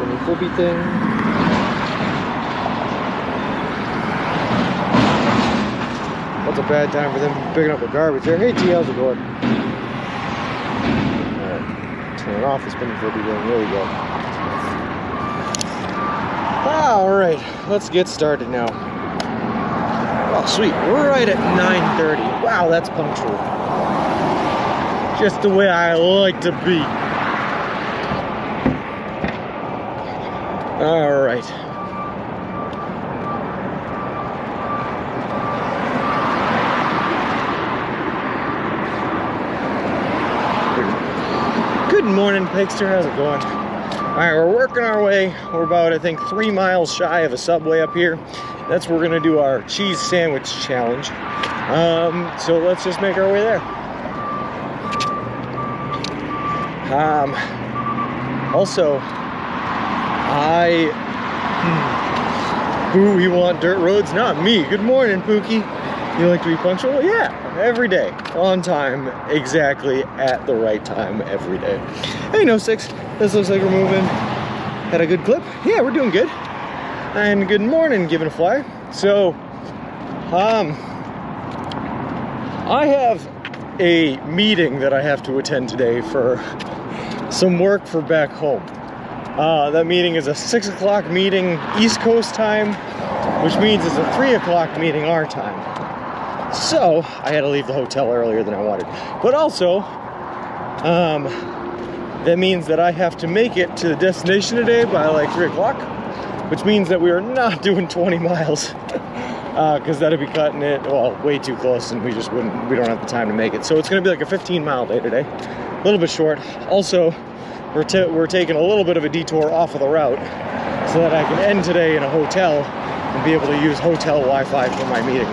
spinny flippy thing. What's a bad time for them picking up the garbage there? Hey T, how's it going? Alright, turn off the spinny flippy thing. There we go. Alright, let's get started now. Oh sweet, we're right at 9:30. Wow, that's punctual. Just the way I like to be. Alright. Good morning, Pigster. How's it going? Alright, we're working our way. We're about, I think, 3 miles shy of a Subway up here. That's where we're going to do our cheese sandwich challenge. So let's just make our way there. Also, we want dirt roads? Not me. Good morning, Pookie. You like to be punctual? Yeah, every day. On time, exactly at the right time, every day. Hey, No 6. This looks like we're moving. Had a good clip? Yeah, we're doing good. And good morning, Giving a Fly. So, I have a meeting that I have to attend today for some work for back home. That meeting is a 6 o'clock meeting East Coast time, which means it's a 3 o'clock meeting our time. So, I had to leave the hotel earlier than I wanted. But also, that means that I have to make it to the destination today by like 3 o'clock, which means that we are not doing 20 miles. Because that'd be cutting it, well, way too close, and we don't have the time to make it. So it's going to be like a 15-mile day today. A little bit short. Also, we're taking a little bit of a detour off of the route so that I can end today in a hotel and be able to use hotel Wi-Fi for my meeting.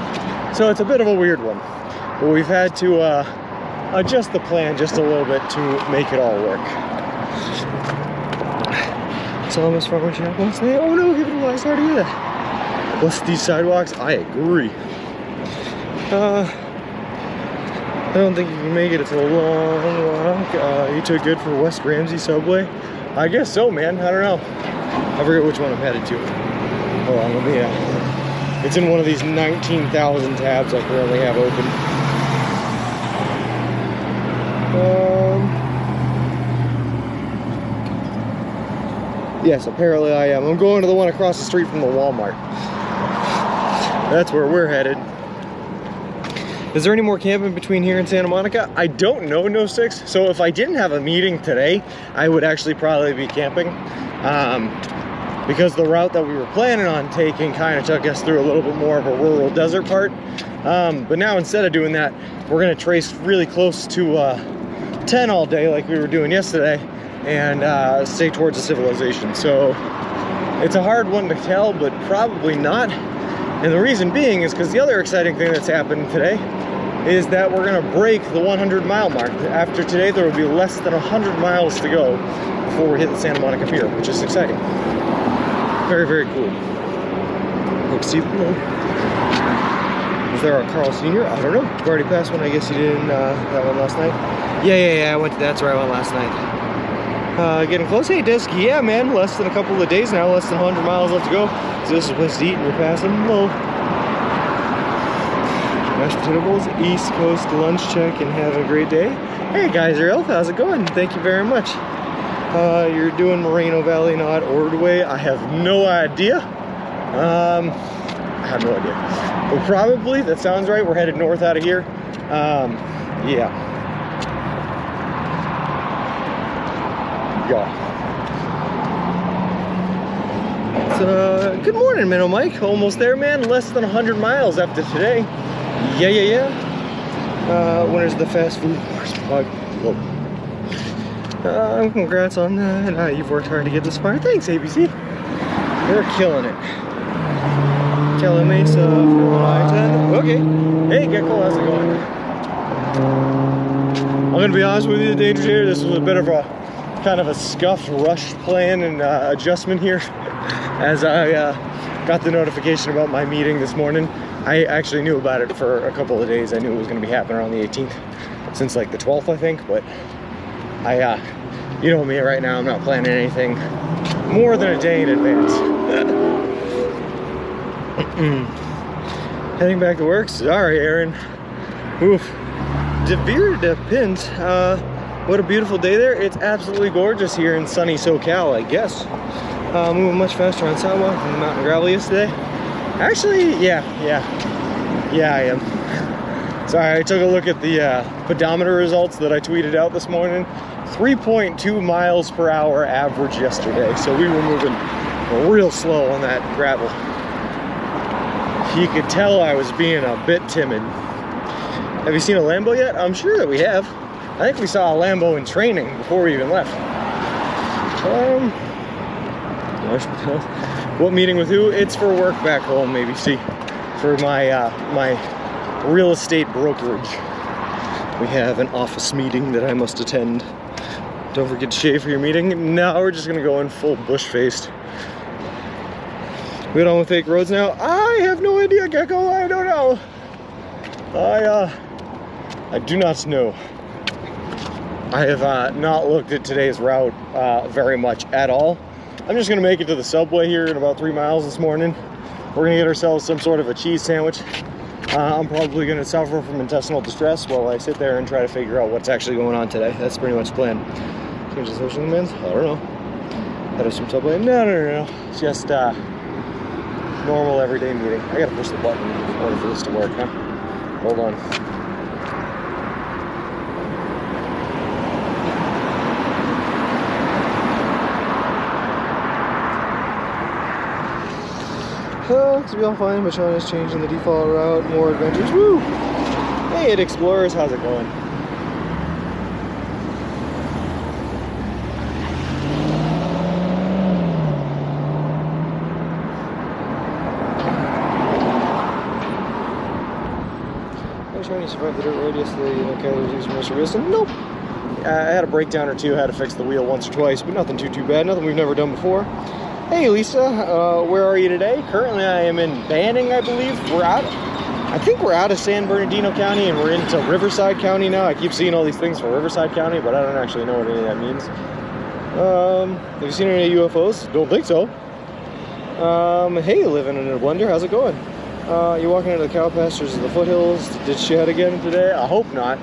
So it's a bit of a weird one, but we've had to adjust the plan just a little bit to make it all work. Saw Miss Farmer Chapel last night. Oh no, give it a while, sorry to hear that. Plus these sidewalks, I agree. I don't think you can make it. It's a long walk. You took good for West Ramsey Subway? I guess so, man. I don't know. I forget which one I'm headed to. Hold on, let me, it's in one of these 19,000 tabs I currently have open. Yes, apparently I am. I'm going to the one across the street from the Walmart. That's where we're headed. Is there any more camping between here and Santa Monica? I don't know, No 6. So if I didn't have a meeting today, I would actually probably be camping. Because the route that we were planning on taking kind of took us through a little bit more of a rural desert part. But now instead of doing that, we're going to trace really close to 10 all day like we were doing yesterday and stay towards the civilization. So it's a hard one to tell, but probably not. And the reason being is because the other exciting thing that's happened today is that we're going to break the 100-mile mark. After today, there will be less than 100 miles to go before we hit the Santa Monica Pier, which is exciting. Very, very cool. Hope to see them. Is there a Carl Sr.? I don't know. You've already passed one. I guess you didn't that one last night. Yeah. I went to that's where I went last night. Getting close. Hey, Disc. Yeah, man. Less than a couple of days now. Less than 100 miles left to go. So this is a place to eat, and we're passing. Hello. Mashed potato bowls. East Coast lunch check, and have a great day. Hey, Geyser Elf. How's it going? Thank you very much. You're doing Moreno Valley, not Ordway. I have no idea. I have no idea. But probably, that sounds right. We're headed north out of here. Yeah. Good morning, Minnow Mike. Almost there, man. Less than 100 miles after today. Yeah. When is the fast food wars? Congrats on that. You've worked hard to get this far. Thanks, ABC. You're killing it. Kelly Mesa for I-10. Okay. Hey, Gecko, how's it going? I'm gonna be honest with you, Danger Shader. This was a bit of a kind of a scuffed, rushed plan and adjustment here. As I got the notification about my meeting this morning, I actually knew about it for a couple of days. I knew it was going to be happening on the 18th, since like the 12th, I think. But I, you know me, right now I'm not planning anything more than a day in advance. Heading back to work. Sorry, Aaron. Oof. Devere de Pint. What a beautiful day there. It's absolutely gorgeous here in sunny SoCal, I guess. Moving much faster on sidewalk than the mountain gravel yesterday. Actually, yeah, I am. Sorry, I took a look at the pedometer results that I tweeted out this morning. 3.2 miles per hour average yesterday, so we were moving real slow on that gravel. You could tell I was being a bit timid. Have you seen a Lambo yet? I'm sure that we have. I think we saw a Lambo in training before we even left. What meeting with who? It's for work back home, maybe. See, for my my real estate brokerage. We have an office meeting that I must attend. Don't forget to shave for your meeting. No, we're just gonna go in full bush-faced. We on with fake roads now? I have no idea, Gecko. I don't know. I do not know. I have not looked at today's route very much at all. I'm just gonna make it to the subway here in about 3 miles this morning. We're gonna get ourselves some sort of a cheese sandwich. I'm probably gonna suffer from intestinal distress while I sit there and try to figure out what's actually going on today. That's pretty much the plan. Change the social demands? I don't know. Head of some subway? No. It's just normal everyday meeting. I gotta push the button in order for this to work, huh? Hold on. Looks to be all fine, but Sean is changing the default route. More adventures. Woo! Hey, it Explorers, how's it going? Hey, Sean, you survived the dirt road yesterday. You know, Kyler's using Mr. Wilson? Nope. I had a breakdown or two, had to fix the wheel once or twice, but nothing too bad. Nothing we've never done before. Hey Lisa, where are you today? Currently I am in Banning, I believe. I think we're out of San Bernardino County and we're into Riverside County now. I keep seeing all these things for Riverside County, but I don't actually know what any of that means. Have you seen any UFOs? Don't think so. Hey, living in a blender, how's it going? You walking into the cow pastures of the foothills? Did she head again today? I hope not.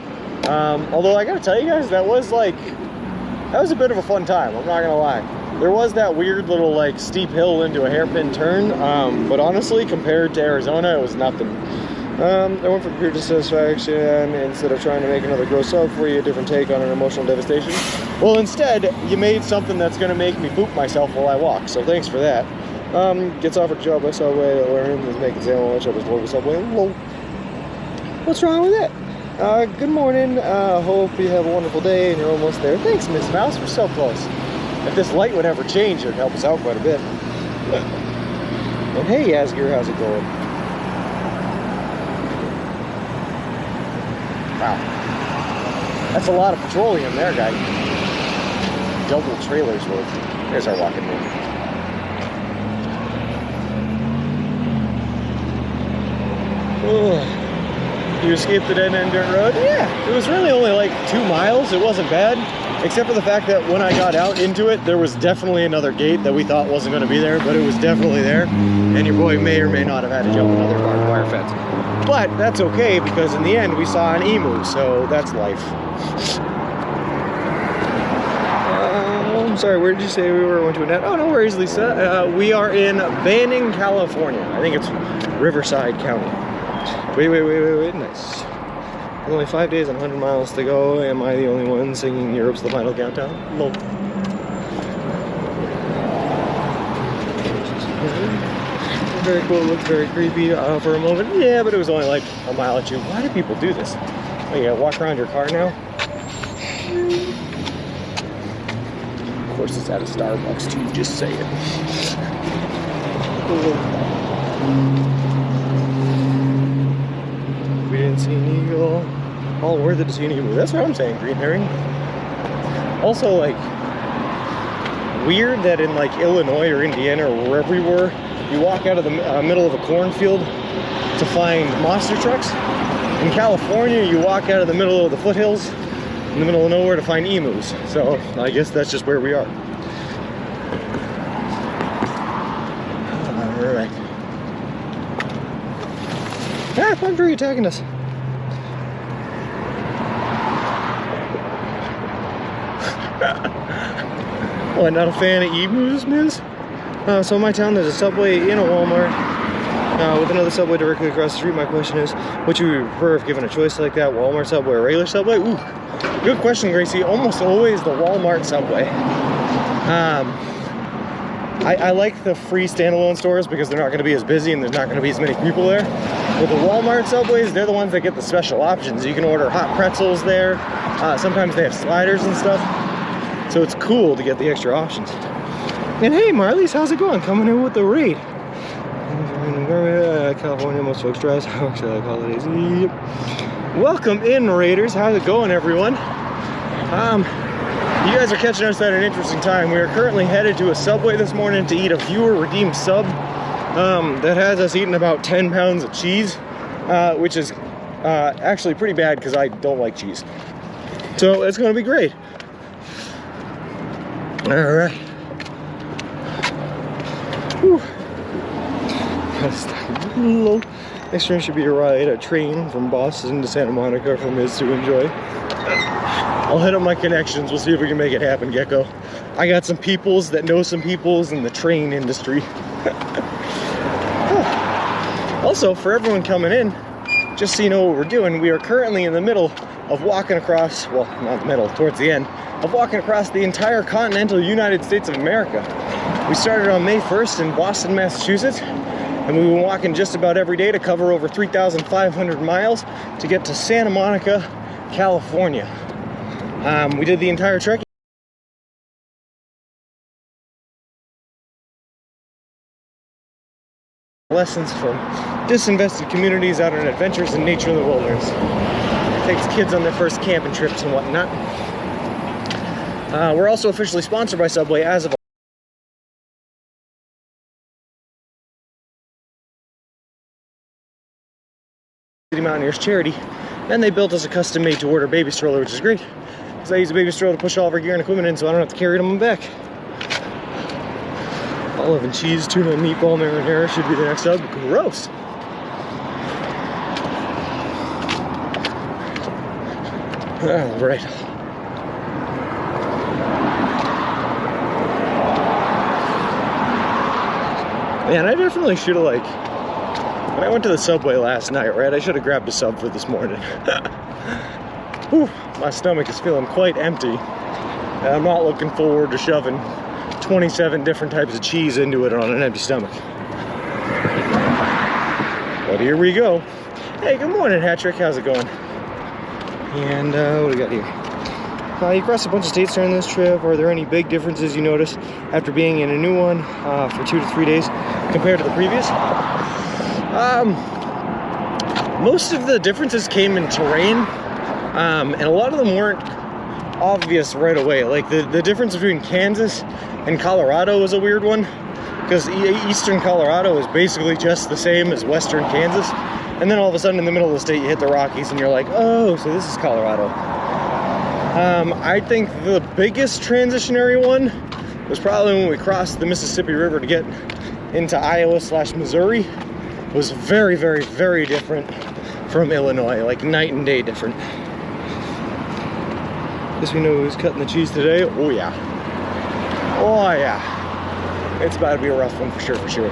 Although I gotta tell you guys, that was a bit of a fun time, I'm not gonna lie. There was that weird little like steep hill into a hairpin turn, but honestly, compared to Arizona, it was nothing. I went for pure dissatisfaction instead of trying to make another gross up for you, a different take on an emotional devastation. Well, instead, you made something that's gonna make me poop myself while I walk, so thanks for that. Gets offered a job by Subway, learning is making sandwich at his local Subway. Whoa. What's wrong with that? Good morning, hope you have a wonderful day and you're almost there. Thanks, Miss Mouse, we're so close. If this light would ever change, it would help us out quite a bit. And hey, Asgir, how's it going? Wow. That's a lot of petroleum there, guy. Double trailers worth. There's our walking room. You escaped the dead-end dirt road? Yeah, it was really only like 2 miles. It wasn't bad. Except for the fact that when I got out into it, there was definitely another gate that we thought wasn't going to be there, but it was definitely there. And your boy may or may not have had to jump another barbed wire fence. But that's okay, because in the end, we saw an emu, so that's life. I'm sorry, where did you say we were going to a net? Oh, no worries, Lisa. We are in Banning, California. I think it's Riverside County. Wait, nice. Only 5 days and 100 miles to go. Am I the only one singing Europe's the Final Countdown? No. Very cool, looked very creepy for a moment. Yeah, but it was only like a mile or two. Why do people do this? Oh, you gotta walk around your car now? Of course it's at a Starbucks too, just say it. We didn't see an eagle. All worth it to see an eagle. That's what I'm saying, green herring. Also, like, weird that in like Illinois or Indiana or wherever we were, you walk out of the middle of a cornfield to find monster trucks. In California, you walk out of the middle of the foothills in the middle of nowhere to find emus. So I guess that's just where we are. Alright. Ah, palm tree attacking us. What, not a fan of emus, miss? So in my town there's a Subway in a Walmart with another Subway directly across the street. My question is, which would you prefer if given a choice like that? Walmart Subway or regular Subway? Ooh, good question, Gracie. Almost always the Walmart Subway. I like the free standalone stores because they're not going to be as busy and there's not going to be as many people there. But the Walmart Subways, they're the ones that get the special options. You can order hot pretzels there. Sometimes they have sliders and stuff. So it's cool to get the extra options. And hey, Marlies, how's it going? Coming in with the raid. California, most folks drive like holidays. Yep. Welcome in, Raiders. How's it going, everyone? You guys are catching us at an interesting time. We are currently headed to a Subway this morning to eat a viewer redeemed sub that has us eating about 10 pounds of cheese, which is actually pretty bad because I don't like cheese. So it's going to be great. All right. Whew. Next train should be a ride, a train from Boston to Santa Monica for Miz to enjoy. I'll hit up my connections. We'll see if we can make it happen, Gecko. I got some peoples that know some peoples in the train industry. Also, for everyone coming in, just so you know what we're doing, we are currently in the middle of walking across, well, not the middle, towards the end, of walking across the entire continental United States of America. We started on May 1st in Boston, Massachusetts, and we've been walking just about every day to cover over 3,500 miles to get to Santa Monica, California. We did the entire trek. Lessons from disinvested communities out on adventures in nature in the wilderness. Takes kids on their first camping trips and whatnot. We're also officially sponsored by Subway as of City Mountaineers charity, and they built us a custom-made to order baby stroller, which is great because I use a baby stroller to push all of our gear and equipment in, so I don't have to carry it on my back. Olive and cheese, tuna, meatball, marinara should be the next sub. Gross. All right. Man, I definitely should have, like, when I went to the Subway last night, right, I should have grabbed a sub for this morning. Whew, my stomach is feeling quite empty. And I'm not looking forward to shoving 27 different types of cheese into it on an empty stomach. But here we go. Hey, good morning, Hattrick. How's it going? And what do we got here? You crossed a bunch of states during this trip. Are there any big differences you noticed after being in a new one for 2 to 3 days compared to the previous? Most of the differences came in terrain, and a lot of them weren't obvious right away. Like the difference between Kansas and Colorado was a weird one, because eastern Colorado is basically just the same as western Kansas, and then all of a sudden in the middle of the state you hit the Rockies and you're like, oh, so this is Colorado. I think the biggest transitionary one was probably when we crossed the Mississippi River to get into Iowa/Missouri. It was very, very, very different from Illinois, like night and day different. Guess we know who's cutting the cheese today. Oh yeah. Oh yeah. It's about to be a rough one for sure, for sure.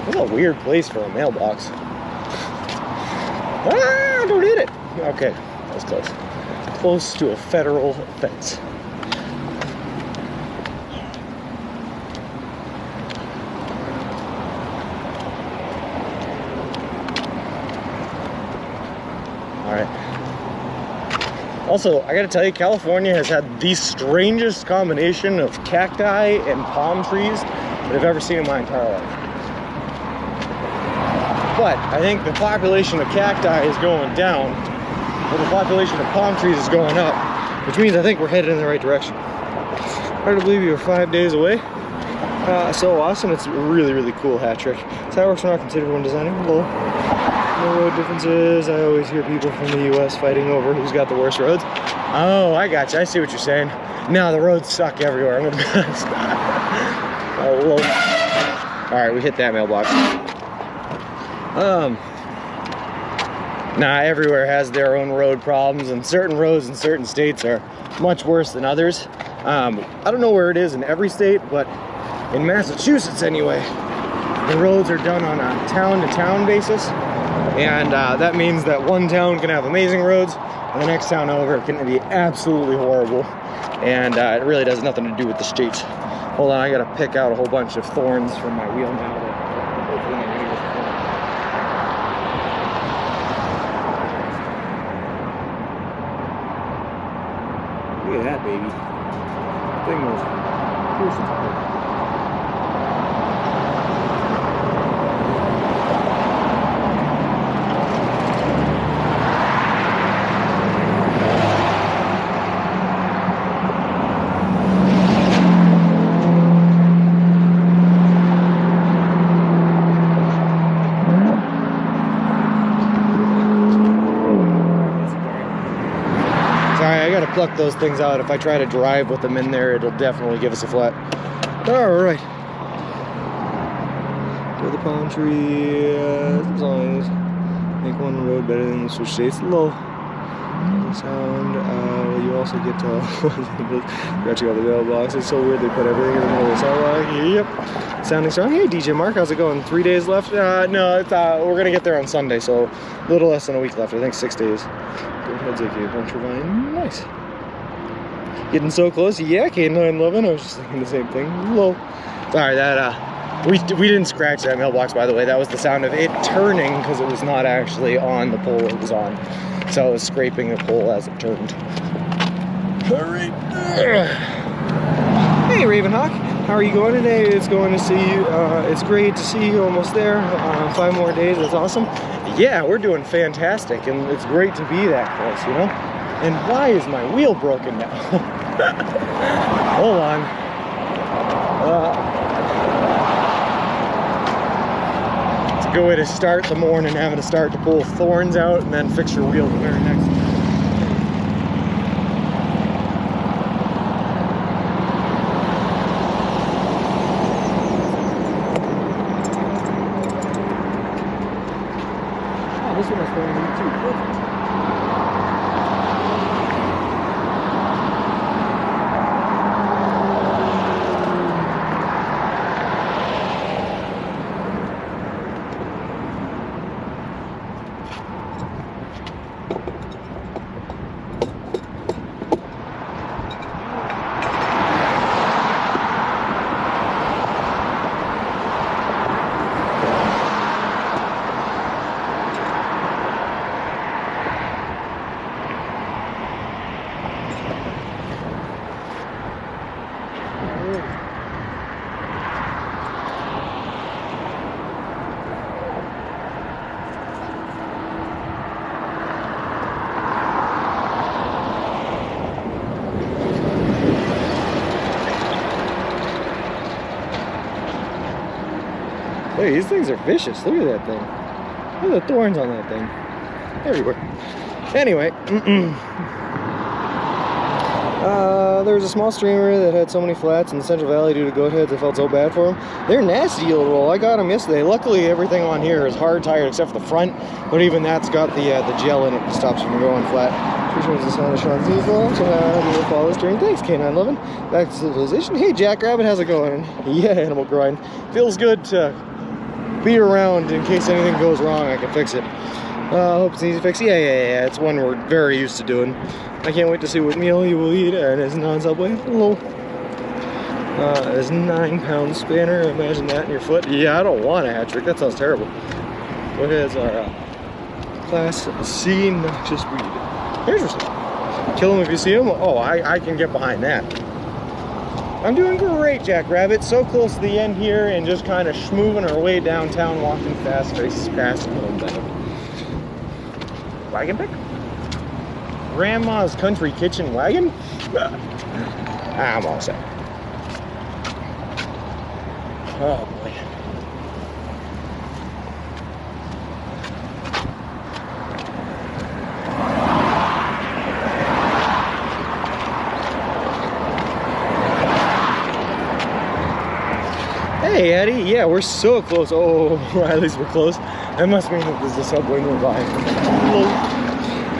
That's a weird place for a mailbox. Ah, don't hit it. Okay, that was close. Close to a federal offense. Also, I gotta tell you, California has had the strangest combination of cacti and palm trees that I've ever seen in my entire life. But I think the population of cacti is going down, and the population of palm trees is going up, which means I think we're headed in the right direction. Hard to believe you were 5 days away. So awesome. It's a really, really cool hat trick. So that works when I consider one designing. Hello. No road differences. I always hear people from the US fighting over who's got the worst roads. Oh, I got you. I see what you're saying. No, the roads suck everywhere. I'm gonna be honest. Oh, well. All right, we hit that mailbox. Nah, everywhere has their own road problems, and certain roads in certain states are much worse than others. I don't know where it is in every state, but in Massachusetts anyway, the roads are done on a town-to-town basis, and that means that one town can have amazing roads, and the next town over can be absolutely horrible, and it really has nothing to do with the streets. Hold on, I gotta pick out a whole bunch of thorns from my wheel now. Look at that, baby. That thing was crucial. Pluck those things out. If I try to drive with them in there, it'll definitely give us a flat. All right. To the palm tree, as long as make one road better than the switch states. Low sound. Well, you also get to scratching all the mailbox. It's so weird they put everything in the middle of the sidewalk. Yep. Sounding strong. Hey, DJ Mark, how's it going? 3 days left? No, it's, we're gonna get there on Sunday, so a little less than a week left. I think 6 days. Go ahead, Zaki. Puncture vine. Nice. Getting so close. Yeah, K911. I was just thinking the same thing. Low. Sorry, that we didn't scratch that mailbox, by the way. That was the sound of it turning because it was not actually on the pole it was on. So it was scraping the pole as it turned. All right. Hey, Ravenhawk. How are you going today? It's going to see you. It's great to see you almost there. 5 more days. That's awesome. Yeah, we're doing fantastic, and it's great to be that close, you know? And why is my wheel broken now? Hold on. It's a good way to start the morning, having to start to pull thorns out and then fix your wheel the very next time. Oh, this one is going in too. Perfect. Hey, these things are vicious. Look at that thing. Look at the thorns on that thing. Everywhere. Anyway, there was a small streamer that had so many flats in the Central Valley due to goat heads. I felt so bad for them. They're nasty to roll. I got them yesterday. Luckily, everything on here is hard tired except for the front, but even that's got the gel in it that stops them from going flat. Which one's the sound of Sean's evil? So we'll follow this stream. Thanks, K911. Back to civilization. Hey, Jackrabbit, how's it going? Yeah, Animal Grind. Feels good to be around in case anything goes wrong. I can fix it. Hope it's an easy fix. Yeah. It's one we're very used to doing. I can't wait to see what meal you will eat and his non-subway. Hello. His 9-pound spanner. Imagine that in your foot. Yeah, I don't want a hat trick. That sounds terrible. What is our Class C noxious breed? Interesting. Kill him if you see him? Oh, I can get behind that. I'm doing great, Jackrabbit. So close to the end here and just kind of schmooving our way downtown, walking fast, faces past home down. Wagon pick? Grandma's Country Kitchen wagon? I'm all set. Oh boy. Betty. Yeah, we're so close. Oh, at least we're close. That must mean that there's a subway nearby. Hello.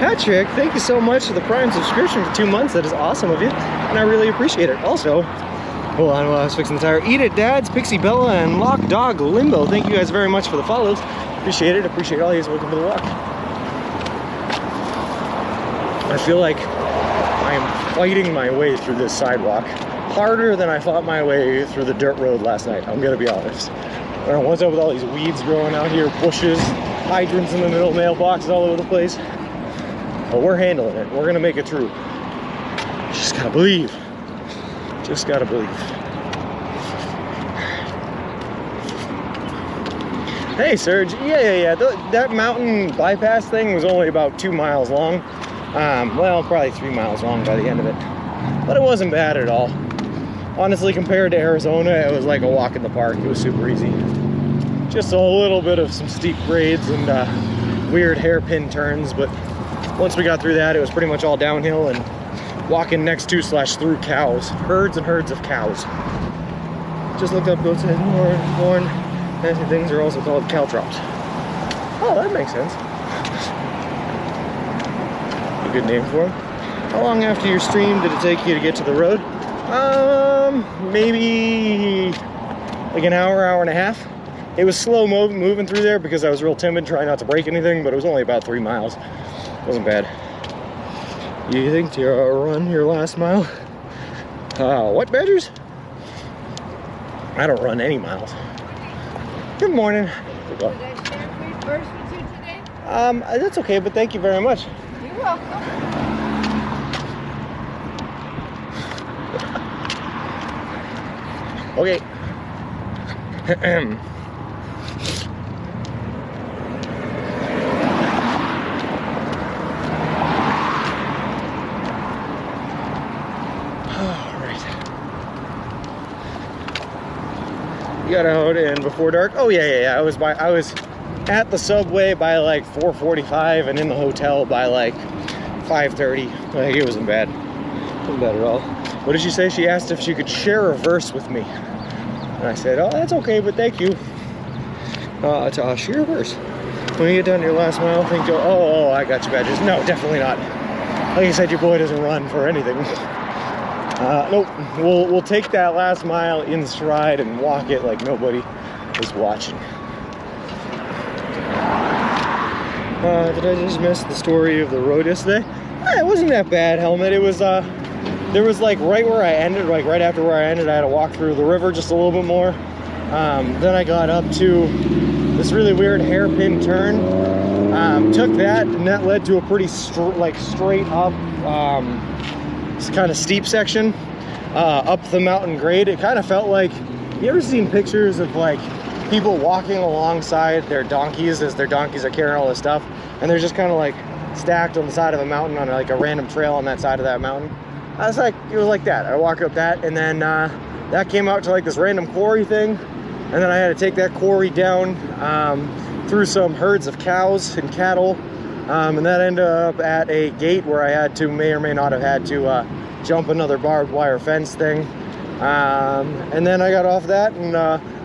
Patrick, thank you so much for the Prime subscription for 2 months. That is awesome of you, and I really appreciate it. Also, hold on while I was fixing the tire. Eat It Dads, Pixie Bella, and Lock Dog Limbo. Thank you guys very much for the follows. Appreciate it. Appreciate all you guys. Welcome to the walk. I feel like I am fighting my way through this sidewalk harder than I fought my way through the dirt road last night. I'm gonna be honest. I don't know what's up with all these weeds growing out here, bushes, hydrants in the middle, mailboxes all over the place. But we're handling it. We're gonna make it through. Just gotta believe. Just gotta believe. Hey, Serge. Yeah. That mountain bypass thing was only about 2 miles long. Well, probably 3 miles long by the end of it. But it wasn't bad at all. Honestly, compared to Arizona, it was like a walk in the park. It was super easy. Just a little bit of some steep grades and weird hairpin turns, but once we got through that, it was pretty much all downhill and walking next to / through cows. Herds and herds of cows. Just looked up goats and horn. Fancy things are also called caltrops. Oh, that makes sense. A good name for them. How long after your stream did it take you to get to the road? Maybe like an hour, hour and a half. It was slow moving through there because I was real timid, trying not to break anything, but it was only about 3 miles. It wasn't bad. You think to run your last mile? What, Badgers? I don't run any miles. Good morning. Good luck. Did I share food first with you today? That's okay, but thank you very much. You're welcome. Okay. You got out and before dark? Oh yeah. I was at the subway by like 4:45 and in the hotel by like 5:30. Like, it wasn't bad. Wasn't bad at all. What did she say? She asked if she could share a verse with me. And I said, oh, that's okay, but thank you. To share a verse. When you get down to your last mile, think, oh, I got you, Badgers. No, definitely not. Like I said, your boy doesn't run for anything. Nope, we'll take that last mile in stride and walk it like nobody is watching. Did I just miss the story of the road yesterday? It wasn't that bad, Helmet. It was, there was like right where I ended, like right after where I ended, I had to walk through the river just a little bit more. Then I got up to this really weird hairpin turn. Took that, and that led to a pretty straight up, kind of steep section up the mountain grade. It kind of felt like, you ever seen pictures of like people walking alongside their donkeys as their donkeys are carrying all this stuff, and they're just kind of like stacked on the side of a mountain on like a random trail on that side of that mountain? It was like that. I walked up that, and then that came out to like this random quarry thing, and then I had to take that quarry down through some herds of cows and cattle, and that ended up at a gate where I may or may not have had to jump another barbed wire fence thing, and then I got off that and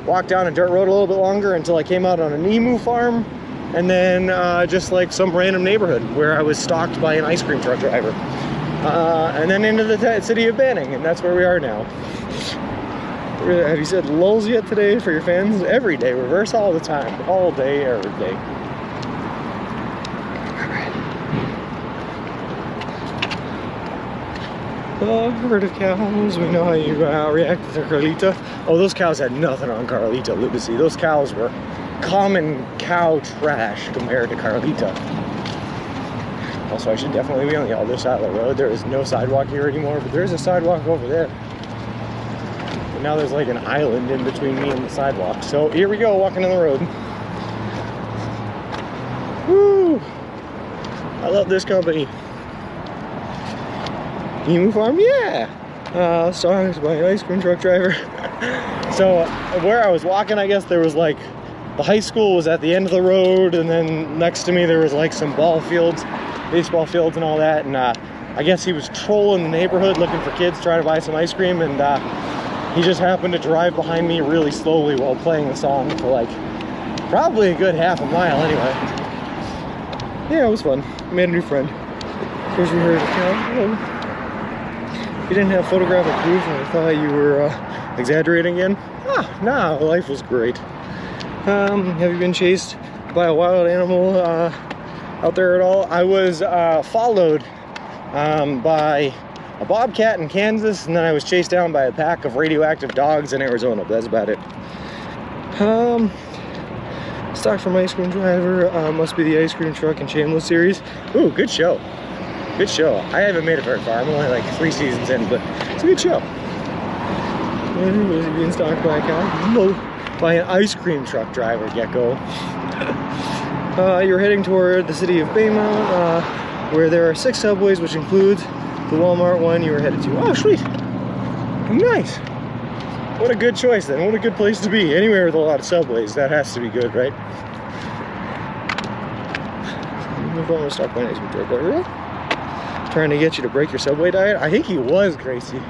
walked down a dirt road a little bit longer until I came out on an emu farm, and then just like some random neighborhood where I was stalked by an ice cream truck driver, and then into the city of Banning, and that's where we are now. Have you said lulls yet today for your fans? Every day, reverse all the time, all day, every day. Herd of cows, we know how you reacted to Carlita. Oh, those cows had nothing on Carlita, Lucy. Those cows were common cow trash compared to Carlita. Also, I should definitely be on the other side of the road. There is no sidewalk here anymore, but there is a sidewalk over there. And now there's like an island in between me and the sidewalk. So here we go, walking on the road. Woo! I love this company. Emu farm, yeah. Songs by an ice cream truck driver. So where I was walking, I guess there was like, the high school was at the end of the road, and then next to me there was like some ball fields, baseball fields and all that, and I guess he was trolling the neighborhood looking for kids trying to buy some ice cream, and he just happened to drive behind me really slowly while playing the song for like probably a good half a mile anyway. Yeah, it was fun. Made a new friend. Here's you heard you didn't have photographic proof and I thought you were exaggerating again. Nah, life was great. Have you been chased by a wild animal out there at all? I was followed by a bobcat in Kansas, and then I was chased down by a pack of radioactive dogs in Arizona, but that's about it. Stock from Ice Cream Driver, must be the Ice Cream Truck and Shameless series. Ooh, good show. Good show. I haven't made it very far. I'm only like 3 seasons in, but it's a good show. Was he being stalked by a cow? No, by an ice cream truck driver, Gecko. You're heading toward the city of Baymount, where there are 6 subways, which includes the Walmart one you were headed to. Oh, sweet. Nice. What a good choice then. What a good place to be. Anywhere with a lot of subways, that has to be good, right? I'm going to stop by an ice cream truck driver. Trying to get you to break your subway diet? I think he was, Gracie.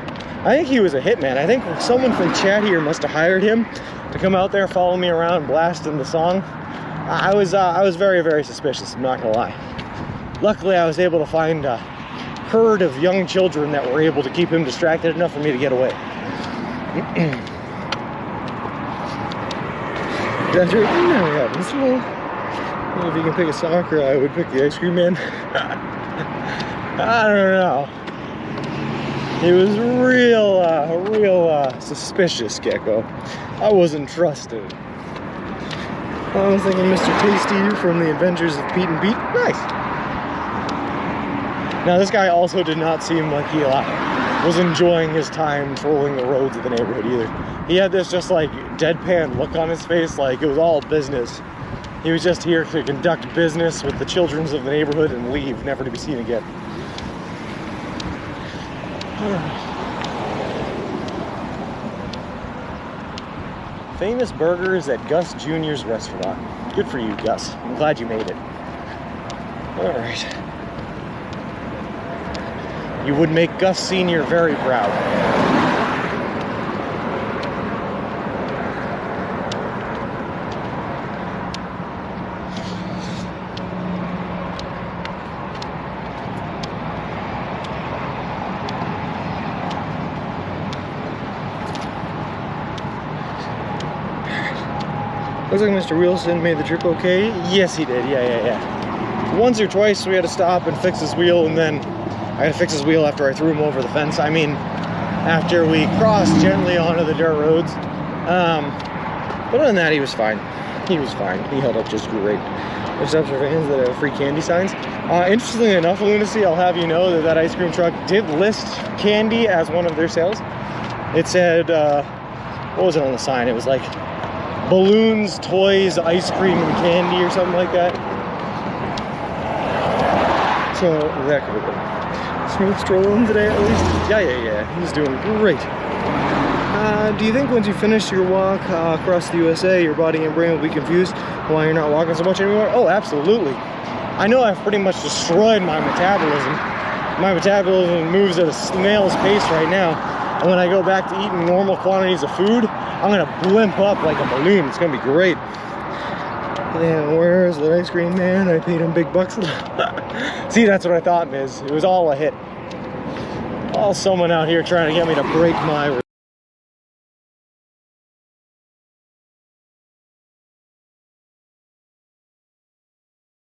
I think he was a hitman. I think someone from chat here must have hired him to come out there, follow me around, blasting the song. I was very, very suspicious, I'm not gonna lie. Luckily, I was able to find a herd of young children that were able to keep him distracted enough for me to get away. That's right. Yeah, well, if you can pick a soccer, I would pick the ice cream man. I don't know. He was real suspicious, Gecko. I wasn't trusted. I was thinking Mr. Tasty from the Adventures of Pete and Pete. Nice. Now, this guy also did not seem like he was enjoying his time trolling the roads of the neighborhood either. He had this just like deadpan look on his face, like it was all business. He was just here to conduct business with the children of the neighborhood and leave, never to be seen again. Famous burgers at Gus Jr.'s restaurant. Good for you, Gus. I'm glad you made it. All right. You would make Gus Sr. very proud. Looks like Mr. Wilson made the trip okay. Yes, he did. Yeah. Once or twice we had to stop and fix his wheel, and then I had to fix his wheel after I threw him over the fence. I mean, after we crossed gently onto the dirt roads. But other than that, he was fine. He was fine. He held up just great. There's up for fans that have free candy signs. Interestingly enough, Lunacy, I'll have you know that ice cream truck did list candy as one of their sales. It said, what was it on the sign? It was like balloons, toys, ice cream, and candy or something like that. So that could have been smooth strolling today at least. Yeah. He's doing great. Do you think once you finish your walk across the USA, your body and brain will be confused why you're not walking so much anymore? Oh, absolutely. I know I've pretty much destroyed my metabolism. My metabolism moves at a snail's pace right now. And when I go back to eating normal quantities of food, I'm gonna blimp up like a balloon. It's gonna be great. Yeah, where's the ice cream man? I paid him big bucks. See, that's what I thought, Miz. It was all a hit. All someone out here trying to get me to break my...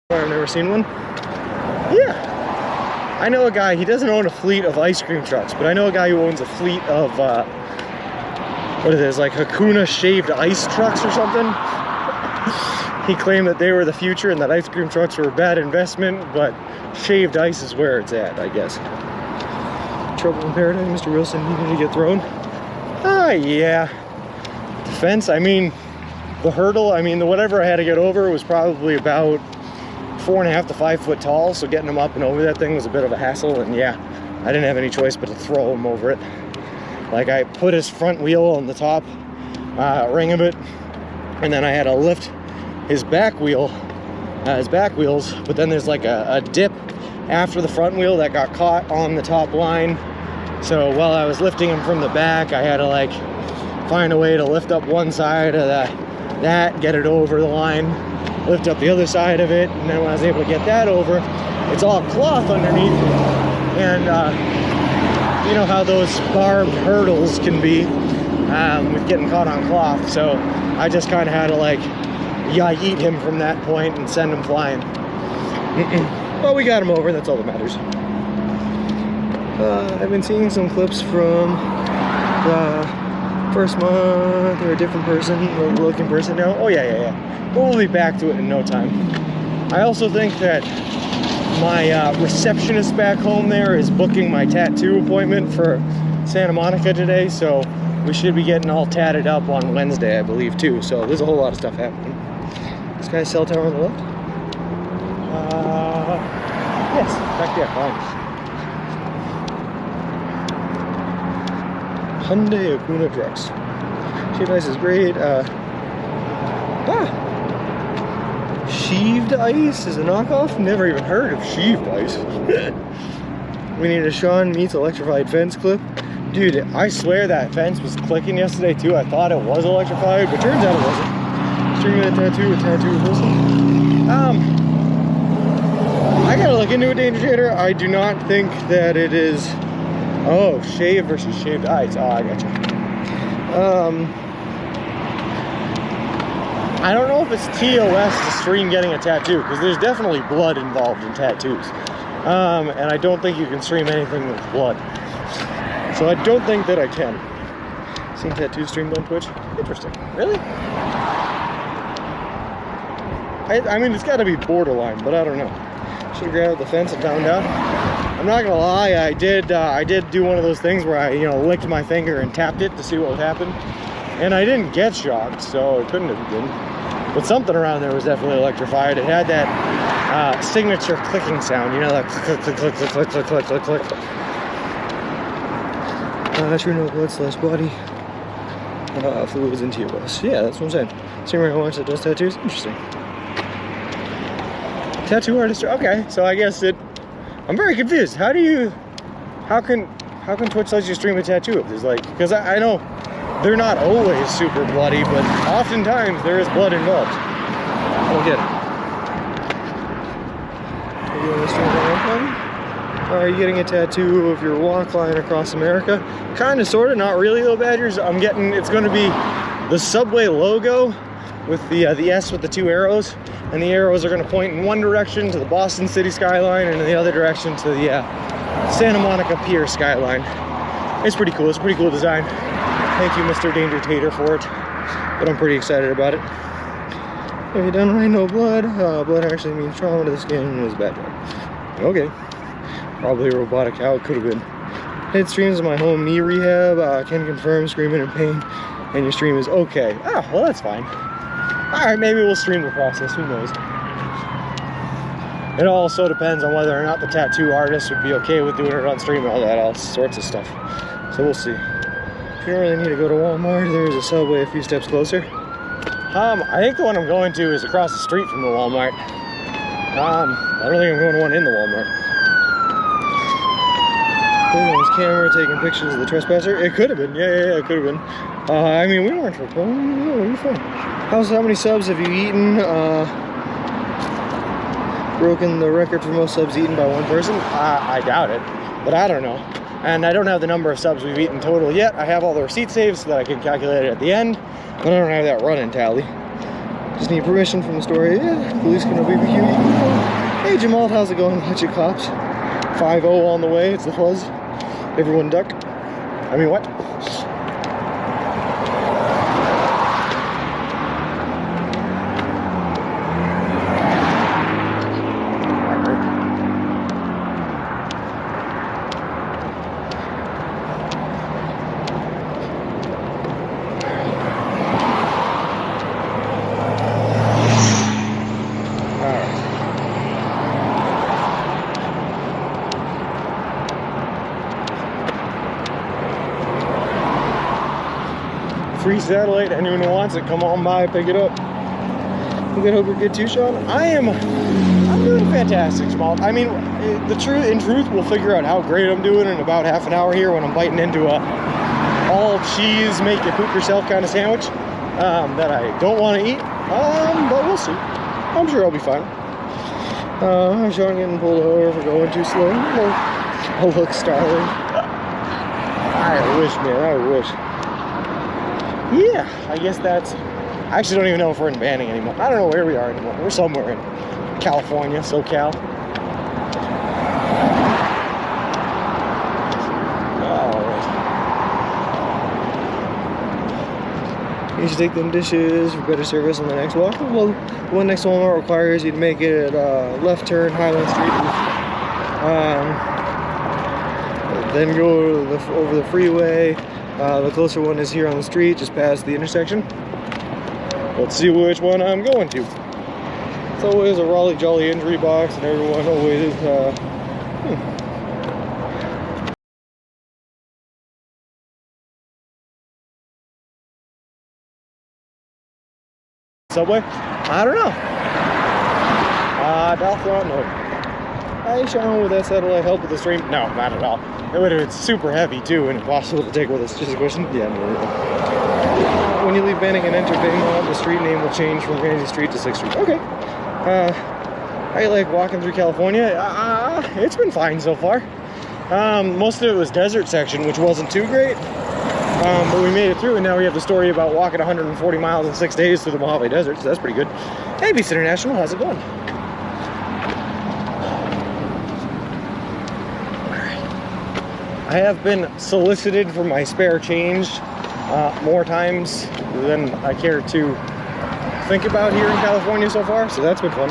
I've never seen one. Yeah. I know a guy, he doesn't own a fleet of ice cream trucks, but I know a guy who owns a fleet of, what is it, like Hakuna shaved ice trucks or something? He claimed that they were the future and that ice cream trucks were a bad investment, but shaved ice is where it's at, I guess. Trouble in Paradise, Mr. Wilson needed to get thrown. Yeah. The fence, I mean, the hurdle, I mean, the whatever I had to get over was probably about 4.5 to 5 foot tall, so getting him up and over that thing was a bit of a hassle, and yeah, I didn't have any choice but to throw him over it. Like, I put his front wheel on the top ring of it, and then I had to lift his back wheel, his back wheels, but then there's like a dip after the front wheel that got caught on the top line. So while I was lifting him from the back, I had to like find a way to lift up one side of that, get it over the line, lift up the other side of it, and then when I was able to get that over, it's all cloth underneath, and you know how those barbed hurdles can be with getting caught on cloth, so I just kind of had to like yeet him from that point and send him flying. But we got him over, that's all that matters. I've been seeing some clips from the first month, or a different person, or looking person now. Oh yeah. But we'll be back to it in no time. I also think that my receptionist back home there is booking my tattoo appointment for Santa Monica today, so we should be getting all tatted up on Wednesday, I believe, too. So there's a whole lot of stuff happening. This guy's cell tower on the left. Yes, back there, fine. Hyundai Acuna trucks. Shape ice is great. Sheaved ice is a knockoff? Never even heard of sheaved ice. We need a Sean meets electrified fence clip. Dude, I swear that fence was clicking yesterday too. I thought it was electrified, but turns out it wasn't. Streaming a tattoo with tattoo person. I gotta look into it, Danger Trader. I do not think that it is. Oh, shave versus shaved ice. Oh, I gotcha. I don't know if it's TOS to stream getting a tattoo, because there's definitely blood involved in tattoos. And I don't think you can stream anything with blood. So I don't think that I can. Seen tattoos streamed on Twitch? Interesting. Really? I mean, it's got to be borderline, but I don't know. Should have grabbed the fence and found out. I'm not gonna lie, I did do one of those things where I, licked my finger and tapped it to see what would happen. And I didn't get shocked, so it couldn't have been. But something around there was definitely electrified. It had that signature clicking sound, that click, click, click, click, click, click, click, click, click. True no blood / body. Fluids into your bus. Yeah, that's what I'm saying. Streamer I watch that does tattoos? Interesting. Tattoo artist, okay, so I guess I'm very confused. How can Twitch let you stream a tattoo if there's because I know they're not always super bloody, but oftentimes there is blood involved. I don't get it. Are you on a stream line? Are you getting a tattoo of your walk line across America? Kind of, sort of, not really though, Badgers. It's going to be the Subway logo with the S with the 2 arrows. And the arrows are going to point in one direction to the Boston City skyline and in the other direction to the Santa Monica Pier skyline. It's pretty cool. It's a pretty cool design. Thank you, Mr. Danger Tater, for it. But I'm pretty excited about it. Have you done right? No blood. Blood actually means trauma to the skin and was a bad job. Okay. Probably a robotic cow. It could have been. Head streams in my home knee rehab. Can confirm screaming in pain. And your stream is okay. Ah, well, that's fine. Alright, maybe we'll stream the process, who knows. It also depends on whether or not the tattoo artist would be okay with doing it on stream and all sorts of stuff. So we'll see. If you don't really need to go to Walmart, there's a Subway a few steps closer. I think the one I'm going to is across the street from the Walmart. I don't think I'm going to one in the Walmart. His camera taking pictures of the trespasser. It could have been, yeah, it could have been. I mean, we weren't recording. Where are you from? How many subs have you eaten? Broken the record for most subs eaten by one person? I doubt it, but I don't know. And I don't have the number of subs we've eaten total yet. I have all the receipts saved so that I can calculate it at the end, but I don't have that running tally. Just need permission from the store. Yeah, police can BBQ. Hey Jamal, how's it going? Bunch of cops. 5-0 on the way. It's the fuzz. Everyone duck. I mean, what? Free satellite, anyone who wants it, come on by, pick it up. You can hope you're good too, Sean. I'm doing fantastic, Small. I mean, in truth, we'll figure out how great I'm doing in about half an hour here when I'm biting into a all cheese, make you poop yourself kind of sandwich that I don't want to eat. But we'll see. I'm sure I'll be fine. Sean getting pulled over for going too slow. Oh, look, Starling. I wish, man, I wish. Yeah, I guess that's... I actually don't even know if we're in Banning anymore. I don't know where we are anymore. We're somewhere in California, SoCal. You should take them dishes for better service on the next walk. Well, the one next Walmart requires you to make it left turn Highland Street. Then go over the freeway. The closer one is here on the street, just past the intersection. Let's see which one I'm going to. It's always a Raleigh Jolly injury box, and everyone always Subway? I don't know. Dolph no. Hey Sean, would that satellite help with the stream? No, not at all. It would have been super heavy too and impossible to take with us. Just a question? Yeah, no. When you leave Banning and enter Bangor, the street name will change from Ramsey Street to 6th Street. Okay. I like walking through California. It's been fine so far. Most of it was desert section, which wasn't too great. But we made it through, and now we have the story about walking 140 miles in 6 days through the Mojave Desert, so that's pretty good. Hey, Beast International, how's it going? I have been solicited for my spare change more times than I care to think about here in California so far, so that's been fun.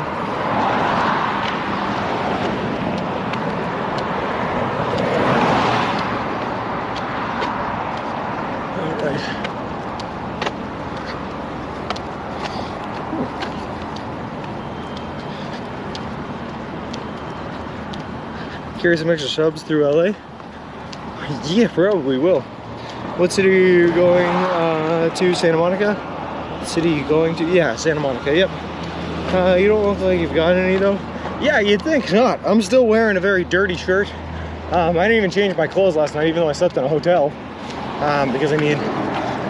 Carry some extra subs through LA? Yeah, probably will. What city are you going to? Santa Monica? What city are you going to? Yeah, Santa Monica, yep. You don't look like you've got any though. Yeah, you'd think not. I'm still wearing a very dirty shirt. I didn't even change my clothes last night, even though I slept in a hotel. Because I need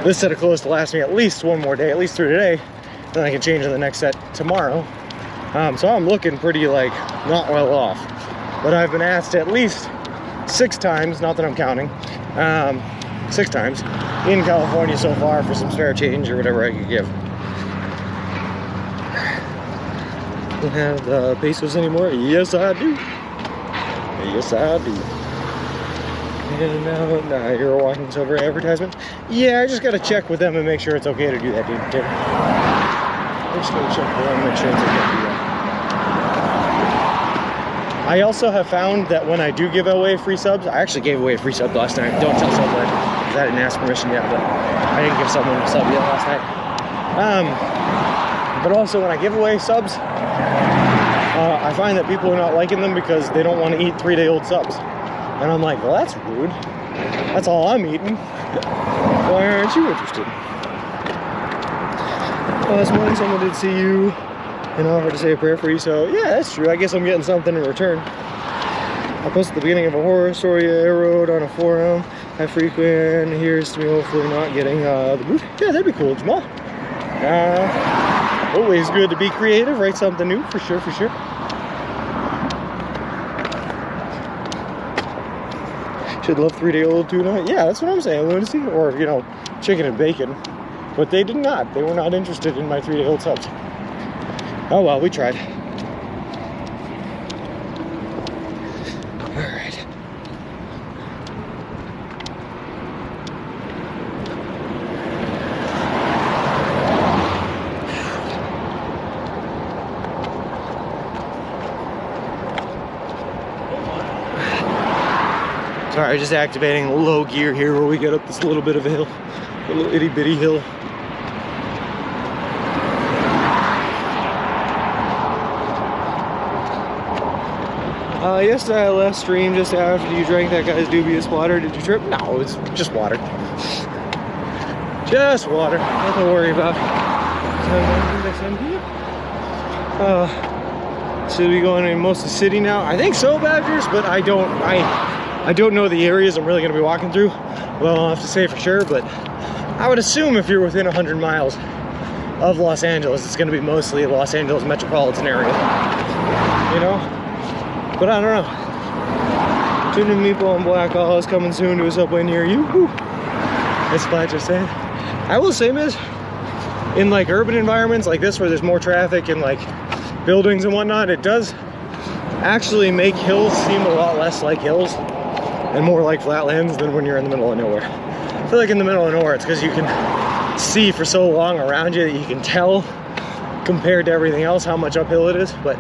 this set of clothes to last me at least one more day, at least through today. Then I can change in the next set tomorrow. So I'm looking pretty, like, not well off. But I've been asked at least 6 times, not that I'm counting, 6 times in California so far for some spare change or whatever I could give. Don't have the pesos anymore? Yes, I do. Yes, I do. And now you're a walking silver advertisement? Yeah, I just gotta check with them and make sure it's okay to do that, dude. I'm just gonna check with them and make sure it's okay to do that. I also have found that when I do give away free subs, I actually gave away a free sub last night. Don't tell someone, because I didn't ask permission yet, but I didn't give someone a sub yet last night. But also when I give away subs, I find that people are not liking them because they don't want to eat 3-day-old subs. And I'm like, well, that's rude. That's all I'm eating. Why aren't you interested? This morning someone did see you and offered to say a prayer for you, so yeah, that's true. I guess I'm getting something in return. I posted the beginning of a horror story I wrote on a forum. I frequent. Here's to me hopefully not getting the boot. Yeah, that'd be cool, Jamal. Always good to be creative, write something new, for sure, for sure. Should love 3-day-old tuna. Yeah, that's what I'm saying, lunacy. Or, you know, chicken and bacon. But they did not. They were not interested in my 3-day-old subs. Oh well, we tried. Alright. Sorry, just activating low gear here where we get up this little bit of a hill. A little itty bitty hill. Yesterday I left stream just after you drank that guy's dubious water. Did you trip? No, it's just water. Just water. Nothing to worry about. Should we go in most of the city now? I think so, Badgers, but I I don't know the areas I'm really going to be walking through. Well, I'll have to say for sure, but I would assume if you're within 100 miles of Los Angeles, it's going to be mostly Los Angeles metropolitan area, you know? But I don't know. Tune in Meatball and Black Hall is coming soon to a subway near you. Whew. That's flat just saying. I will say, Miz, in like urban environments like this where there's more traffic and like buildings and whatnot, it does actually make hills seem a lot less like hills and more like flatlands than when you're in the middle of nowhere. I feel like in the middle of nowhere, it's because you can see for so long around you that you can tell compared to everything else how much uphill it is, but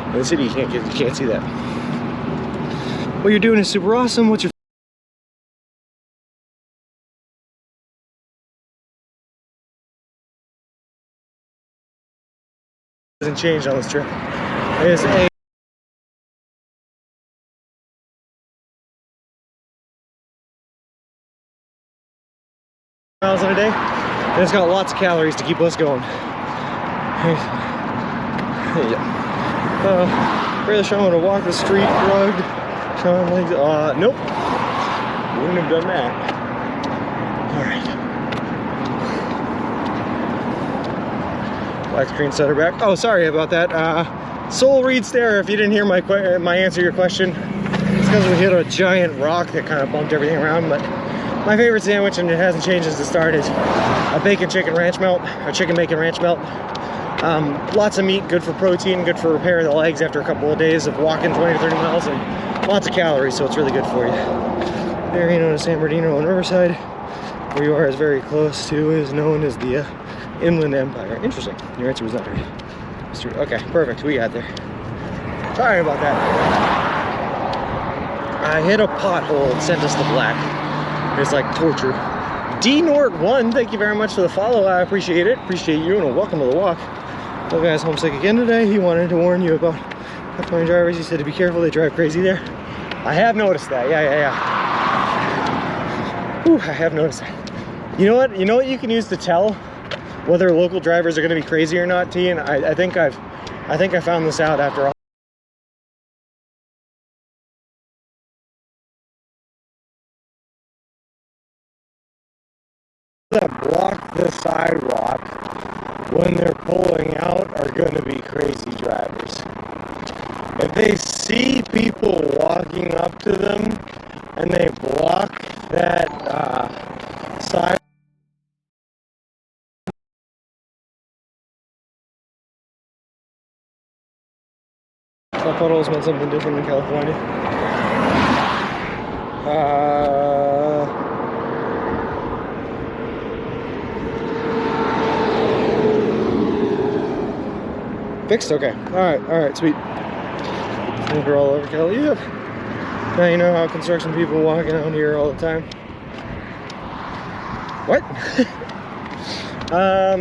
in the city you can't see that. What you're doing is super awesome. What's your hasn't changed on this trip is a miles in a day, and it's got lots of calories to keep us going. Really Sean to walk the street drugged. Sean like nope. Wouldn't have done that. Alright. Black screen setter back. Oh, sorry about that. Soul reads there. If you didn't hear my answer to your question, it's because we hit a giant rock that kind of bumped everything around. But my favorite sandwich, and it hasn't changed since the start, is a bacon chicken ranch melt, a chicken bacon ranch melt. Lots of meat, good for protein, good for repairing the legs after a couple of days of walking 20 to 30 miles, and lots of calories, so it's really good for you. The area known as San Bernardino and Riverside, where you are, is very close to, is known as the Inland Empire. Interesting. Your answer was not right. Okay, perfect. We got there. Sorry about that. I hit a pothole and sent us to black. It's like torture. D-Nort1, thank you very much for the follow. I appreciate it. Appreciate you, and welcome to the walk. The guy's homesick again today. He wanted to warn you about left-hand drivers. He said to be careful, they drive crazy there. I have noticed that. Yeah. Whew, I have noticed that. You know what? You know what you can use to tell whether local drivers are going to be crazy or not, T? And I think I found this out after all. That block the sidewalk when they're pulling out are going to be crazy drivers. If they see people walking up to them and they block that side, that puddles meant something different in California. Fixed? Okay. Alright, sweet. We're all over Cali. Yep. Now you know how construction people walking out here all the time. What? I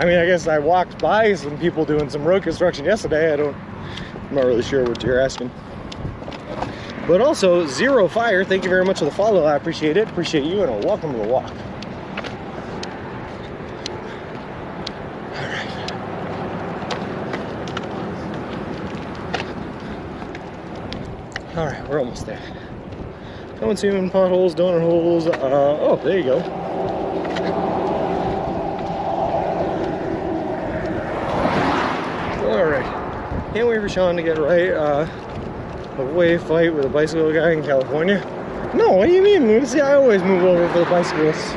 mean, I guess I walked by some people doing some road construction yesterday. I'm not really sure what you're asking. But also, Zero Fire, thank you very much for the follow. I appreciate it. Appreciate you, and welcome to the walk. Alright, we're almost there. Don't see them in potholes, donut holes. Oh, there you go. Alright. Can't wait for Sean to get right. A wave fight with a bicycle guy in California. No, what do you mean, Lucy? I always move over for the bicyclists.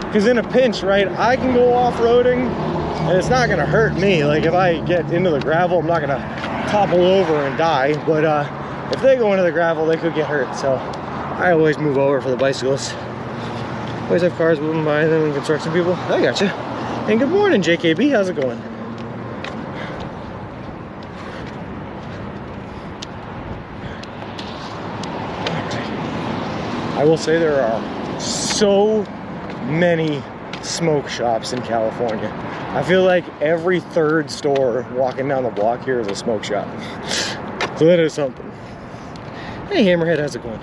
Because in a pinch, right, I can go off-roading and it's not going to hurt me. Like, if I get into the gravel, I'm not going to topple over and die. But if they go into the gravel, they could get hurt. So I always move over for the bicyclists. Always have cars moving by them and construction people. I gotcha. And good morning, JKB. How's it going? I will say there are so many smoke shops in California. I feel like every third store walking down the block here is a smoke shop. So that is something. Hey Hammerhead, how's it going?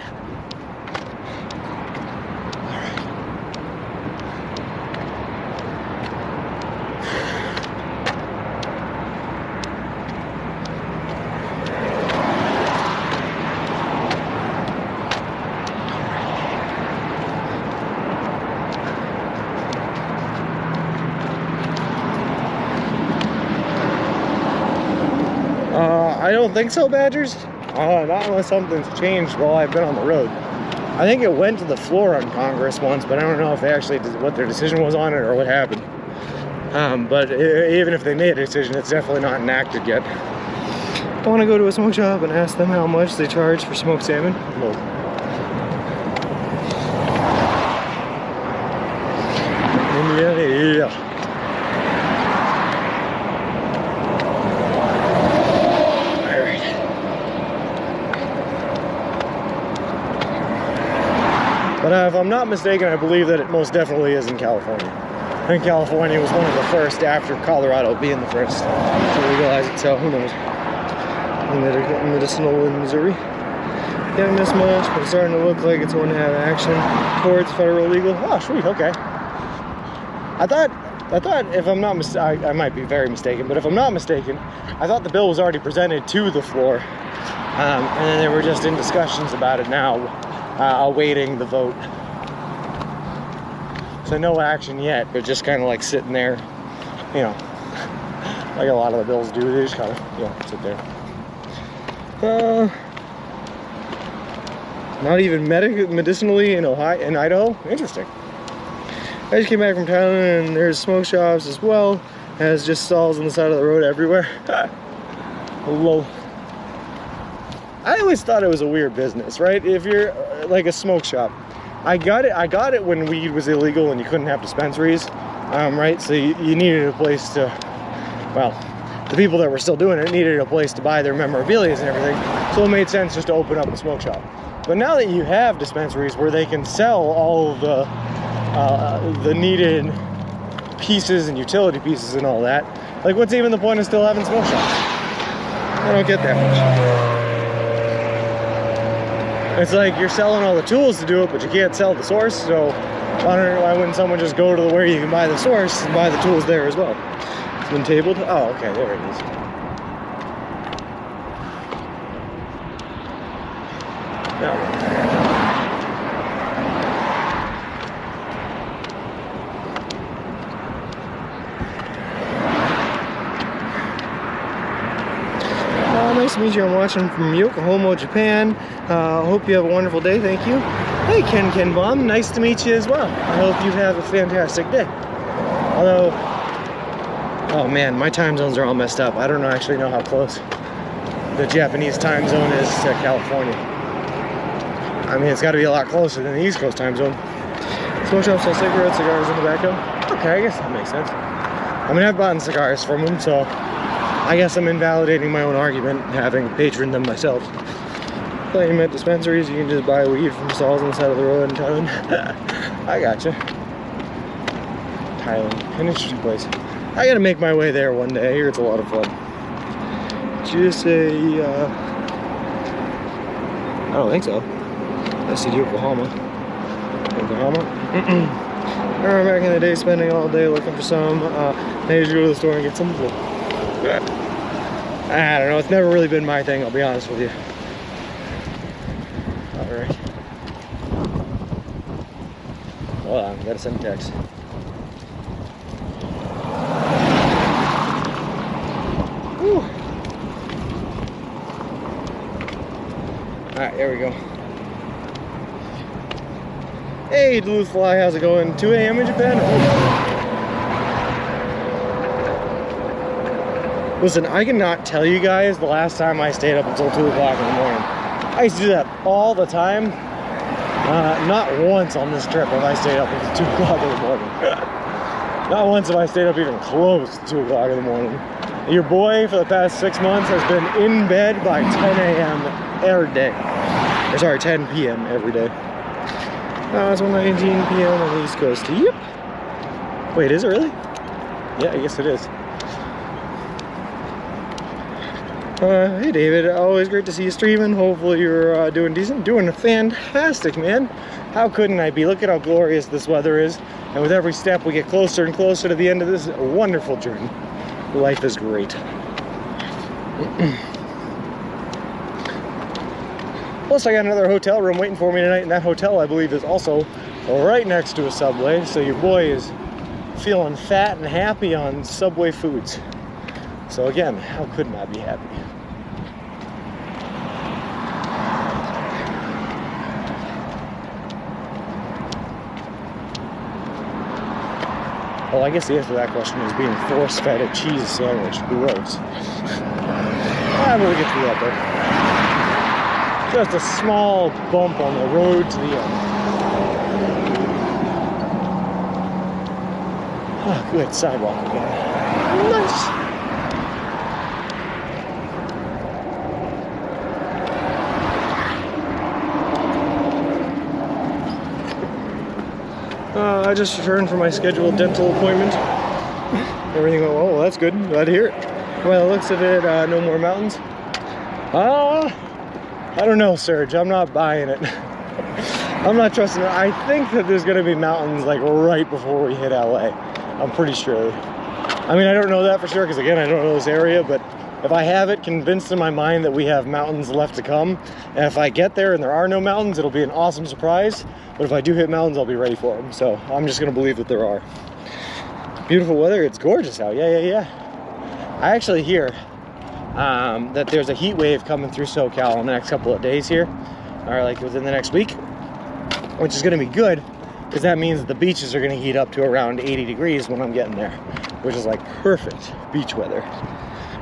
I don't think so, Badgers. Not unless something's changed while I've been on the road. I think it went to the floor on Congress once, but I don't know if they actually did, what their decision was on it or what happened. But even if they made a decision, it's definitely not enacted yet. I want to go to a smoke shop and ask them how much they charge for smoked salmon. Well, yeah. But if I'm not mistaken, I believe that it most definitely is in California. I think California was one of the first after Colorado being the first to legalize it, so who knows. Medicinal in Missouri. Can't miss much, but it's starting to look like it's going to have action towards federal legal. Oh, sweet, okay. I thought if I'm not mistaken, I might be very mistaken, but if I'm not mistaken, I thought the bill was already presented to the floor, and then they were just in discussions about it now. Awaiting the vote. So no action yet, but just kind of like sitting there, you know, like a lot of the bills do. They just kind of, you know, sit there. Not even medicinally in Idaho? Interesting. I just came back from Thailand and there's smoke shops as well as just stalls on the side of the road everywhere. Lol. I always thought it was a weird business, right? If you're like a smoke shop, I got it when weed was illegal and you couldn't have dispensaries, right? So you needed a place to, well, the people that were still doing it needed a place to buy their memorabilia and everything, so it made sense just to open up a smoke shop. But now that you have dispensaries where they can sell all of the needed pieces and utility pieces and all that, like what's even the point of still having smoke shops? I don't get that much. It's like you're selling all the tools to do it, but you can't sell the source, so why wouldn't someone just go to where you can buy the source and buy the tools there as well? It's been tabled? Oh, okay, there it is. Yeah. Nice to meet you. I'm watching from Yokohama, Japan. Hope you have a wonderful day. Thank you. Hey, Ken Bomb. Nice to meet you as well. I hope you have a fantastic day. Although, oh man, my time zones are all messed up. I don't actually know how close the Japanese time zone is to California. I mean, it's got to be a lot closer than the East Coast time zone. Smoke shop sells cigarettes, cigars, and tobacco. Okay, I guess that makes sense. I mean, I've bought cigars from them, so I guess I'm invalidating my own argument, having patroned them myself. I thought you meant dispensaries. You can just buy weed from stalls on the side of the road in Thailand. I gotcha. Thailand, an interesting place. I gotta make my way there one day. I hear it's a lot of fun. Just a, I don't think so. I said Yokohama. Yokohama? I remember back in the day spending all day looking for some. I used to go to the store and get some. I don't know, it's never really been my thing, I'll be honest with you. Alright. Hold on, I gotta send a text. Whew. Alright, there we go. Hey, Duluth Fly, how's it going? 2 a.m. in Japan? Oh. Listen, I cannot tell you guys the last time I stayed up until 2 o'clock in the morning. I used to do that all the time. Not once on this trip have I stayed up until 2 o'clock in the morning. Not once have I stayed up even close to 2 o'clock in the morning. Your boy, for the past 6 months, has been in bed by 10 a.m. every day. Or sorry, 10 p.m. every day. It's 1:19 p.m. on the East Coast. Yep. Wait, is it really? Yeah, I guess it is. Hey David, always great to see you streaming. Hopefully you're doing decent. Doing fantastic, man. How couldn't I be? Look at how glorious this weather is. And with every step we get closer and closer to the end of this wonderful journey. Life is great. Plus I got another hotel room waiting for me tonight, and that hotel I believe is also right next to a Subway. So your boy is feeling fat and happy on Subway foods. So again, how couldn't I be happy? Well, I guess the answer to that question is being force-fed a cheese sandwich. Gross. We'll get through that though. Just a small bump on the road to the end. Oh, good sidewalk again. Nice. I just returned from my scheduled dental appointment. Everything went well. Well, that's good. Glad to hear it. Well, it looks of it, no more mountains. I don't know, Serge. I'm not buying it. I'm not trusting it. I think that there's going to be mountains like right before we hit LA. I'm pretty sure. I mean, I don't know that for sure because, again, I don't know this area, but if I have it convinced in my mind that we have mountains left to come, and if I get there and there are no mountains, it'll be an awesome surprise. But if I do hit mountains, I'll be ready for them. So I'm just going to believe that there are. Beautiful weather. It's gorgeous out. Yeah. I actually hear that there's a heat wave coming through SoCal in the next couple of days here, or like within the next week, which is going to be good because that means that the beaches are going to heat up to around 80 degrees when I'm getting there, which is like perfect beach weather.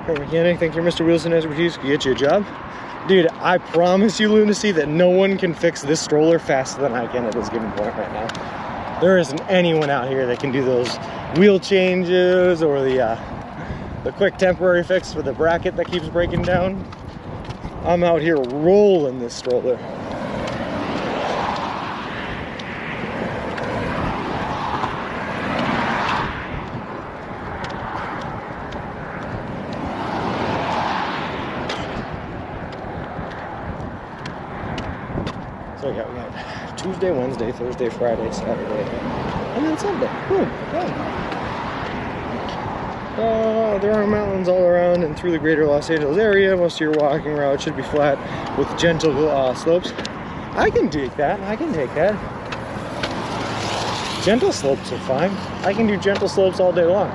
Hey, mechanic, thank you, Mr. Wilson Expertise. Can get you a job? Dude, I promise you, Lunacy, that no one can fix this stroller faster than I can at this given point right now. There isn't anyone out here that can do those wheel changes or the quick temporary fix for the bracket that keeps breaking down. I'm out here rolling this stroller. So we got Tuesday, Wednesday, Thursday, Friday, Saturday, and then Sunday. Boom, done. There are mountains all around and through the greater Los Angeles area. Most of your walking route should be flat with gentle slopes. I can dig that. I can take that. Gentle slopes are fine. I can do gentle slopes all day long.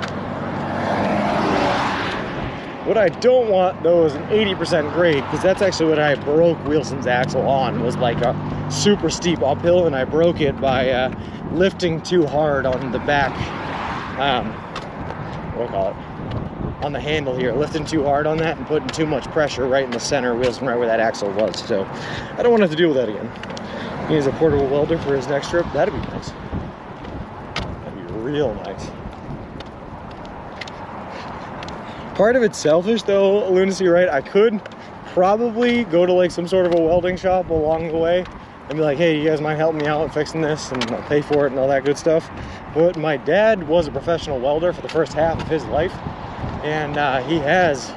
What I don't want, though, is an 80% grade, because that's actually what I broke Wilson's axle on, was like a super steep uphill, and I broke it by lifting too hard on the back, what do I call it, on the handle here, lifting too hard on that and putting too much pressure right in the center of Wilson, right where that axle was. So I don't want to have to deal with that again. He needs a portable welder for his next trip. That'd be nice. That'd be real nice. Part of it's selfish though, Lunacy, right? I could probably go to like some sort of a welding shop along the way and be like, hey, you guys mind helping me out fixing this, and I'll pay for it and all that good stuff. But my dad was a professional welder for the first half of his life, and he has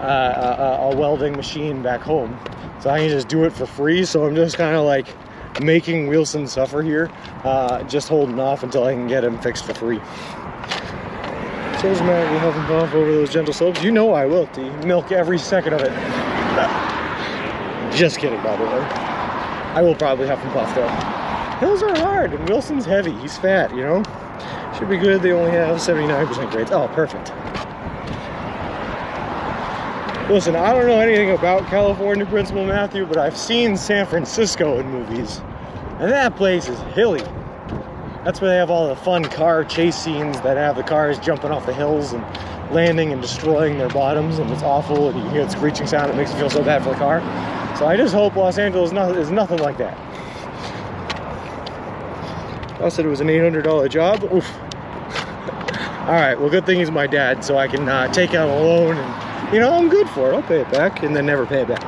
a welding machine back home, so I can just do it for free. So I'm just kind of like making Wilson suffer here, just holding off until I can get him fixed for free. So as a matter of huff and puff over those gentle slopes, you know I will, T. Milk every second of it. Just kidding, by the way. I will probably huff and puff though. Hills are hard, and Wilson's heavy. He's fat, you know? Should be good. They only have 79% grades. Oh, perfect. Listen, I don't know anything about California, Principal Matthew, but I've seen San Francisco in movies, and that place is hilly. That's where they have all the fun car chase scenes that have the cars jumping off the hills and landing and destroying their bottoms, and it's awful, and you can hear the screeching sound. It makes you feel so bad for the car. So I just hope Los Angeles is nothing like that. I said it was an $800 job. Oof. All right, well, good thing he's my dad, so I can take out a loan, and, you know, I'm good for it. I'll pay it back and then never pay it back.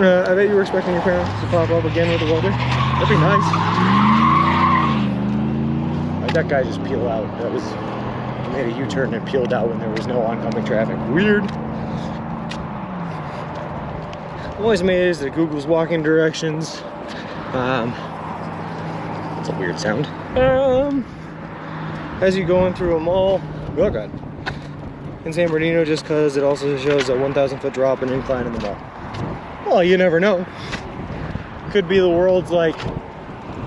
I bet you were expecting your parents to pop up again with a welder. That'd be nice. That guy just peeled out. That was, he made a U-turn and peeled out when there was no oncoming traffic. Weird. I'm always amazed that Google's walking directions. That's a weird sound. As you going through a mall, oh god, in San Bernardino, just because it also shows a 1,000-foot drop and incline in the mall. Well, you never know. Could be the world's like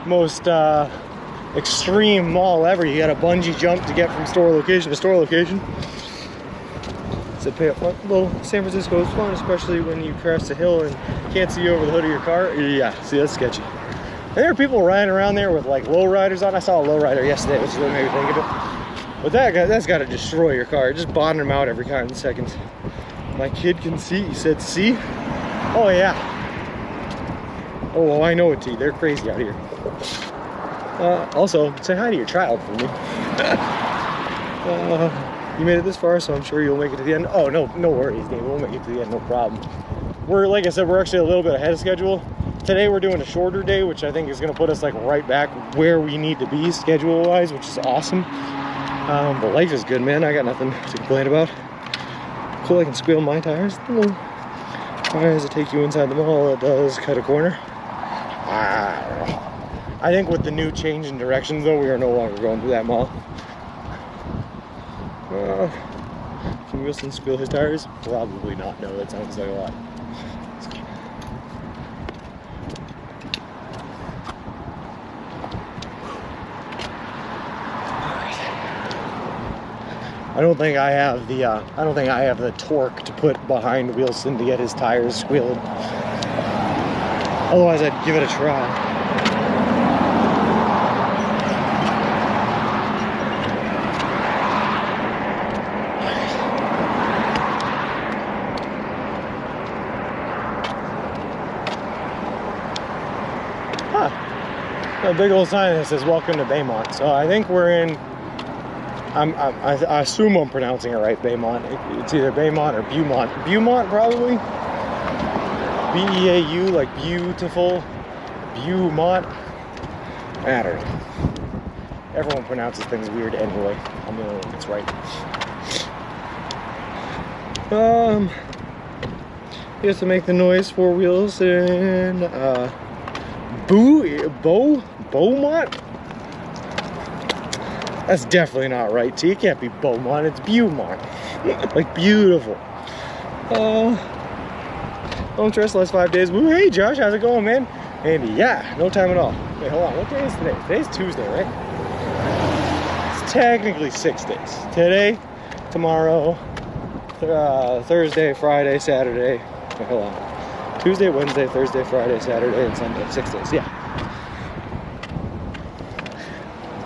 most extreme mall ever. You got a bungee jump to get from store location to store location. It's a pay up front. Well, San Francisco is fun, especially when you crest a hill and can't see over the hood of your car. Yeah, see, that's sketchy. And there are people riding around there with like low riders on. I saw a low rider yesterday, which is what made me think of it. But that's got to destroy your car. Just bottoming them out every kind of second. My kid can see. He said, see? Oh, yeah. Oh, well, I know it, T. They're crazy out here. Also, say hi to your child for me. You made it this far, so I'm sure you'll make it to the end. Oh, no worries, Dave. We'll make it to the end, no problem. Like I said, we're actually a little bit ahead of schedule. Today we're doing a shorter day, which I think is going to put us like right back where we need to be schedule-wise, which is awesome. But life is good, man. I got nothing to complain about. Cool, I can squeal my tires. Why does it take you inside the mall? It does cut a corner. I think with the new change in directions, though, we are no longer going through that mall. Can Wilson squeal his tires? Probably not. No, that sounds like a lot. I don't think I have the torque to put behind Wilson to get his tires squealed. Otherwise, I'd give it a try. A big old sign that says "Welcome to Baymont." So I think we're in. I assume I'm pronouncing it right, Baymont. It's either Baymont or Beaumont. Beaumont, probably. B-E-A-U, like beautiful. Beaumont. I don't know. Everyone pronounces things weird anyway. I'm the only one that's right. You have to make the noise, 4 wheels, and Beaumont? That's definitely not right, T. It can't be Beaumont, it's Beaumont. Like beautiful. Home stress last 5 days. Woo, hey Josh, how's it going, man? Andy, yeah, no time at all. Wait, hold on, what day is today? Today's Tuesday, right? It's technically 6 days. Today, tomorrow, Thursday, Friday, Saturday. Wait, hold on. Tuesday, Wednesday, Thursday, Friday, Saturday, and Sunday. 6 days, yeah.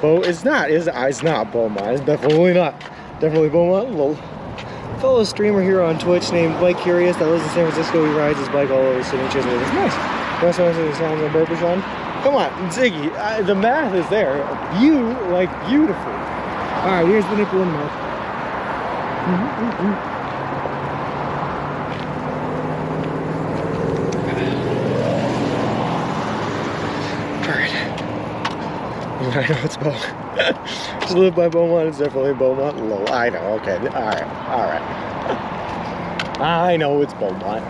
It's not Beaumont. It's definitely not. Definitely Beaumont. Little fellow streamer here on Twitch named Bike Curious that lives in San Francisco. He rides his bike all over the city. It's nice. That's why I say the sounds on purpose, Sean. Come on, Ziggy. The math is there. Beautiful. All right, here's the nipple and mouth. I know it's Beaumont. Just live by Beaumont, it's definitely Beaumont. Low. I know, okay. Alright. I know it's Beaumont.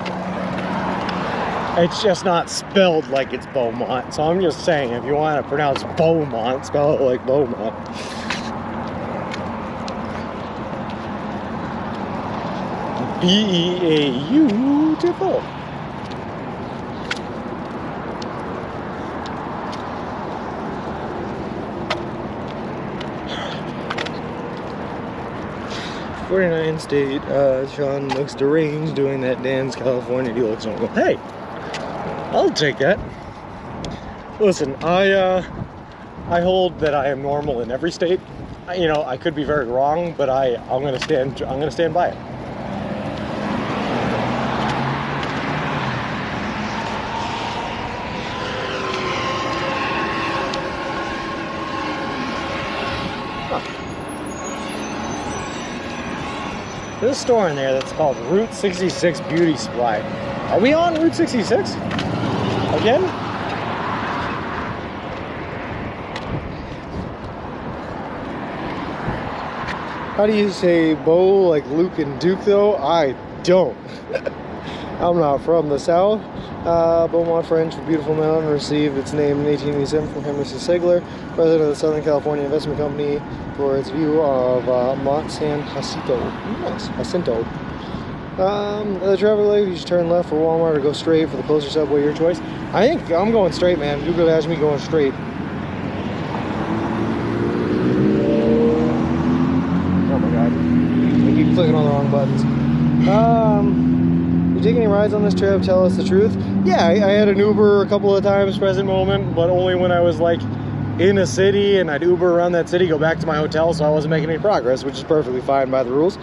It's just not spelled like it's Beaumont. So I'm just saying, if you want to pronounce Beaumont, spell it like Beaumont. Beautiful. '49 state, Sean looks deranged doing that dance. California deluxe normal. Hey, I'll take that. Listen, I hold that I am normal in every state. You know, I could be very wrong, but I'm gonna stand by it. There's a store in there that's called Route 66 Beauty Supply. Are we on Route 66? Again? How do you say Bo like Luke and Duke though? I don't. I'm not from the South. Beaumont French for Beautiful Mountain received its name in 1887 from Henry C. Segler, president of the Southern California Investment Company, for its view of Mont San Jacinto. Nice, Jacinto. The traffic light, you should turn left for Walmart or go straight for the closer subway, your choice. I think I'm going straight, man. Google has me going straight. Oh my god. I keep clicking on the wrong buttons. You take any rides on this trip? Tell us the truth. Yeah, I had an Uber a couple of times, present moment, but only when I was like in a city and I'd Uber around that city, go back to my hotel, so I wasn't making any progress, which is perfectly fine by the rules.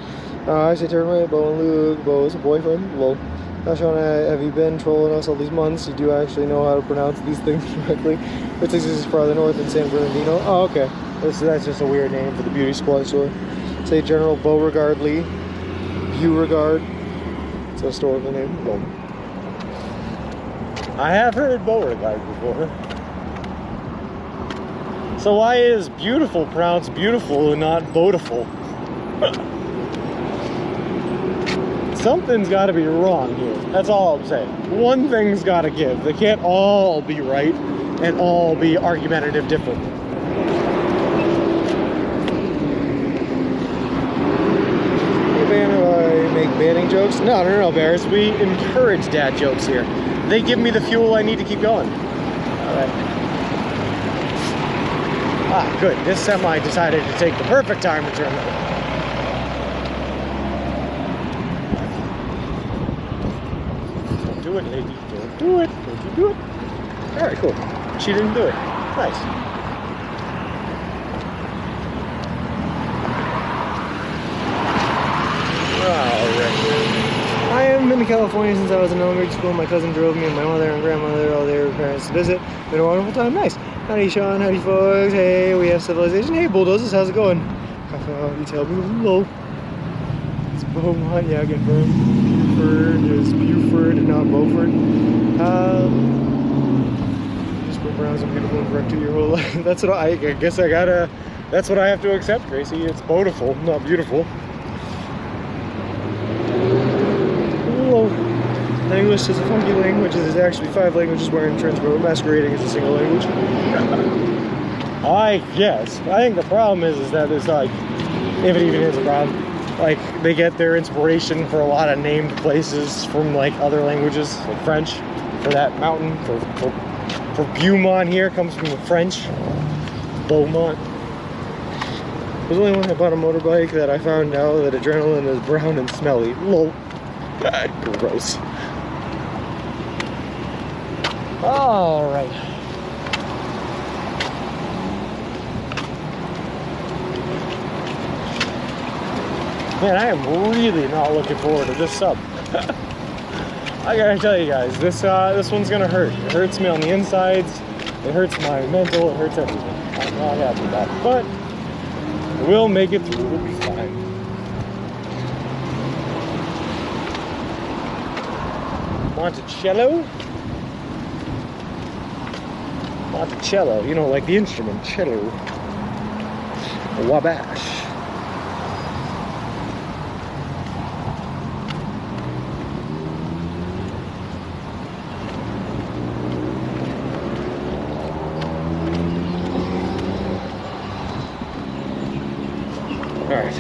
I say turn away, Bo and Luke. Bo is a boyfriend. Lol. Shauna, have you been trolling us all these months? You do actually know how to pronounce these things correctly. Texas is farther north than San Bernardino. Oh, okay. That's just a weird name for the beauty supply store. Say General Beauregard Lee. Beauregard. It's a historical name. Lol. I have heard Beauregard before. So why is beautiful pronounced beautiful and not beautiful? Something's got to be wrong here. That's all I'm saying. One thing's got to give. They can't all be right and all be argumentative different. I make banning jokes? No, Bears. We encourage dad jokes here. They give me the fuel I need to keep going. All right. Ah, good. This semi decided to take the perfect time to turn though. Don't do it, lady. Don't do it. Don't you do it. Alright, cool. She didn't do it. Nice. Alright. I haven't been to California since I was in elementary school. My cousin drove me and my mother and grandmother, all their parents to visit. Been a wonderful time. Nice. Howdy, Sean. Howdy, folks. Hey, we have civilization. Hey, bulldozers. How's it going? You tell me. Hello. It's Beaumont. Yeah, confirmed. Buford is Buford and not Beaufort. Just been browsing beautiful and correct to your whole life. That's what I guess I gotta. That's what I have to accept, Gracie. It's beautiful, not beautiful. Hello. English is a funky language. It is actually 5 languages wherein transfer masquerading as a single language. I guess. I think the problem is that it's like, if it even is a problem, like they get their inspiration for a lot of named places from like other languages, like French, for that mountain, for Beaumont here comes from the French. Beaumont. There's only one about a motorbike that I found out that adrenaline is brown and smelly. Lol. Gross. All right. Man, I am really not looking forward to this sub. I gotta tell you guys, this one's gonna hurt. It hurts me on the insides. It hurts my mental. It hurts everything. I'm not happy about it, but we'll make it through. We'll be fine. Monticello? Monticello, you know, like the instrument, cello. Wabash. Alright.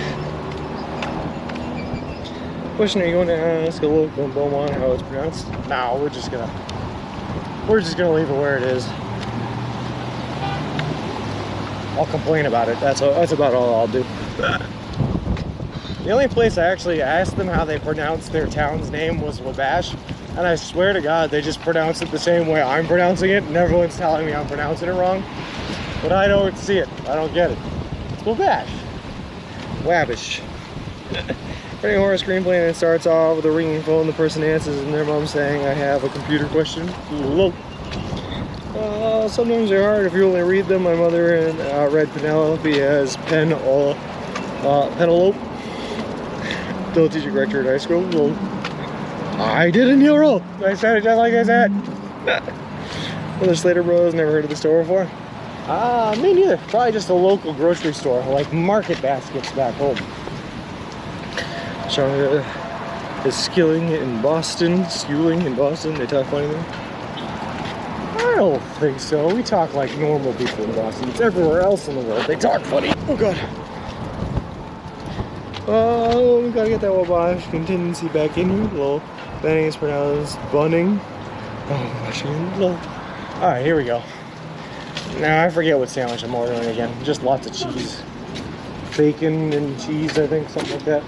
Question, are you going to ask a local in Beaumont how it's pronounced? No, we're just gonna leave it where it is. I'll complain about it. That's about all I'll do. The only place I actually asked them how they pronounced their town's name was Wabash, and I swear to God they just pronounce it the same way I'm pronouncing it, and everyone's telling me I'm pronouncing it wrong. But I don't see it. I don't get it. It's Wabash. Wabish. Writing a horror screenplay and it starts off with a ringing phone. The person answers and their mom saying, "I have a computer question." Hello. Sometimes they're hard if you only read them. My mother read Penelope as Penelope. Still a teacher corrector at high school. Well, I did a Neil roll. I said it just like I said. Well, the Slater Bros, never heard of the store before. Me neither. Probably just a local grocery store, like Market Baskets back home. Sean is skilling in Boston. They talk funny there. I don't think so. We talk like normal people in Boston. It's everywhere else in the world. They talk funny. Oh god. Oh, we gotta get that Wabash contingency back in here. Lol. Banning is pronounced bunning. Oh gosh. Lol. Alright, here we go. Now I forget what sandwich I'm ordering again. Just lots of cheese. Bacon and cheese, I think, something like that.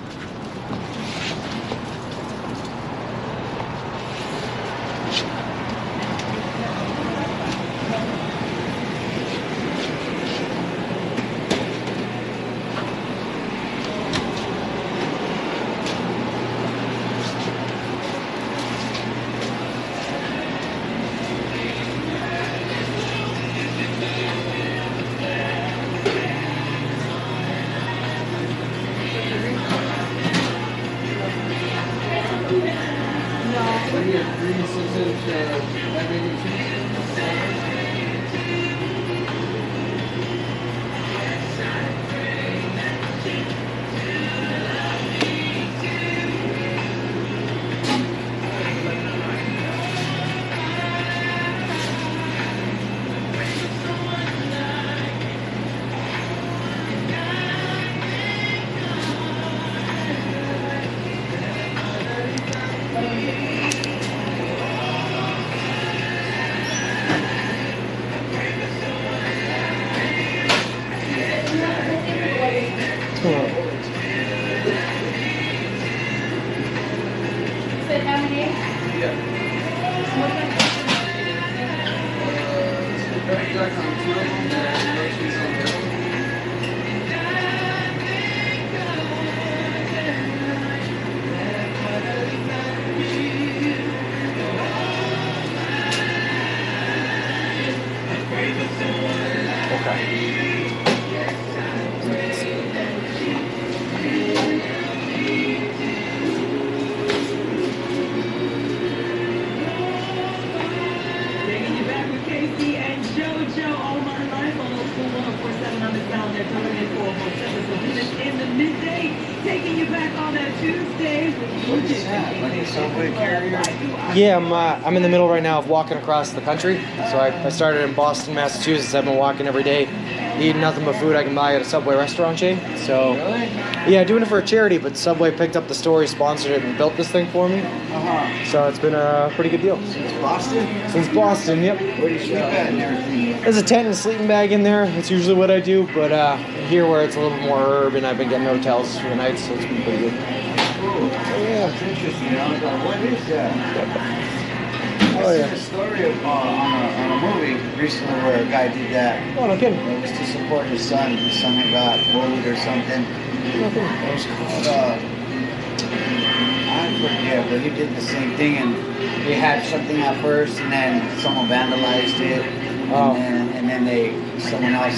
Said how many? Taking you back with Casey and JoJo all my life on Old School 104.7 on the calendar, coming in for a whole episode. This in the midday, taking you back on that Tuesday. What is that? Like a subway carrier? Yeah, I'm in the middle right now of walking across the country. So I started in Boston, Massachusetts. I've been walking every day, eating nothing but food I can buy at a Subway restaurant chain. So Really? yeah, doing it for a charity, but Subway picked up the story, sponsored it, and built this thing for me. So it's been a pretty good deal. Since Boston? Since Boston, yep. Where do you sleep at and everything? There's a tent and sleeping bag in there. That's usually what I do, but here where it's a little more urban, I've been getting hotels for the night, so it's been pretty good. Oh, that's interesting. I was like, what is that? Oh, I yeah. seen a story on a movie recently where a guy did that. Oh, no kidding. It was to support his son. His son had got bullied or something. No kidding. It was called, I forget, but he did the same thing, and he had something at first, and then someone vandalized it, Oh. and then someone else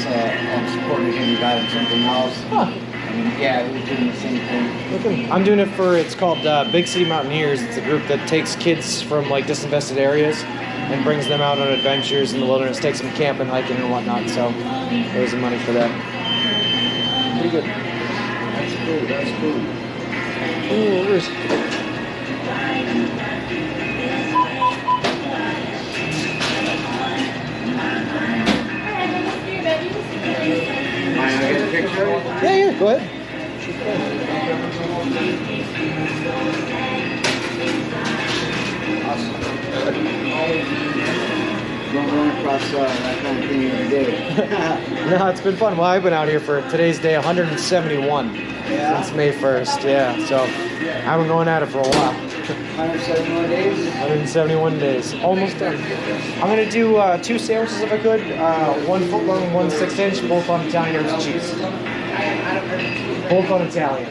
supported him and got him something else. Huh. And yeah, he was doing the same thing. Okay. I'm doing it for, it's called Big City Mountaineers. It's a group that takes kids from like disinvested areas and brings them out on adventures in the wilderness, takes them camping, hiking, and whatnot. So raising money for that. Pretty good. That's cool. That's cool. Oh, where is it? Mind I get a picture? Yeah, go ahead. Don't run across that kind of thing every day. No, it's been fun. Well, I've been out here for today's day 171 Yeah? since May 1st. Yeah, so I've been going at it for a while. 171 days? 171 days, almost done. I'm gonna do 2 sandwiches if I could. 1 foot long, 1 6-inch, both on Italian herbs and cheese. Both on Italian.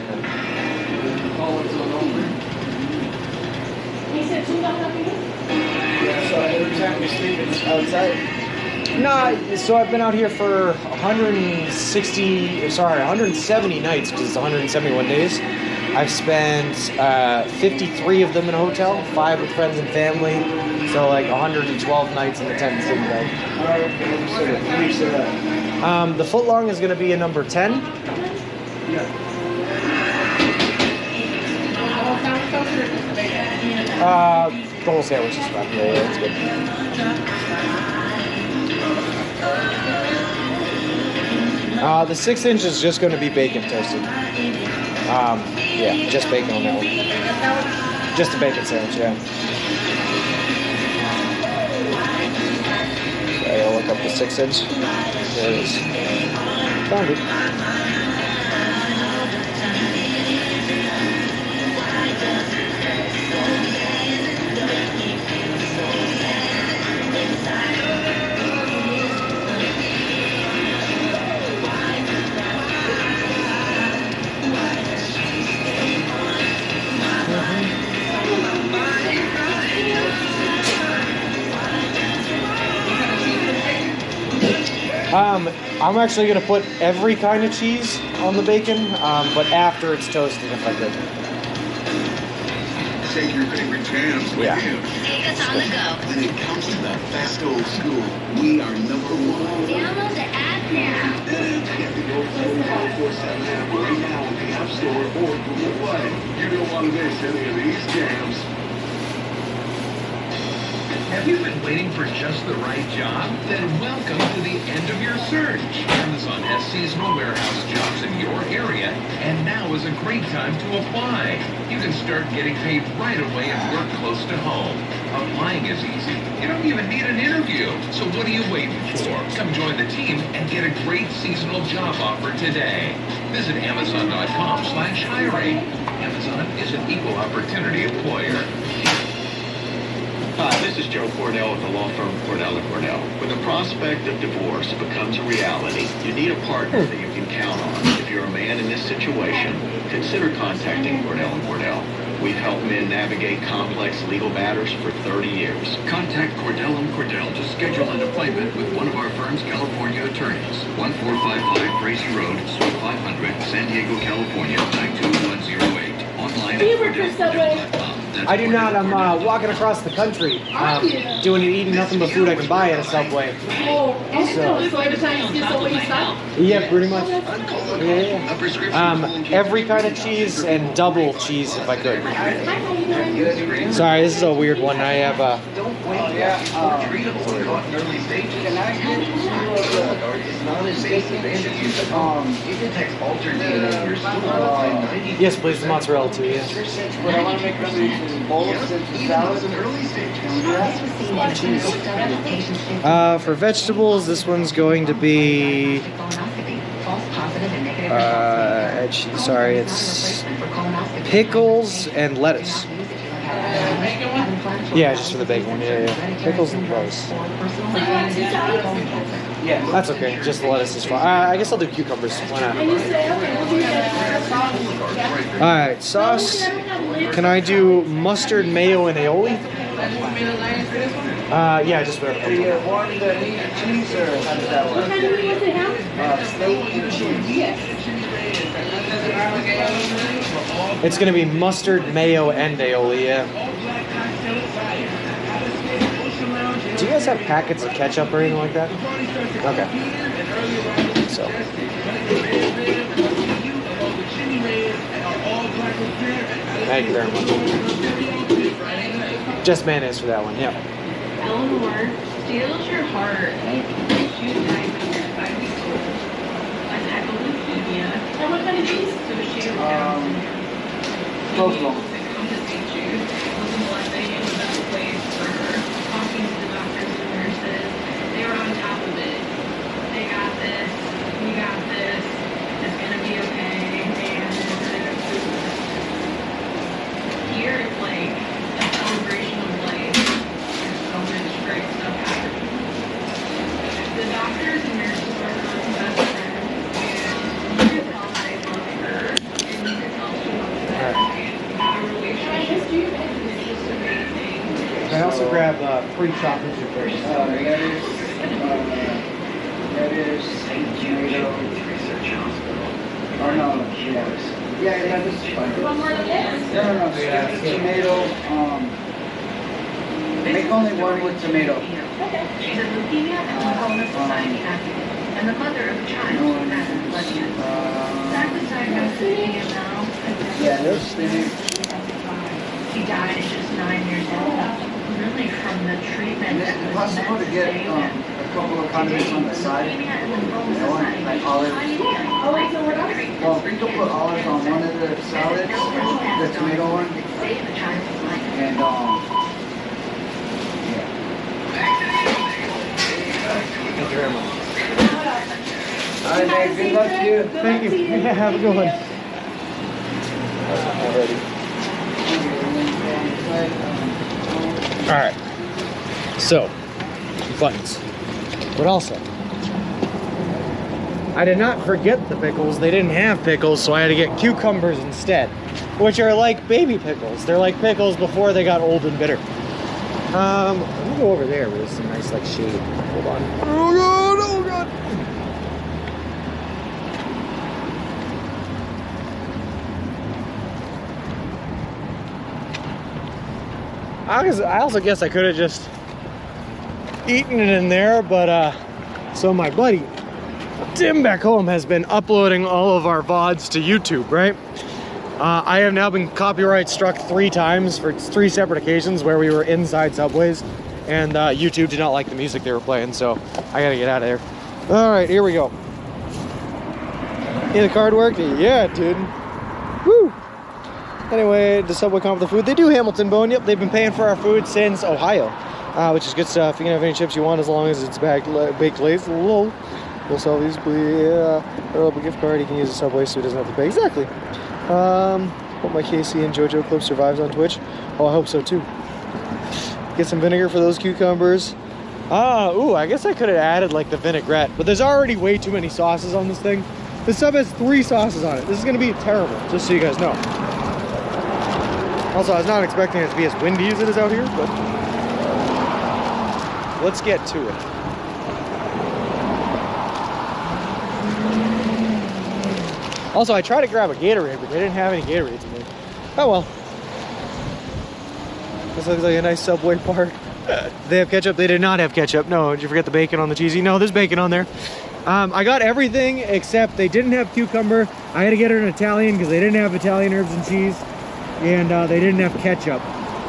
Yeah, so every time you sleep it's outside? No, so I've been out here for 170 nights because it's 171 days. I've spent 53 of them in a hotel, 5 with friends and family, so like 112 nights in the tent and sleeping bag. Oh, okay. So how many is that? The foot long is going to be a number 10. The whole sandwich is fine. Yeah, that's good. The 6-inch is just going to be bacon toasted. Yeah, just bacon on that one. Just a bacon sandwich, yeah. So I'll look up the 6-inch. There it is. Found it. I'm actually going to put every kind of cheese on the bacon, but after it's toasted if I could. Take your favorite jams with Yeah. him. Take us on the go. When it comes to the fast old school, we are number one. Download the app now. Get the Go Flow 24/7 app right now in the App Store or Google Play. You don't want to miss any of these jams. Have you been waiting for just the right job? Then welcome to the end of your search. Amazon has seasonal warehouse jobs in your area, and now is a great time to apply. You can start getting paid right away and work close to home. Applying is easy. You don't even need an interview. So what are you waiting for? Come join the team and get a great seasonal job offer today. Visit Amazon.com/hiring. Amazon is an equal opportunity employer. Hi, this is Joe Cordell with the law firm Cordell & Cordell. When the prospect of divorce becomes a reality, you need a partner that you can count on. If you're a man in this situation, consider contacting Cordell & Cordell. We've helped men navigate complex legal matters for 30 years. Contact Cordell & Cordell to schedule an appointment with one of our firm's California attorneys. 1455 Gracie Road, Suite 500, San Diego, California, 92108. Online at CordellCordell.com. I do not. I'm walking across the country, doing and eating nothing but food I can buy at a Subway. Oh, so every time you see Subway stop? Yeah, pretty much. Yeah. Every kind of cheese and double cheese if I could. Sorry, this is a weird one. I have yes, please, the mozzarella too. Yes. But I want to make them into bowls and salads and early stage. Can we do that? For vegetables, this one's going to be. Sorry, it's pickles and lettuce. Yeah, just for the big one. Yeah. Pickles and lettuce. Yeah, that's okay. Just the lettuce is fine. I guess I'll do cucumbers. Why not? All right, sauce. Can I do mustard, mayo, and aioli? Yeah, just whatever. The one that needs cheese, or how does that work? Steak and cheese. It's gonna be mustard, mayo, and aioli. Yeah. Do you guys have packets of ketchup or anything like that? Okay. So. Thank you very much. Just mayonnaise for that one. Yeah. Eleanor steals your heart. She's died when you're 5 weeks old. An attack of leukemia. And what kind of cheese? So she was down. Provolone. To compensate you. Looking blessing in the best place for her. Talking to the doctors and nurses. They were on top of it. They got this. We got this. It's gonna be okay. And we're gonna go through this. Here it's like a celebration of life. There's so much great stuff happening. The doctors and nurses are her best friends, and you can tell they love her, and you can tell she loves them, and that relationship is just amazing. Can I also grab pre-chopped ginger first? That is St. Jude Research Hospital. Or no, yeah, this is fine. One more than this? No. Tomato, make only one with tomato. She's a leukemia and lymphoma society activist, and the mother of a child who has blood cancer. Zach was diagnosed with AML. Yeah, those things. He died at just 9 years old. Really from the treatment Is that it was possible meant to get save him. a couple of condiments on the side? Leukemia and lymphoma I want society. like olives. Oh, wait, so what else? Well, you can put olives on one of the salads, the tomato one, Save the child's life. and yeah. Thank you very much. All right, man. Good luck to you. Thank you. Yeah, have a good one. All right. So, buttons. But also, I did not forget the pickles. They didn't have pickles, so I had to get cucumbers instead, which are like baby pickles. They're like pickles before they got old and bitter. Let me go over there where there's some nice like shade. Hold on. Oh god! Oh god! I also guess I could have just eaten it in there, but so my buddy Tim back home has been uploading all of our VODs to YouTube, right? I have now been copyright struck 3 times for 3 separate occasions where we were inside Subways, and YouTube did not like the music they were playing, so I gotta get out of there. All right, here we go. Yeah, the card worked? Yeah, dude. Woo! Anyway, the Subway comp with the food. They do Hamilton Bone. Yep, they've been paying for our food since Ohio, which is good stuff. You can have any chips you want as long as it's baked Lay's. Lol. We'll sell these, please. A gift card. You can use the Subway so he doesn't have to pay. Exactly. Hope my KC and JoJo clip survives on Twitch. Oh, I hope so too. Get some vinegar for those cucumbers. Ooh, I guess I could have added like the vinaigrette, but there's already way too many sauces on this thing. This sub has 3 sauces on it. This is gonna be terrible, just so you guys know. Also, I was not expecting it to be as windy as it is out here, but let's get to it. Also, I tried to grab a Gatorade, but they didn't have any Gatorades in there. Oh well. This looks like a nice Subway park. They have ketchup? They did not have ketchup. No, did you forget the bacon on the cheesy? No, there's bacon on there. I got everything except they didn't have cucumber. I had to get it in Italian because they didn't have Italian herbs and cheese. And they didn't have ketchup.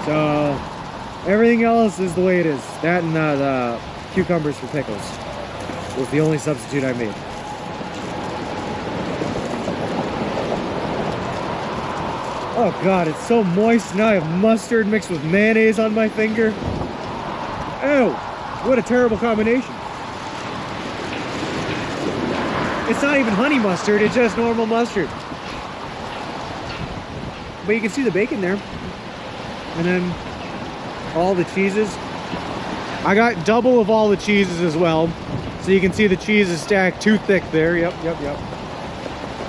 So everything else is the way it is. That and the cucumbers for pickles was the only substitute I made. Oh God, it's so moist. Now I have mustard mixed with mayonnaise on my finger. Oh, what a terrible combination. It's not even honey mustard, it's just normal mustard. But you can see the bacon there. And then all the cheeses. I got double of all the cheeses as well. So you can see the cheese is stacked too thick there. Yep.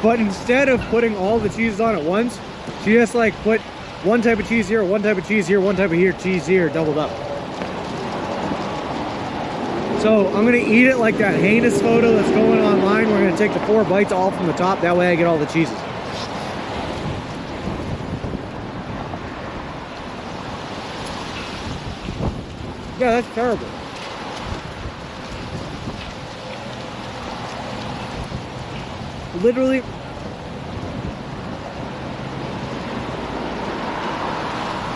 But instead of putting all the cheeses on at once, she just like put one type of cheese here, one type of cheese here, one type of cheese here, doubled up. So I'm gonna eat it like that heinous photo that's going online. We're gonna take the 4 bites all from the top. That way I get all the cheeses. Yeah, that's terrible. Literally.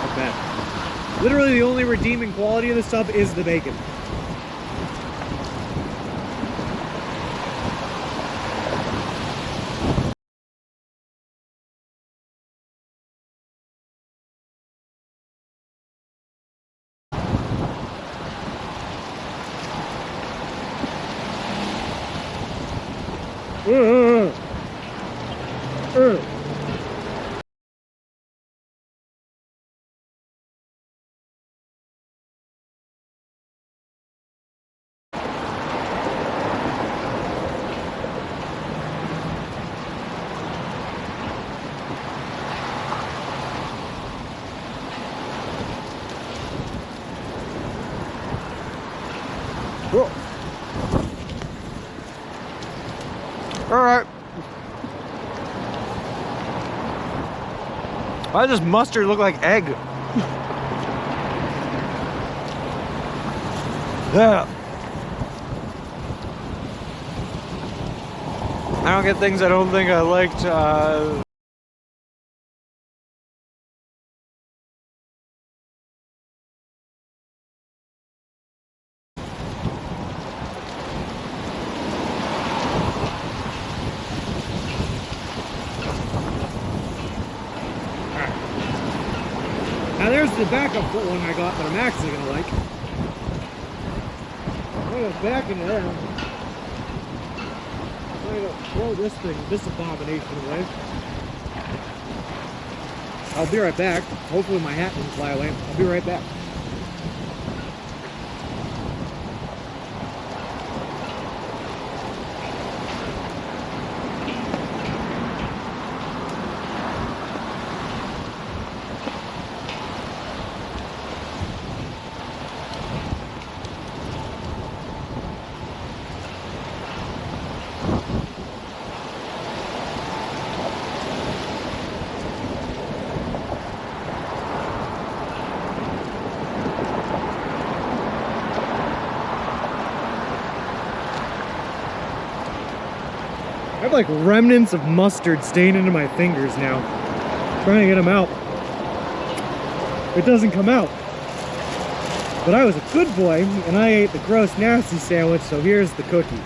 Not bad. Literally the only redeeming quality of the sub is the bacon. Cool. All right. Why does mustard look like egg? Yeah. I don't get things I don't think I liked. Now there's the backup one I got that I'm actually gonna like. I'm gonna go back into there. I'm gonna throw this abomination away. I'll be right back. Hopefully my hat doesn't fly away. I'll be right back. have like remnants of mustard staining into my fingers now. Trying to get them out. It doesn't come out. But I was a good boy and I ate the gross nasty sandwich, so here's the cookie.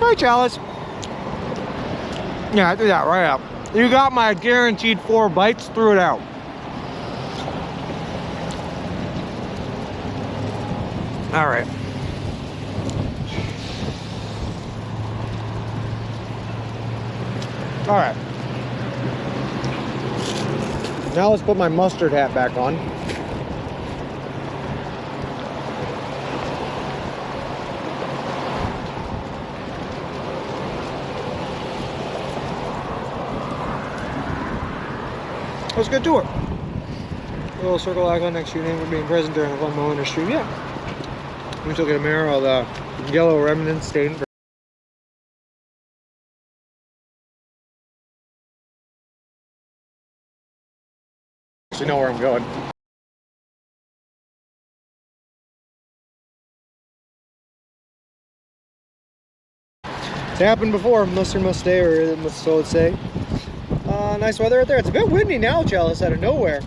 Hi, Chalice. Yeah, I threw that right out. You got my guaranteed 4 bites, threw it out. All right. All right. Now let's put my mustard hat back on. Let's get to it. A little circle icon next to your name for being present during a fun moment or stream. Yeah. We took a mirror of the yellow remnant stain. You know where I'm going. It's happened before. Must or must stay, or so it's say. Nice weather out there. It's a bit windy now, Chalice, out of nowhere.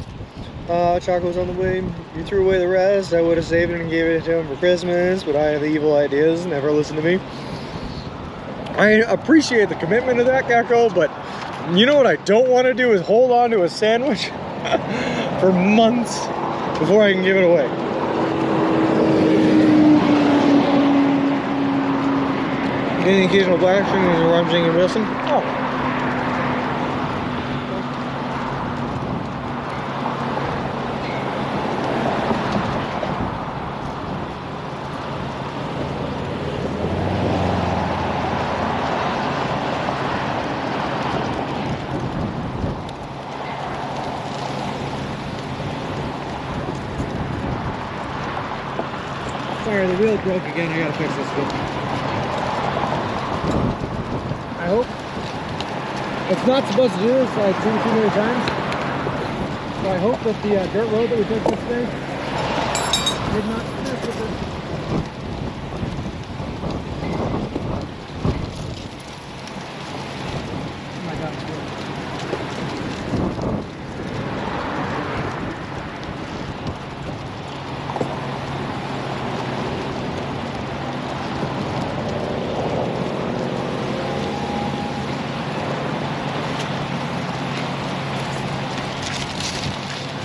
Chocolate's on the way. You threw away the rest. I would have saved it and gave it to him for Christmas, but I have the evil ideas. Never listen to me. I appreciate the commitment of that, Gecko, but you know what I don't want to do is hold on to a sandwich for months before I can give it away. Getting occasional black string is Rumsing and Wilson. Oh. Sorry, the wheel broke again. I gotta fix this wheel. I hope it's not supposed to do this like too many times. So I hope that the dirt road that we took this day did not mess with it. Oh my God, it's good.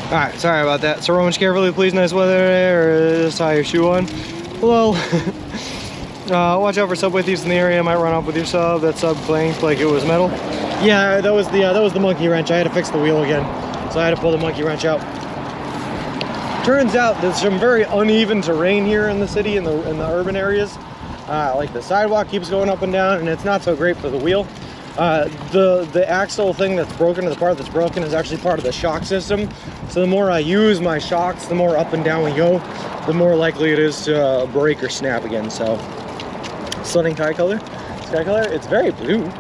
Alright, sorry about that. So Roman, carefully please, nice weather today, or just tie your shoe on. Hello. Watch out for subway thieves in the area. Might run off with your sub. That sub clanked like it was metal. Yeah, that was the monkey wrench. I had to fix the wheel again. So I had to pull the monkey wrench out. Turns out there's some very uneven terrain here in the city, in the urban areas. Like the sidewalk keeps going up and down, and it's not so great for the wheel. The axle thing that's broken, or the part that's broken, is actually part of the shock system. So the more I use my shocks, the more up and down we go, the more likely it is to break or snap again. So, stunning sky color, it's very blue.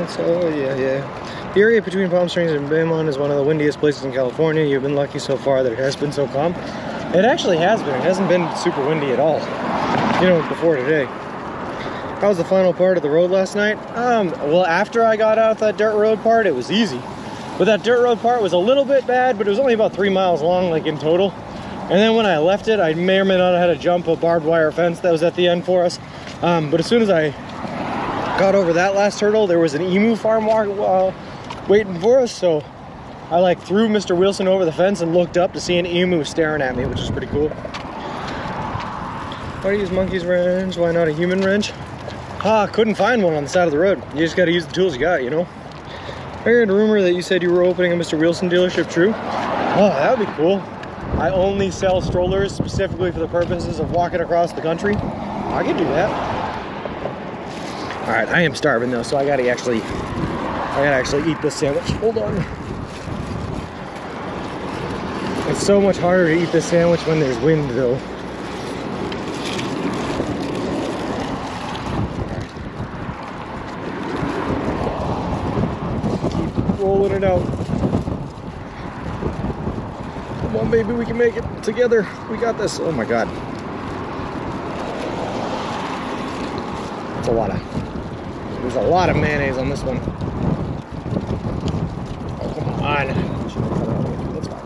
So yeah. The area between Palm Springs and Beaumont is one of the windiest places in California. You've been lucky so far that it has been so calm. It actually has been. It hasn't been super windy at all, you know, before today. How was the final part of the road last night? Well, after I got out that dirt road part, it was easy. But that dirt road part was a little bit bad, but it was only about 3 miles long, like in total. And then when I left it, I may or may not have had to jump a barbed wire fence that was at the end for us. But as soon as I got over that last hurdle, there was an emu farm waiting for us. So I like threw Mr. Wilson over the fence and looked up to see an emu staring at me, which is pretty cool. Why do you use monkey's wrench? Why not a human wrench? Couldn't find one on the side of the road. You just gotta use the tools you got, you know? I heard a rumor that you said you were opening a Mr. Wilson dealership, true? Oh, that would be cool. I only sell strollers specifically for the purposes of walking across the country. I could do that. All right, I am starving though, so I gotta actually eat this sandwich. Hold on. It's so much harder to eat this sandwich when there's wind though. Rolling it out. Come on. baby, we can make it together. We got this. Oh my God. It's a lot of, there's a lot of mayonnaise on this one. Oh, come on. That's fine.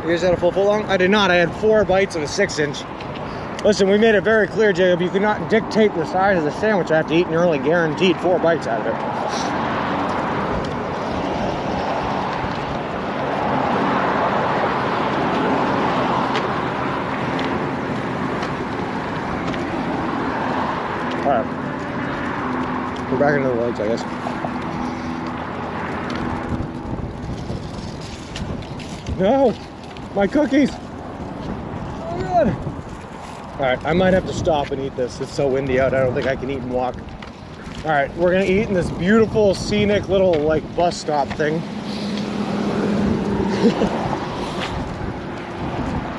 You guys had a full foot long? I did not. I had 4 bites of a 6-inch. Listen, we made it very clear, Jacob, you cannot dictate the size of the sandwich I have to eat, and you're only guaranteed 4 bites out of it. Alright. We're back into the legs, I guess. No! My cookies! Oh God! Alright, I might have to stop and eat this. It's so windy out, I don't think I can eat and walk. Alright, we're gonna eat in this beautiful, scenic little, like, bus stop thing.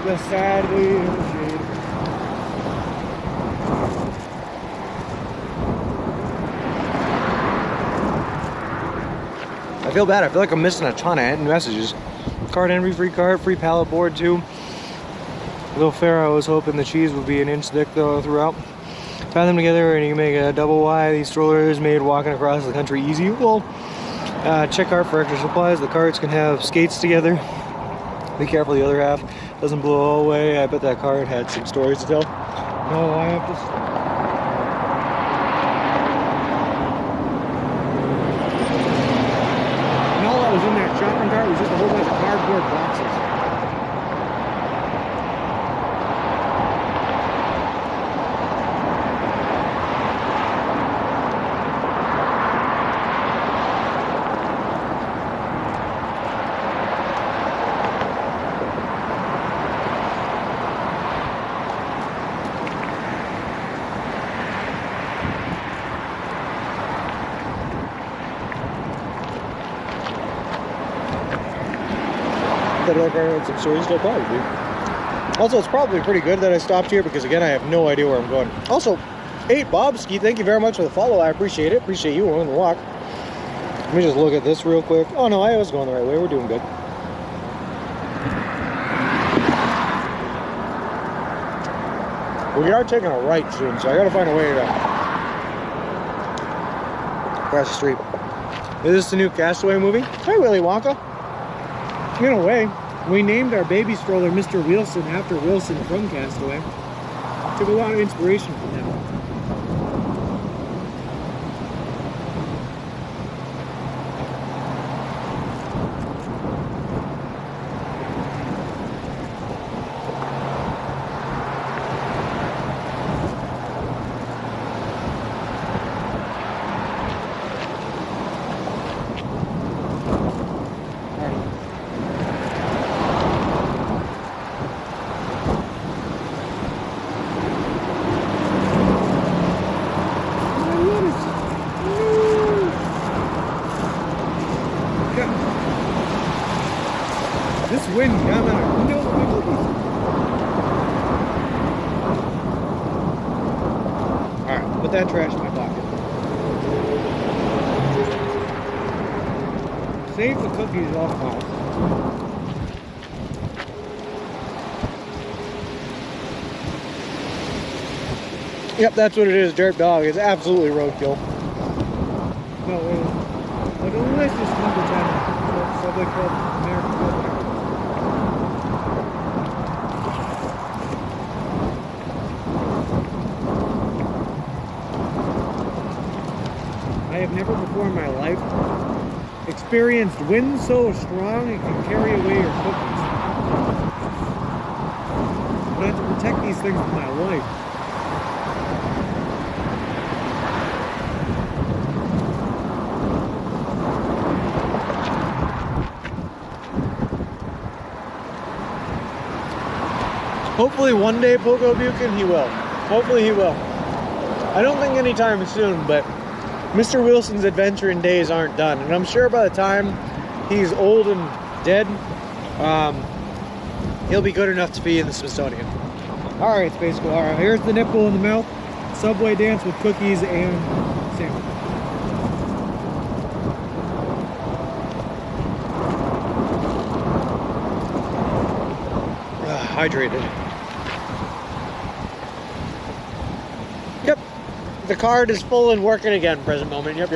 The sadly in the shade. I feel bad. I feel like I'm missing a ton of messages. Card envy, free card, free pallet board too. Little fair, I was hoping the cheese would be an inch thick though throughout. Tie them together and you can make a double Y. These strollers made walking across the country easy. Well, check cart for extra supplies. The carts can have skates together. Be careful the other half doesn't blow all the way. I bet that cart had some stories to tell. No, I have to... And all that was in that shopping cart was just a whole bunch of cardboard boxes. Some stories still probably. Also, it's probably pretty good that I stopped here because again I have no idea where I'm going. Also, 8 Bobski, thank you very much for the follow. I appreciate it. Appreciate you on the walk. Let me just look at this real quick. Oh no, I was going the right way. We're doing good. We are taking a right soon, so I gotta find a way to cross the street. Is this the new Castaway movie? Hey, Willy Wonka. In a way. We named our baby stroller Mr. Wilson after Wilson from Castaway. Took a lot of inspiration from him. This wind got out. No, my cookies. Alright, put that trash in my pocket. Save the cookies off mouth. Yep, that's what it is, Dirt Dog. It's absolutely roadkill. No, a delicious number 10 Subway Club American Club. I have never before in my life experienced wind so strong it can carry away your cookies. But I have to protect these things with my life. Hopefully one day, Pogo Buchan, he will. Hopefully he will. I don't think anytime soon, but Mr. Wilson's adventuring days aren't done. And I'm sure by the time he's old and dead, he'll be good enough to be in the Smithsonian. Alright, Space Squirrel. Here's the nipple in the mouth. Subway dance with cookies and salmon. Hydrated. Yep. The card is full and working again, present moment. Yep.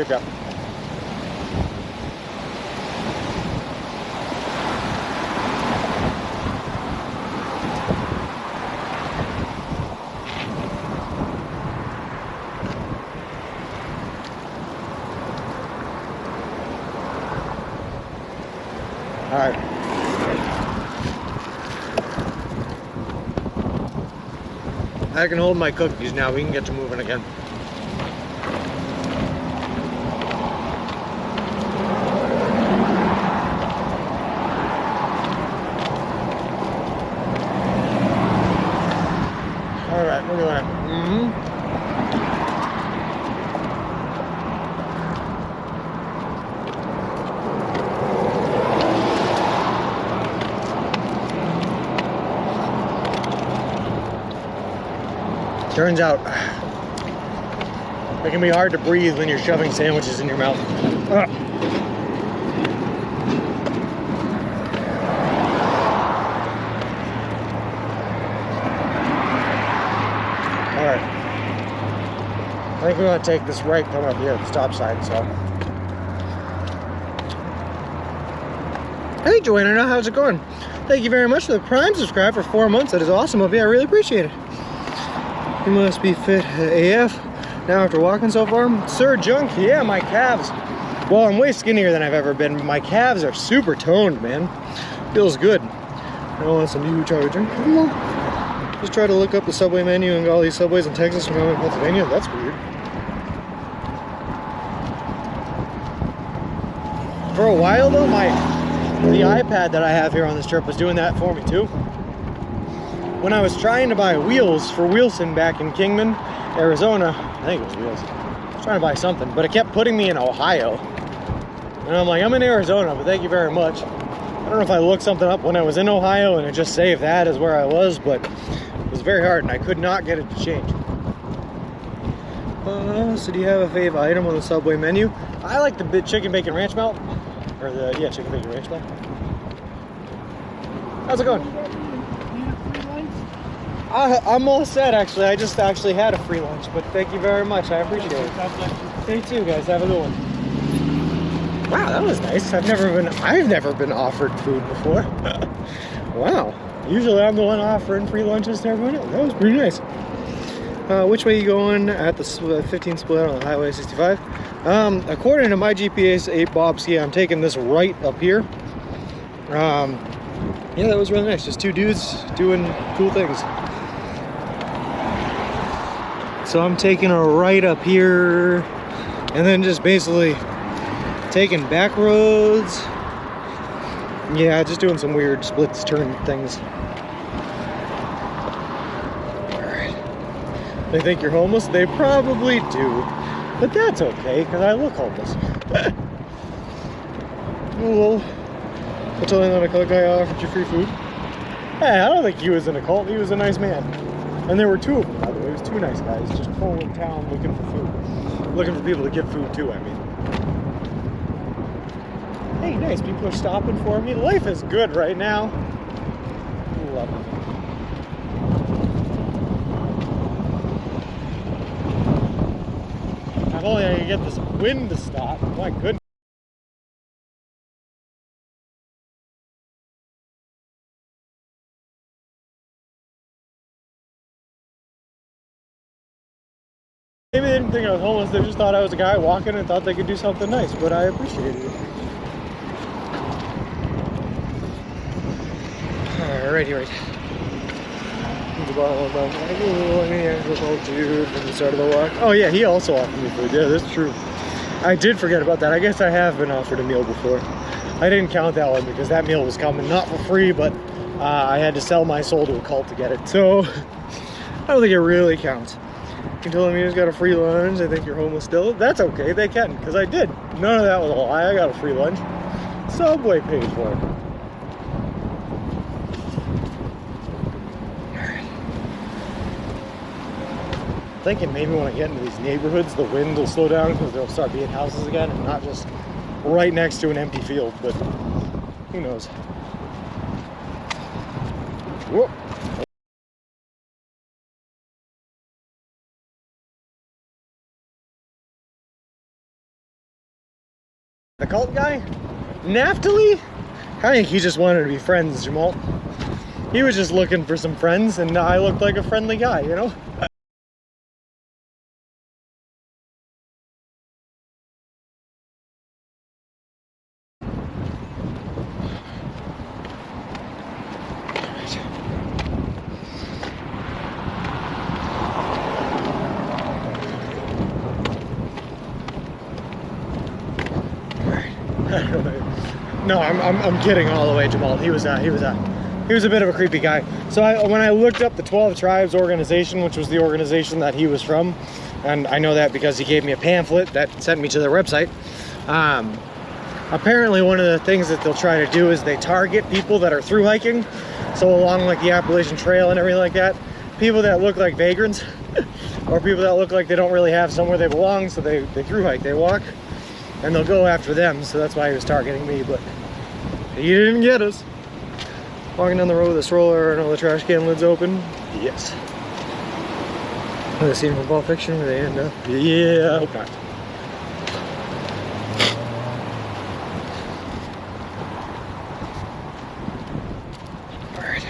All right. I can hold my cookies now. We can get to moving again. All right, look at that. Turns out it can be hard to breathe when you're shoving sandwiches in your mouth. Alright. I think we're going to take this right coming up here at the stop sign, so. Hey Joanna, how's it going? Thank you very much for the Prime subscribe for 4 months. That is awesome of you. I really appreciate it. You must be fit AF now after walking so far. Sir Junk, yeah, my calves. Well, I'm way skinnier than I've ever been, but my calves are super toned, man. Feels good. I want some new charger. Just try to look up the subway menu and all these subways in Texas from in Pennsylvania. That's weird. For a while though, the iPad that I have here on this trip was doing that for me too. When I was trying to buy wheels for Wilson back in Kingman, Arizona, I think it was wheels. I was trying to buy something, but it kept putting me in Ohio. And I'm like, I'm in Arizona, but thank you very much. I don't know if I looked something up when I was in Ohio and it just saved that as where I was, but it was very hard and I could not get it to change. So do you have a fave item on the Subway menu? I like the chicken bacon ranch melt. Or the, yeah, chicken bacon ranch melt. How's it going? I'm all set, actually. I just actually had a free lunch, but thank you very much. I appreciate it. You too, guys. Have a good one. Wow, that was nice. I've never been offered food before. Wow. Usually I'm the one offering free lunches to everyone else. That was pretty nice. Which way are you going at the 15 split on the Highway 65? According to my GPS 8 Bobs, yeah, I'm taking this right up here. Yeah, that was really nice. Just two dudes doing cool things. So I'm taking a right up here and then just basically taking back roads. Yeah, just doing some weird splits turn things. Alright. They think you're homeless? They probably do. But that's okay, because I look homeless. Well, I'll tell you that a cult guy offered you free food. Hey, I don't think he was in a cult. He was a nice man. And there were two of them, by the way. It was two nice guys just pulling town looking for food. Looking for people to give food to, I mean. Hey, nice. People are stopping for me. Life is good right now. Love it. If only I could get this wind to stop. My goodness. Maybe they didn't think I was homeless, they just thought I was a guy walking and thought they could do something nice, but I appreciated it. Alright, right. Dude from the start of the walk. Oh yeah, he also offered me food. Yeah, that's true. I did forget about that. I guess I have been offered a meal before. I didn't count that one because that meal was coming not for free, but I had to sell my soul to a cult to get it. So I don't think it really counts. You told me you just got a free lunch. I think you're homeless still. That's okay, they can, because I did. None of that was a lie. I got a free lunch. Subway paid for it. thinking maybe when I get into these neighborhoods, the wind will slow down because there'll start being houses again and not just right next to an empty field, but who knows. Whoop. The cult guy? Naphtali? I think he just wanted to be friends, Jamal. He was just looking for some friends, and I looked like a friendly guy, you know? No, I'm kidding all the way, Jamal. He was a bit of a creepy guy. So when I looked up the 12 Tribes organization, which was the organization that he was from, and I know that because he gave me a pamphlet that sent me to their website. Apparently one of the things that they'll try to do is they target people that are through hiking. So along like the Appalachian Trail and everything like that, people that look like vagrants or people that look like they don't really have somewhere they belong, so they through hike, they walk. And they'll go after them, so that's why he was targeting me, but he didn't get us. Walking down the road with a stroller and all the trash can lids open. Yes. The scene from Pulp Fiction where they end up. Yeah, I hope not. Alright.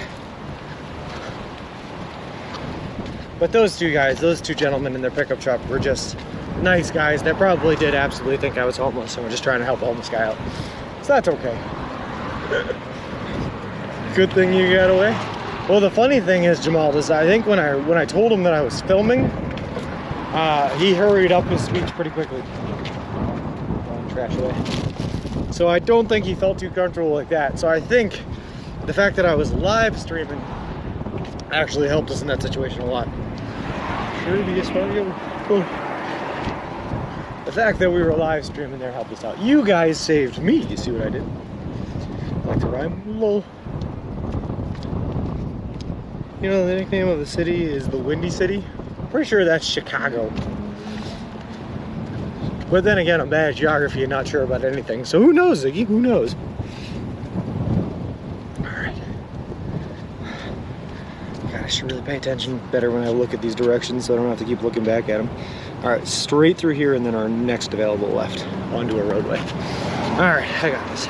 But those two guys, those two gentlemen in their pickup truck were just nice guys that probably did absolutely think I was homeless and were just trying to help a homeless guy out. So that's okay. Good thing you got away. Well, the funny thing is, Jamal, is I think when I told him that I was filming, he hurried up his speech pretty quickly. Trash away. So I don't think he felt too comfortable like that. So I think the fact that I was live streaming actually helped us in that situation a lot. Sure, be a smart cool. The fact that we were live streaming there helped us out. You guys saved me. You see what I did? I like to rhyme. Lol. You know, the nickname of the city is the Windy City. Pretty sure that's Chicago. But then again, I'm bad at geography and not sure about anything. So who knows, Ziggy? Who knows? Alright. God, I should really pay attention better when I look at these directions so I don't have to keep looking back at them. Alright, straight through here and then our next available left onto a roadway. Alright, I got this.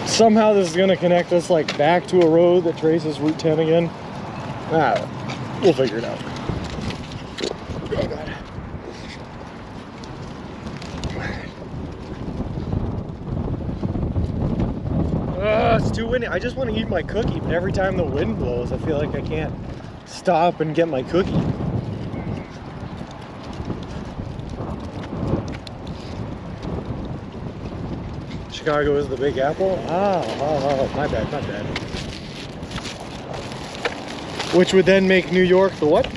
Somehow this is going to connect us like back to a road that traces Route 10 again. We'll figure it out. Oh God. It's too windy. I just want to eat my cookie, but every time the wind blows, I feel like I can't stop and get my cookie. Chicago is the Big Apple? Oh, my bad. Which would then make New York the what?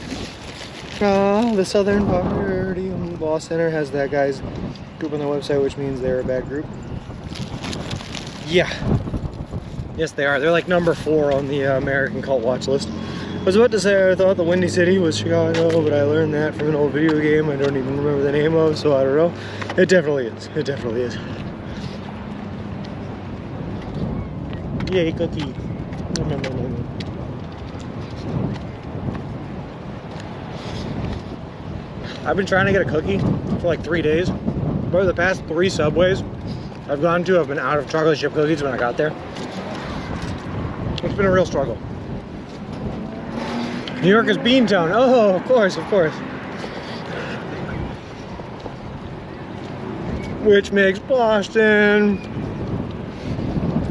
The southern party law center has that guy's group on their website, which means they're a bad group. Yeah. Yes, they are. They're like number 4 on the American Cult Watch list. I was about to say I thought the Windy City was Chicago, but I learned that from an old video game I don't even remember the name of, so I don't know. It definitely is. It definitely is. Yay, cookie. I've been trying to get a cookie for like 3 days. Over the past 3 Subways I've gone to, I've been out of chocolate chip cookies when I got there. It's been a real struggle. New York is Beantown. Oh, of course. Which makes Boston.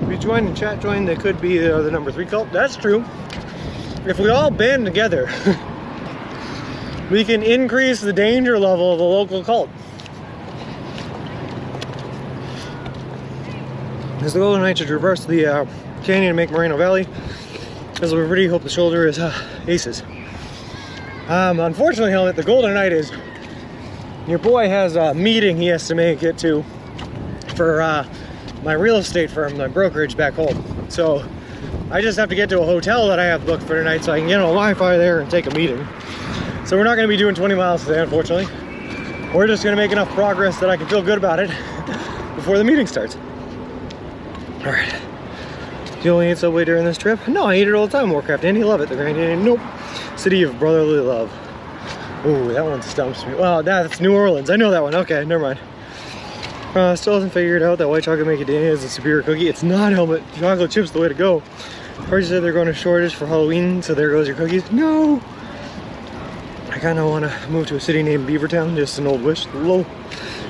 If you join the chat, they could be the number 3 cult. That's true. If we all band together, we can increase the danger level of a local cult. As the Golden Knights should reverse the canyon and make Moreno Valley, as we really hope the shoulder is aces. Unfortunately, Helmet, the Golden Knight is, your boy has a meeting he has to make it to for my real estate firm, my brokerage back home. So I just have to get to a hotel that I have booked for tonight so I can get on Wi-Fi there and take a meeting. So we're not going to be doing 20 miles today, unfortunately. We're just going to make enough progress that I can feel good about it before the meeting starts. All right. Do you only eat Subway during this trip? No, I eat it all the time. Warcraft, Andy, love it. The Grand Canyon, nope. City of Brotherly Love. Ooh, that one stumps me. Well, that's New Orleans. I know that one. Okay, never mind. Still hasn't figured out that white chocolate macadamia is a superior cookie. It's not helmet. Chocolate chips the way to go. First you said they're going to shortage for Halloween, so there goes your cookies. No! I kind of want to move to a city named Beavertown, just an old wish. Low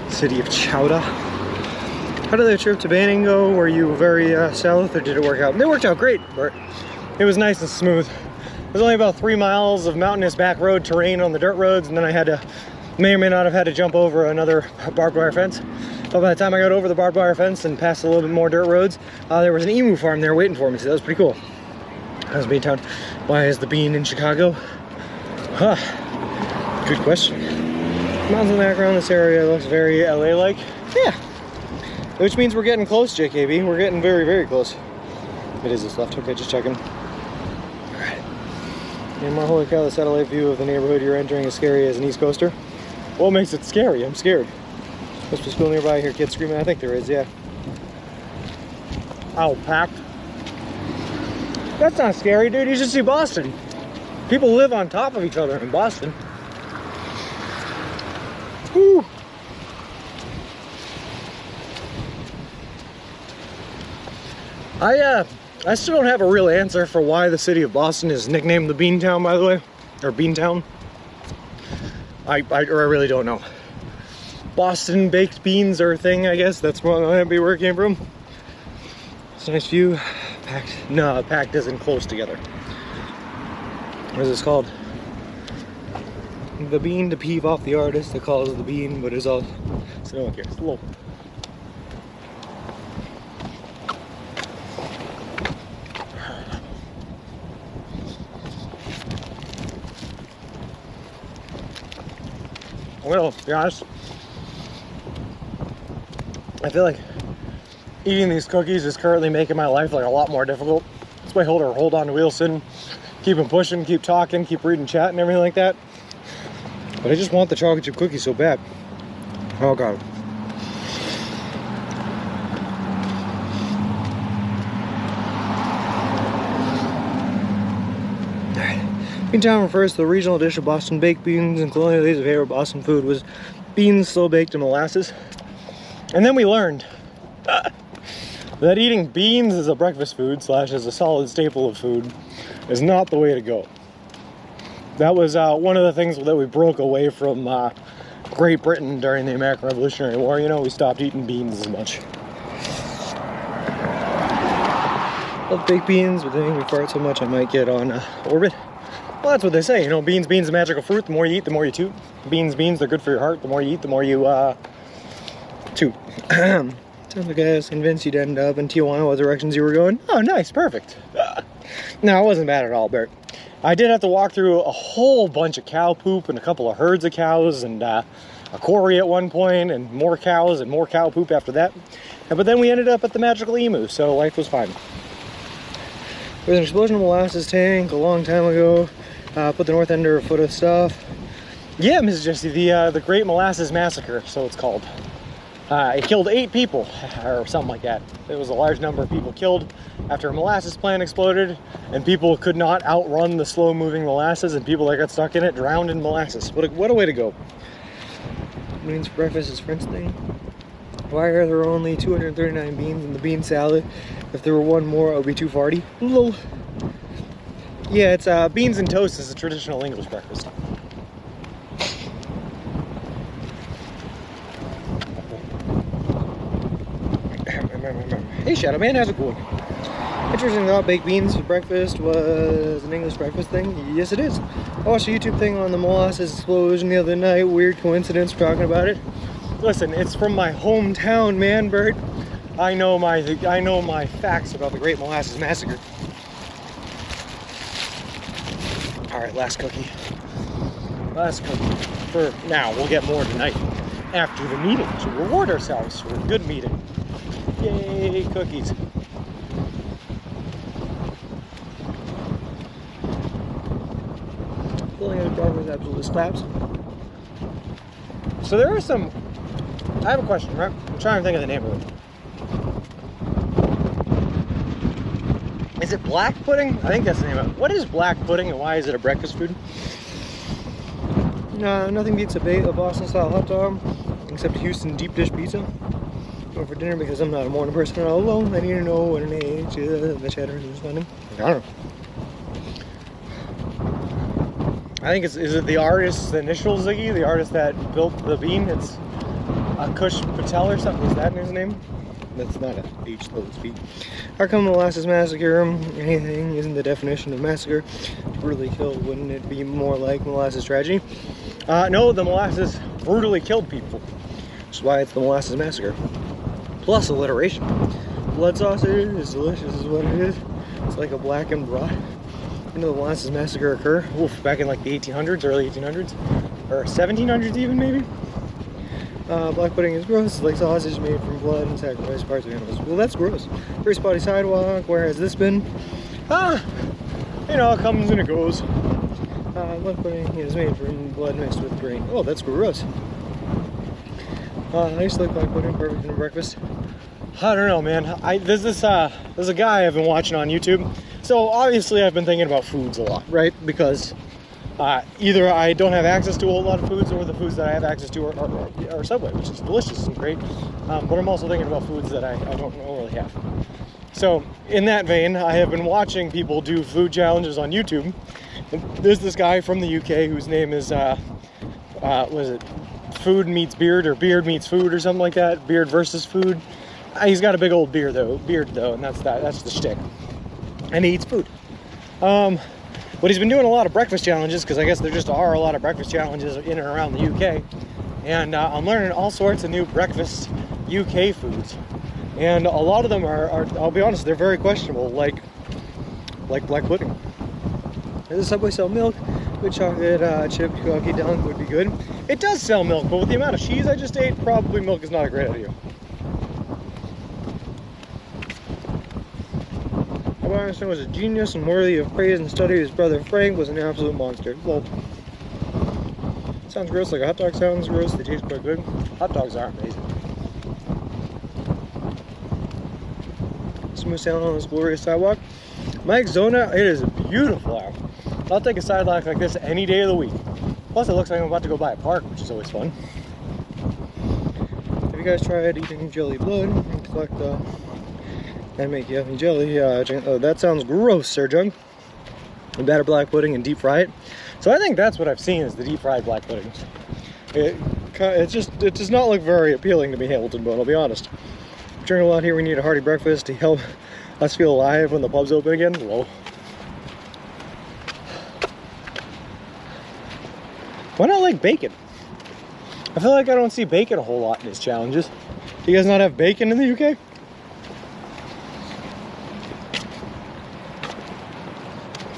city of Chowda. How did the trip to Banning go? Were you very south, or did it work out? It worked out great, but it was nice and smooth. There's only about 3 miles of mountainous back road terrain on the dirt roads, and then I had to, may or may not have had to jump over another barbed wire fence. But by the time I got over the barbed wire fence and past a little bit more dirt roads, there was an emu farm there waiting for me, so that was pretty cool. That was Beantown. Why is the bean in Chicago? Huh, good question. Mountains in the background, this area looks very LA-like. Yeah, which means we're getting close, JKB. We're getting very, very close. It is this left, okay, just checking. And my holy cow, the satellite view of the neighborhood you're entering is scary as an East Coaster. What makes it scary? I'm scared. Must be school nearby, hear kids screaming. I think there is, yeah. Ow, packed. That's not scary, dude. You should see Boston. People live on top of each other in Boston. Whew. I still don't have a real answer for why the city of Boston is nicknamed the Beantown, by the way, or Beantown. I really don't know. Boston baked beans are a thing, I guess. That's might be where it came from. It's a nice view. Packed. No, packed isn't close together. What is this called? The bean to peeve off the artist that calls it the bean, but it's all. So no one cares. Low. Well, to be honest, I feel like eating these cookies is currently making my life like a lot more difficult. That's why I hold on to Wilson, keep them pushing, keep talking, keep reading chat and everything like that. But I just want the chocolate chip cookie so bad. Oh god. Beantown refers to the regional dish of Boston baked beans. In colonial days, a favorite Boston food was beans slow baked in molasses. And then we learned that eating beans as a breakfast food / as a solid staple of food is not the way to go. That was one of the things that we broke away from Great Britain during the American Revolutionary War. You know, we stopped eating beans as much. Love baked beans, but they make me fart so much I might get on orbit. Well, that's what they say, you know, beans, a magical fruit. The more you eat, the more you toot. Beans, they're good for your heart. The more you eat, the more you toot. Sounds like I was convinced you'd end up in Tijuana. What directions you were going? Oh, nice, perfect. No, it wasn't bad at all, Bert. I did have to walk through a whole bunch of cow poop and a couple of herds of cows and a quarry at one point and more cows and more cow poop after that. But then we ended up at the magical emu, so life was fine. There was an explosion of molasses tank a long time ago. Put the north end or a foot of stuff. Yeah, Mrs. Jesse, the Great Molasses Massacre, so it's called. It killed 8 people, or something like that. It was a large number of people killed after a molasses plant exploded, and people could not outrun the slow-moving molasses, and people that got stuck in it drowned in molasses. What a way to go. Beans for breakfast is French thing. Why are there only 239 beans in the bean salad? If there were one more, it would be 240. Lol. Yeah, it's beans and toast is a traditional English breakfast. Hey Shadow Man, how's it going? Interesting thought, baked beans for breakfast was an English breakfast thing. Yes, it is. I watched a YouTube thing on the molasses explosion the other night. Weird coincidence for talking about it. Listen, it's from my hometown, man, Bert. I know my facts about the Great Molasses Massacre. All right, last cookie. Last cookie. For now, we'll get more tonight after the meeting to reward ourselves for a good meeting. Yay, cookies. Filling in Broadway's absolutely slaps. So there are some. I have a question, right? I'm trying to think of the name of it. Is it black pudding? I think that's the name of it. What is black pudding and why is it a breakfast food? Nothing beats a Boston style hot dog except Houston deep dish pizza. Going for dinner because I'm not a morning person all alone. I need to know what an age the cheddar is running. I don't know. I think is it the artist's initial, Ziggy? The artist that built the bean? It's Kush Patel or something? Is that his name? That's not a H though, it's feet. How come molasses massacre? Anything isn't the definition of massacre. Brutally killed, wouldn't it be more like molasses tragedy? No, the molasses brutally killed people. That's why it's the molasses massacre. Plus alliteration. Blood sausage is delicious is what it is. It's like a blackened broth. When did the molasses massacre occur? Oof, back in like the 1800s, early 1800s? Or 1700s even, maybe? Black pudding is gross. It's like sausage made from blood and sacrificed parts of animals. Well, that's gross. Very spotty sidewalk. Where has this been? You know, it comes and it goes. Black pudding is made from blood mixed with grain. Oh, that's gross. I used to like black pudding, perfect for breakfast. I don't know, man. There's a guy I've been watching on YouTube. So obviously I've been thinking about foods a lot, right? Because either I don't have access to a whole lot of foods, or the foods that I have access to are Subway, which is delicious and great. But I'm also thinking about foods that I don't really have. So in that vein, I have been watching people do food challenges on YouTube. And there's this guy from the UK whose name is, was it Food Meets Beard, or Beard Meets Food, or something like that? Beard versus Food. He's got a big old beard though, and that's the shtick. And he eats food. But he's been doing a lot of breakfast challenges, because I guess there just are a lot of breakfast challenges in and around the UK. And I'm learning all sorts of new breakfast UK foods. And a lot of them are I'll be honest, they're very questionable, like black pudding. Does the Subway sell milk? Good chocolate chip cookie dunk would be good. It does sell milk, but with the amount of cheese I just ate, probably milk is not a great idea. Einstein was a genius and worthy of praise and study. His brother Frank was an absolute monster. Well, sounds gross, like a hot dog sounds gross. They taste quite good. Hot dogs are amazing. Smooth sailing on this glorious sidewalk. Mike Zona, it is beautiful out. I'll take a sidewalk like this any day of the week. Plus, it looks like I'm about to go by a park, which is always fun. Have you guys tried eating jelly blood and collect and make yummy jelly? Oh, that sounds gross, Sir Jung. And batter black pudding and deep fry it. So I think that's what I've seen is the deep fried black puddings. It does not look very appealing to me, Hamilton, but I'll be honest. Drink a lot here. We need a hearty breakfast to help us feel alive when the pubs open again. Whoa. Why not like bacon? I feel like I don't see bacon a whole lot in these challenges. Do you guys not have bacon in the UK?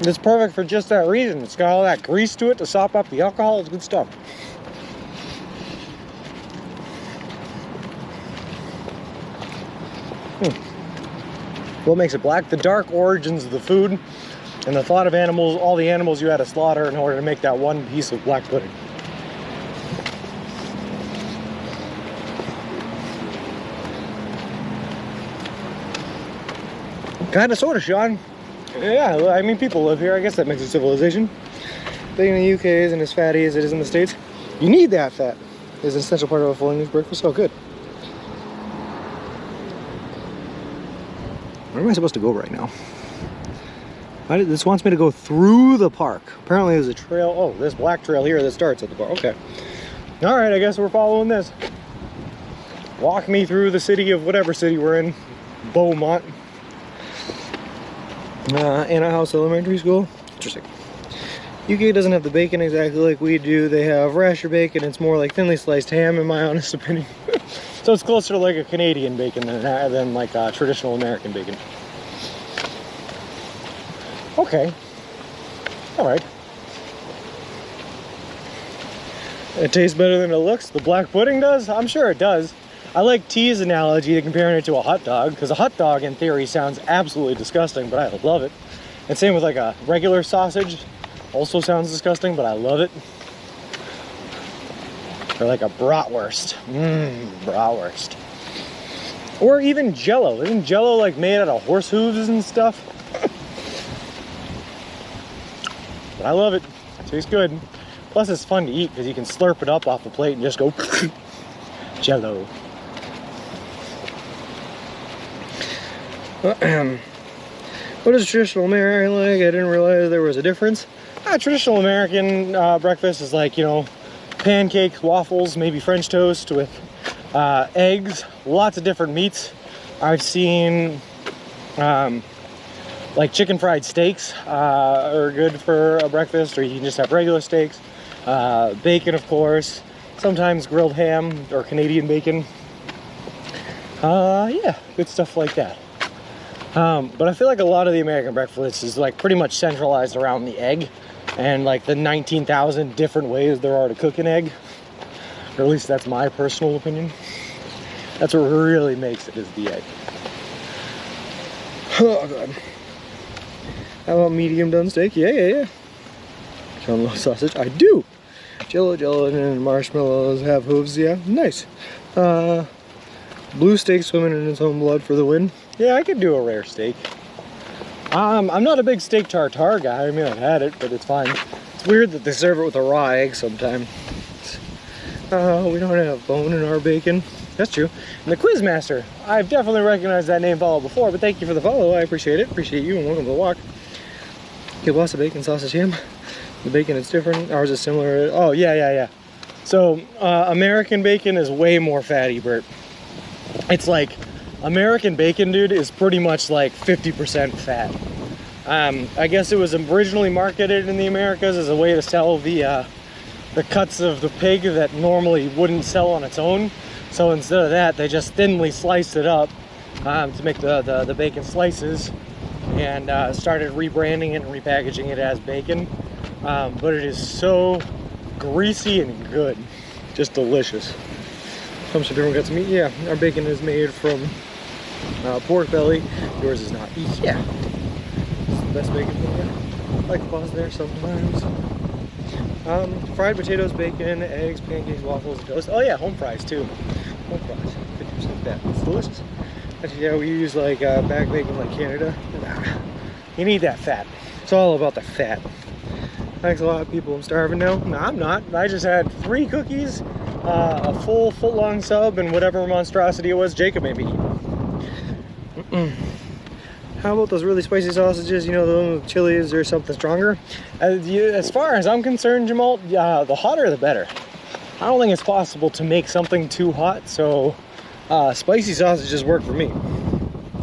It's perfect for just that reason. It's got all that grease to it to sop up the alcohol. It's good stuff. What makes it black? The dark origins of the food and the thought of animals, all the animals you had to slaughter in order to make that one piece of black pudding. Kinda sorta, Sean. Yeah, I mean, people live here. I guess that makes it civilization. Bacon in the UK isn't as fatty as it is in the States. You need that fat. It's an essential part of a full English breakfast. Oh, good. Where am I supposed to go right now? This wants me to go through the park. Apparently there's a trail. Oh, this black trail here that starts at the park. Okay. All right, I guess we're following this. Walk me through the city of whatever city we're in. Beaumont. Anna House Elementary School. Interesting. UK doesn't have the bacon exactly like we do. They have rasher bacon. It's more like thinly sliced ham, in my honest opinion. So it's closer to like a Canadian bacon than like traditional American bacon. Okay. All right. It tastes better than it looks. The black pudding does? I'm sure it does. I like T's analogy to comparing it to a hot dog, because a hot dog in theory sounds absolutely disgusting, but I love it. And same with like a regular sausage, also sounds disgusting, but I love it. Or like a bratwurst. Bratwurst. Or even Jello. Isn't Jello like made out of horse hooves and stuff? But I love it. It tastes good. Plus it's fun to eat because you can slurp it up off the plate and just go Jello. What is traditional American like? I didn't realize there was a difference. Traditional American breakfast is like, you know, pancakes, waffles, maybe French toast with eggs, lots of different meats. I've seen like chicken fried steaks are good for a breakfast, or you can just have regular steaks. Bacon, of course, sometimes grilled ham or Canadian bacon. Yeah, good stuff like that. But I feel like a lot of the American breakfast is like pretty much centralized around the egg and like the 19,000 different ways there are to cook an egg. Or at least that's my personal opinion. That's what really makes it, is the egg. Oh god. How about medium done steak? Yeah. John loves sausage. I do. Jello and marshmallows have hooves. Yeah, nice. Blue steak swimming in its own blood for the win. Yeah, I could do a rare steak. I'm not a big steak tartare guy. I mean, I've had it, but it's fine. It's weird that they serve it with a raw egg sometimes. We don't have bone in our bacon. That's true. And the Quizmaster, I've definitely recognized that name follow before, but thank you for the follow. I appreciate it. Appreciate you, and welcome to the walk. Kielbasa bacon, sausage, ham. The bacon is different. Ours is similar. Oh, yeah. So, American bacon is way more fatty, Bert. It's like, American bacon, dude, is pretty much like 50% fat. I guess it was originally marketed in the Americas as a way to sell the cuts of the pig that normally wouldn't sell on its own. So instead of that, they just thinly sliced it up to make the bacon slices, and started rebranding it and repackaging it as bacon. But it is so greasy and good, just delicious. Comes from different cuts of meat. Yeah, our bacon is made from pork belly. Yours is not. Yeah, it's the best bacon there. I like to pause there sometimes. Fried potatoes, bacon, eggs, pancakes, waffles, and toast. Oh yeah, home fries too. Home fries, 50% fat. It's delicious. Actually, yeah, we use like back bacon like Canada. Nah, you need that fat. It's all about the fat. Thanks a lot, people. I'm starving now. No, I'm not. I just had 3 cookies, a full foot-long sub, and whatever monstrosity it was Jacob made me eat. How about those really spicy sausages? You know, the one with chilies or something stronger? As far as I'm concerned, Jamal, the hotter the better. I don't think it's possible to make something too hot, so spicy sausages work for me.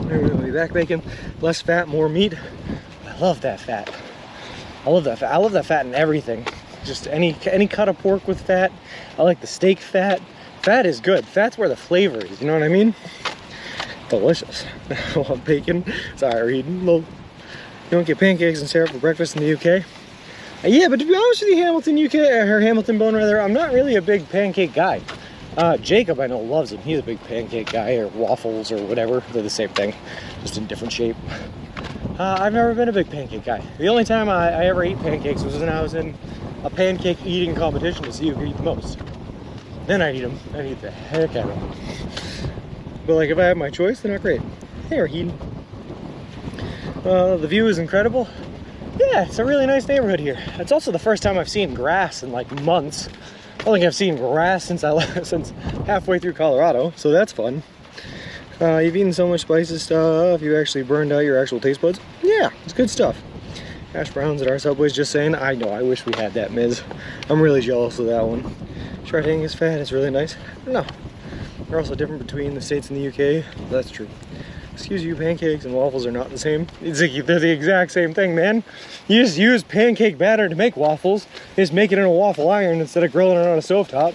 Really, back bacon, less fat, more meat. I love that fat. I love that fat. I love that fat in everything. Just any cut of pork with fat. I like the steak fat. Fat is good. Fat's where the flavor is, you know what I mean? Delicious. I want bacon. Sorry, you don't get pancakes and syrup for breakfast in the UK. Yeah, but to be honest with you, Hamilton Bone rather, I'm not really a big pancake guy. Jacob, I know, loves them. He's a big pancake guy, or waffles, or whatever. They're the same thing, just in different shape. I've never been a big pancake guy. The only time I ever ate pancakes was when I was in a pancake eating competition to see who could eat the most. Then I'd eat them. I'd eat the heck out of them. But like, if I had my choice, they're not great. Hey, Raheen. The view is incredible. Yeah, it's a really nice neighborhood here. It's also the first time I've seen grass in like months. I don't think I've seen grass since since halfway through Colorado, so that's fun. You've eaten so much spicy stuff, you actually burned out your actual taste buds. Yeah, it's good stuff. Hash browns at our Subway's, just saying. I know, I wish we had that, Miz. I'm really jealous of that one. Shredded Angus fat is really nice. No, they're also different between the States and the UK. That's true. Excuse you, pancakes and waffles are not the same. They're the exact same thing, man. You just use pancake batter to make waffles. You just make it in a waffle iron instead of grilling it on a stovetop.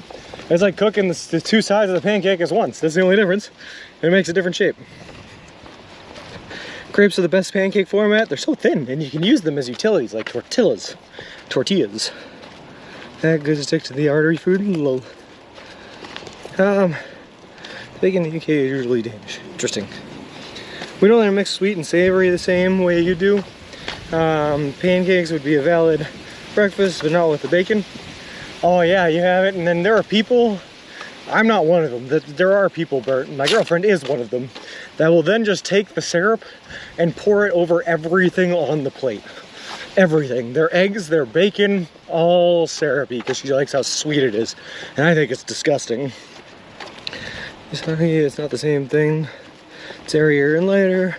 It's like cooking the 2 sides of the pancake as once. That's the only difference. It makes a different shape. Crepes are the best pancake format. They're so thin, and you can use them as utilities, like tortillas. That good to stick to the artery food. Thanks Bacon in the UK is usually Danish. Interesting. We don't like to mix sweet and savory the same way you do. Pancakes would be a valid breakfast, but not with the bacon. Oh yeah, you have it. And then there are people, I'm not one of them. There are people, Bert, my girlfriend is one of them, that will then just take the syrup and pour it over everything on the plate. Everything. Their eggs, their bacon, all syrupy because she likes how sweet it is. And I think it's disgusting. It's not the same thing. It's airier and lighter.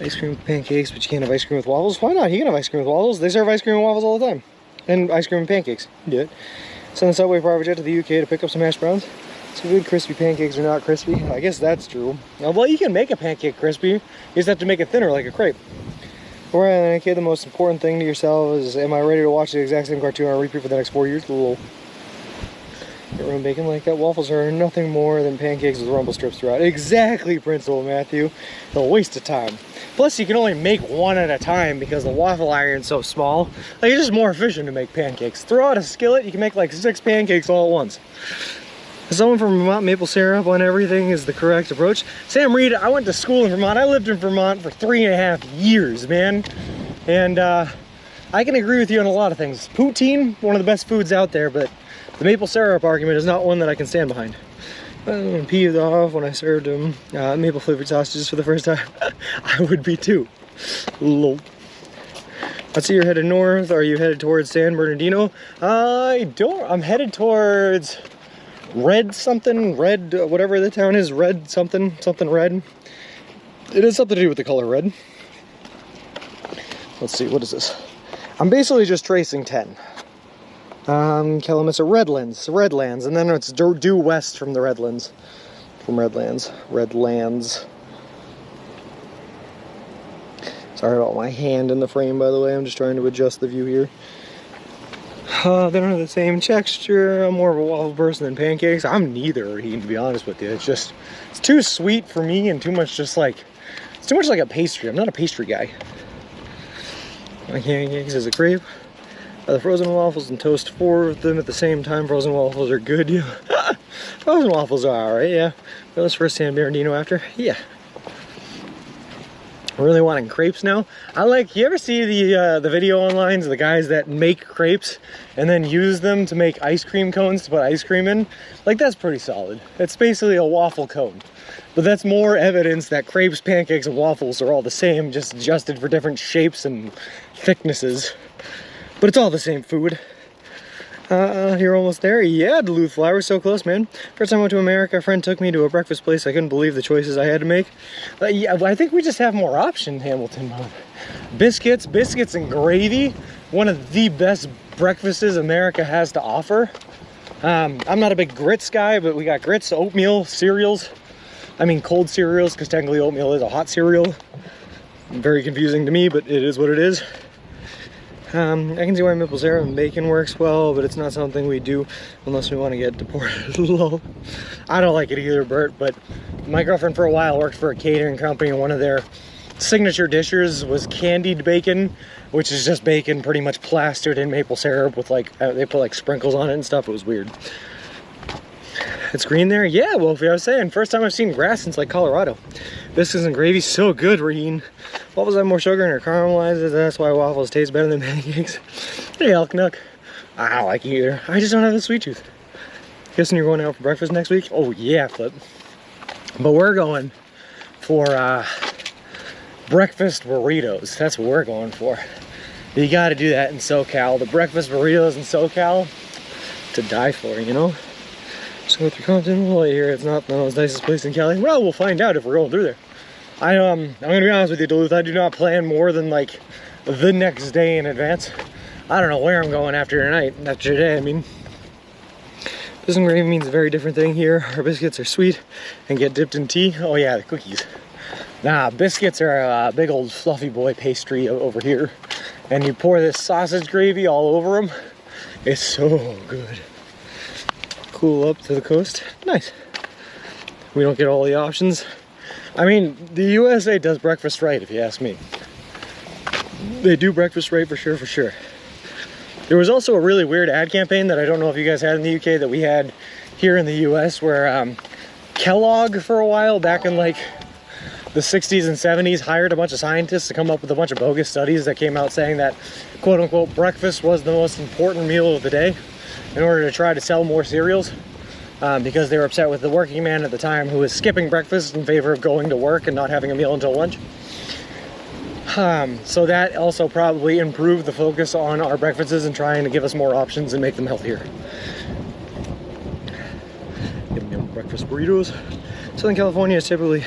Ice cream with pancakes, but you can't have ice cream with waffles. Why not? You can have ice cream with waffles. They serve ice cream and waffles all the time. And ice cream and pancakes. You do it. Send the Subway private jet to the UK to pick up some hash browns. So good crispy pancakes are not crispy. I guess that's true. Well, you can make a pancake crispy. You just have to make it thinner like a crepe. Alright, okay, the most important thing to yourself is, am I ready to watch the exact same cartoon on repeat for the next 4 years? Lol. Get rum bacon like that. Waffles are nothing more than pancakes with rumble strips throughout. Exactly, Principal Matthew. A waste of time. Plus, you can only make one at a time because the waffle iron's so small. Like, it's just more efficient to make pancakes. Throw out a skillet, you can make like 6 pancakes all at once. Someone from Vermont, maple syrup on everything is the correct approach. Sam Reed, I went to school in Vermont. I lived in Vermont for 3.5 years, man. And I can agree with you on a lot of things. Poutine, one of the best foods out there, but the maple syrup argument is not one that I can stand behind. I'm peeved off when I served him maple flavored sausages for the first time. I would be too. Lol. I see you're headed north. Are you headed towards San Bernardino? I'm headed towards Red something, red, whatever the town is, red something, something red. It has something to do with the color red. Let's see, what is this? I'm basically just tracing 10. Kalamazoo Redlands, and then it's due west from the Redlands. Redlands. Sorry about my hand in the frame, by the way. I'm just trying to adjust the view here. They don't have the same texture. I'm more of a waffle person than pancakes. I'm neither, to be honest with you. It's too sweet for me and too much it's too much like a pastry. I'm not a pastry guy. My pancakes is a crepe. The frozen waffles and toast 4 of them at the same time. Frozen waffles are good. Yeah. Frozen waffles are alright, yeah. Let's first San Bernardino after. Yeah. I'm really wanting crepes now. You ever see the video online of the guys that make crepes and then use them to make ice cream cones to put ice cream in? Like, that's pretty solid. It's basically a waffle cone. But that's more evidence that crepes, pancakes, and waffles are all the same, just adjusted for different shapes and thicknesses. But it's all the same food. You're almost there? Yeah, Duluth Flowers, so close, man. First time I went to America, a friend took me to a breakfast place. I couldn't believe the choices I had to make. Yeah, I think we just have more options, Hamilton. Biscuits and gravy. One of the best breakfasts America has to offer. I'm not a big grits guy, but we got grits, oatmeal, cereals. I mean cold cereals, because technically oatmeal is a hot cereal. Very confusing to me, but it is what it is. I can see why maple syrup and bacon works well, but it's not something we do unless we want to get deported. Lol. I don't like it either, Bert, but my girlfriend for a while worked for a catering company, and one of their signature dishes was candied bacon, which is just bacon pretty much plastered in maple syrup with they put like sprinkles on it and stuff. It was weird. It's green there? Yeah, Wolfie, I was saying, first time I've seen grass since like Colorado. Biscuits and gravy, so good, Raheen. Waffles have more sugar and are caramelized. That's why waffles taste better than pancakes. Hey, Elk Nook. I don't like you either. I just don't have the sweet tooth. Guessing you're going out for breakfast next week? Oh yeah, Flip. But we're going for breakfast burritos. That's what we're going for. You gotta do that in SoCal. The breakfast burritos in SoCal, to die for, you know? Just go through Compton. Well, here it's not the most nicest place in Cali. Well, we'll find out if we're going through there. I'm gonna be honest with you, Duluth. I do not plan more than like the next day in advance. I don't know where I'm going after tonight. After today, I mean. Biscuits and gravy means a very different thing here. Our biscuits are sweet and get dipped in tea. Oh yeah, the cookies. Nah, biscuits are a big old fluffy boy pastry over here. And you pour this sausage gravy all over them. It's so good. Cool up to the coast. Nice. We don't get all the options. I mean, the USA does breakfast right, if you ask me. They do breakfast right for sure. There was also a really weird ad campaign that I don't know if you guys had in the UK that we had here in the US where Kellogg for a while back in like the 60s and 70s hired a bunch of scientists to come up with a bunch of bogus studies that came out saying that quote unquote breakfast was the most important meal of the day in order to try to sell more cereals, because they were upset with the working man at the time who was skipping breakfast in favor of going to work and not having a meal until lunch. So that also probably improved the focus on our breakfasts and trying to give us more options and make them healthier. Give me breakfast burritos. Southern California is typically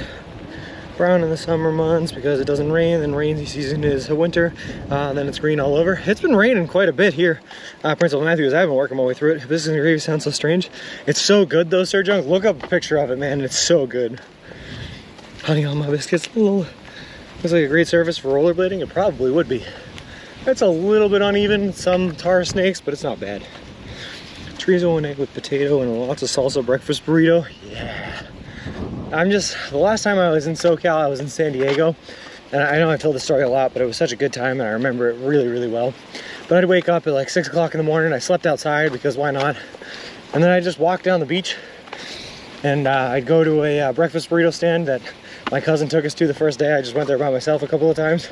brown in the summer months because it doesn't rain, and rainy season is winter, then it's green all over. It's been raining quite a bit here, Principal Matthews. I've been working my way through it. Business and Gravy sounds so strange. It's so good though, Sir Junk. Look up a picture of it, man. It's so good. Honey on my biscuits. Looks like a great surface for rollerblading. It probably would be. It's a little bit uneven, some tar snakes, but it's not bad. Chorizo and egg with potato and lots of salsa breakfast burrito. Yeah. The last time I was in SoCal, I was in San Diego. And I know I told the story a lot, but it was such a good time and I remember it really, really well. But I'd wake up at like 6 o'clock in the morning. I slept outside because why not? And then I just walked down the beach and I'd go to a breakfast burrito stand that my cousin took us to the first day. I just went there by myself a couple of times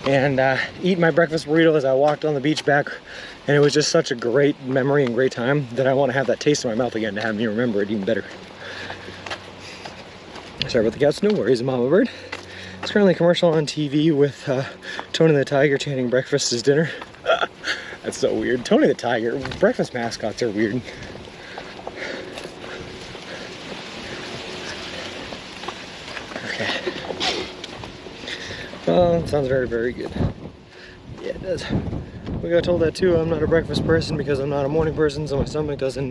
and eat my breakfast burrito as I walked on the beach back. And it was just such a great memory and great time that I want to have that taste in my mouth again to have me remember it even better. Sorry about the cats, no worries, Mama Bird. It's currently a commercial on TV with Tony the Tiger chanting breakfast is dinner. That's so weird. Tony the Tiger, breakfast mascots are weird. Okay. Well, it sounds very, very good. Yeah, it does. We got told that too. I'm not a breakfast person because I'm not a morning person, so my stomach doesn't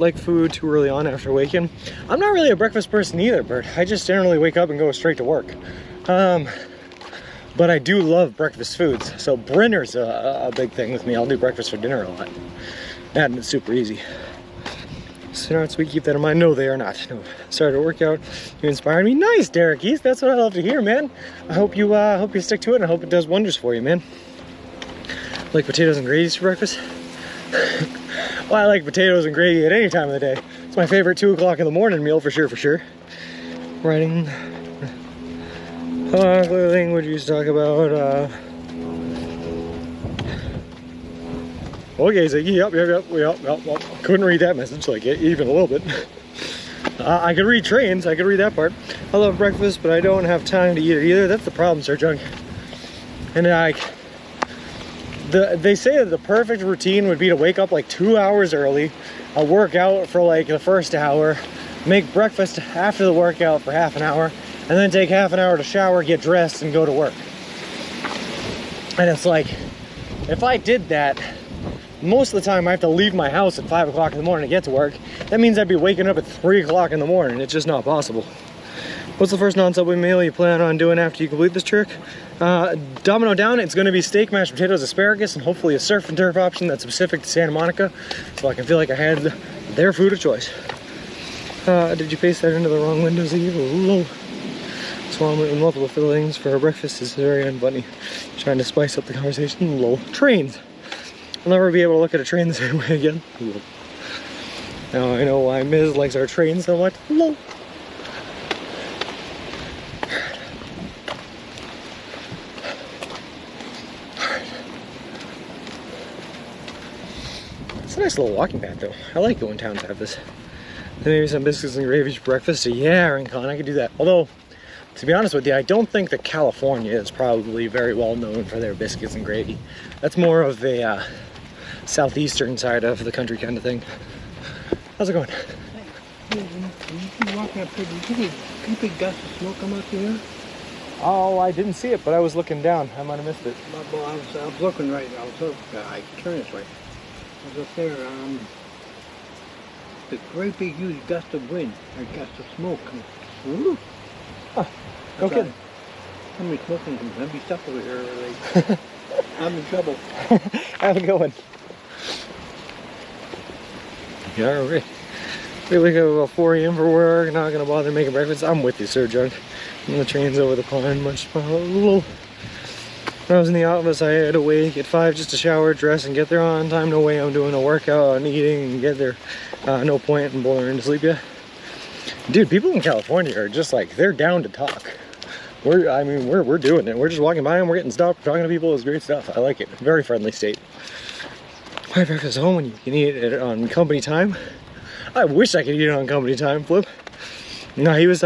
like food too early on after waking. I'm not really a breakfast person either, Bert. I just generally wake up and go straight to work. But I do love breakfast foods. So Brenner's a big thing with me. I'll do breakfast for dinner a lot. And it's super easy. So now we keep that in mind. No, they are not. No. Started a workout. You inspired me. Nice, Derek East. That's what I love to hear, man. I hope you stick to it, and I hope it does wonders for you, man. Like potatoes and gravy for breakfast? Well, I like potatoes and gravy at any time of the day. It's my favorite 2 o'clock in the morning meal for sure, for sure. Writing. Clear language used to talk about, okay, so yep. Couldn't read that message, like, even a little bit. I could read trains, I could read that part. I love breakfast, but I don't have time to eat it either. That's the problem, Sir Junk. And they say that the perfect routine would be to wake up like 2 hours early, work out for like the first hour, make breakfast after the workout for half an hour, and then take half an hour to shower, get dressed, and go to work. And it's like, if I did that, most of the time I have to leave my house at 5 o'clock in the morning to get to work. That means I'd be waking up at 3 o'clock in the morning. It's just not possible. What's the first non-Subway meal you plan on doing after you complete this trick? Domino down, it's going to be steak, mashed potatoes, asparagus, and hopefully a surf and turf option that's specific to Santa Monica, so I can feel like I had their food of choice. Did you paste that into the wrong windows? Low. So omelet with multiple fillings for breakfast is very unfunny. Trying to spice up the conversation. Low. Trains. I'll never be able to look at a train the same way again. Low. Now I know why Ms. likes our train so much. Low. It's a nice little walking path though. I like it when towns have this. And maybe some biscuits and gravy for breakfast. Yeah, Rincon, I could do that. Although, to be honest with you, I don't think that California is probably very well known for their biscuits and gravy. That's more of a southeastern side of the country kind of thing. How's it going? You walking up here, did you see a big gust of smoke come out through here? Oh, I didn't see it, but I was looking down. I might have missed it. Well, I was looking right. I turned this way. I was up there. The great big huge gust of wind, or gust of smoke. Woo! Huh. No kidding. Somebody's smoking some heavy stuff over here. Like, I'm in trouble. How's it going? Yeah, okay. We wake up about 4 a.m. for work, not gonna bother making breakfast. I'm with you, Sir Junk. And the train's over the pond, much when I was in the office, I had to wake at 5 just to shower, dress, and get there on time. No way I'm doing a workout and eating and get there. No point in bothering to sleep yet. Dude, people in California are just like, they're down to talk. We're doing it. We're just walking by and we're getting stopped, talking to people. It's great stuff. I like it. Very friendly state. My breakfast home when you can eat it on company time. I wish I could eat it on company time, Flip. No, he was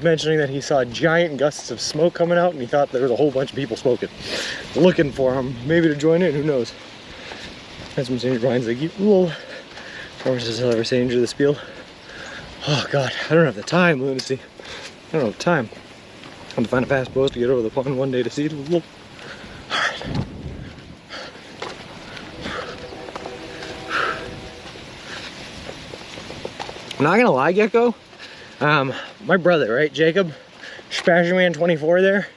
mentioning that he saw giant gusts of smoke coming out and he thought there was a whole bunch of people smoking. Looking for him, maybe to join in, who knows. That's when Stranger Brian's like, you little. Or was this ever Stranger the Spiel? Oh God, I don't have the time, lunacy. I don't have the time. I'm to find a fast boat to get over the pond one day to see it. Alright. I'm not gonna lie, Gecko. My brother, right, Jacob, Spazierman 24 there,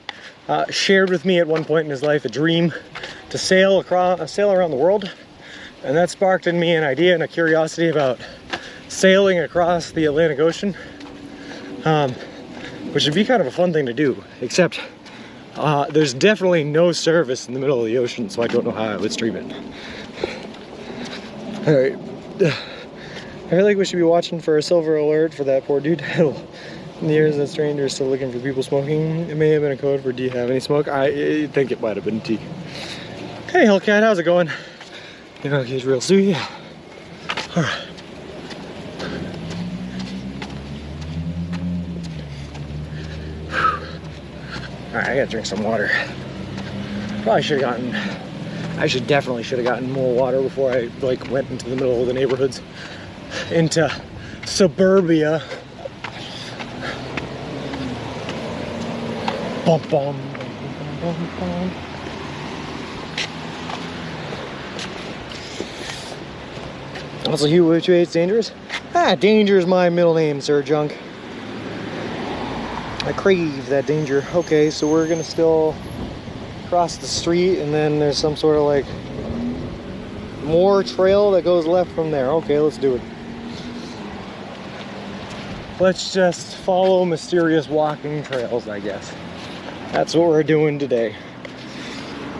shared with me at one point in his life a dream to sail around the world. And that sparked in me an idea and a curiosity about sailing across the Atlantic Ocean. Which would be kind of a fun thing to do, except there's definitely no service in the middle of the ocean, so I don't know how I would stream it. Alright. I feel like we should be watching for a silver alert for that poor dude. In the years that stranger is still looking for people smoking. It may have been a code for do you have any smoke? I think it might have been T. Hey Hellcat, how's it going? You know, he's real Sue, yeah. Alright. Alright, I gotta drink some water. Probably should have gotten, definitely should have gotten more water before I like went into the middle of the neighborhoods, into suburbia. Bum bum. Bum, bum. Also, Hugh, which way it's dangerous? Ah, danger is my middle name, Sir Junk. I crave that danger. Okay, so we're gonna still cross the street and then there's some sort of like more trail that goes left from there. Okay, let's do it. Let's just follow mysterious walking trails, I guess. That's what we're doing today.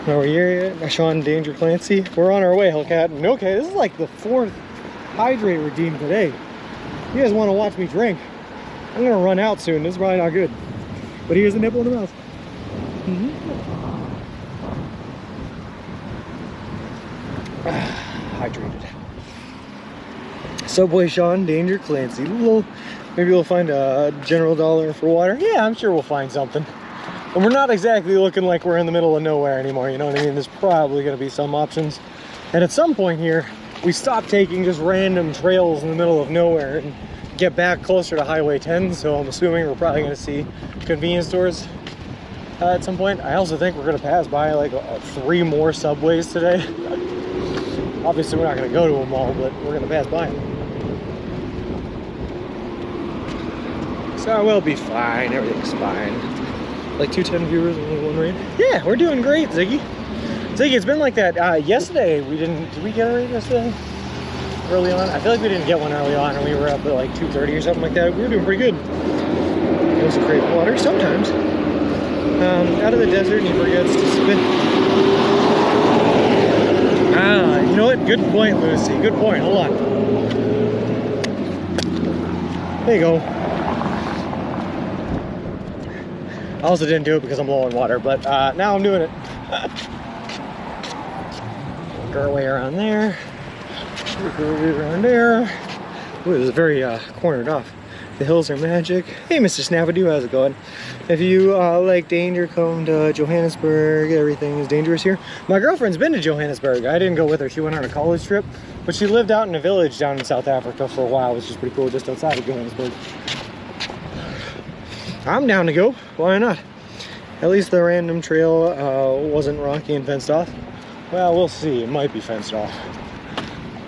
Now we're here at Sean Danger Clancy. We're on our way, Hellcat. And okay, this is like the 4th hydrate redeem today. You guys want to watch me drink? I'm gonna run out soon. This is probably not good. But here's a nipple in the mouth. Hydrated. Subway Sean Danger Clancy. Maybe we'll find a general dollar for water. Yeah, I'm sure we'll find something. And we're not exactly looking like we're in the middle of nowhere anymore, you know what I mean? There's probably gonna be some options. And at some point here, we stop taking just random trails in the middle of nowhere and get back closer to Highway 10, so I'm assuming we're probably going to see convenience stores at some point. I also think we're going to pass by like 3 more Subways today. Obviously we're not going to go to them all, but we're going to pass by them. So we'll be fine, everything's fine. Like 210 viewers and only 1 raid. Yeah, we're doing great, Ziggy. Ziggy, it's been like that. Yesterday, did we get a raid yesterday? Early on? I feel like we didn't get one early on and we were up at like 2:30 or something like that. We were doing pretty good. It was a great water sometimes. Out of the desert and he forgets to spit. Ah, you know what? Good point, Lucy. Good point. Hold on. There you go. I also didn't do it because I'm low on water, but now I'm doing it. Work our way around there. Work our way around there. Ooh, this is very cornered off. The hills are magic. Hey, Mr. Snapadoo, how's it going? If you like danger, come to Johannesburg. Everything is dangerous here. My girlfriend's been to Johannesburg. I didn't go with her. She went on a college trip, but she lived out in a village down in South Africa for a while, which is pretty cool, just outside of Johannesburg. I'm down to go. Why not? At least the random trail wasn't rocky and fenced off. Well, we'll see. It might be fenced off.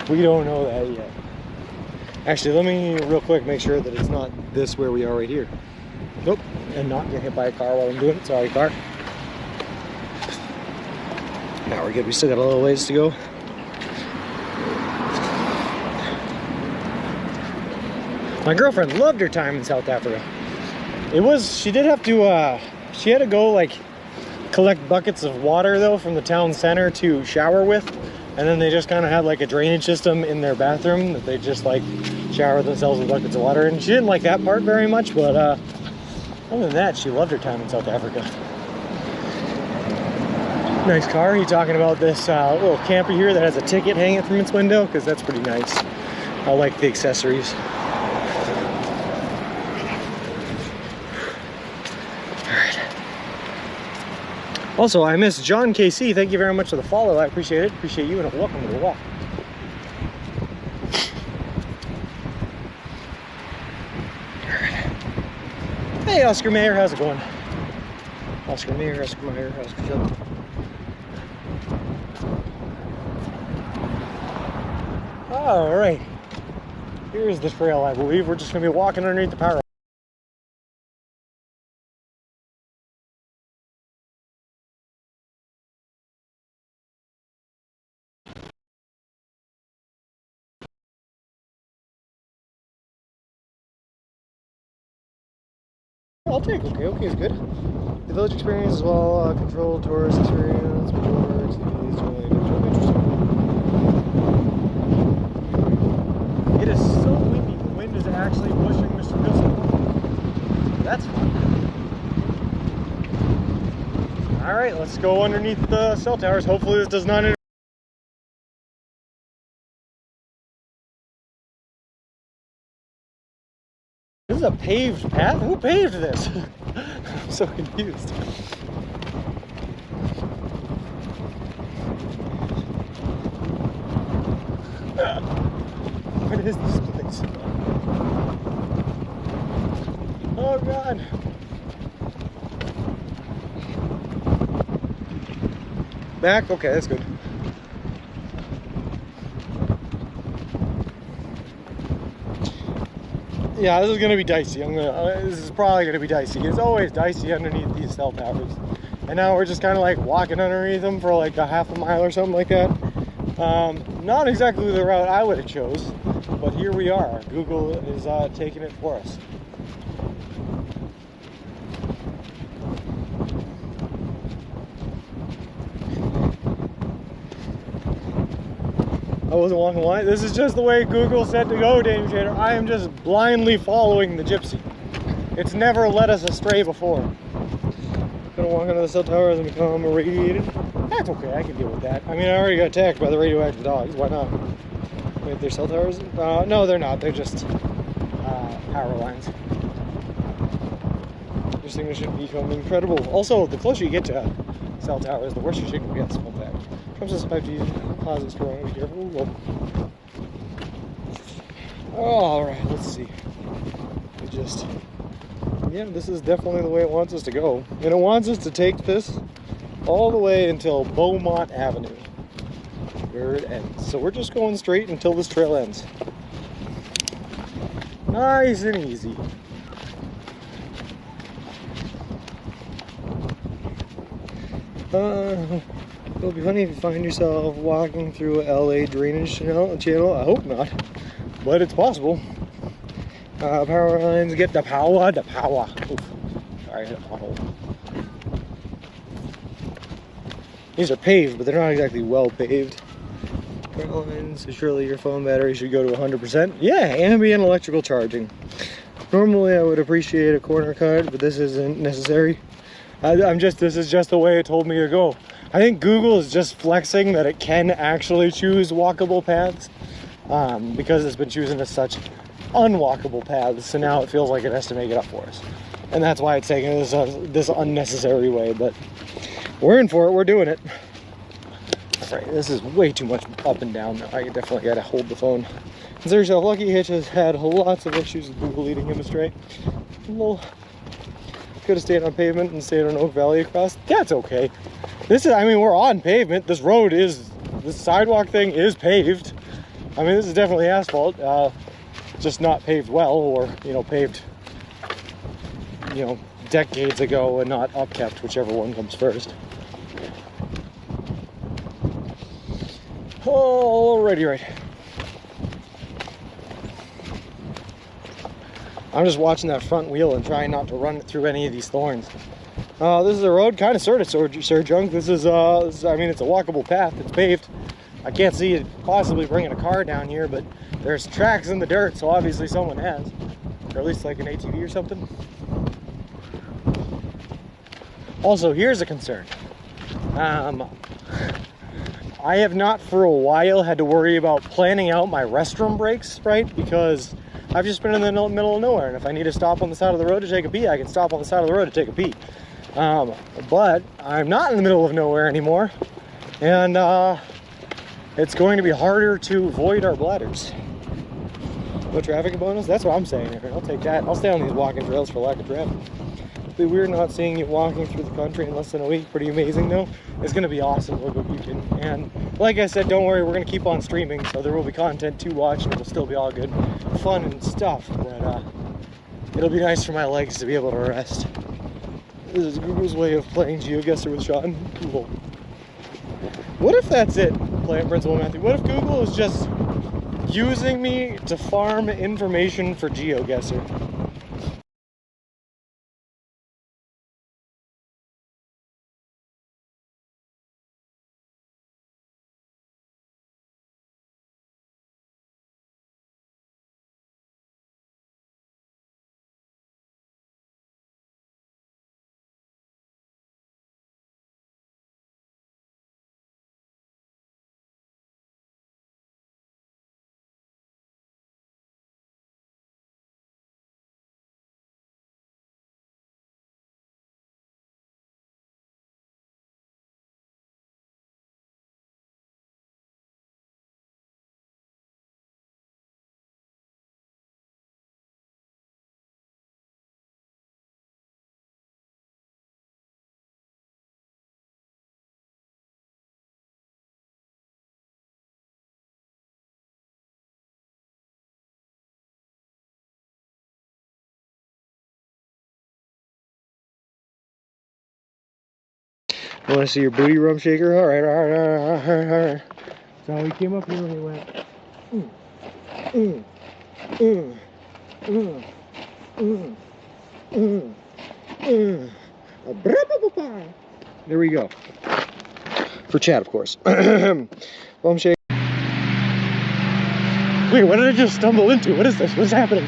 We don't know that yet. Actually, let me real quick make sure that it's not this where we are right here. Nope, and not get hit by a car while I'm doing it. Sorry, car. Now we're good. We still got a little ways to go. My girlfriend loved her time in South Africa. She did have to, she had to go like collect buckets of water though from the town center to shower with, And then they just kind of had like a drainage system in their bathroom that they just like shower themselves with buckets of water. And she didn't like that part very much, but other than that, she loved her time in South Africa. Nice car. Are you talking about this little camper here that has a ticket hanging from its window? Because that's pretty nice. I like the accessories. Alright. Also, I miss John KC. Thank you very much for the follow. I appreciate it. Appreciate you, and welcome to the walk. Hey, Oscar Mayer, how's it going? Oscar Mayer, Oscar Mayer, Oscar Mayer. All right, here's the trail, I believe. We're just gonna be walking underneath the power. I'll take okay. Okay is good. The village experience as well, controlled tourist experience, mature activities, really interesting. It is so windy. The wind is actually pushing Mr. Wilson. That's fun. All right, let's go underneath the cell towers. Hopefully this does not interfere. This is a paved path? Who paved this? I'm so confused. What is this place? Oh God. Back? Okay, that's good. Yeah, this is gonna be dicey. This is probably gonna be dicey. It's always dicey underneath these cell towers. And now we're just kind of like walking underneath them for like a half a mile or something like that. Not exactly the route I would have chose, but here we are. Google is taking it for us. I wasn't walking the line. This is just the way Google said to go, Dame Shader. I am just blindly following the gypsy. It's never led us astray before. Gonna walk under the cell towers and become irradiated. That's okay, I can deal with that. I mean, I already got attacked by the radioactive dogs. Why not? Wait, they're cell towers? No, they're not. They're just power lines. This thing should become incredible. Also, the closer you get to cell towers, the worse your signal gets. Fun fact. Comes to 5G, closet strong, be careful. Whoa. Alright, let's see. Yeah, this is definitely the way it wants us to go. And it wants us to take this all the way until Beaumont Avenue, where it ends. So we're just going straight until this trail ends. Nice and easy. It'll be funny if you find yourself walking through a LA drainage channel. I hope not, but it's possible. Power lines, get the power. Oof. Sorry, I hit a pothole. These are paved, but they're not exactly well paved. Power lines, so surely your phone battery should go to 100%. Yeah, ambient electrical charging. Normally I would appreciate a corner cut, but this isn't necessary. This is just the way it told me to go. I think Google is just flexing that it can actually choose walkable paths because it's been choosing as such unwalkable paths, so now it feels like it has to make it up for us. And that's why it's taking this unnecessary way, but we're in for it, we're doing it. Alright, this is way too much up and down. I definitely gotta hold the phone. Consider yourself lucky. Hitch has had lots of issues with Google leading him astray. Could have stayed on pavement and stayed on Oak Valley across. That's okay. We're on pavement. This sidewalk thing is paved. I mean, this is definitely asphalt. Just not paved well, or, paved, decades ago and not upkept, whichever one comes first. Alrighty, right. I'm just watching that front wheel and trying not to run it through any of these thorns. This is a road, kind of sort of Sir Junk. This is, it's a walkable path. It's paved. I can't see it possibly bringing a car down here, but there's tracks in the dirt, so obviously someone has. Or at least like an ATV or something. Also, here's a concern. I have not for a while had to worry about planning out my restroom breaks, right? Because I've just been in the middle of nowhere, and if I need to stop on the side of the road to take a pee, I can stop on the side of the road to take a pee. But I'm not in the middle of nowhere anymore, and it's going to be harder to void our bladders. No traffic bonus? That's what I'm saying. I'll take that. I'll stay on these walking trails for lack of traffic. It'll be weird not seeing you walking through the country in less than a week. Pretty amazing though. It's going to be awesome over the weekend. And like I said, don't worry, we're going to keep on streaming, so there will be content to watch, and it'll still be all good fun and stuff. But it'll be nice for my legs to be able to rest. This is Google's way of playing GeoGuessr with Sean. Cool. What if that's it, Plant Principal Matthew? What if Google is just using me to farm information for GeoGuessr? You want to see your booty rum shaker? All right, all right, all right, all right, all right. So he came up here and he went, There we go. For chat, of course. Bum shake. Wait, what did I just stumble into? What is this? What's happening?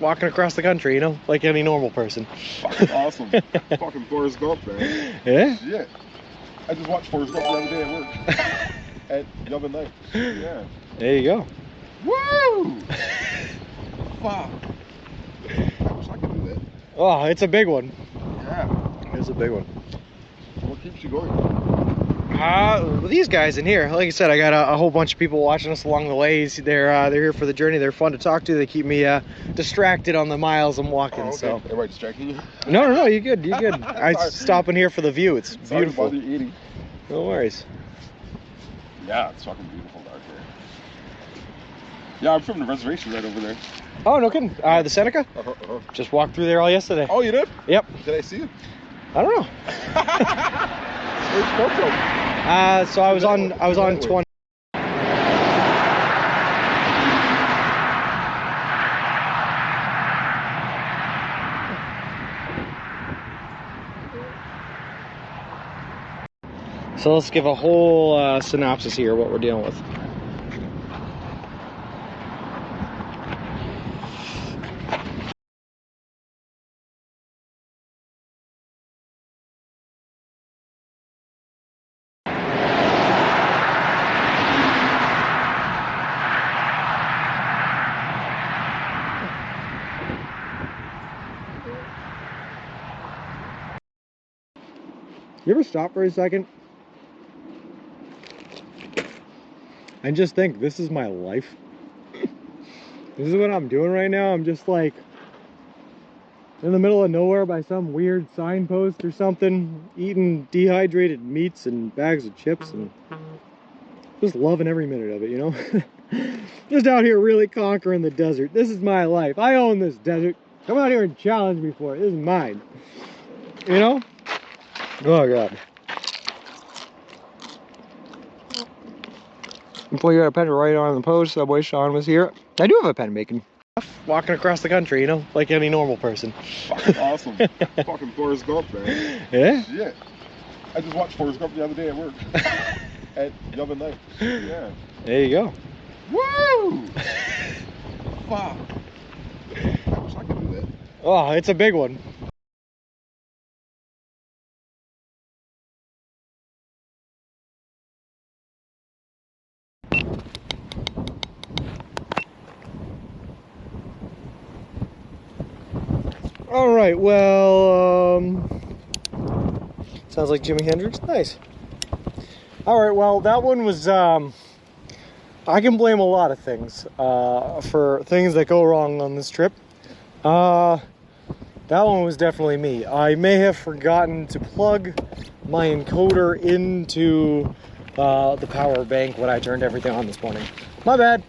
Walking across the country, you know, like any normal person. Fucking awesome. Fucking Forrest Gump, man. Yeah? Shit. I just watched Forrest Gump the other day at work. At Yum and Night. Yeah. There you go. Woo! Fuck. I wish I could do that. Oh, it's a big one. Yeah. It's a big one. What keeps you going? These guys in here, like I said, I got a whole bunch of people watching us along the ways. They're here for the journey. They're fun to talk to. They keep me distracted on the miles I'm walking. Oh, okay. So. Am I distracting you? No, you're good. You're good. I stop in here for the view. It's beautiful. Sorry to bother you eating. No worries. Yeah, it's fucking beautiful out there. Yeah, I'm from the reservation right over there. Oh, no kidding. The Seneca? Just walked through there all yesterday. Oh, you did? Yep. Did I see you? I don't know. Where'd you come from? So I was on 20. So let's give a whole synopsis here of what we're dealing with. You ever stop for a second and just think, this is my life? This is what I'm doing right now. I'm just like in the middle of nowhere by some weird signpost or something, eating dehydrated meats and bags of chips and just loving every minute of it, you know? Just out here really conquering the desert. This is my life. I own this desert. Come out here and challenge me for it. This is mine. You know? Oh God. Before you got a pen right on the post, Subway Sean was here. I do have a pen making. Walking across the country, you know, like any normal person. Fucking awesome. Fucking Forrest Gump, man. Yeah? Shit. I just watched Forrest Gump the other day at work. At the other night. Yeah. There you go. Woo! Fuck. I wish I could do that. Oh, it's a big one. All right, well, sounds like Jimi Hendrix. Nice. All right, well, that one was, I can blame a lot of things for things that go wrong on this trip. That one was definitely me. I may have forgotten to plug my encoder into the power bank when I turned everything on this morning. My bad.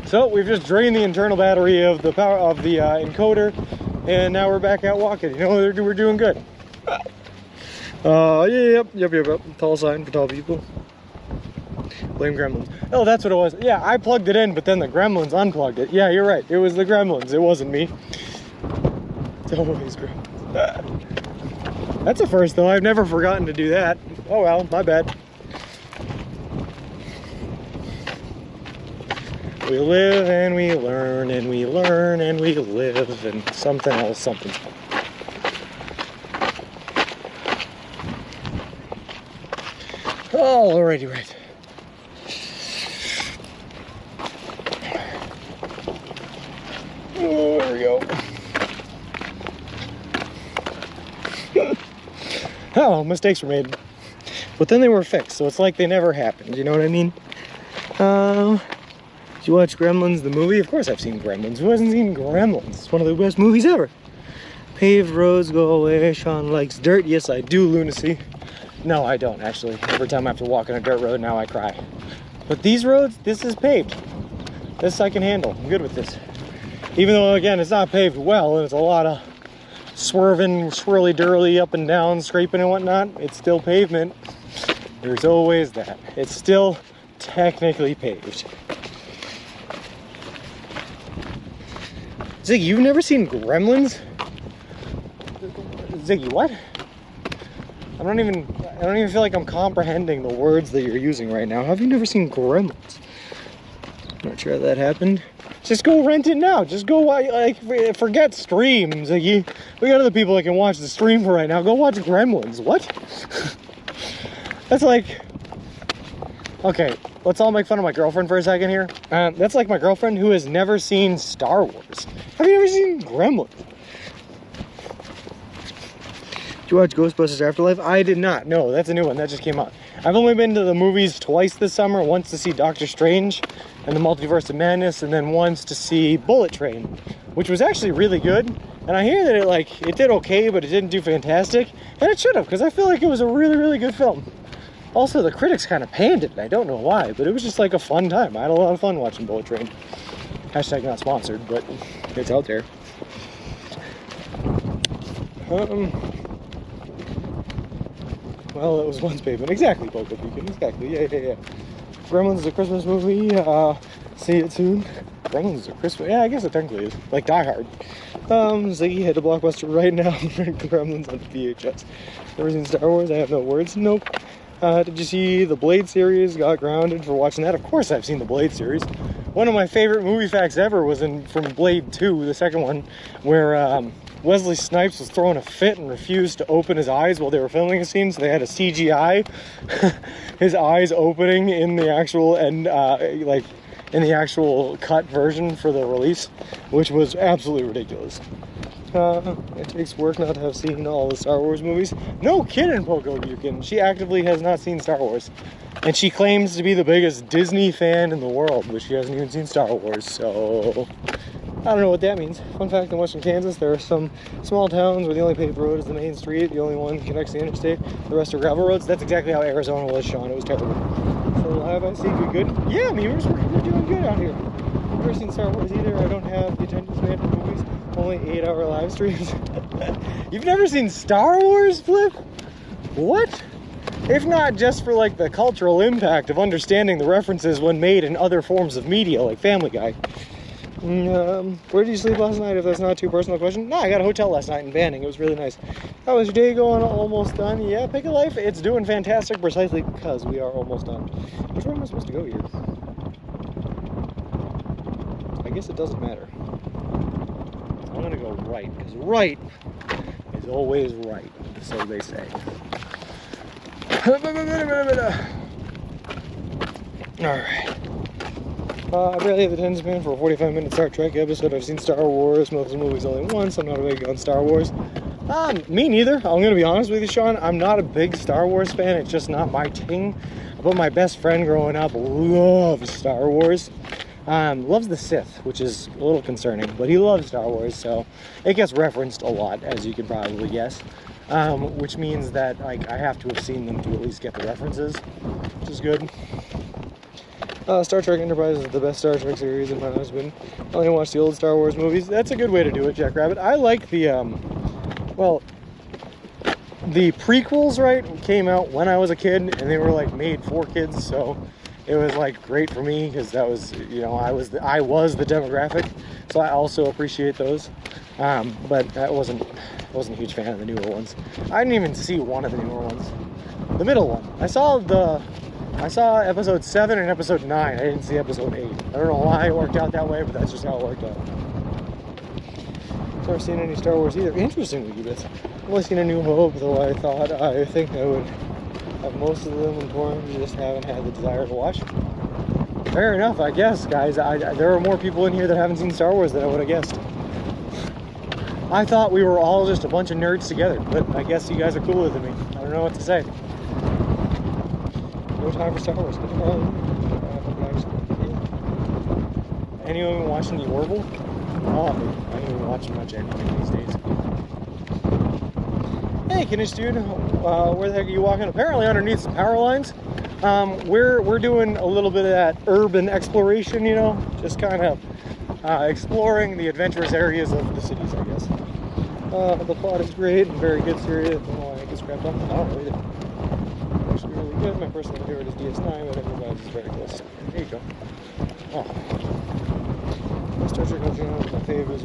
So we've just drained the internal battery of the power of the encoder, and now we're back out walking. You know, we're doing good. Yep. Tall sign for tall people. Blame gremlins. Oh, that's what it was. Yeah, I plugged it in, but then the gremlins unplugged it. Yeah, you're right. It was the gremlins. It wasn't me. It's always gremlins. That's a first, though. I've never forgotten to do that. Oh well, my bad. We live and we learn and we learn and we live and something else, something's fun. Oh, alrighty, right. Oh, there we go. Oh, mistakes were made. But then they were fixed, so it's like they never happened, you know what I mean? Did you watch Gremlins, the movie? Of course I've seen Gremlins. Who hasn't seen Gremlins? It's one of the best movies ever. Paved roads go away, Sean likes dirt. Yes, I do, lunacy. No, I don't, actually. Every time I have to walk on a dirt road, now I cry. But these roads, this is paved. This I can handle. I'm good with this. Even though, again, it's not paved well, and it's a lot of swerving, swirly-durly up and down, scraping and whatnot, it's still pavement. There's always that. It's still technically paved. Ziggy, you've never seen Gremlins? Ziggy, what? I don't even feel like I'm comprehending the words that you're using right now. Have you never seen Gremlins? Not sure how that happened. Just go rent it now. Just go, like, forget streams. Like, we got other people that can watch the stream for right now. Go watch Gremlins. What? That's like... Okay, let's all make fun of my girlfriend for a second here. That's like my girlfriend who has never seen Star Wars. Have you ever seen Gremlins? Did you watch Ghostbusters Afterlife? I did not. No, that's a new one. That just came out. I've only been to the movies twice this summer. Once to see Doctor Strange and the Multiverse of Madness, and then once to see Bullet Train, which was actually really good. And I hear that it did okay, but it didn't do fantastic. And it should have, because I feel like it was a really, really good film. Also, the critics kind of panned it, and I don't know why, but it was just like a fun time. I had a lot of fun watching Bullet Train. Hashtag not sponsored, but it's out there. Well, it was once pavement. Exactly, Boca Beacon. Exactly. Yeah. Gremlins is a Christmas movie. See it soon. Gremlins is a Christmas... Yeah, I guess it technically is. Like Die Hard. Ziggy head to Blockbuster right now. Gremlins on VHS. Never seen Star Wars? I have no words. Nope. Did you see the Blade series? Got grounded for watching that? Of course I've seen the Blade series. One of my favorite movie facts ever was from Blade 2, the second one, where Wesley Snipes was throwing a fit and refused to open his eyes while they were filming a scene, so they had a CGI his eyes opening in the actual in the actual cut version for the release, which was absolutely ridiculous. It takes work not to have seen all the Star Wars movies. No kidding, Poco Buchan. She actively has not seen Star Wars. And she claims to be the biggest Disney fan in the world, but she hasn't even seen Star Wars, so... I don't know what that means. Fun fact, in western Kansas, there are some small towns where the only paved road is the main street. The only one connects the interstate. The rest are gravel roads. That's exactly how Arizona was, Sean. It was terrible. So live, I see. Good. Yeah, memers, we're doing good out here. I've never seen Star Wars either. I don't have the attention span for movies. Only 8-hour live streams. You've never seen Star Wars, Flip? What? if not just for like the cultural impact of understanding the references when made in other forms of media like Family Guy. Where did you sleep last night, if that's not too personal a question? No, I got a hotel last night in Banning. It was really nice. How was your day going? Almost done? Yeah, Pick a Life, it's doing fantastic precisely because we are almost done. Which way am I supposed to go here? I guess it doesn't matter. I'm gonna go right, because right is always right, so they say. Alright. I barely have the attention span for a 45-minute Star Trek episode. I've seen Star Wars, most of the movies only once. I'm not a big on Star Wars. Me neither. I'm going to be honest with you, Sean. I'm not a big Star Wars fan. It's just not my thing. But my best friend growing up loves Star Wars. Loves the Sith, which is a little concerning. But he loves Star Wars, so it gets referenced a lot, as you can probably guess. Which means that like I have to have seen them to at least get the references, which is good. Star Trek Enterprise is the best Star Trek series in my husband. I only watch the old Star Wars movies. That's a good way to do it, Jack Rabbit. I like the, well, the prequels, right, came out when I was a kid, and they were, like, made for kids, so it was, like, great for me, because that was, you know, I was the demographic, so I also appreciate those. But I wasn't a huge fan of the newer ones. I didn't even see one of the newer ones. The middle one. I saw episode 7 and episode 9. I didn't see episode 8. I don't know why it worked out that way, but that's just how it worked out. I've never seen any Star Wars either. Interesting, Wiki Bits. I've only seen A New Hope, though I think I would have most of them important. Just haven't had the desire to watch. Fair enough, I guess, guys. There are more people in here that haven't seen Star Wars than I would have guessed. I thought we were all just a bunch of nerds together, but I guess you guys are cooler than me. I don't know what to say. No time for Star Wars. Anyone watching the Orville? Oh, I ain't even watching much anything these days. Hey, Knish dude, where the heck are you walking? Apparently underneath some power lines. We're doing a little bit of that urban exploration, you know, just kind of exploring the adventurous areas of the cities, I guess. The plot is great and very good series. I don't know why I get scrapped up. I don't know either. Actually really good. My personal favorite is DS9, but everybody's is very close. There you go. Oh. Star Trek my favorite is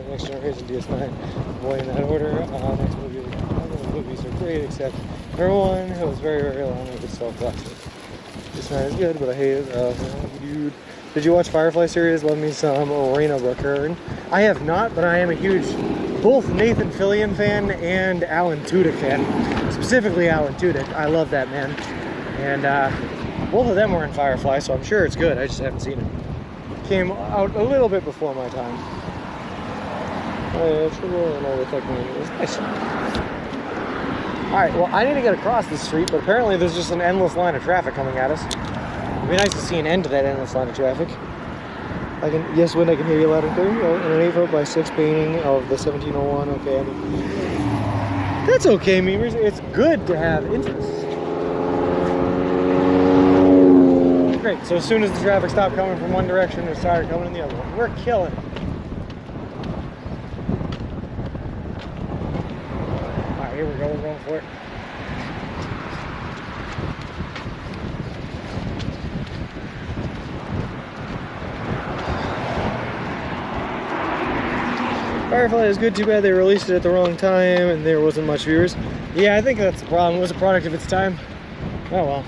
Next Generation DS9. Boy, in that order. Next movie. The movies are great, except number one, it was very, very long and it's self-classic. DS9 is good, but I hate it. Dude. Did you watch Firefly series? Love me some Raina Baccarin. I have not, but I am a huge both Nathan Fillion fan and Alan Tudyk fan. Specifically Alan Tudyk. I love that man. And both of them were in Firefly, so I'm sure it's good. I just haven't seen it. Came out a little bit before my time. Oh yeah, Triple and all the technique. It was nice. Alright, well I need to get across the street, but apparently there's just an endless line of traffic coming at us. It'd be nice to see an end to that endless line of traffic. Yes, Wind, I can hear you loud and clear. And an 8 by 6 painting of the 1701. Okay, that's okay, memers. It's good to have interest. Great. So as soon as the traffic stopped coming from one direction, it started coming in the other one. We're killing it. All right, here we go. We're going for it. Firefly is good, too bad they released it at the wrong time and there wasn't much viewers. Yeah, I think that's the problem. It was a product of its time. Oh well.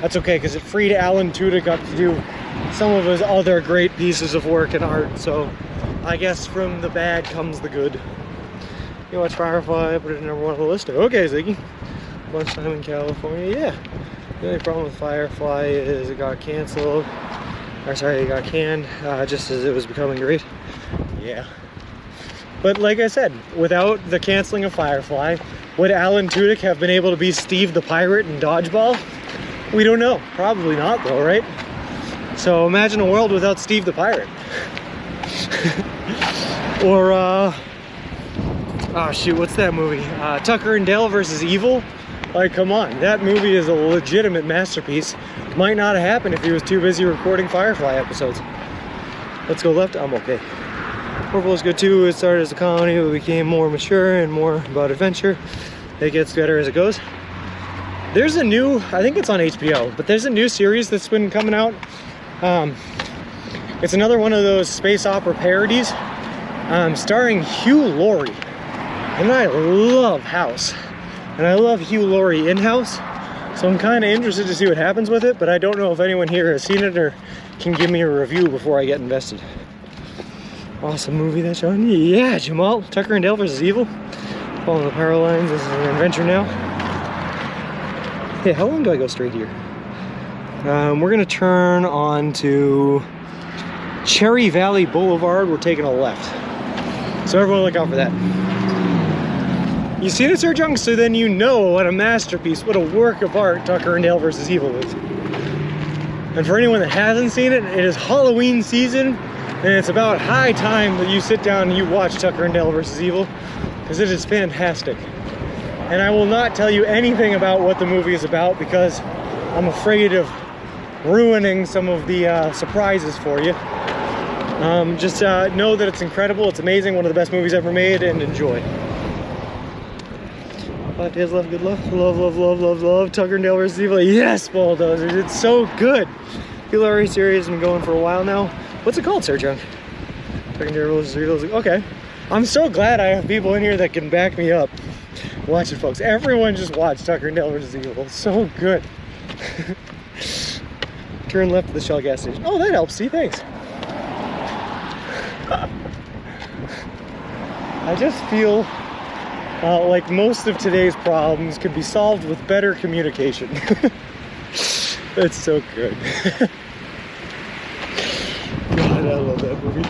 That's okay, because it freed Alan Tudyk up to do some of his other great pieces of work and art, so I guess from the bad comes the good. You watch Firefly, put it in number 1 on the list. Okay, Ziggy. Lunchtime in California, yeah. The only problem with Firefly is it got canceled. Or sorry, it got canned just as it was becoming great. Yeah. But like I said, without the canceling of Firefly, would Alan Tudyk have been able to be Steve the Pirate in Dodgeball? We don't know. Probably not, though, right? So imagine a world without Steve the Pirate. Or, oh shoot, what's that movie? Tucker and Dale versus Evil? Like, come on. That movie is a legitimate masterpiece. Might not have happened if he was too busy recording Firefly episodes. Let's go left. I'm okay. Orville is good too. It started as a comedy, but became more mature and more about adventure. It gets better as it goes. There's a new, I think it's on HBO, but there's a new series that's been coming out. It's another one of those space opera parodies, starring Hugh Laurie. And I love House. And I love Hugh Laurie in House. So I'm kind of interested to see what happens with it, but I don't know if anyone here has seen it or can give me a review before I get invested. Awesome movie that, Sean. Yeah, Jamal. Tucker and Dale vs. Evil. Following the power lines. This is an adventure now. Hey, how long do I go straight here? We're gonna turn on to Cherry Valley Boulevard. We're taking a left. So everyone look out for that. You seen it, Sir Junk? So then you know what a masterpiece, what a work of art Tucker and Dale vs. Evil is. And for anyone that hasn't seen it, it is Halloween season, and it's about high time that you sit down and you watch Tucker and Dale vs. Evil, because it is fantastic. And I will not tell you anything about what the movie is about because I'm afraid of ruining some of the surprises for you. Just know that it's incredible, it's amazing, one of the best movies ever made, and enjoy. 5 days left, good luck. Love, love, love, love, love. Tucker and Dale vs. Evil. Yes, Bulldozers, it's so good. Hillary series has been going for a while now. What's it called, Sir Junk? Tucker and Dale vs. Evil. Okay. I'm so glad I have people in here that can back me up. Watch it, folks. Everyone just watch Tucker and Dale vs. Evil. It's so good. Turn left to the Shell gas station. Oh, that helps. See, thanks. I just feel like most of today's problems could be solved with better communication. It's so good. God, I love that movie.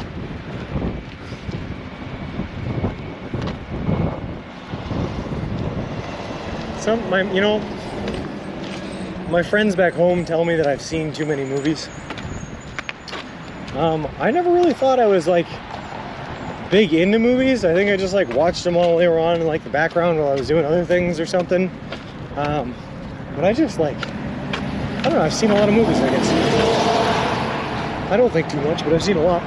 My friends back home tell me that I've seen too many movies. I never really thought I was like big into movies. I think I just like watched them all later on in like the background while I was doing other things or something. But I just like, I don't know, I've seen a lot of movies, I guess. I don't think too much, but I've seen a lot.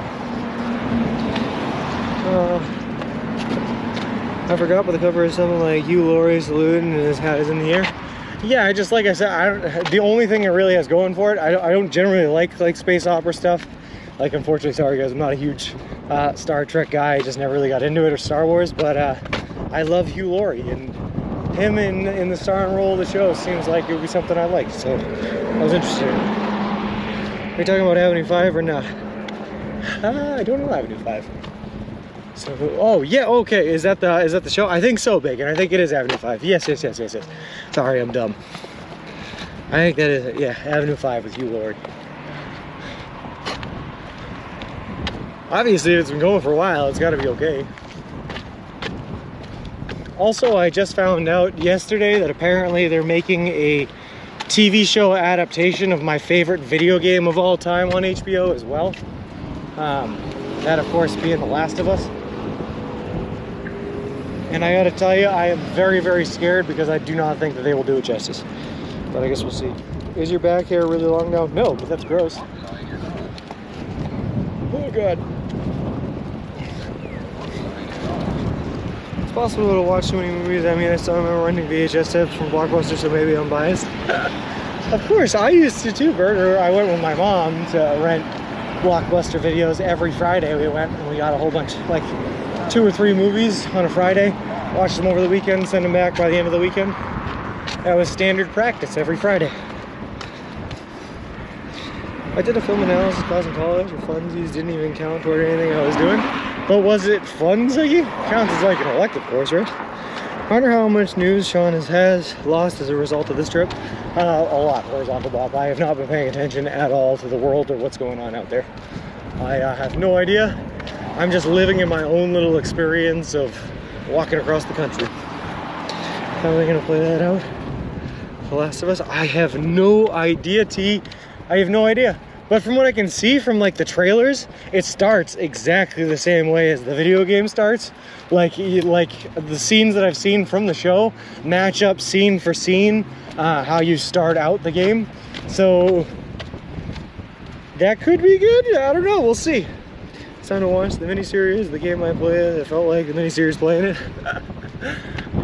I forgot, but the cover is something like Hugh Laurie saluting and his hat is in the air. Yeah, I just, like I said, the only thing it really has going for it, I don't generally like space opera stuff. Like, unfortunately, sorry guys, I'm not a huge Star Trek guy. I just never really got into it, or Star Wars, but I love Hugh Laurie, and him in the starring role of the show seems like it would be something I liked, so I was interested in it. Are you talking about Avenue 5 or not? I don't know Avenue 5. So, oh yeah, okay, is that the show? I think so, Bacon. I think it is Avenue 5. Yes. Sorry, I'm dumb. I think that is it. Yeah, Avenue 5 with Hugh Laurie. Obviously, it's been going for a while. It's got to be okay. Also, I just found out yesterday that apparently they're making a TV show adaptation of my favorite video game of all time on HBO as well. That, of course, being The Last of Us. And I gotta tell you, I am very, very scared because I do not think that they will do it justice. But I guess we'll see. Is your back hair really long now? No, but that's gross. Oh, God. It's possible to watch so many movies. I mean, I still remember renting VHS tapes from Blockbuster, so maybe I'm biased. Of course, I used to too, Bert. I went with my mom to rent Blockbuster videos every Friday. We went and we got a whole bunch, like 2 or 3 movies on a Friday, watched them over the weekend, send them back by the end of the weekend. That was standard practice every Friday. I did a film analysis class in college where funsies didn't even count toward anything I was doing. But was it fun, Ziggy? Counts as like an elective course, right? I wonder how much news Sean has lost as a result of this trip. A lot, horizontal Bob. I have not been paying attention at all to the world or what's going on out there. I have no idea. I'm just living in my own little experience of walking across the country. How are they gonna play that out? The Last of Us? I have no idea, T. I have no idea. But from what I can see from like the trailers, it starts exactly the same way as the video game starts. Like the scenes that I've seen from the show match up scene for scene how you start out the game. So that could be good. I don't know. We'll see. It's time to watch the miniseries. The game I played, it felt like the miniseries playing it.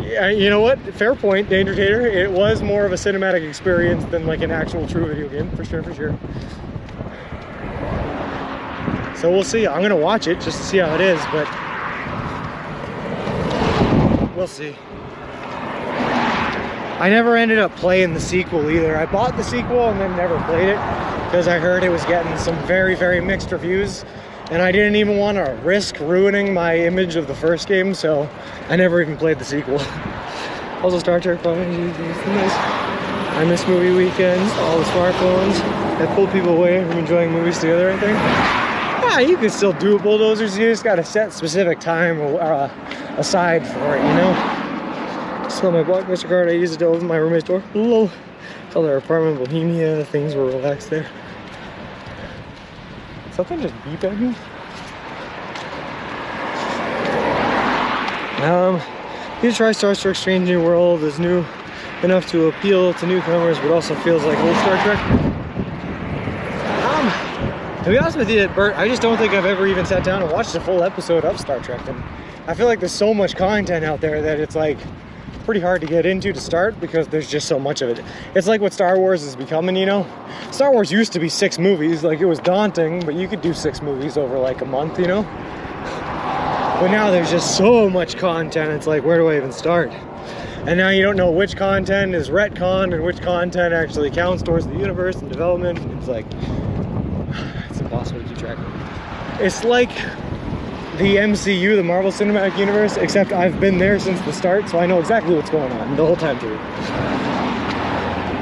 You know what? Fair point, Danger Tater. It was more of a cinematic experience than like an actual true video game, for sure, for sure. So we'll see. I'm gonna watch it just to see how it is, but we'll see. I never ended up playing the sequel either. I bought the sequel and then never played it because I heard it was getting some very, very mixed reviews, and I didn't even want to risk ruining my image of the first game, so I never even played the sequel. Also, Star Trek I miss movie weekends, all the smartphones that pull people away from enjoying movies together, I think. Yeah, you can still do bulldozers, you just gotta set specific time aside for it, you know? Still my Blockbuster card, I used it to open my roommate's door. Lol. Called our apartment Bohemia, things were relaxed there. Something just beep at me? You try Star Trek Strange New World is new enough to appeal to newcomers, but also feels like old Star Trek. To be honest with you, Bert, I just don't think I've ever even sat down and watched a full episode of Star Trek. And I feel like there's so much content out there that it's like pretty hard to get into to start because there's just so much of it. It's like what Star Wars is becoming, you know? Star Wars used to be 6 movies, like it was daunting, but you could do 6 movies over like a month, you know? But now there's just so much content, it's like, where do I even start? And now you don't know which content is retconned and which content actually counts towards the universe and development. It's like, it's impossible to keep track of. It's like the MCU, the Marvel Cinematic Universe, except I've been there since the start, so I know exactly what's going on the whole time through.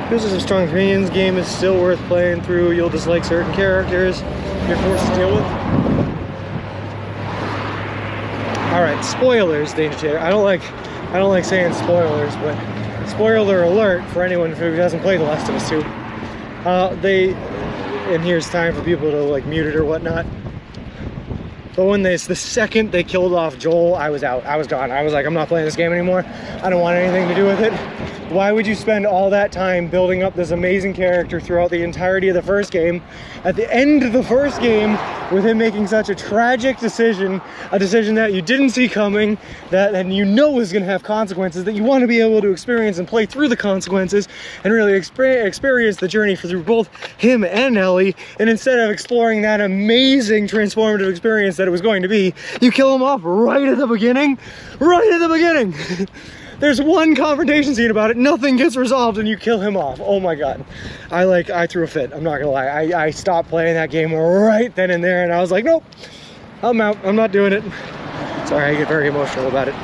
This is a strong opinions. Game is still worth playing through. You'll dislike certain characters you're forced to deal with. Alright, spoilers, Danger Tater. I don't like saying spoilers, but spoiler alert for anyone who doesn't play The Last of Us 2. And here's time for people to like mute it or whatnot. But when the second they killed off Joel, I was out. I was gone. I was like, I'm not playing this game anymore. I don't want anything to do with it. Why would you spend all that time building up this amazing character throughout the entirety of the first game? At the end of the first game, with him making such a tragic decision, a decision that you didn't see coming, and you know was going to have consequences, that you want to be able to experience and play through the consequences and really experience the journey through both him and Ellie, and instead of exploring that amazing transformative experience that it was going to be, you kill him off right at the beginning. Right at the beginning! There's one confrontation scene about it, nothing gets resolved, and you kill him off. Oh my god. I threw a fit, I'm not gonna lie. I stopped playing that game right then and there, and I was like, nope, I'm out, I'm not doing it. Sorry, I get very emotional about it.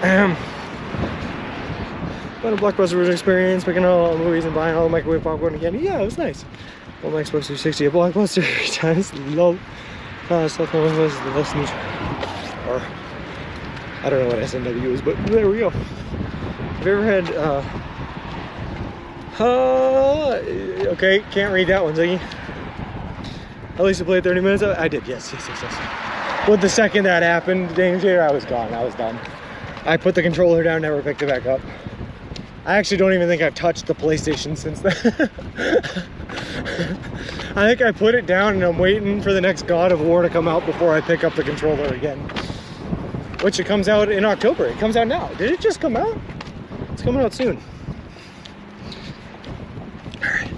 What a Blockbuster was an experience, picking all the movies and buying all the microwave popcorn again. Yeah, it was nice. Well, my Xbox 360 at Blockbuster 3 times. Lol. Stuff was the listeners. Or, I don't know what SNW is, but there we go. Have you ever had, okay, can't read that one, Ziggy. At least I played 30 minutes of it? I did, yes. Well, the second that happened, Danger Tater, I was gone, I was done. I put the controller down, never picked it back up. I actually don't even think I've touched the PlayStation since then. I think I put it down and I'm waiting for the next God of War to come out before I pick up the controller again. Which it comes out in October, it comes out now. Did it just come out? It's coming out soon. Alright.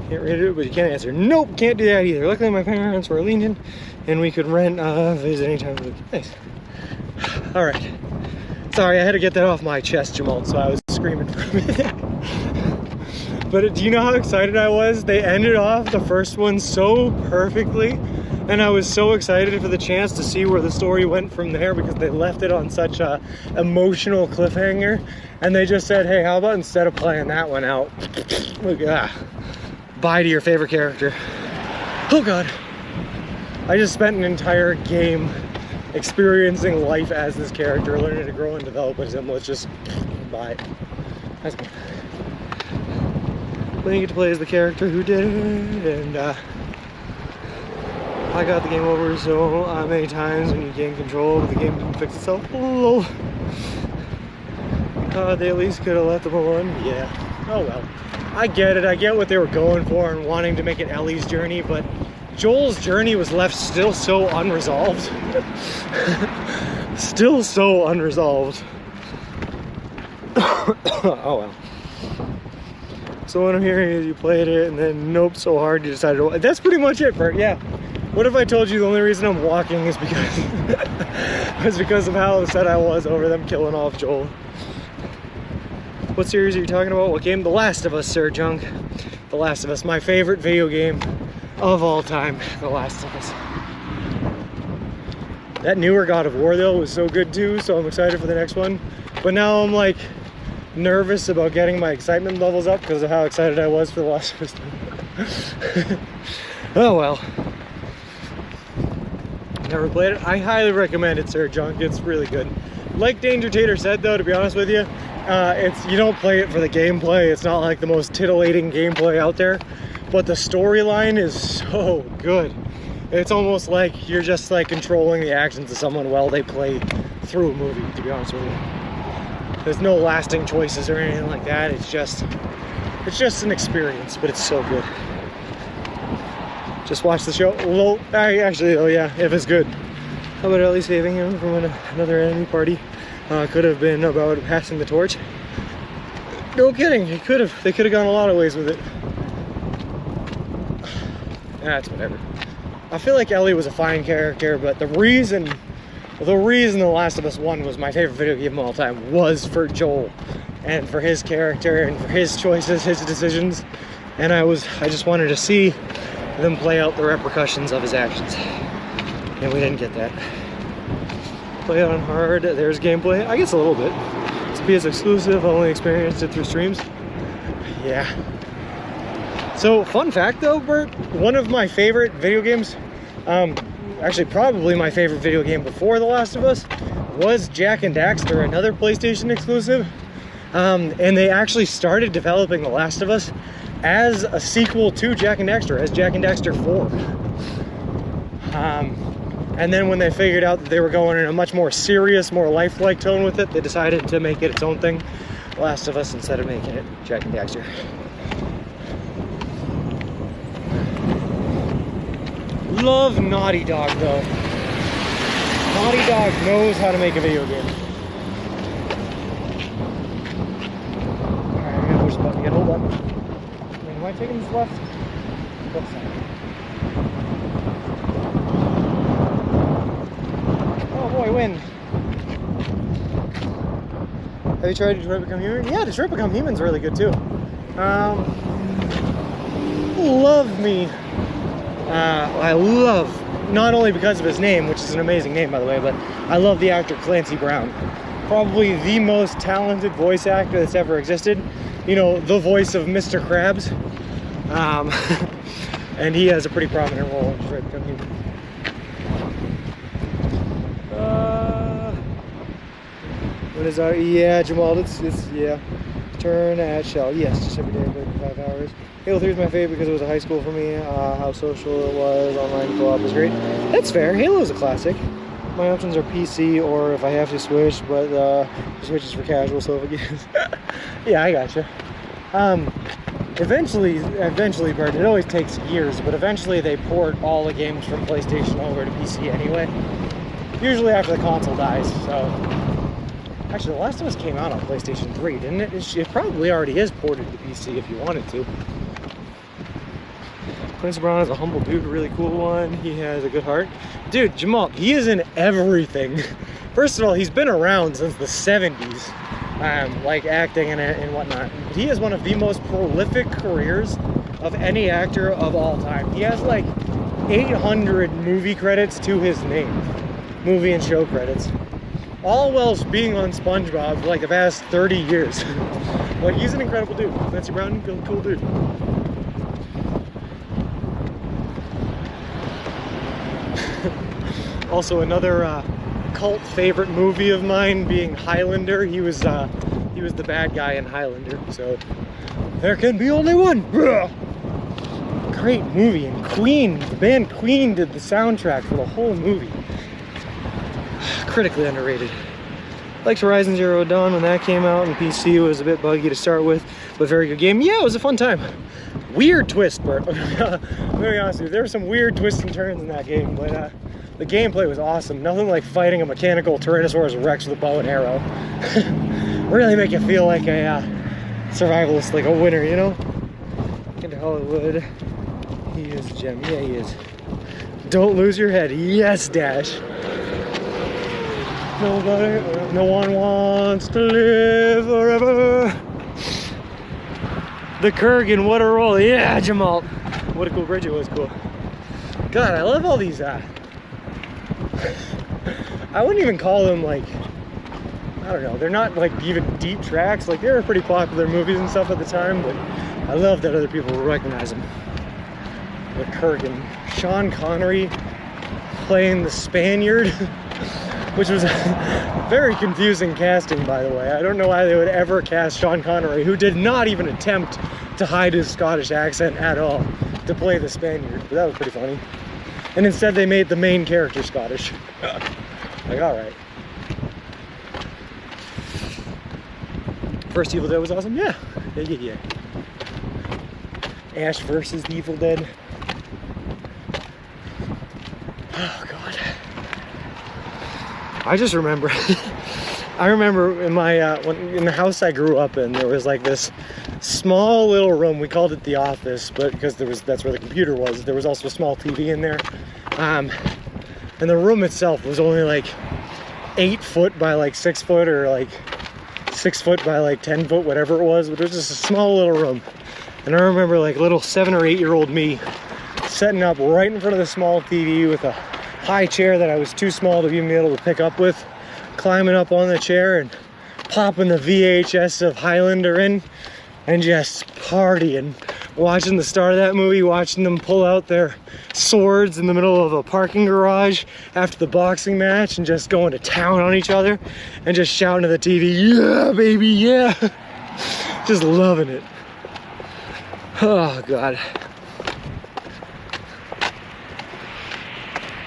Can't read it, but you can't answer. Nope, can't do that either. Luckily my parents were lenient and we could rent visit anytime. Nice. Alright. Sorry, I had to get that off my chest, Jamal, so I was screaming for a minute. But do you know how excited I was? They ended off the first one so perfectly. And I was so excited for the chance to see where the story went from there because they left it on such a emotional cliffhanger. And they just said, hey, how about instead of playing that one out, bye to your favorite character. Oh God. I just spent an entire game experiencing life as this character, learning to grow and develop with him. Let's just bye. That's cool. Then you get to play as the character who did it, and I got the game over so many times when you gain control, but the game didn't fix itself. Lol. They at least could have left them alone. Yeah. Oh well. I get it. I get what they were going for and wanting to make it Ellie's journey, but Joel's journey was left still so unresolved. Still so unresolved. Oh well. So what I'm hearing is you played it and then nope so hard you decided to. That's pretty much it, Bert. Yeah. What if I told you the only reason I'm walking is because of how upset I was over them killing off Joel? What series are you talking about? What game? The Last of Us, Sir Junk. The Last of Us, my favorite video game of all time. The Last of Us. That newer God of War though was so good too, so I'm excited for the next one. But now I'm like nervous about getting my excitement levels up because of how excited I was for The Last of Us 2. Oh well. Never played it. I highly recommend it, Sir Junk. It's really good. Like Danger Tater said though, to be honest with you, you don't play it for the gameplay. It's not like the most titillating gameplay out there, but the storyline is so good. It's almost like you're just like controlling the actions of someone while they play through a movie, to be honest with you. There's no lasting choices or anything like that. It's just an experience, but it's so good. Just watch the show. Well, actually, oh yeah, if it's good. How about at least saving him from another enemy party? Could have been about passing the torch. No kidding, it could have. They could have gone a lot of ways with it. That's whatever. I feel like Ellie was a fine character, but the reason The Last of Us 1 was my favorite video game of all time was for Joel and for his character and for his choices, his decisions. And I just wanted to see them play out the repercussions of his actions. And we didn't get that. Play it on hard, there's gameplay. I guess a little bit. It's a PS exclusive, I only experienced it through streams. Yeah. So, fun fact though, Bert, one of my favorite video games, actually probably my favorite video game before The Last of Us, was Jak and Daxter, another PlayStation exclusive. And they actually started developing The Last of Us as a sequel to Jak and Daxter, as Jak and Daxter 4. And then when they figured out that they were going in a much more serious, more lifelike tone with it, they decided to make it its own thing, The Last of Us, instead of making it Jak and Daxter. Love Naughty Dog though. Naughty Dog knows how to make a video game. Alright, I'm gonna push the button again, hold on. Am I taking this left? Left side. Oh boy, wind. Have you tried Detroit Become Human? Yeah, Detroit Become Human's really good too. Love me. I love, not only because of his name, which is an amazing name by the way, but I love the actor Clancy Brown. Probably the most talented voice actor that's ever existed. You know, the voice of Mr. Krabs. And he has a pretty prominent role in Detroit Become Human. What is our, yeah, Jamal, it's yeah. Turn at Shell, yes, just every day for 5 hours. Halo 3 is my favorite because it was a high school for me. How social it was, online co-op was great. That's fair, Halo's a classic. My options are PC or if I have to switch, but the Switch is for casual, so if it gets... Yeah, I gotcha. Eventually, Bert, it always takes years, but eventually they port all the games from PlayStation over to PC anyway. Usually after the console dies, so... Actually, The Last of Us came out on PlayStation 3, didn't it? It probably already is ported to PC if you wanted to. Clancy Brown is a humble dude, a really cool one. He has a good heart. Dude, Jamal, he is in everything. First of all, he's been around since the 70s, like acting and whatnot. But he has one of the most prolific careers of any actor of all time. He has like 800 movie credits to his name. Movie and show credits. All whilst being on SpongeBob for like the past 30 years. Like, he's an incredible dude. Clancy Brown, cool dude. Also, another cult favorite movie of mine being Highlander. He was the bad guy in Highlander, so there can be only one. Great movie, and Queen, the band Queen did the soundtrack for the whole movie. Critically underrated. Liked Horizon Zero Dawn when that came out, and PC was a bit buggy to start with, but very good game. Yeah, it was a fun time. Weird twist, Bert. I'm gonna be honest with you, there were some weird twists and turns in that game, but The gameplay was awesome. Nothing like fighting a mechanical Tyrannosaurus Rex with a bow and arrow. Really make you feel like a survivalist, like a winner, you know? Into Hollywood. He is a gem. Yeah, he is. Don't lose your head. Yes, Dash. Nobody, no one wants to live forever. The Kurgan, what a roll. Yeah, Jamal. What a cool bridge it was. Cool. God, I love all these. I wouldn't even call them like, I don't know, they're not like even deep tracks. Like, they were pretty popular movies and stuff at the time, but I love that other people will recognize them. The Kurgan. Sean Connery playing the Spaniard, which was very confusing casting, by the way. I don't know why they would ever cast Sean Connery, who did not even attempt to hide his Scottish accent at all, to play the Spaniard, but that was pretty funny. And instead they made the main character Scottish. Like, alright. First Evil Dead was awesome? Yeah. Yeah. Ash versus the Evil Dead. Oh, God. I just remember, I remember in my, in the house I grew up in, there was like this small little room. We called it the office, but because that's where the computer was. There was also a small TV in there. And the room itself was only like 8 foot by like 6 foot, or like 6 foot by like 10 foot, whatever it was. But it was just a small little room. And I remember like little 7 or 8 year old me setting up right in front of the small TV with a high chair that I was too small to even be able to pick up with, climbing up on the chair and popping the VHS of Highlander in and just partying, watching the start of that movie, watching them pull out their swords in the middle of a parking garage after the boxing match and just going to town on each other and just shouting to the TV, yeah, baby, yeah. Just loving it. Oh, God.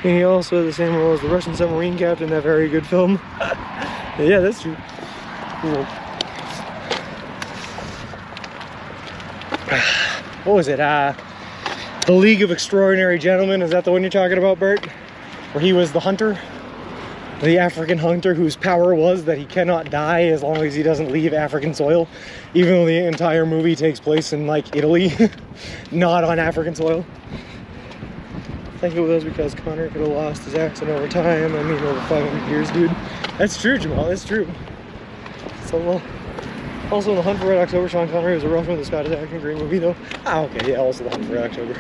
And he also had the same role as the Russian submarine captain in that very good film. Yeah, that's true. Cool. What was it? The League of Extraordinary Gentlemen. Is that the one you're talking about, Bert? Where he was the hunter? The African hunter whose power was that he cannot die as long as he doesn't leave African soil. Even though the entire movie takes place in, like, Italy. Not on African soil. I think it was because Connor could have lost his accent over time. I mean, over 500 years, dude. That's true, Jamal. That's true. So, well, also in The Hunt for Red October, Sean Connery was a Russian with a Scottish accent. Great movie, though. Ah, okay, yeah, also The Hunt for Red October.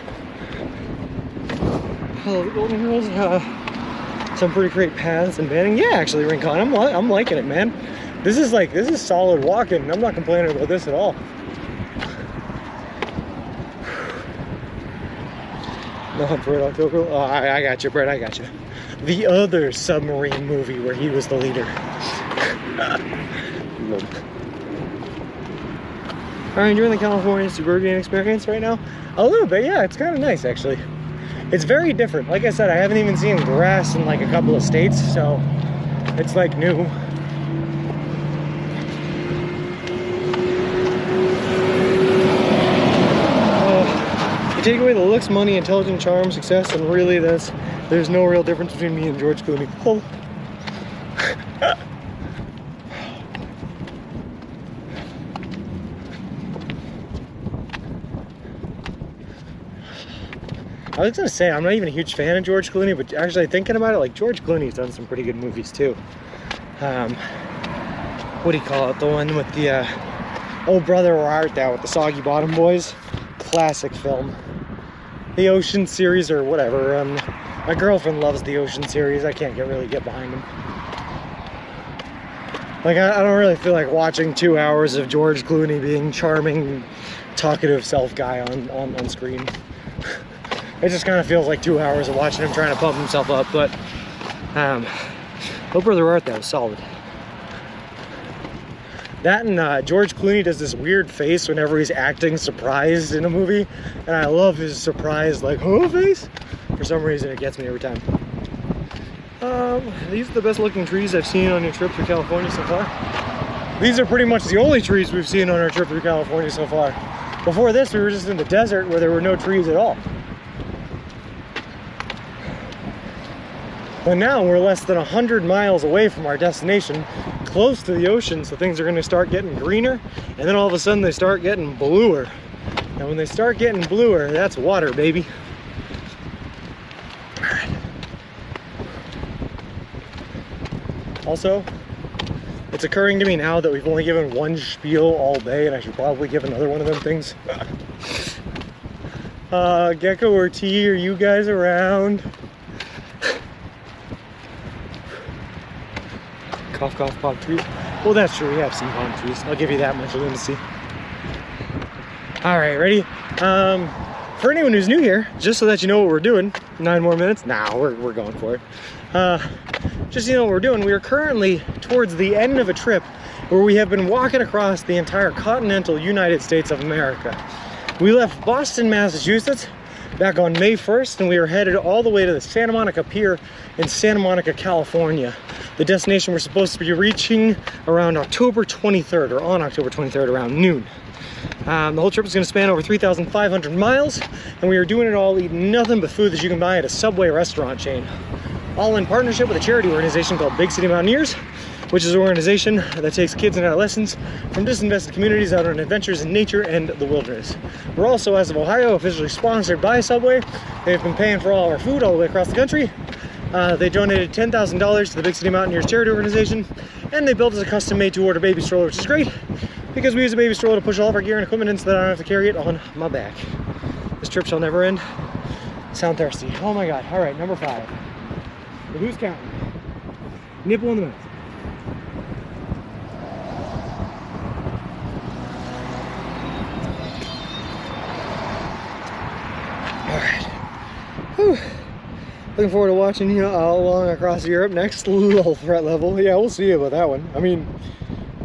Hello, the Golden Girls. Some pretty great paths and banding. Yeah, actually, Rincon, I'm liking it, man. This is solid walking. I'm not complaining about this at all. The Hunt for Red October. Oh, I got you, Brett. I got you. The other submarine movie where he was the leader. Are you enjoying the California suburban experience right now? A little bit, yeah. It's kind of nice, actually. It's very different. Like I said, I haven't even seen grass in like a couple of states, so it's like new. Take away the looks, money, intelligence, charm, success, and really there's no real difference between me and George Clooney. Oh. I was gonna say, I'm not even a huge fan of George Clooney, but actually thinking about it, like, George Clooney's done some pretty good movies too. What do you call it? The one with the Oh Brother, Where Art Thou, with the Soggy Bottom Boys. Classic film. The Ocean series or whatever. My girlfriend loves the Ocean series. I can't really get behind them. Like, I don't really feel like watching 2 hours of George Clooney being charming, talkative self guy on screen. It just kind of feels like 2 hours of watching him trying to pump himself up, but Oh Brother, Where Art Thou was solid. That and George Clooney does this weird face whenever he's acting surprised in a movie. And I love his surprised, like, oh face. For some reason, it gets me every time. These are the best looking trees I've seen on your trip through California so far. These are pretty much the only trees we've seen on our trip through California so far. Before this, we were just in the desert where there were no trees at all. But now we're less than 100 miles away from our destination, close to the ocean, so things are gonna start getting greener, and then all of a sudden they start getting bluer. And when they start getting bluer, that's water, baby. All right. Also, it's occurring to me now that we've only given one spiel all day, and I should probably give another one of them things. Gecko or T, are you guys around? Cough, cough, palm trees. Well, that's true, we have some palm trees. I'll give you that much lunacy. All right, ready? For anyone who's new here, just so that you know what we're doing, 9 more minutes? Nah, we're going for it. Just so you know what we're doing, we are currently towards the end of a trip where we have been walking across the entire continental United States of America. We left Boston, Massachusetts back on May 1st, and we are headed all the way to the Santa Monica Pier in Santa Monica, California. The destination we're supposed to be reaching around October 23rd, or on October 23rd around noon. The whole trip is going to span over 3,500 miles, and we are doing it all eating nothing but food that you can buy at a Subway restaurant chain. All in partnership with a charity organization called Big City Mountaineers, which is an organization that takes kids and adolescents from disinvested communities out on adventures in nature and the wilderness. We're also, as of Ohio, officially sponsored by Subway. They've been paying for all of our food all the way across the country. They donated $10,000 to the Big City Mountaineers charity organization, and they built us a custom-made to-order baby stroller, which is great because we use a baby stroller to push all of our gear and equipment in so that I don't have to carry it on my back. This trip shall never end. Sound thirsty. Oh my God. All right, number 5. But who's counting? Nipple in the mouth. All right. Whew. Looking forward to watching you all along across Europe. Next little threat level. Yeah, we'll see about that one. I mean,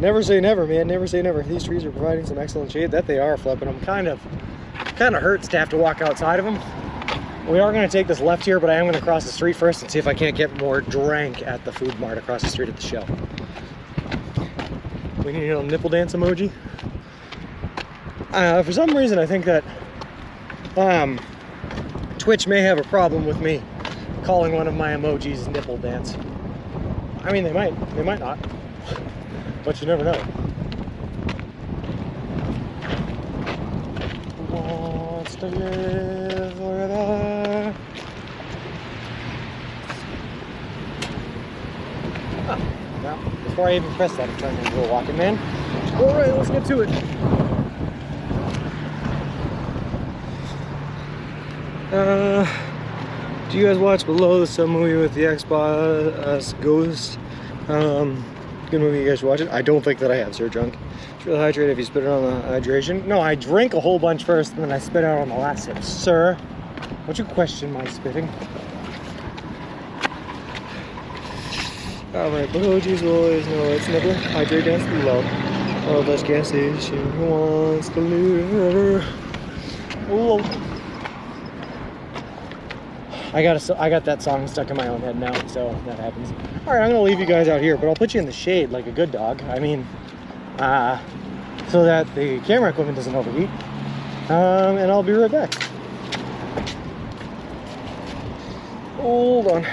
never say never, man. Never say never. These trees are providing some excellent shade. That they are, flipping them. Kind of hurts to have to walk outside of them. We are going to take this left here, but I am going to cross the street first and see if I can't get more drank at the food mart across the street at the Shell. We need a little nipple dance emoji. For some reason, I think that Twitch may have a problem with me calling one of my emojis nipple dance. I mean, they might not, but you never know. Who wants to live forever? Now, before I even press that, I'm turning into a walking man. All right, let's get to it. Do you guys watch Below, the sub movie with the Xbox Ghost? Good movie, you guys should watch it. I don't think that I have, Sir Drunk. It's really hydrated if you spit it on the hydration. No, I drank a whole bunch first and then I spit out on the last sip. Sir, don't you question my spitting? Alright, but OGs will always know it's never hydrate dance below. Oh, that's gas station. Who wants to live? Oh. I got that song stuck in my own head now, so that happens. All right, I'm gonna leave you guys out here, but I'll put you in the shade like a good dog. I mean, so that the camera equipment doesn't overheat. And I'll be right back. Hold on.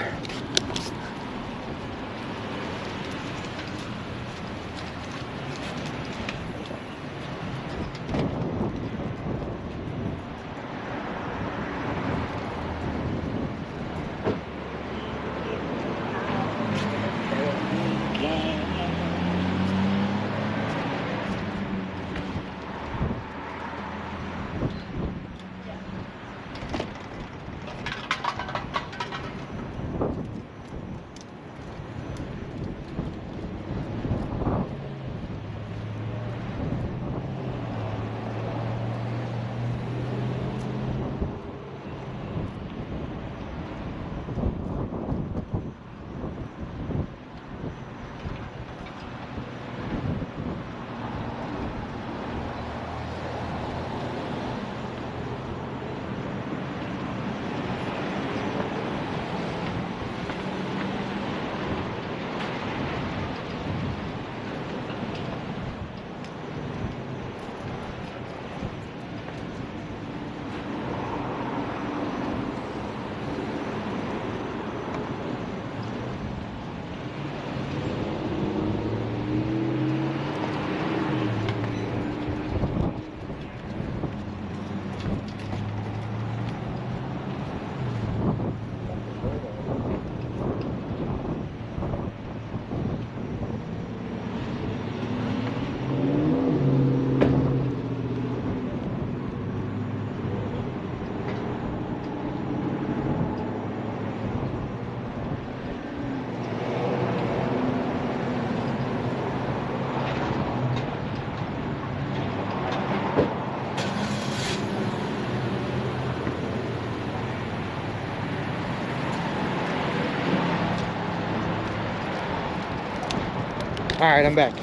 All right, I'm back.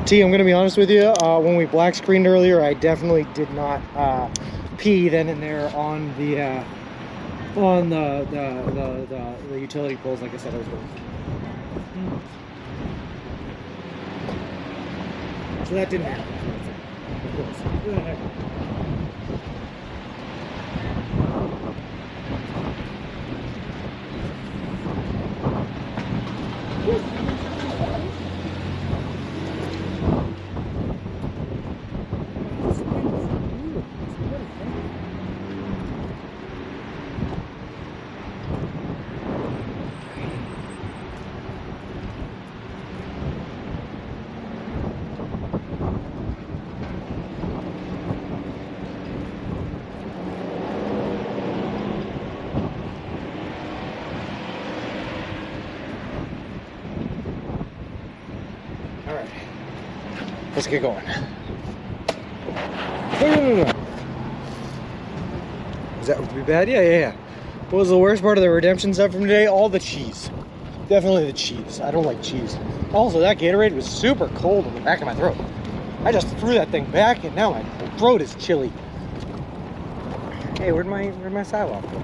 T, I'm gonna be honest with you. When we black screened earlier, I definitely did not pee then and there on the utility poles like I said I was going. So that didn't happen. Of course. Let's get going. Is that would be bad? Yeah. What was the worst part of the redemption stuff from today? All the cheese. Definitely the cheese. I don't like cheese. Also, that Gatorade was super cold in the back of my throat. I just threw that thing back and now my throat is chilly. Hey, where'd my sidewalk go?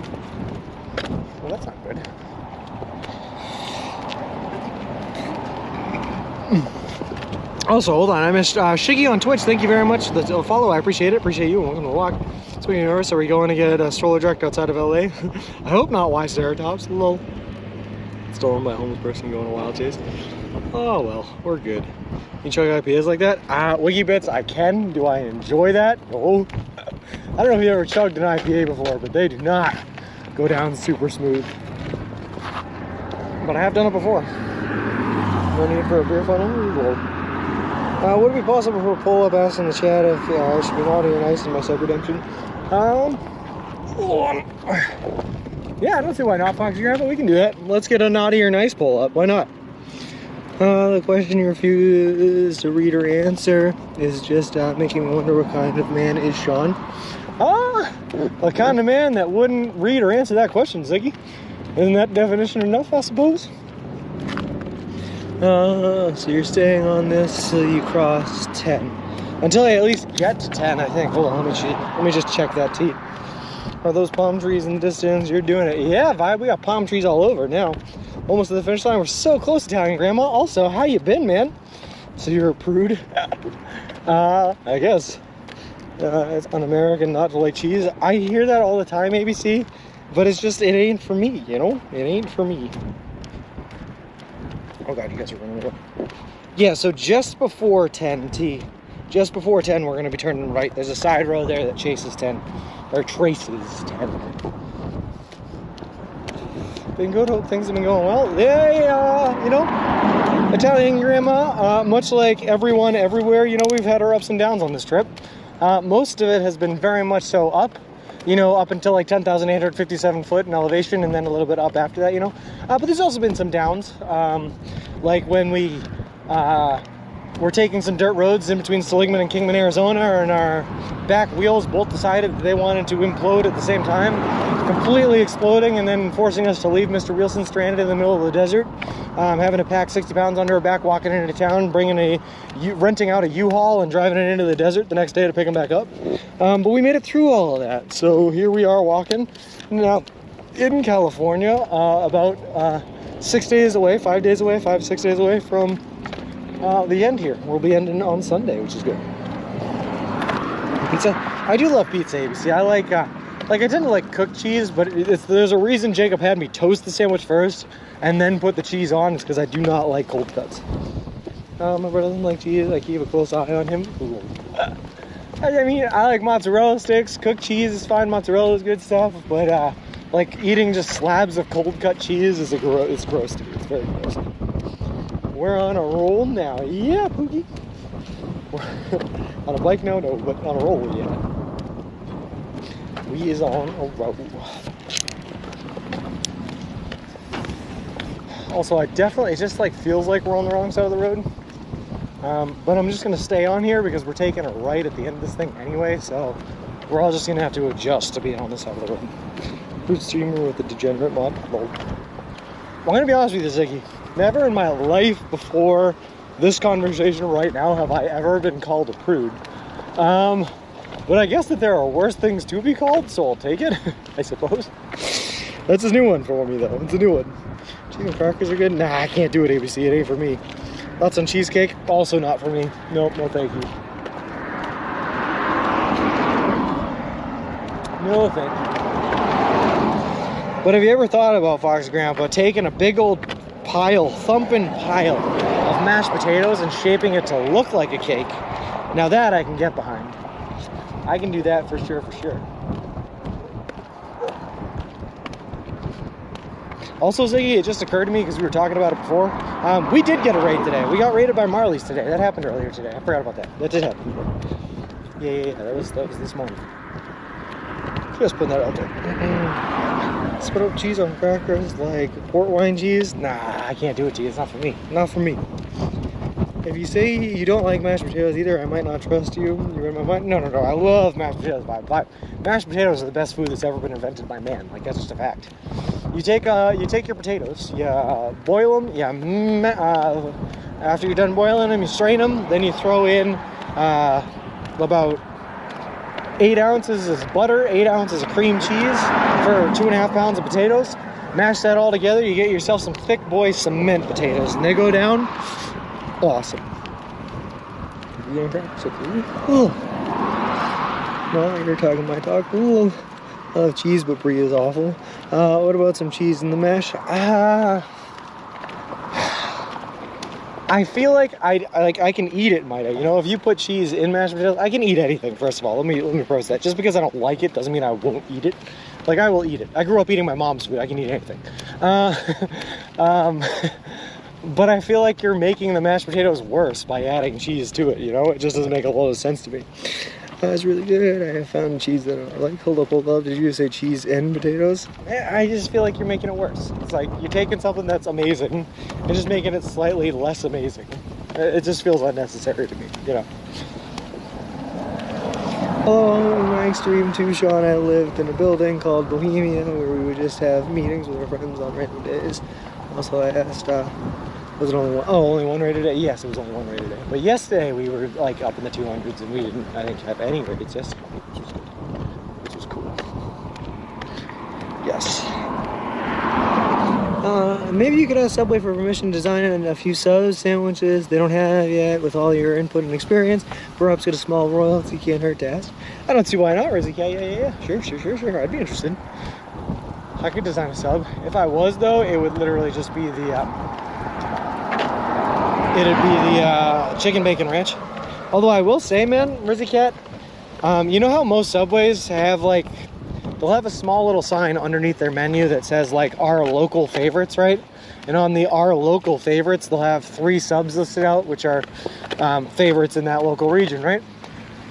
Well, that's not good. Also, hold on, I missed Shiggy on Twitch. Thank you very much for the follow. I appreciate it. Appreciate you. Welcome to the walk. Speaking of yours, are we going to get a stroller direct outside of LA? I hope not. Why Ceratops? Lol. Stolen by a homeless person going a wild chase. Oh well, we're good. You chug IPAs like that? Wiggy Bits, I can. Do I enjoy that? No. I don't know if you ever chugged an IPA before, but they do not go down super smooth. But I have done it before. No need for a beer funnel? Would it be possible for a pull-up ask in the chat if I should be naughty or nice in my sub-redemption? Yeah, I don't see why not, Foxy Grandpa. We can do that. Let's get a naughty or nice pull-up. Why not? The question you refuse to read or answer is just making me wonder what kind of man is Sean. A kind of man that wouldn't read or answer that question, Ziggy. Isn't that definition enough, I suppose? So you're staying on this till you cross 10. Until I at least get to 10, I think. Hold on, let me just check that T. Are those palm trees in the distance? You're doing it. Yeah, vibe. We got palm trees all over now. Almost to the finish line. We're so close, Italian Grandma. Also, how you been, man? So you're a prude? I guess. It's un-American not to like cheese. I hear that all the time, ABC. But it's just, it ain't for me, you know? It ain't for me. Oh god, you guys are running away. Yeah, so just before 10, T. Just before 10, we're going to be turning right. There's a side road there that chases 10. Or traces 10. Been good. Hope things have been going well. Yeah, you know, Italian Grandma, much like everyone everywhere, you know, we've had our ups and downs on this trip. Most of it has been very much so up. You know, up until like 10,857 foot in elevation and then a little bit up after that, you know. But there's also been some downs. Like when we were taking some dirt roads in between Seligman and Kingman, Arizona, and our back wheels both decided that they wanted to implode at the same time, completely exploding and then forcing us to leave Mr. Wilson stranded in the middle of the desert, having to pack 60 pounds under our back, walking into town, renting out a U-Haul and driving it into the desert the next day to pick them back up. But we made it through all of that. So here we are walking now in California, about 6 days away, 5 days away, 5-6 days away from the end here. We'll be ending on Sunday, which is good. Pizza. I do love pizza, ABC. I like I tend to like cooked cheese, but there's a reason Jacob had me toast the sandwich first and then put the cheese on. It's because I do not like cold cuts. My brother doesn't like cheese. I keep a close eye on him. I mean, I like mozzarella sticks. Cooked cheese is fine. Mozzarella is good stuff, but like eating just slabs of cold cut cheese is it's gross to me. It's very gross. We're on a roll now. Yeah, Pookie. On a bike, no, but on a roll, yeah. We is on a roll. Also, it just like feels like we're on the wrong side of the road. But I'm just gonna stay on here because we're taking a right at the end of this thing anyway, so we're all just gonna have to adjust to being on this side of the road. Fruit streamer with the degenerate mod. Lol. I'm gonna be honest with you, Ziggy. Never in my life before this conversation right now have I ever been called a prude. But I guess that there are worse things to be called, so I'll take it, I suppose. That's a new one for me, though. It's a new one. Chicken crackers are good. Nah, I can't do it, ABC. It ain't for me. Thoughts on cheesecake? Also not for me. Nope, no thank you. No thank you. But have you ever thought about, Fox Grandpa, taking a big old thumping pile of mashed potatoes and shaping it to look like a cake? Now that I can get behind. I can do that for sure, for sure. Also, Ziggy, it just occurred to me because we were talking about it before. We did get a raid today. We got raided by Marley's today. That happened earlier today. I forgot about that. That did happen. Yeah. That was this morning. Just putting that out there. Spread out cheese on crackers like port wine cheese. Nah, I can't do it to you. It's not for me. Not for me. If you say you don't like mashed potatoes either, I might not trust you. You're in my mind. No. I love mashed potatoes. Mashed potatoes are the best food that's ever been invented by man. Like, that's just a fact. You take your potatoes, you boil them, after you're done boiling them, you strain them, then you throw in about 8 ounces of butter, 8 ounces of cream cheese for 2.5 pounds of potatoes. Mash that all together, you get yourself some thick boy cement potatoes, and they go down awesome. Oh. No, you're talking my talk. Ooh. I love cheese, but brie is awful. What about some cheese in the mash? I feel like I can eat it, might I? You know, if you put cheese in mashed potatoes, I can eat anything. First of all, let me preface that. Just because I don't like it doesn't mean I won't eat it. Like, I will eat it. I grew up eating my mom's food. I can eat anything. But I feel like you're making the mashed potatoes worse by adding cheese to it. You know, it just doesn't make a lot of sense to me. It's really good. I have found cheese that I like. Hold up. Did you say cheese and potatoes? I just feel like you're making it worse. It's like you're taking something that's amazing and just making it slightly less amazing. It just feels unnecessary to me, you know. Oh, my extreme too, Sean. I lived in a building called Bohemia where we would just have meetings with our friends on random days. Also, I asked, was it only one? Oh, only one raid a day? Yes, it was only one raid a day. But yesterday we were like up in the 200s and we didn't, I think, have any raids yesterday, which was cool. Yes. Maybe you could ask Subway for permission to design a few subs, sandwiches they don't have yet with all your input and experience. Perhaps get a small royalty, can't hurt to ask. I don't see why not, Rizzy. Yeah. Sure. I'd be interested. I could design a sub. If I was, though, it would literally just be the chicken bacon ranch. Although I will say, man, Rizzy Cat, you know how most Subways have like, they'll have a small little sign underneath their menu that says like our local favorites, right? And on the our local favorites, they'll have 3 subs listed out, which are favorites in that local region, right?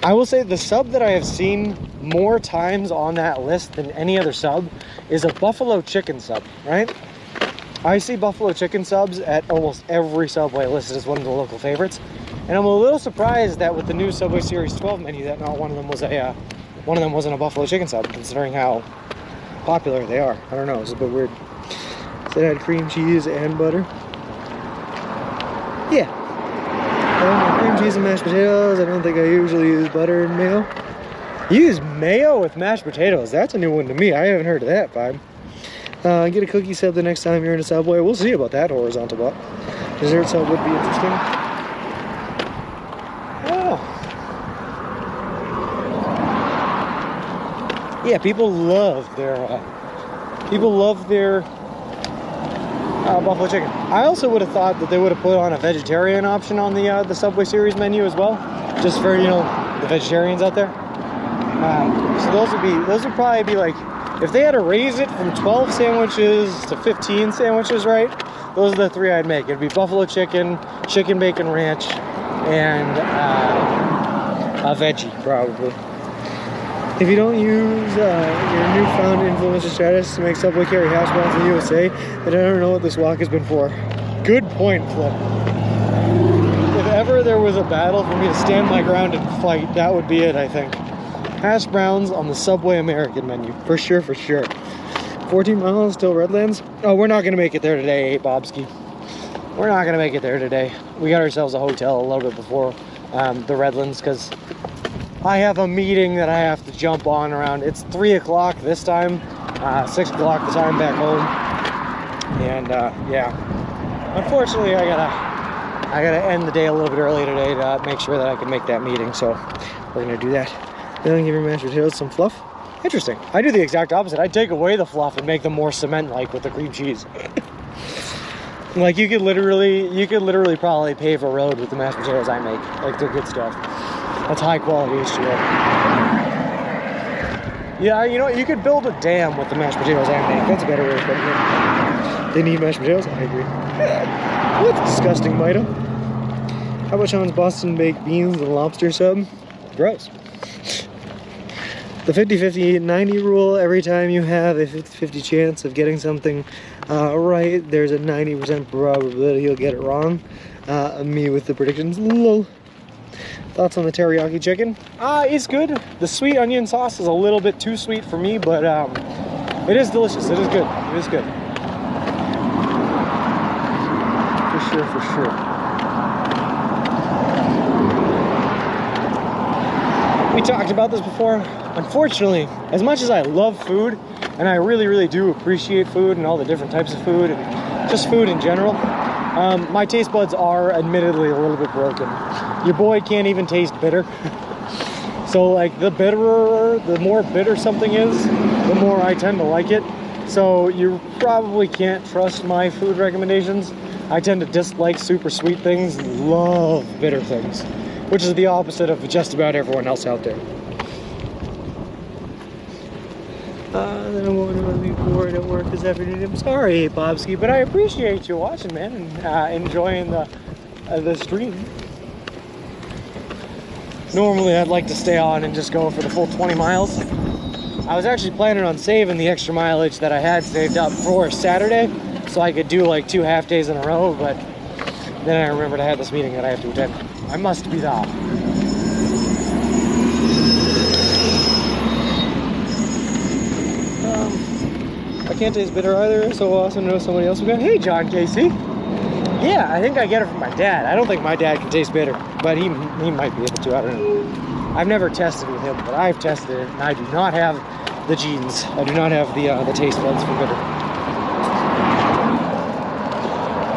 I will say the sub that I have seen more times on that list than any other sub is a buffalo chicken sub, right? I see buffalo chicken subs at almost every Subway listed as one of the local favorites. And I'm a little surprised that with the new Subway Series 12 menu that not one of them wasn't a buffalo chicken sub, considering how popular they are. I don't know, it's a bit weird. So it had cream cheese and butter. Yeah. Cream cheese and mashed potatoes. I don't think I usually use butter and mayo. You use mayo with mashed potatoes? That's a new one to me. I haven't heard of that vibe. Get a cookie sub the next time you're in a Subway. We'll see about that horizontal block. Dessert sub would be interesting. Oh. Yeah, people love their buffalo chicken. I also would have thought that they would have put on a vegetarian option on the Subway Series menu as well, just for, you know, the vegetarians out there. So those would probably be like, if they had to raise it from 12 sandwiches to 15 sandwiches, right? Those are the 3 I'd make. It'd be buffalo chicken, chicken bacon ranch, and a veggie, probably. If you don't use your newfound influencer status to make Subway carry hash browns in the USA, then I don't know what this walk has been for. Good point, Flip. If ever there was a battle for me to stand my ground and fight, that would be it, I think. Hash browns on the Subway American menu. For sure. 14 miles till Redlands? Oh, we're not going to make it there today, Bobski. we're not gonna make it there today. We got ourselves a hotel a little bit before the Redlands because I have a meeting that I have to jump on around. It's 3 o'clock this time, 6 o'clock the time back home, and yeah. Unfortunately, I gotta end the day a little bit early today to make sure that I can make that meeting. So we're gonna do that. Then give your mashed potatoes some fluff. Interesting. I do the exact opposite. I take away the fluff and make them more cement-like with the cream cheese. Like you could literally probably pave a road with the mashed potatoes I make. Like they're good stuff. That's high quality H2O. Yeah, you know what? You could build a dam with the mashed potatoes I make. That's a better way of putting it. They need mashed potatoes? I agree. Well, that's disgusting, Mida. How about Sean's Boston baked beans and lobster sub? Gross. The 50-50-90 rule, every time you have a 50-50 chance of getting something right, there's a 90% probability you'll get it wrong. Me with the predictions, lol. Thoughts on the teriyaki chicken? It's good. The sweet onion sauce is a little bit too sweet for me, but it is delicious. It is good. It is good. For sure. We talked about this before. Unfortunately, as much as I love food, and I really do appreciate food and all the different types of food and just food in general, my taste buds are admittedly a little bit broken. Your boy can't even taste bitter. So like the more bitter something is, the more I tend to like it. So you probably can't trust my food recommendations. I tend to dislike super sweet things and love bitter things, which is the opposite of just about everyone else out there. Then I'm going to be bored at work this afternoon. I'm sorry, Bobski, but I appreciate you watching, man, and enjoying the stream. Normally, I'd like to stay on and just go for the full 20 miles. I was actually planning on saving the extra mileage that I had saved up for Saturday, so I could do like 2 half days in a row, but then I remembered I had this meeting that I have to attend. I must be off. I can't taste bitter either, so I'll also know somebody else will go, hey, John Casey. Yeah, I think I get it from my dad. I don't think my dad can taste bitter, but he might be able to, I don't know. I've never tested with him, but I've tested it, and I do not have the genes. I do not have the taste buds for bitter.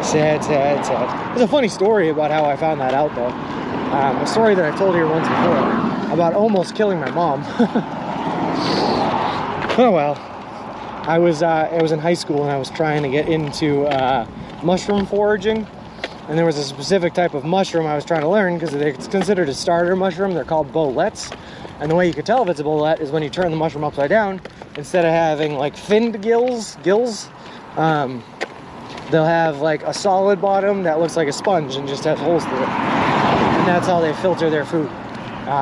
Sad. There's a funny story about how I found that out, though. A story that I've told here once before about almost killing my mom. Oh well. I was in high school and I was trying to get into mushroom foraging, and there was a specific type of mushroom I was trying to learn because it's considered a starter mushroom. They're called boletes, and the way you can tell if it's a bolete is when you turn the mushroom upside down. Instead of having like finned gills, they'll have like a solid bottom that looks like a sponge and just has holes through it, and that's how they filter their food.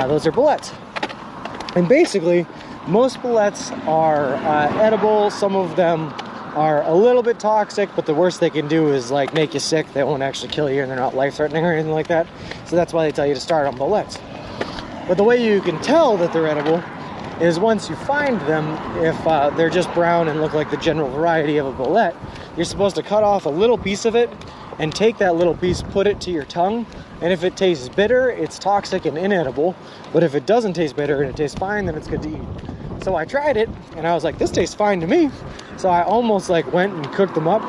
Those are boletes, and basically most boletes are edible. Some of them are a little bit toxic, but the worst they can do is like make you sick. They won't actually kill you, and they're not life-threatening or anything like that. So that's why they tell you to start on boletes. But the way you can tell that they're edible is once you find them, if they're just brown and look like the general variety of a bolete, you're supposed to cut off a little piece of it and take that little piece, put it to your tongue, and if it tastes bitter, it's toxic and inedible. But if it doesn't taste bitter and it tastes fine, then it's good to eat. So I tried it, and I was like, this tastes fine to me. So I almost like went and cooked them up,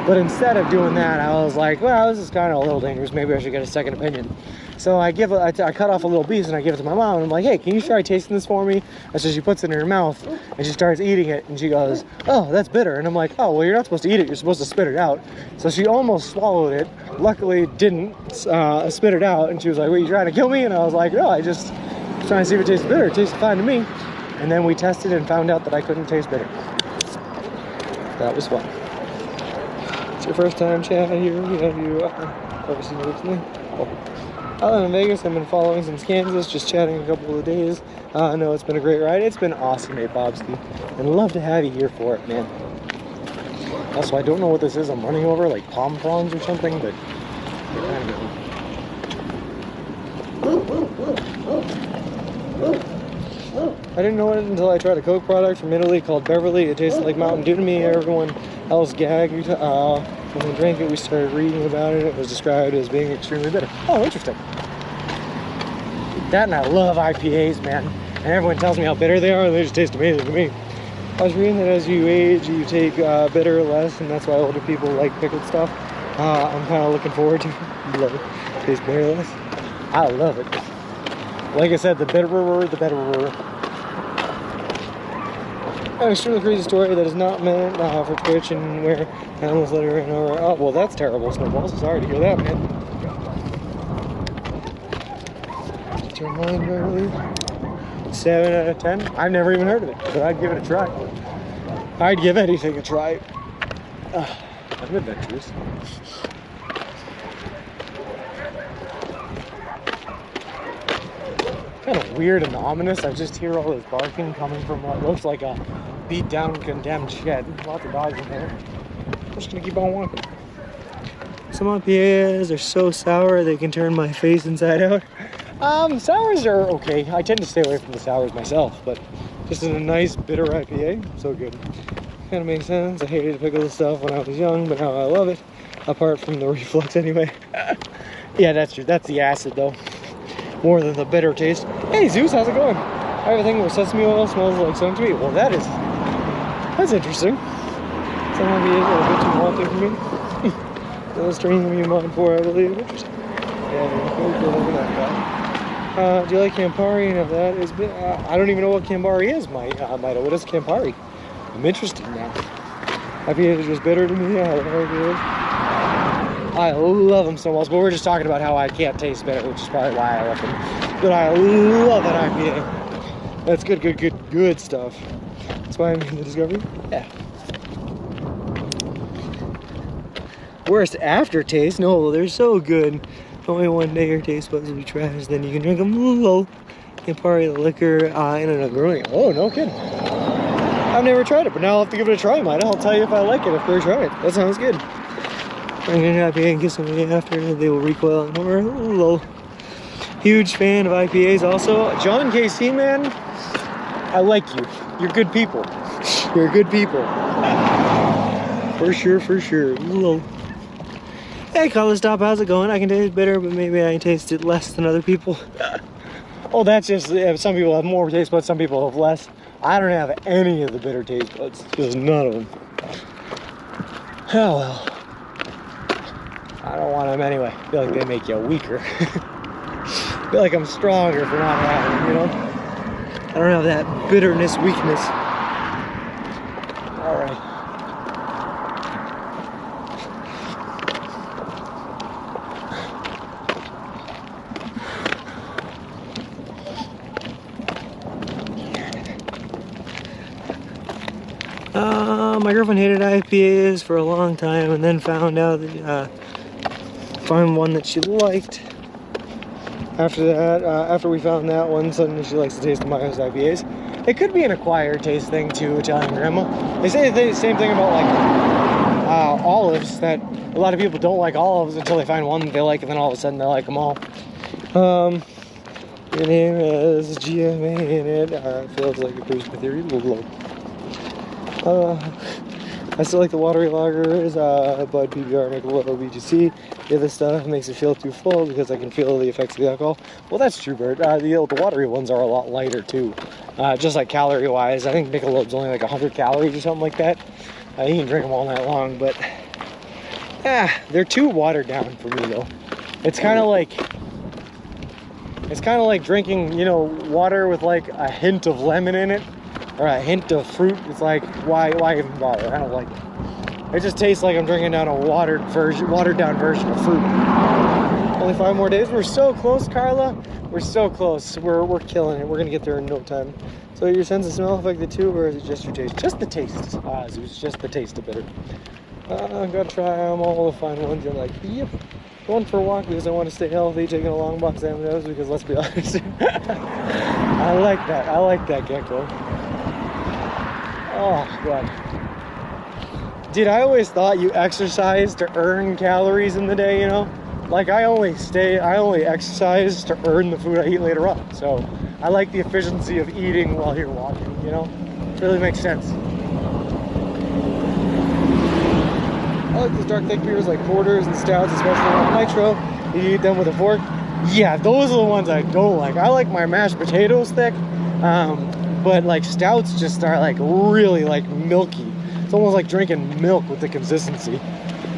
but instead of doing that, I was like, well, this is kind of a little dangerous. Maybe I should get a second opinion. So I cut off a little piece and I give it to my mom, and I'm like, hey, can you try tasting this for me? And so she puts it in her mouth and she starts eating it, and she goes, oh, that's bitter. And I'm like, oh, well, you're not supposed to eat it, you're supposed to spit it out. So she almost swallowed it, luckily didn't spit it out, and she was like, were you trying to kill me? And I was like, no, I just was trying to see if it tastes bitter. It tasted fine to me. And then we tested and found out that I couldn't taste bitter. That was fun. It's your first time chatting here. Have you ever seen me recently? Oh. I live in Vegas. I've been following since Kansas, just chatting a couple of days. I know it's been a great ride. It's been awesome, Nate Bobski. And love to have you here for it, man. Also, I don't know what this is I'm running over, like palm fronds or something, but I don't know. I didn't know it until I tried a Coke product from Italy called Beverly. It tasted like Mountain Dew to me. Everyone else gagged. When we drank it, we started reading about it. It was described as being extremely bitter. Oh, interesting. That, and I love IPAs, man. And everyone tells me how bitter they are, and they just taste amazing to me. I was reading that as you age, you take bitter less, and that's why older people like pickled stuff. I'm kind of looking forward to it. Love it. Tastes bitter less. I love it. Like I said, the bitterer, the betterer. An extremely crazy story that is not meant for Twitch and where animals litter and over. Oh, well, that's terrible, Snowballs. Sorry to hear that, man. Turn mine, Beverly. 7 out of 10. I've never even heard of it, but I'd give it a try. I'd give anything a try. I'm adventurous. Kind of weird and ominous. I just hear all this barking coming from what looks like a beat down condemned shed. Lots of dogs in there. I'm just gonna keep on walking. Some IPAs are so sour they can turn my face inside out. Sours are okay. I tend to stay away from the sours myself, but just in a nice bitter IPA, so good. Kind of makes sense. I hated pickle stuff when I was young, but now I love it. Apart from the reflux anyway. Yeah, that's true. That's the acid though. More than the bitter taste. Hey Zeus, how's it going? Everything with sesame oil smells like something to me. Well, that's interesting. Some IPAs are a bit too malty for me. Those strains you mod for, I believe. Interesting. Yeah, look at that guy. Do you like Campari? No, that is. I don't even know what Campari is, Maida. What is Campari? I'm interested now. IPA is just bitter to me. Yeah, I love them so much, but we're just talking about how I can't taste bitter, which is probably why I love them. But I love that IPA. That's good stuff. That's why I made the discovery. Yeah. Worst aftertaste? No, they're so good. Only one day your taste buds will be trash, then you can drink them. Campari, the liquor, in an agreement. Oh, no kidding. I've never tried it, but now I'll have to give it a try, Maida. I'll tell you if I like it after I try it. That sounds good. I'm gonna IPA and kiss somebody after they will recoil on more. Huge fan of IPAs also. John KC, man, I like you. You're good people. You're good people. For sure, for sure. Hey, Color Stop, how's it going? I can taste bitter, but maybe I taste it less than other people. Oh, that's just, some people have more taste buds, some people have less. I don't have any of the bitter taste buds. Just none of them. Oh, well. I don't want them anyway. I feel like they make you weaker. I feel like I'm stronger for not having them, you know? I don't have that bitterness weakness. All right. My girlfriend hated IPAs for a long time and then found out that, found one that she liked. After that, after we found that one, suddenly she likes the taste of Maya's IPAs. It could be an acquired taste thing too, Italian grandma. They say the same thing about like olives, that a lot of people don't like olives until they find one that they like, and then all of a sudden they like them all. Your name is GMA in it. Feels like a cruise with your low. I still like the watery lagers, Bud, PBR, Michelob, BGC. The other stuff makes it feel too full because I can feel the effects of the alcohol. Well, that's true, Bert. The watery ones are a lot lighter too. Just like calorie-wise, I think Michelob's only like 100 calories or something like that. You can drink them all night long, but they're too watered down for me though. It's kind of like drinking, you know, water with like a hint of lemon in it. Or a hint of fruit. It's like, why even bother? I don't like it. It just tastes like I'm drinking down a watered down version of fruit. Only 5 more days. We're so close, Carla. We're so close. We're killing it. We're gonna get there in no time. So your sense of smell affected too, or is it just your taste? Just the taste. It was just the taste of bitter. I'm gonna try them all to find ones you're like, yep. Going for a walk because I want to stay healthy. Taking a long box of M&Ms because let's be honest. I like that. I like that, Gecko. Oh, God. Dude, I always thought you exercise to earn calories in the day, you know? Like, I only exercise to earn the food I eat later on. So, I like the efficiency of eating while you're walking, you know? It really makes sense. I like those dark thick beers like porters and stouts, especially on nitro. You eat them with a fork. Yeah, those are the ones I don't like. I like my mashed potatoes thick, but like stouts just are like really like milky. It's almost like drinking milk with the consistency.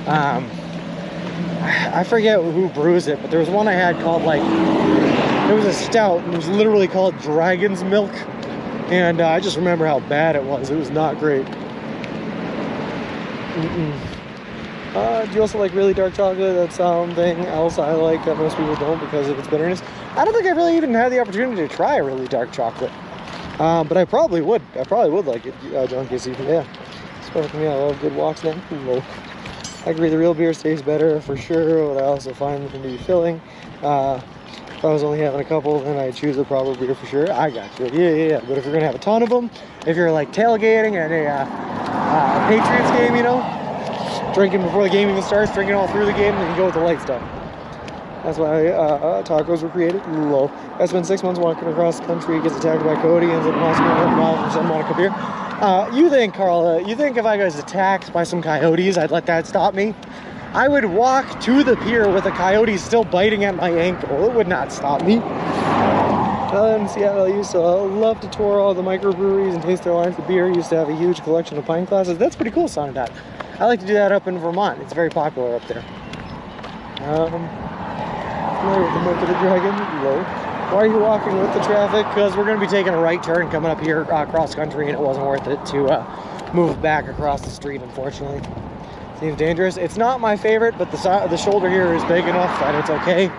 I forget who brews it, but there was one I had called like, it was a stout, and it was literally called Dragon's Milk, and I just remember how bad it was. It was not great. Do you also like really dark chocolate? That's something else I like that most people don't because of its bitterness. I don't think I really even had the opportunity to try a really dark chocolate, but I probably would. I probably would like it, John Casey. Yeah, for me, I love good walks now. Whoa. I agree, the real beers taste better for sure, but I also find them to be filling. If I was only having a couple, then I'd choose a proper beer for sure. I got you. Yeah. But if you're gonna have a ton of them, if you're like tailgating at a Patriots game, you know, drinking before the game even starts, drinking all through the game, then you go with the light stuff. That's why tacos were created. Low. I spent 6 months walking across the country, gets attacked by Cody, ends up in hospital 1 mile from Santa Monica Pier. You think, Carla, you think if I was attacked by some coyotes, I'd let that stop me? I would walk to the pier with a coyote still biting at my ankle. It would not stop me. In Seattle, I used to love to tour all the microbreweries and taste their lines of beer. I used to have a huge collection of pint glasses. That's pretty cool, Sonnet. I like to do that up in Vermont. It's very popular up there. Familiar with the Milk of the Dragon? Low. Why are you walking with the traffic? Because we're going to be taking a right turn coming up here cross country, and it wasn't worth it to move back across the street, unfortunately. Seems dangerous. It's not my favorite, but the shoulder here is big enough that it's okay.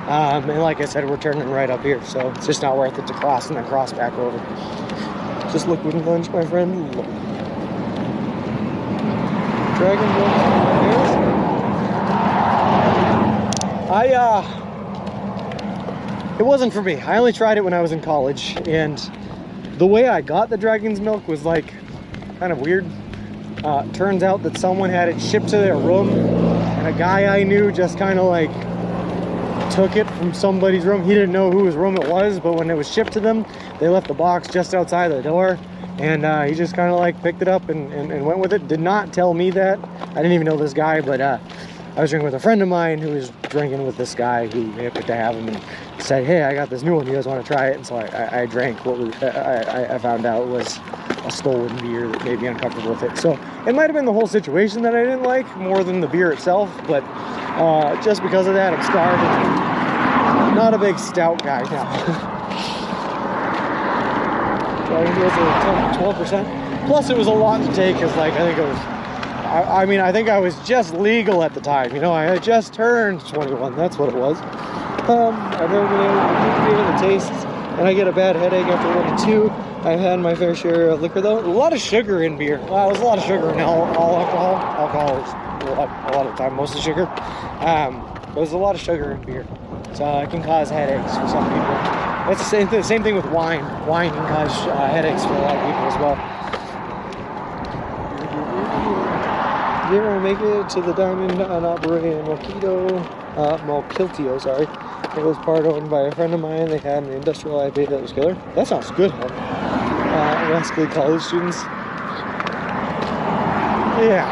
And like I said, we're turning right up here, so it's just not worth it to cross and then cross back over. Just liquid lunch, my friend. Dragon it wasn't for me. I only tried it when I was in college, and the way I got the Dragon's Milk was like kind of weird. Turns out that someone had it shipped to their room, and a guy I knew just kind of like took it from somebody's room. He didn't know whose room it was, but when it was shipped to them, they left the box just outside the door, and he just kind of like picked it up and went with it. Did not tell me that. I didn't even know this guy, but I was drinking with a friend of mine who was drinking with this guy who happened to have him and said, hey, I got this new one, you guys want to try it? And so I drank what I found out was a stolen beer that made me uncomfortable with it. So it might have been the whole situation that I didn't like more than the beer itself, but just because of that, I'm scarred. I'm not a big stout guy now. So I think it was a 12%. Plus it was a lot to take, because like I think it was, I mean, I think I was just legal at the time. You know, I had just turned 21. That's what it was. I've never been able to give it the taste, and I get a bad headache after 1 to 2. I've had my fair share of liquor, though. A lot of sugar in beer. Well, there's a lot of sugar in all alcohol. Alcohol is a lot of the time mostly sugar. There's a lot of sugar in beer, so it can cause headaches for some people. That's the same thing with wine. Wine can cause headaches for a lot of people as well. Did you ever make it to the Diamond Opera in Mokiltio, sorry. It was part owned by a friend of mine. They had an industrial IPA that was killer. That sounds good, huh? Rascally college students. Yeah.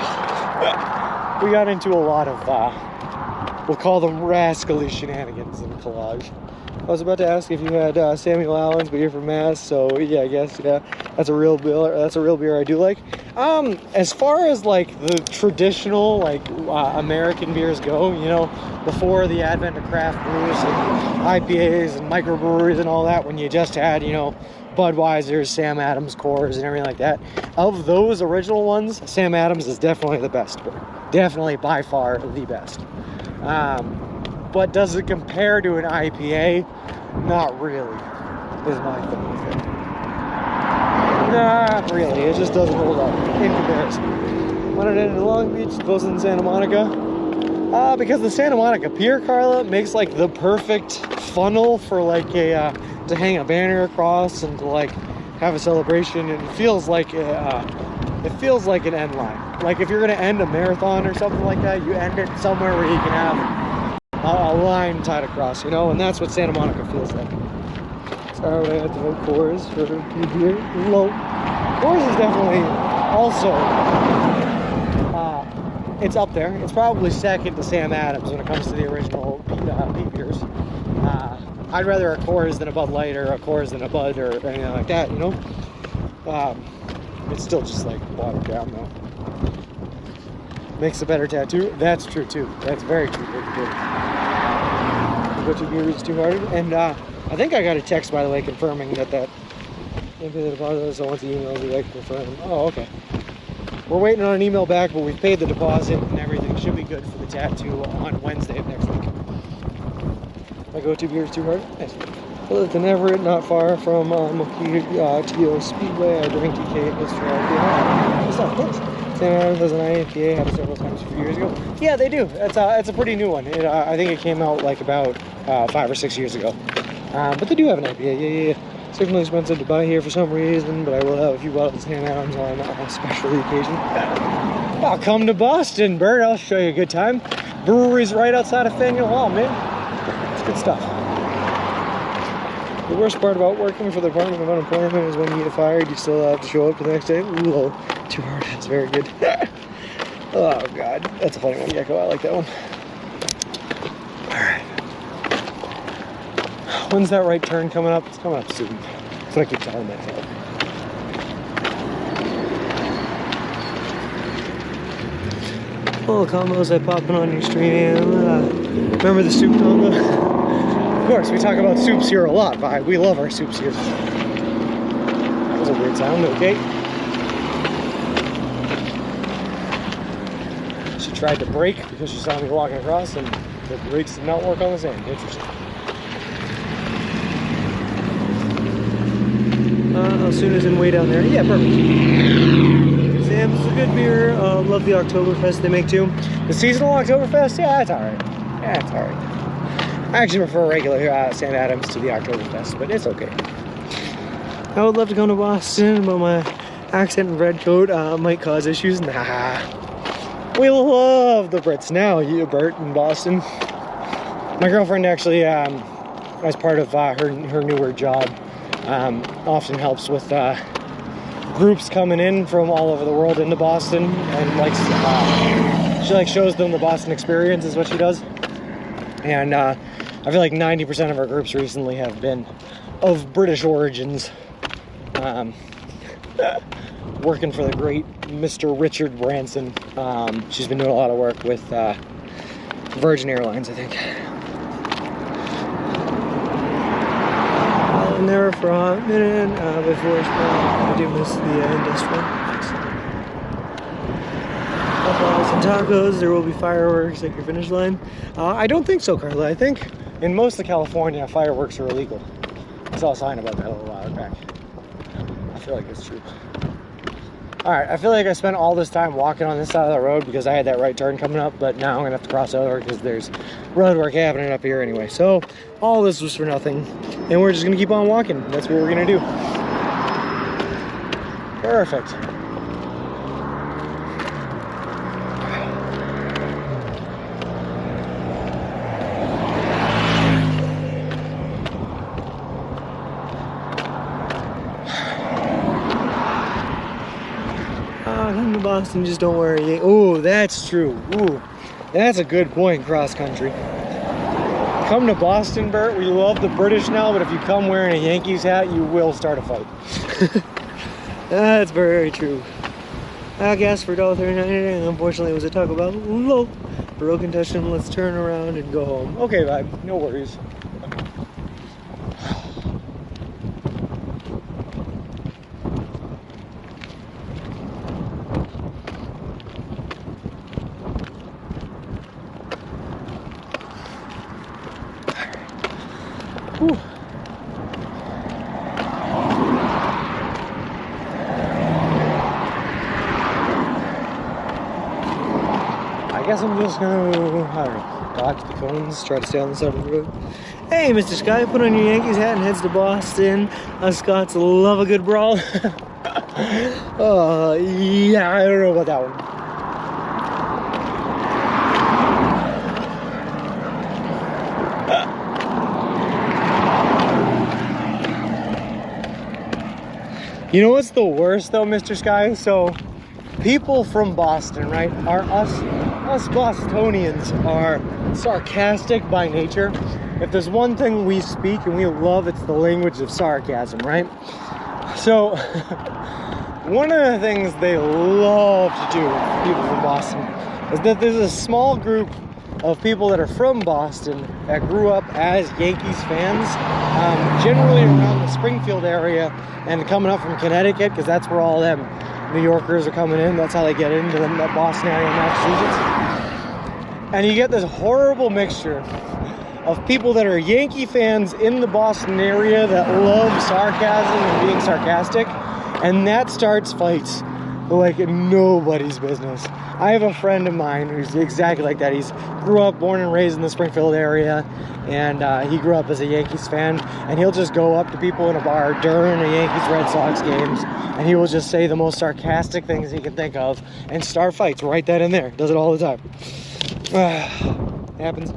We got into a lot of, we'll call them rascally shenanigans in collage. I was about to ask if you had Samuel Allen's, but you're from Mass, so yeah, I guess, yeah. That's a real beer. That's a real beer I do like. As far as like the traditional like American beers go, you know, before the advent of craft brews and IPAs and microbreweries and all that, when you just had, you know, Budweiser's, Sam Adams, Coors, and everything like that. Of those original ones, Sam Adams is definitely the best beer. Definitely by far the best. But does it compare to an IPA? Not really, is my thing with it. Not really, it just doesn't hold up in comparison. Wanted to end in Long Beach, closer than Santa Monica. Because the Santa Monica Pier, Carla, makes like the perfect funnel for like a, to hang a banner across and to like have a celebration. And it feels like an end line. Like if you're gonna end a marathon or something like that, you end it somewhere where you can have a line tied across, you know, and that's what Santa Monica feels like. Sorry, I had to vote Coors for beer. Low. Coors is definitely also it's up there. It's probably second to Sam Adams when it comes to the original peat beers. I'd rather a Coors than a Bud Light or a Coors than a Bud or anything like that, you know? It's still just like watered down though. Makes a better tattoo. That's true too. That's very true. What you beer is too hard. And I think I got a text, by the way, confirming that maybe the deposit, so once the email will be like confirmed. Oh, okay. We're waiting on an email back, but we've paid the deposit and everything should be good for the tattoo on Wednesday of next week. My go-to beer is too hard. Nice. I lived in Everett, not far from TO Speedway. I drank TK at Mr. Good stuff. Nice. Sam Adams has an IPA, had it several times a few years ago. Yeah, they do. It's a pretty new one. I think it came out like about 5 or 6 years ago. But they do have an IPA. Yeah. Certainly expensive to buy here for some reason, but I will have a few bottles of Sam Adams on a special occasion. I'll come to Boston, Bert. I'll show you a good time. Brewery's right outside of Faneuil Hall, man. It's good stuff. The worst part about working for the Department of Unemployment is when you get fired, you still have to show up the next day. Ooh, too hard. It's very good. Oh, God. That's a funny one, Gecko. I like that one. All right. When's that right turn coming up? It's coming up soon. That's what I keep telling myself. All the combos I pop in on your stream. Remember the soup combo? Of course, we talk about soups here a lot, Vi. We love our soups here. That was a weird sound, okay? She tried to brake because she saw me walking across and the brakes did not work on the sand. Interesting. How soon is in way down there? Yeah, perfect. Sam's is a good beer. Love the Oktoberfest they make too. The seasonal Oktoberfest, yeah, it's alright. Yeah, it's alright. I actually prefer regular Sam Adams to the Oktoberfest, but it's okay. I would love to come to Boston, but my accent and red coat might cause issues. Nah. We love the Brits now, you, Bert, in Boston. My girlfriend actually, as part of her newer job, often helps with groups coming in from all over the world into Boston, and she shows them the Boston experience is what she does. And I feel like 90% of our groups recently have been of British origins, working for the great Mr. Richard Branson. She's been doing a lot of work with Virgin Airlines, I think. And there for a minute before I do miss the industrial. Some tacos, there will be fireworks at your finish line. I don't think so, Carla. I think in most of California, fireworks are illegal. I saw a sign about that a little while back. I feel like it's true. Alright, I feel like I spent all this time walking on this side of the road because I had that right turn coming up, but now I'm going to have to cross over because there's road work happening up here anyway. So, all this was for nothing, and we're just going to keep on walking. That's what we're going to do. Perfect. Come to Boston, just don't wear a... Oh, that's true. Ooh, that's a good point, cross country. Come to Boston, Bert. We love the British now, but if you come wearing a Yankees hat, you will start a fight. That's very true. I guess for $1.39, unfortunately, it was a Taco Bell. Low. Broken touchdown. Let's turn around and go home. Okay, vibe. No worries. Whew. I guess I'm just gonna, I don't know, dodge the cones, try to stay on the side of the road. Hey, Mr. Sky, put on your Yankees hat and heads to Boston. Us Scots love a good brawl. Yeah, I don't know about that one. You know what's the worst though, Mr. Sky? So, people from Boston, right, are us us Bostonians are sarcastic by nature. If there's one thing we speak and we love, it's the language of sarcasm, right? So, one of the things they love to do, people from Boston, is that there's a small group of people that are from Boston that grew up as Yankees fans, generally around the Springfield area and coming up from Connecticut, because that's where all them New Yorkers are coming in. That's how they get into the Boston area, Massachusetts. And you get this horrible mixture of people that are Yankee fans in the Boston area that love sarcasm and being sarcastic, and that starts fights like nobody's business. I have a friend of mine who's exactly like that. He's grew up, born and raised in the Springfield area, and he grew up as a Yankees fan, and he'll just go up to people in a bar during a Yankees-Red Sox games, and he will just say the most sarcastic things he can think of and start fights right then and there. Does it all the time. Happens.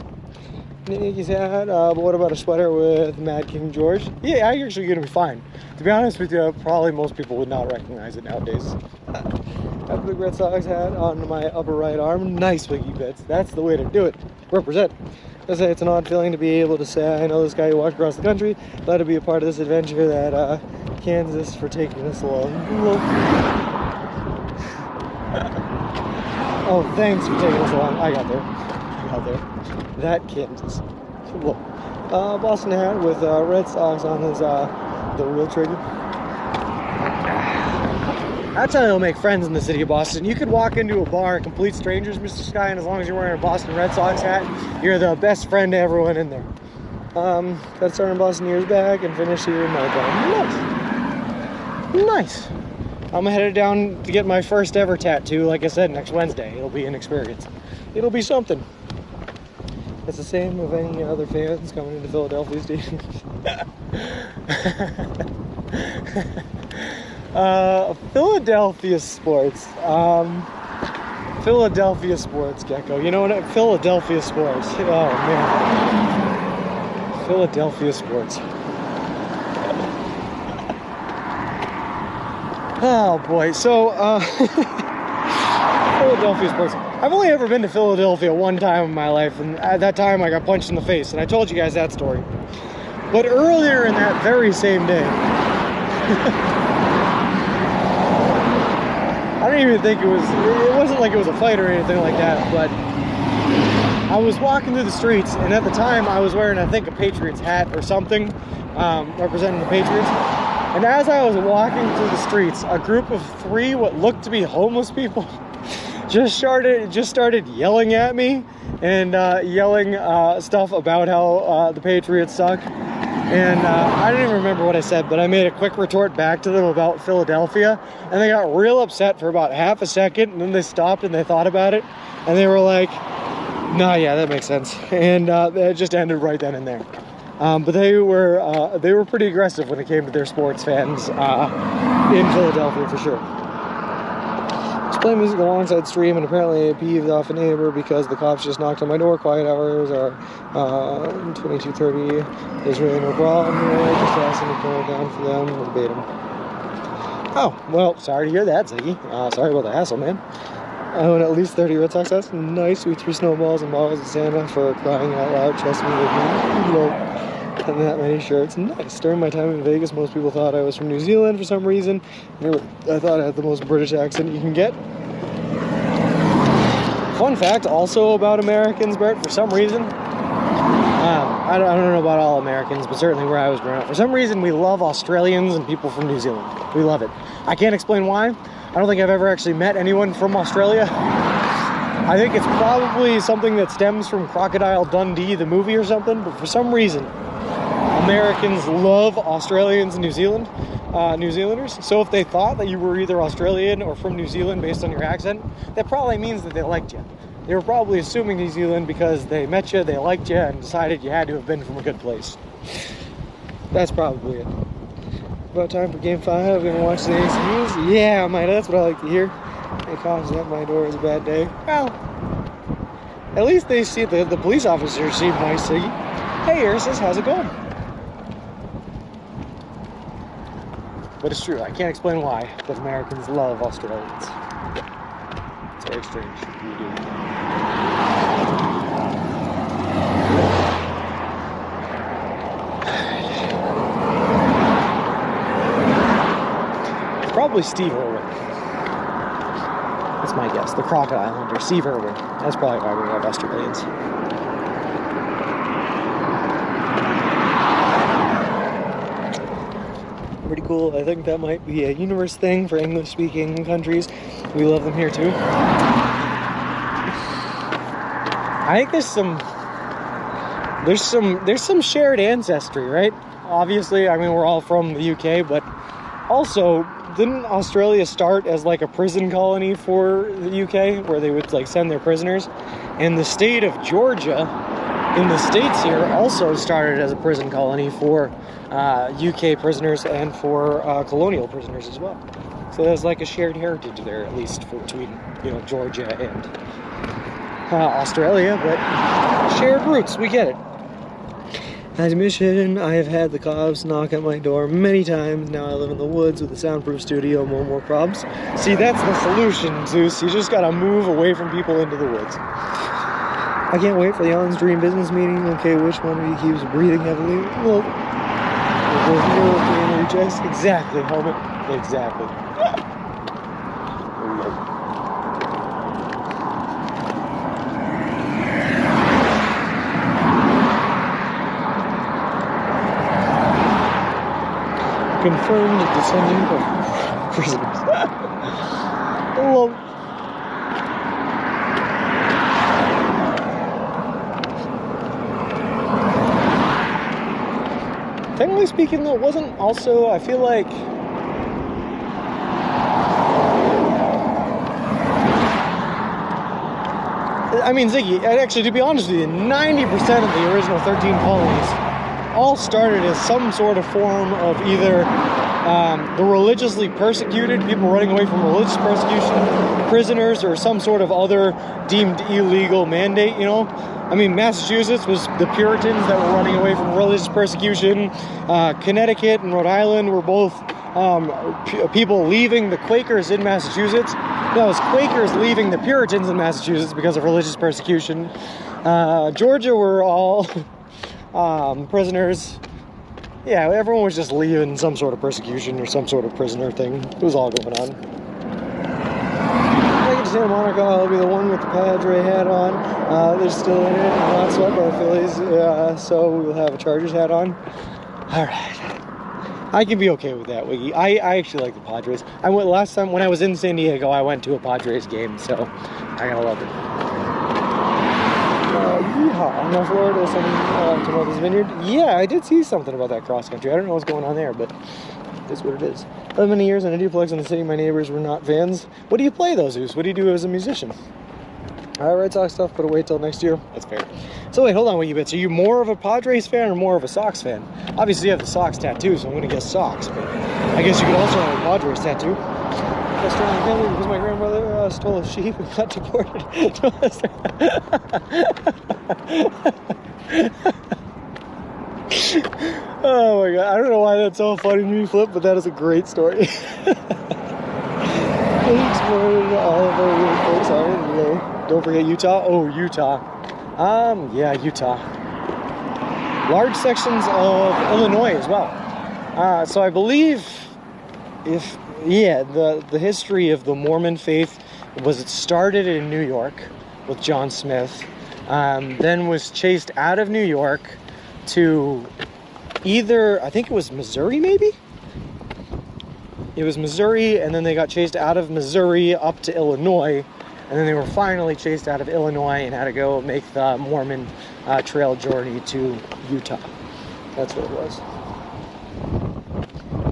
Yankees hat, but what about a sweater with Mad King George? Yeah, I'm actually gonna be fine. To be honest with you, probably most people would not recognize it nowadays. Got a big Red Sox hat on my upper right arm. Nice Wiggy Bits. That's the way to do it. Represent. I say it's an odd feeling to be able to say, I know this guy who walked across the country. Glad to be a part of this adventure that Kansas for taking us along. Oh, thanks for taking us along. I got there. That Kansas. Cool. Boston hat with Red Sox on his the wheel trigger. That's how they'll make friends in the city of Boston. You could walk into a bar, complete strangers, Mr. Sky, and as long as you're wearing a Boston Red Sox hat, you're the best friend to everyone in there. Got started in Boston years back and finished here in Melbourne. Nice. I'm headed down to get my first ever tattoo, like I said, next Wednesday. It'll be an experience. It'll be something. It's the same of any other fans coming into Philadelphia stadium. Philadelphia sports. Philadelphia sports, Gecko. You know what? Philadelphia sports. Oh, man. Philadelphia sports. Oh, boy. So, Philadelphia sports. I've only ever been to Philadelphia one time in my life, and at that time I got punched in the face, and I told you guys that story. But earlier in that very same day, I don't even think it wasn't like it was a fight or anything like that, but I was walking through the streets, and at the time I was wearing, I think, a Patriots hat or something, representing the Patriots. And as I was walking through the streets, a group of 3 what looked to be homeless people just started yelling at me and yelling stuff about how the Patriots suck. And I don't even remember what I said, but I made a quick retort back to them about Philadelphia, and they got real upset for about half a second, and then they stopped and they thought about it, and they were like, nah, yeah, that makes sense. And it just ended right then and there. But they were pretty aggressive when it came to their sports fans in Philadelphia for sure. Playing music alongside stream, and apparently I peeved off a neighbor because the cops just knocked on my door. Quiet hours are 22:30. There's really no problem here. Just asking to turn it down for them verbatim. Oh, well, sorry to hear that, Ziggy. Sorry about the hassle, man. I own at least 30 Red Sox hats. Nice. We threw snowballs and balls at Santa for crying out loud. Trust me, and that many shirts. Nice. During my time in Vegas, most people thought I was from New Zealand for some reason. I thought I had the most British accent you can get. Fun fact also about Americans, Bert, for some reason, I don't know about all Americans, but certainly where I was growing up, for some reason we love Australians and people from New Zealand. We love it. I can't explain why. I don't think I've ever actually met anyone from Australia. I think it's probably something that stems from Crocodile Dundee, the movie or something, but for some reason, Americans love Australians and New Zealanders. So if they thought that you were either Australian or from New Zealand based on your accent, that probably means that they liked you. They were probably assuming New Zealand because they met you, they liked you, and decided you had to have been from a good place. That's probably it. About time for Game 5. Gonna watch the ACUs? Yeah, that's what I like to hear. They cops at my door is a bad day. Well, at least they see the police officers seem nice to you. Hey, Ursus, how's it going? But it's true, I can't explain why, but Americans love Australians. It's very strange. You do. Probably Steve Irwin. That's my guess. The crocodile hunter, Steve Irwin. That's probably why we have Australians. Pretty cool. I think that might be a universe thing for English-speaking countries. We love them here too. I think there's some shared ancestry, right? Obviously, I mean, we're all from the UK, but also, didn't Australia start as like a prison colony for the UK, where they would like send their prisoners? And the state of Georgia in the States here also started as a prison colony for UK prisoners and for colonial prisoners as well. So there's like a shared heritage there, at least between, you know, Georgia and Australia, but shared roots, we get it. As a mission, I have had the cops knock at my door many times. Now I live in the woods with a soundproof studio, no more problems. See, that's the solution, Zeus. You just gotta move away from people into the woods. I can't wait for the Allen's Dream business meeting. Okay, which one of you keeps breathing heavily? Well, we'll go here with the inner rejects. Exactly, helmet. Exactly. Confirmed descending of prisoners. Hello. Technically speaking, though, it wasn't also, I feel like, I mean, Ziggy, actually, to be honest with you, 90% of the original 13 colonies all started as some sort of form of either the religiously persecuted, people running away from religious persecution, prisoners, or some sort of other deemed illegal mandate, you know? I mean, Massachusetts was the Puritans that were running away from religious persecution. Connecticut and Rhode Island were both people leaving the Quakers in Massachusetts. No, it was Quakers leaving the Puritans in Massachusetts because of religious persecution. Georgia were all prisoners. Yeah, everyone was just leaving some sort of persecution or some sort of prisoner thing. It was all going on. When I get to Santa Monica, I'll be the one with the Padre hat on. They're still in it, not swept by the Phillies, so we'll have a Chargers hat on. Alright. I can be okay with that, Wiggy. I actually like the Padres. I went last time when I was in San Diego, I went to a Padres game, so I gotta love it. Yeehaw. Now Florida, something to Martha's Vineyard. Yeah, I did see something about that cross country. I don't know what's going on there, but that's what it is. 11 years in a duplex in the city. My neighbors were not fans. What do you play, though, Zeus? What do you do as a musician? Red Sox stuff, but wait till next year. That's fair. So wait, hold on, Wiggy Bits. Are you more of a Padres fan or more of a Sox fan? Obviously, you have the Sox tattoo, so I'm going to guess Sox, but I guess you could also have a Padres tattoo. Restaurant family because my grandmother stole a sheep and got deported. Oh my god, I don't know why that's so funny to me, Flip, but that is a great story. Explored all of our weird folks out in below. Don't forget Utah. Oh, Utah. Yeah, Utah. Large sections of Illinois as well. So I believe the history of the Mormon faith was it started in New York with John Smith, then was chased out of New York to either, I think it was Missouri maybe? It was Missouri, and then they got chased out of Missouri up to Illinois, and then they were finally chased out of Illinois and had to go make the Mormon trail journey to Utah. That's what it was.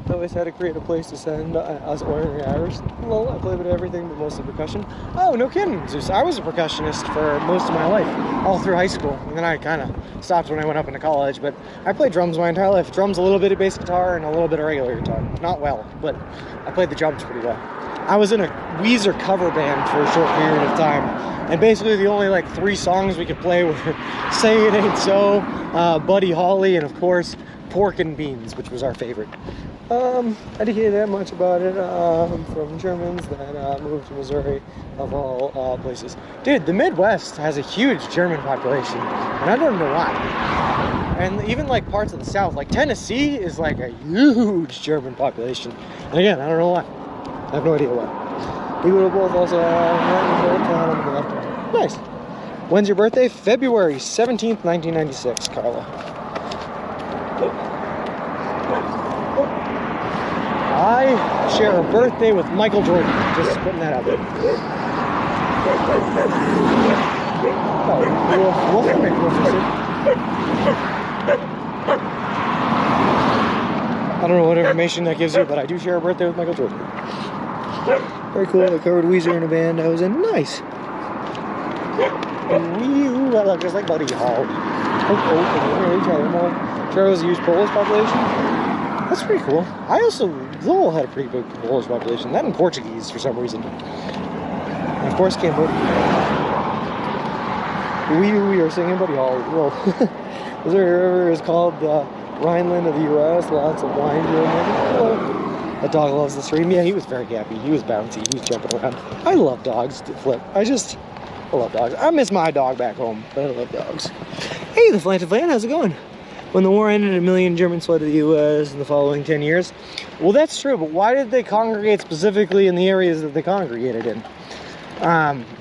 I always had to create a place to send us ordinary Irish. Well, I play a bit of everything, but mostly percussion. Oh, no kidding, Zeus. I was a percussionist for most of my life, all through high school. And then I kind of stopped when I went up into college, but I played drums my entire life. Drums, a little bit of bass guitar, and a little bit of regular guitar. Not well, but I played the drums pretty well. I was in a Weezer cover band for a short period of time, and basically the only like 3 songs we could play were Say It Ain't So, Buddy Holly, and of course, Pork and Beans, which was our favorite. I didn't hear that much about it from Germans that moved to Missouri, of all places. Dude, the Midwest has a huge German population, and I don't know why. And even like parts of the South, like Tennessee is like a huge German population. And again, I don't know why. I have no idea why. You would have both also on the left. Nice. When's your birthday? February 17th, 1996, Carla. I share a birthday with Michael Jordan. Just putting that out there. Oh, wolf make wolf. I don't know what information that gives you, but I do share a birthday with Michael Jordan. Very cool. I covered Weezer in a band I was in. Nice. Wee-oo, I look just like Buddy Hall. Charles used Polish population. That's pretty cool. I also, Lowell had a pretty big Polish population. That and Portuguese for some reason. And of course, Cambodia. We are singing Buddy Hall. Well, this river is called the Rhineland of the U.S. Lots of wine. The dog loves the stream. Yeah, he was very happy. He was bouncy. He was jumping around. I love dogs to flip. I love dogs. I miss my dog back home, but I love dogs. Hey, the Flanted Flan, how's it going? When the war ended, 1 million Germans fled to the U.S. in the following 10 years. Well, that's true, but why did they congregate specifically in the areas that they congregated in?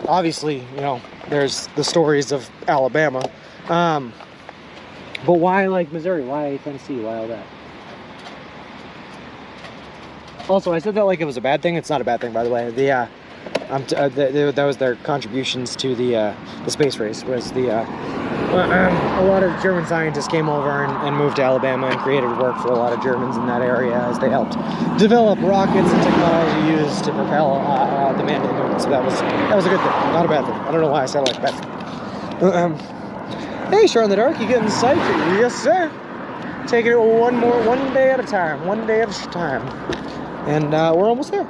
Obviously, you know, there's the stories of Alabama. But why, like, Missouri? Why Tennessee? Why all that? Also, I said that like it was a bad thing. It's not a bad thing, by the way. That was their contributions to the space race. Was a lot of German scientists came over and moved to Alabama and created work for a lot of Germans in that area as they helped develop rockets and technology used to propel the man to the moon. So that was a good thing, not a bad thing. I don't know why I said it like a bad thing. Hey, Shore in the Dark, you getting psyched? Yes, sir. Taking it one day at a time, and we're almost there.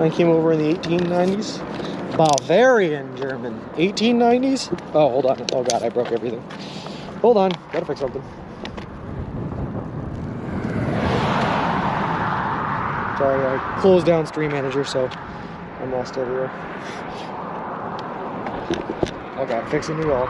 I came over in the 1890s. Bavarian German. 1890s? Oh, hold on. Oh, God, I broke everything. Hold on. Gotta fix something. Sorry, I closed down Stream Manager, so I'm lost everywhere. Okay, I'm fixing it all.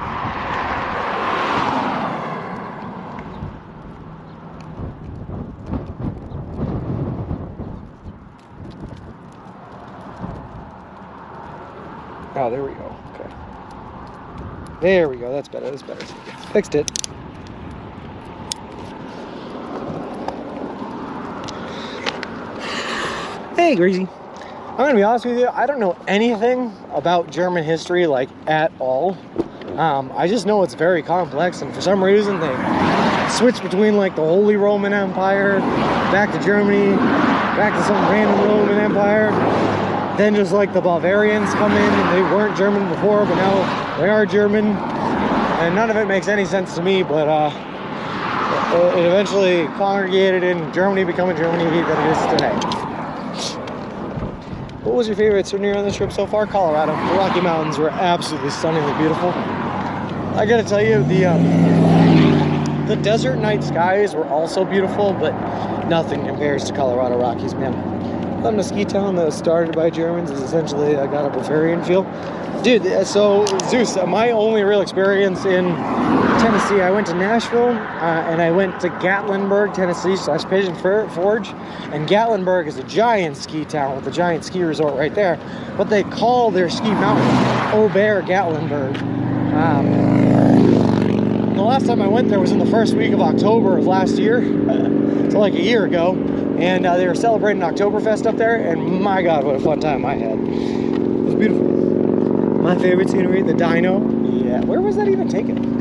Oh, there we go. Okay. There we go. That's better. That's better. Fixed it. Hey, Greasy. I'm gonna be honest with you. I don't know anything about German history, like, at all. I just know it's very complex, and for some reason they switch between, like, the Holy Roman Empire, back to Germany, back to some random Roman Empire. Then just like the Bavarians come in and they weren't German before, but now they are German. And none of it makes any sense to me, but it eventually congregated in Germany, becoming Germany that it is today. What was your favorite souvenir on this trip so far? Colorado. The Rocky Mountains were absolutely stunningly beautiful. I gotta tell you, the desert night skies were also beautiful, but nothing compares to Colorado Rockies, man. I'm a ski town that was started by Germans is essentially got a Bavarian feel. Dude, so Zeus, my only real experience in Tennessee, I went to Nashville and I went to Gatlinburg, Tennessee / Pigeon Forge. And Gatlinburg is a giant ski town with a giant ski resort right there. But they call their ski mountain Ober Gatlinburg. The last time I went there was in the first week of October of last year, so like a year ago. And they were celebrating Oktoberfest up there, and my God, what a fun time I had. It was beautiful. My favorite scenery, the Dino. Yeah, where was that even taken?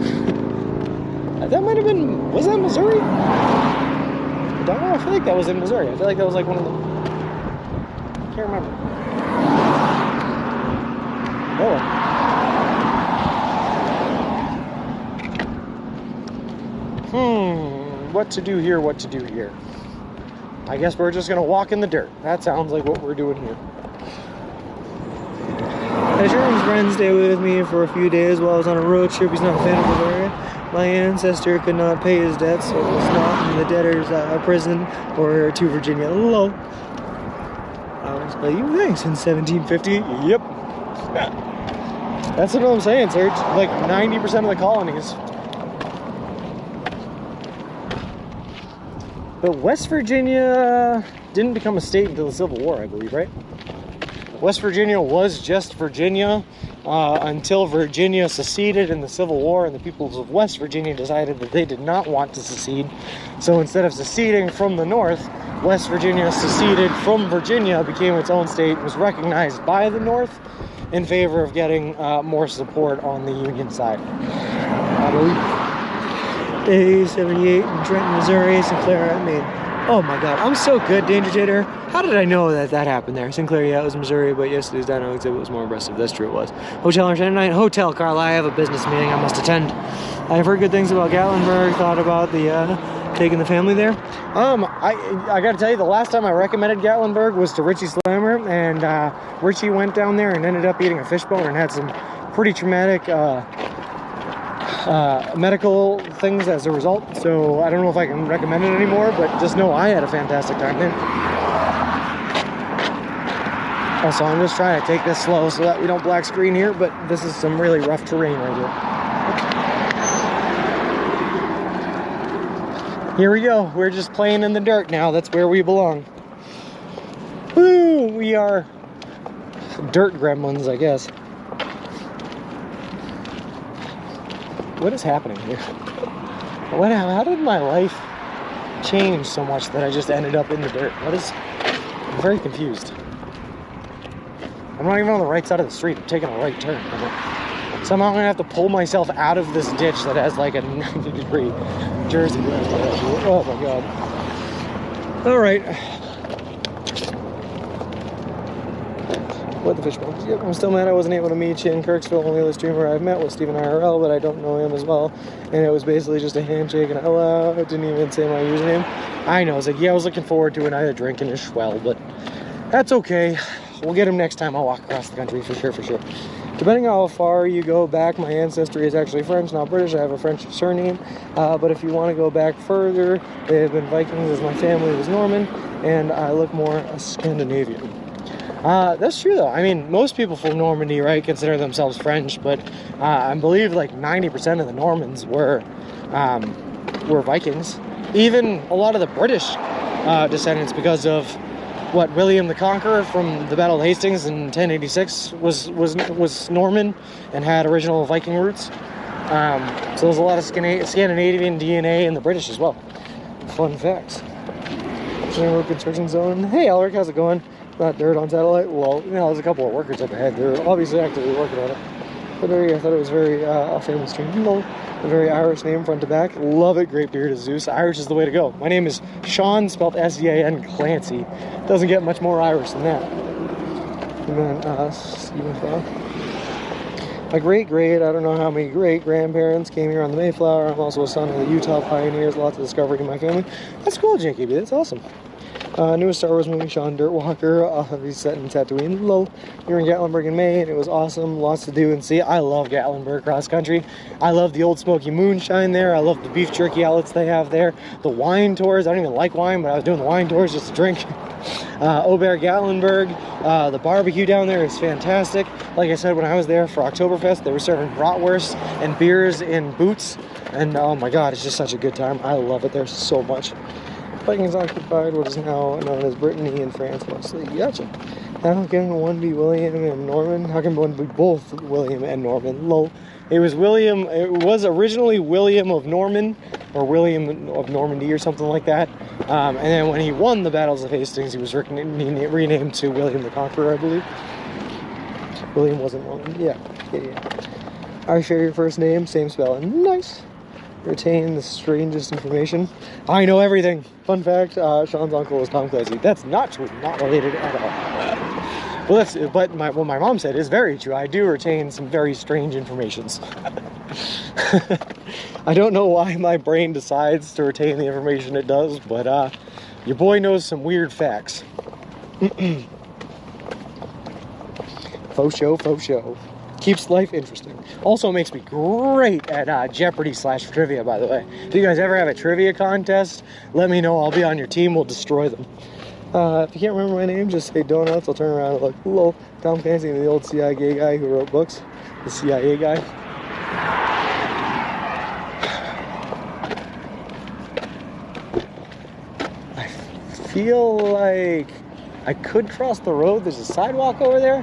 That might have been, was that Missouri? The Dino? I feel like that was in Missouri. I feel like that was like one of the, I can't remember. Oh. What to do here, what to do here. I guess we're just gonna walk in the dirt. That sounds like what we're doing here. My German's friend stayed with me for a few days while I was on a road trip. He's not a fan of Bavaria. My ancestor could not pay his debts, so it was not in the debtor's prison or to Virginia. Lol. I was like, you think since 1750? Yep. That's what I'm saying, Serge. Like 90% of the colonies. But West Virginia, didn't become a state until the Civil War, I believe, right? West Virginia was just Virginia until Virginia seceded in the Civil War, and the peoples of West Virginia decided that they did not want to secede. So instead of seceding from the North, West Virginia seceded from Virginia, became its own state, was recognized by the North in favor of getting more support on the Union side. I believe. A78 in Trenton, Missouri, Sinclair, Maine. Oh my god, I'm so good, Danger Tater. How did I know that that happened there? Sinclair, yeah, it was Missouri, but yesterday's dino exhibit was more impressive. That's true, it was. Hotel on Shannon Night. Hotel, Carla, I have a business meeting I must attend. I've heard good things about Gatlinburg, thought about the taking the family there. I gotta tell you, the last time I recommended Gatlinburg was to Richie Slammer, and Richie went down there and ended up eating a fishbone and had some pretty traumatic medical things as a result. So I don't know if I can recommend it anymore, but just know I had a fantastic time there. Also, I'm just trying to take this slow so that we don't black screen here, but this is some really rough terrain right here. Here we go. We're just playing in the dirt now. That's where we belong. Woo! We are dirt gremlins, I guess. What is happening here? How did my life change so much that I just ended up in the dirt? I'm very confused. I'm not even on the right side of the street. I'm taking a right turn. Somehow I'm gonna have to pull myself out of this ditch that has like a 90-degree Jersey. Oh my god. All right. What the fish bones? Yep, I'm still mad I wasn't able to meet you in Kirksville. Only other streamer I've met was Steven IRL, but I don't know him as well. And it was basically just a handshake and a hello. I didn't even say my username. I know. It's like, yeah, I was looking forward to another drink and a Schwell, but that's okay. We'll get him next time I walk across the country, for sure, for sure. Depending on how far you go back, my ancestry is actually French, not British. I have a French surname. But if you want to go back further, they have been Vikings as my family was Norman, and I look more Scandinavian. That's true though. I mean, most people from Normandy, right, consider themselves French, but I believe like 90% of the Normans were Vikings. Even a lot of the British descendants, because of what William the Conqueror from the Battle of Hastings in 1086 was Norman and had original Viking roots. So there's a lot of Scandinavian DNA in the British as well. Fun facts. Road construction zone. Hey, Alric, how's it going? Not dirt on satellite. Well, you know, there's a couple of workers up ahead. They're obviously actively working on it. But I thought it was very a famous stream. A very Irish name front to back. Love it. Great beard of Zeus. Irish is the way to go. My name is Sean, spelled S-E-A-N, Clancy. Doesn't get much more Irish than that. And then Stephen Fowler. My great, I don't know how many great-grandparents came here on the Mayflower. I'm also a son of the Utah pioneers. Lots of discovery in my family. That's cool, JKB. That's awesome. Newest Star Wars movie, Sean Dirtwalker. He's set in Tatooine. Lol. We were in Gatlinburg in May, and it was awesome. Lots to do and see. I love Gatlinburg cross country. I love the Old Smoky Moonshine there. I love the beef jerky outlets they have there. The wine tours. I don't even like wine, but I was doing the wine tours just to drink. Aubert Gatlinburg. The barbecue down there is fantastic. Like I said, when I was there for Oktoberfest, they were serving bratwurst and beers in boots. And oh my god, it's just such a good time. I love it there so much. Vikings occupied what is now known as Brittany and France mostly. Gotcha. How can one be William and Norman? How can one be both William and Norman? Lol. It was originally William of Norman, or William of Normandy, or something like that. And then when he won the battles of Hastings, he was renamed to William the Conqueror, I believe. William wasn't Norman. Yeah. I share your first name, same spelling. Nice. Retain the strangest information. I know everything. Fun fact, Sean's uncle is Tom Clancy. That's not true. Not related at all. Well, what my mom said is very true. I do retain some very strange informations. I don't know why my brain decides to retain the information it does, but your boy knows some weird facts. Faux show. Keeps life interesting. Also makes me great at Jeopardy/trivia, by the way. If you guys ever have a trivia contest, let me know. I'll be on your team. We'll destroy them. If you can't remember my name, just say donuts. I'll turn around and look. Lol. Tom Clancy, the old CIA guy who wrote books. The CIA guy. I feel like I could cross the road. There's a sidewalk over there,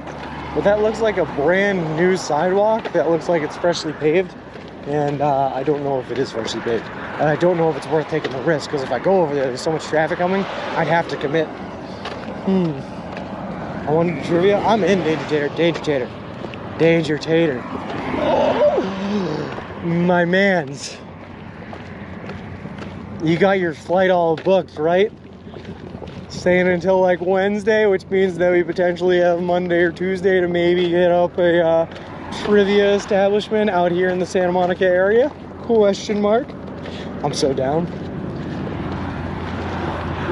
but that looks like a brand new sidewalk. That looks like it's freshly paved, and I don't know if it is freshly paved. And I don't know if it's worth taking the risk, because if I go over there, there's so much traffic coming, I'd have to commit. I want to do trivia. I'm in Danger Tater. Oh, my mans. You got your flight all booked, right? Staying until like Wednesday, which means that we potentially have Monday or Tuesday to maybe get up a trivia establishment out here in the Santa Monica area? Question mark. I'm so down.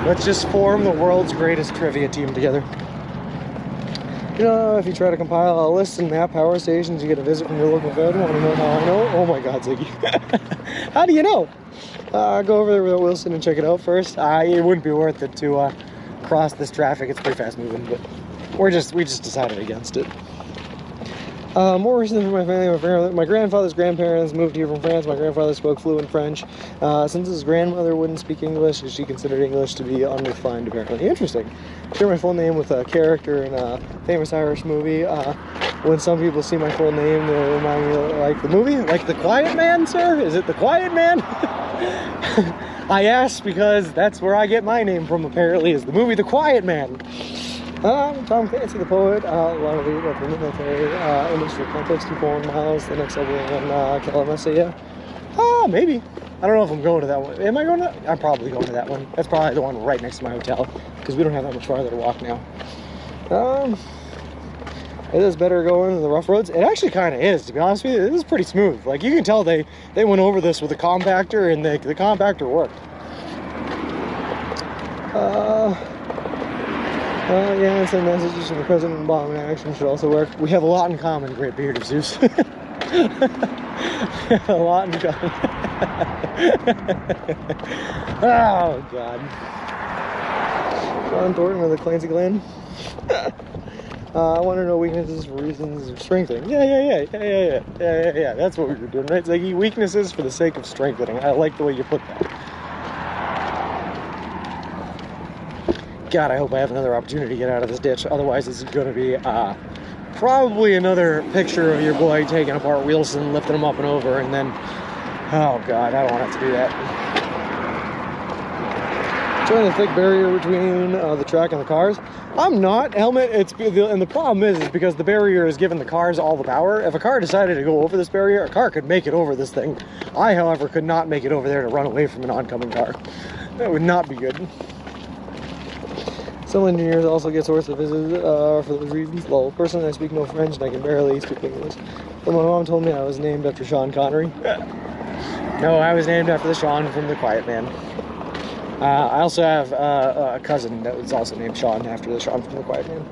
Let's just form the world's greatest trivia team together. You know, if you try to compile a list and map power stations you get a visit from your local vet, want to know how I know? Oh my God, Ziggy. How do you know? Go over there with Wilson and check it out first. It wouldn't be worth it to cross this traffic. It's pretty fast moving, but we just decided against it. More recently for my family, my grandfather's grandparents moved here from France. My grandfather spoke fluent French. Since his grandmother wouldn't speak English, she considered English to be unrefined, apparently. Interesting. Share my full name with a character in a famous Irish movie. When some people see my full name, they remind me like the movie, like The Quiet Man, sir? Is it The Quiet Man? I asked because that's where I get my name from, apparently, is the movie The Quiet Man. Tom Clancy, the poet, a lot of the military, image for context, 2.1 miles, the next level in Kalamasa, yeah. Maybe. I don't know if I'm going to that one. Am I going to? I'm probably going to that one. That's probably the one right next to my hotel, because we don't have that much farther to walk now. It is better going than the rough roads. It actually kind of is, to be honest with you. It is pretty smooth. Like, you can tell they went over this with a compactor, and the compactor worked. Yeah, and some messages from the President and bomb in action should also work. We have a lot in common, Great Beard of Zeus. We have a lot in common. Oh, God. John Thornton of the Clancy Clan. I want to know weaknesses for reasons of strengthening. Yeah. That's what we were doing, right? It's like weaknesses for the sake of strengthening. I like the way you put that. God, I hope I have another opportunity to get out of this ditch. Otherwise, it's going to be probably another picture of your boy taking apart Wilson, lifting him up and over, and then, oh God, I don't want to have to do that. Join the thick barrier between the track and the cars. I'm not. Helmet, and the problem is because the barrier is giving the cars all the power. If a car decided to go over this barrier, a car could make it over this thing. I, however, could not make it over there to run away from an oncoming car. That would not be good. Some engineers also get source of visit for those reasons. Lol. Personally, I speak no French and I can barely speak English. But my mom told me I was named after Sean Connery. No, I was named after the Sean from The Quiet Man. I also have a cousin that was also named Sean after the Sean from The Quiet Man.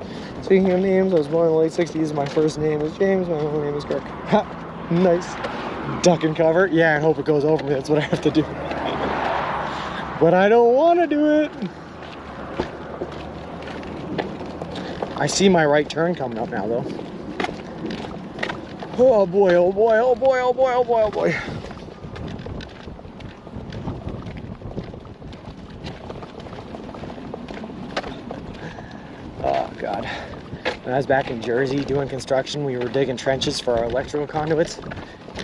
Speaking of names, I was born in the late 60s. My first name is James. My middle name is Kirk. Ha! Nice. Duck and cover. Yeah, and hope it goes over me. That's what I have to do. But I don't want to do it. I see my right turn coming up now, though. Oh boy, oh boy, oh boy, oh boy, oh boy, oh boy. Oh God. When I was back in Jersey doing construction, we were digging trenches for our electrical conduits.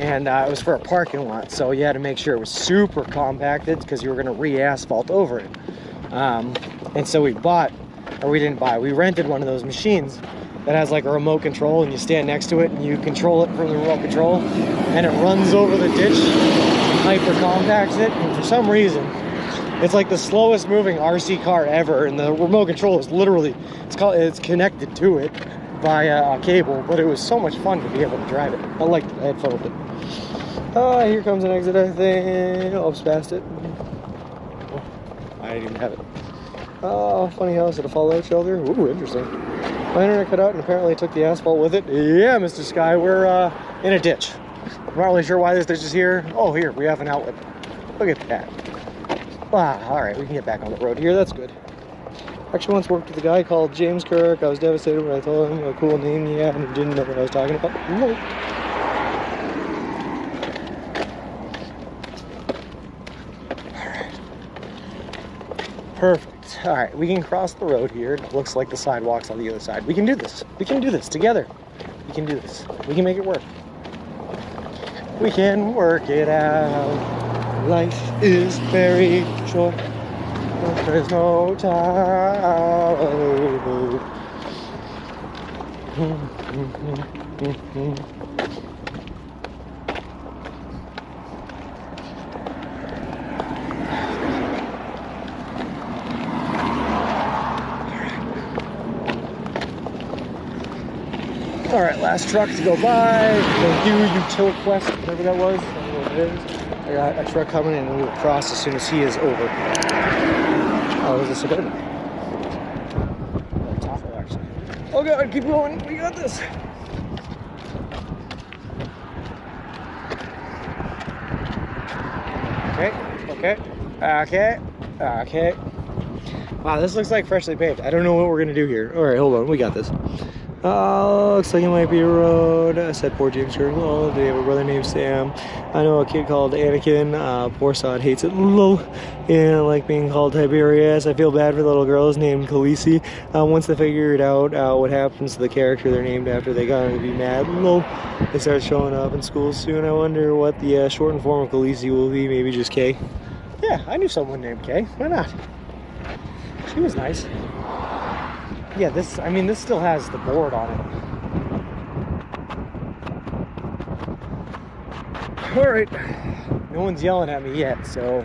And it was for a parking lot, so you had to make sure it was super compacted because you were going to re-asphalt over it. And so we rented one of those machines that has like a remote control, and you stand next to it and you control it from the remote control, and it runs over the ditch and hyper compacts it. And for some reason, it's like the slowest moving RC car ever, and the remote control is literally, it's connected to it via a cable, but it was so much fun to be able to drive it. I liked it. I had fun with it. Here comes an exit, I think. Oops, past it. Oh, I didn't even have it. Oh, funny house at a fallout shelter. Ooh, interesting. My internet cut out and apparently took the asphalt with it. Yeah, Mr. Sky, we're in a ditch. I'm not really sure why this ditch is here. Oh, here, we have an outlet. Look at that. Wow, alright, we can get back on the road here. That's good. Actually once worked with a guy called James Kirk. I was devastated when I told him what a cool name he had and he didn't know what I was talking about. No. Alright. Perfect. All right, we can cross the road here. It looks like the sidewalk's on the other side. We can do this. We can do this together. We can do this. We can make it work. We can work it out. Life is very short. There's no time. All right, last truck to go by. Thank you, UtilQuest, whatever that was. I don't know what it is. I got a truck coming in and we will cross as soon as he is over. Oh, it was a Suburban. Oh, Tahoe, actually. Oh God, keep going. We got this. Okay. Wow, this looks like freshly paved. I don't know what we're gonna do here. All right, hold on. We got this. Looks like it might be a road. I said poor James Kirkle. They have a brother named Sam. I know a kid called Anakin. Poor Sod hates it. Lol. And I like being called Tiberius. I feel bad for the little girls named Khaleesi. Once they figured out what happens to the character they're named after, they got to be mad. Lol. They start showing up in school soon. I wonder what the shortened form of Khaleesi will be. Maybe just K. Yeah, I knew someone named K. Why not? She was nice. Yeah, this still has the board on it. All right, no one's yelling at me yet, so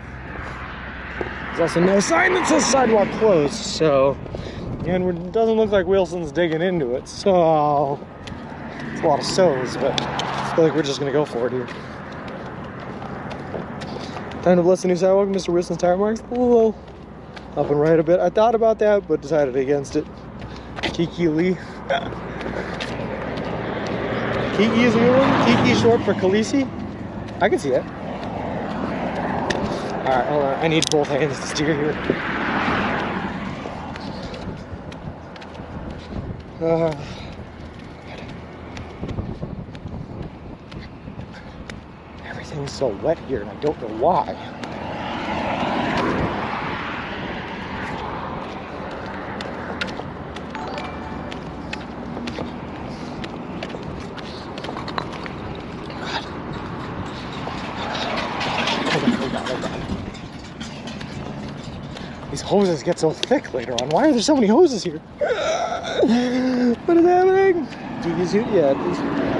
there's also no sign that says sidewalk closed, so, and it doesn't look like Wilson's digging into it, so it's a lot of so's, but I feel like we're just gonna go for it here. Time to bless the new sidewalk, Mr. Wilson's tire marks. Whoa, up and right a bit. I thought about that, but decided against it. Kiki Lee. Kiki is a new one. Kiki short for Khaleesi. I can see that. Alright, hold on. I need both hands to steer here. Everything's so wet here and I don't know why. These hoses get so thick later on. Why are there so many hoses here? What is happening? Kiki's suit? Yeah, it is.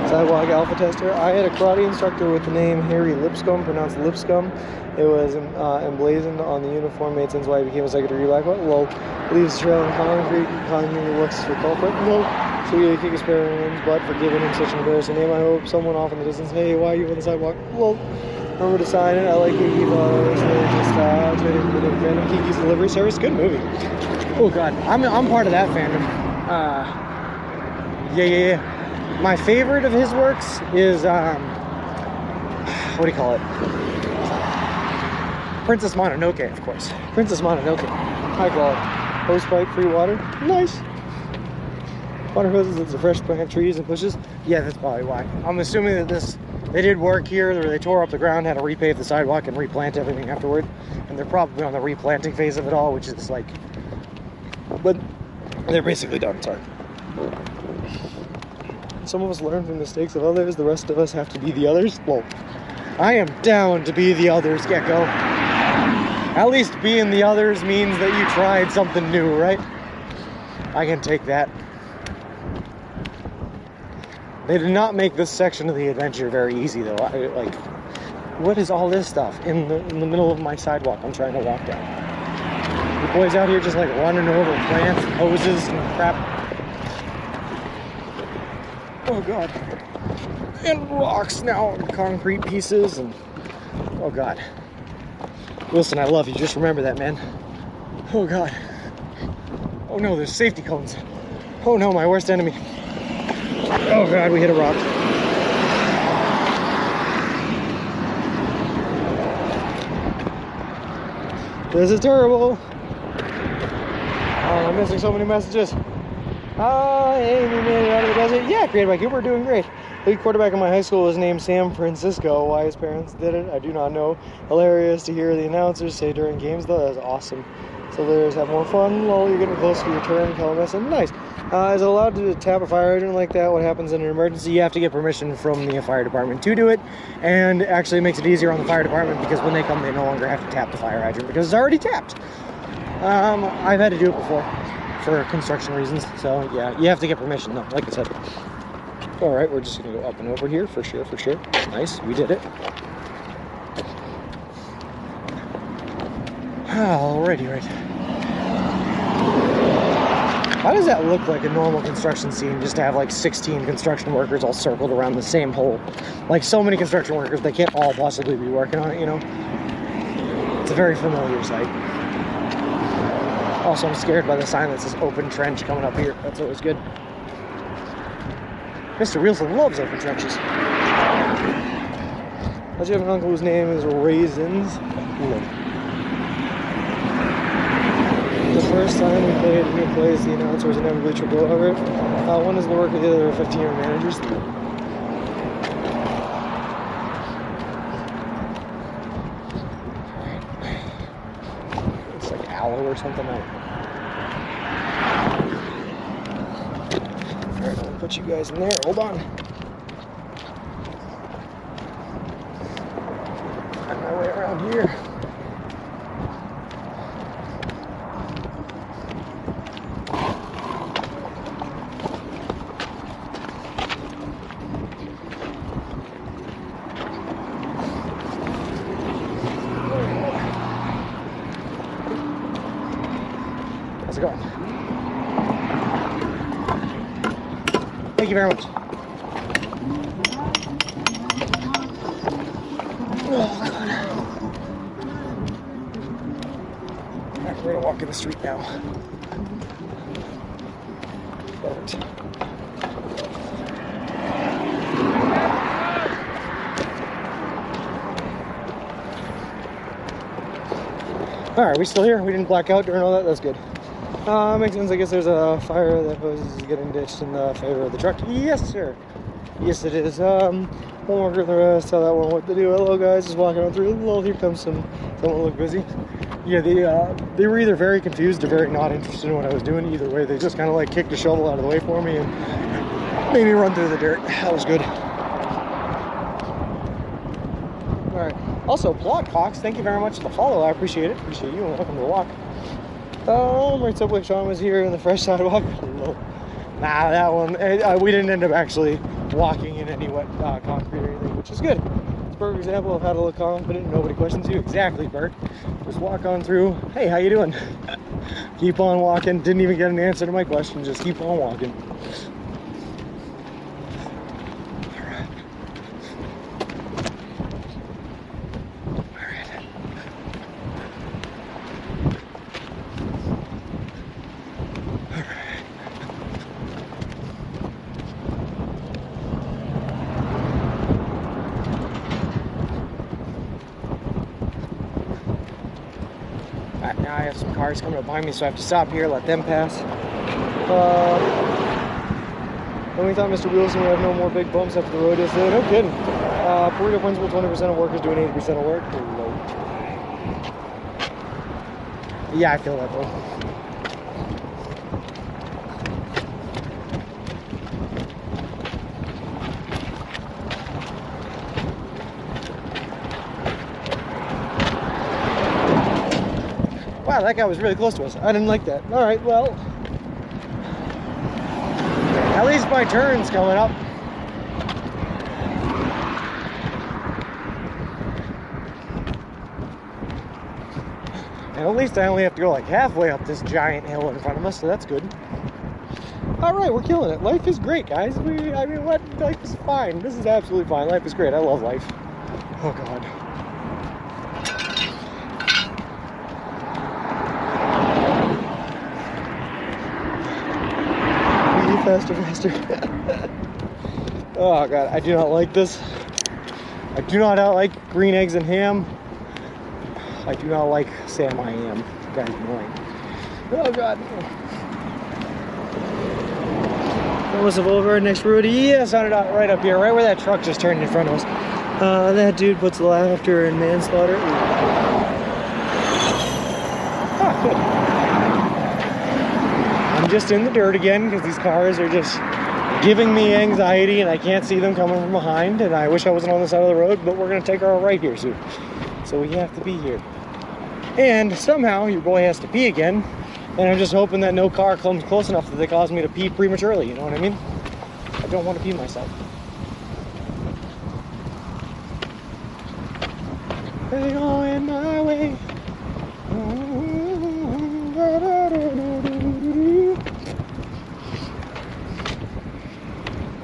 Sidewalk alpha tester. I had a karate instructor with the name Harry Lipscomb, pronounced Lipscomb. It was emblazoned on the uniform made since why he became a secondary black belt. Low. Leaves trail in concrete. Concrete looks for culprit. No. So we kick his parents' butt for giving him such an embarrassing name. I hope someone off in the distance. Hey, why are you on the sidewalk? Low. Remember to sign it. I like Kiki photos. Fandom. Kiki's Delivery Service. Good movie. Oh God, I'm part of that fandom. Yeah. My favorite of his works is what do you call it? Princess Mononoke, of course. Princess Mononoke. High quality. Hose pipe, free water. Nice. Water hoses. It's a fresh plant, trees and bushes. Yeah, that's probably why. I'm assuming that they did work here, where they tore up the ground, had to repave the sidewalk and replant everything afterward. And they're probably on the replanting phase of it all, which is like, but they're basically done, sorry. Some of us learn from mistakes of others, the rest of us have to be the others. Well, I am down to be the others, Gecko. At least being the others means that you tried something new, right? I can take that. They did not make this section of the adventure very easy, though. What is all this stuff in the middle of my sidewalk I'm trying to walk down? The boys out here just like running over plants and hoses and crap. Oh God. And rocks now, and concrete pieces, and oh God. Wilson, I love you. Just remember that, man. Oh God. Oh no, there's safety cones. Oh no, my worst enemy. Oh God, we hit a rock. This is terrible. Oh, I'm missing so many messages. Hey, we made it out of the desert. Yeah, created by Cooper, doing great. Lead quarterback in my high school was named Sam Francisco. Why his parents did it, I do not know. Hilarious to hear the announcers say during games, though. That was awesome. So there's have more fun. Lol, you're getting close to your turn. Calamessa. Nice. Is it allowed to tap a fire hydrant like that? What happens in an emergency? You have to get permission from the fire department to do it. And actually it makes it easier on the fire department because when they come, they no longer have to tap the fire hydrant because it's already tapped. I've had to do it before for construction reasons. So yeah, you have to get permission though, like I said. All right, we're just gonna go up and over here for sure, for sure. Nice, we did it. Alrighty, right. Why does that look like a normal construction scene just to have like 16 construction workers all circled around the same hole? Like so many construction workers, they can't all possibly be working on it, you know? It's a very familiar sight. Also, I'm scared by the sign that says open trench coming up here. That's always good. Mr. Wilson loves open trenches. Does you have an uncle whose name is Raisins? Look. The first time we played a new place, the announcers inevitably tripped over it. One is the work of the other 15-year managers. It's like aloe or something. Alright, I'll put you guys in there. Hold on. Find my way around here. How's it going? Thank you very much. Oh, God. Alright, we're gonna walk in the street now. Perfect. Alright, we still here? We didn't black out during all that? That's good. Makes sense. I guess there's a fire that was getting ditched in the favor of the truck. Yes, sir. Yes, it is. One worker the rest. Tell that one what to do. Hello, guys. Just walking on through. Well, here comes someone look busy. Yeah, they were either very confused or very not interested in what I was doing. Either way, they just kind of like kicked the shovel out of the way for me and made me run through the dirt. That was good. All right. Also, Plot Cox, thank you very much for the follow. I appreciate it. Appreciate you and welcome to the walk. Right, Subway Sean was here in the fresh sidewalk. Nah, that one, we didn't end up actually walking in any wet concrete or anything, which is good. It's a perfect example of how to look confident and nobody questions you. Exactly, Bert. Just walk on through. Hey, how you doing? Keep on walking. Didn't even get an answer to my question. Just keep on walking. Now I have some cars coming up behind me, so I have to stop here, let them pass. When we thought Mr. Wilson would have no more big bumps after the road yesterday, no kidding. Burrito principle, 20% of workers doing 80% of work. Low. Yeah, I feel that though. Wow, that guy was really close to us. I didn't like that. All right, well, at least my turn's coming up. And at least I only have to go like halfway up this giant hill in front of us, so that's good. All right, we're killing it. Life is great, guys. I mean, what? Life is fine. This is absolutely fine. Life is great. I love life. Oh, God. Faster. Oh God, I do not like this. I do not like green eggs and ham. I do not like Sam I Am. Guy's annoying. Oh God. Almost over next road. Yes, on it right up here, right where that truck just turned in front of us. That dude puts laughter in manslaughter. Ah, good. I'm just in the dirt again because these cars are just giving me anxiety and I can't see them coming from behind, and I wish I wasn't on the side of the road, but we're gonna take our right here soon. So we have to be here. And somehow your boy has to pee again, and I'm just hoping that no car comes close enough that they cause me to pee prematurely, you know what I mean? I don't want to pee myself. They going my way.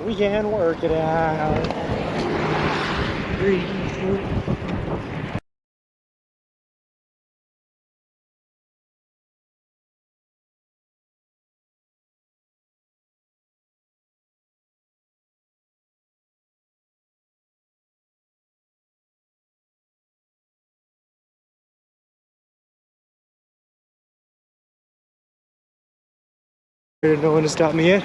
We can work it out. Didn't know when to stop me yet.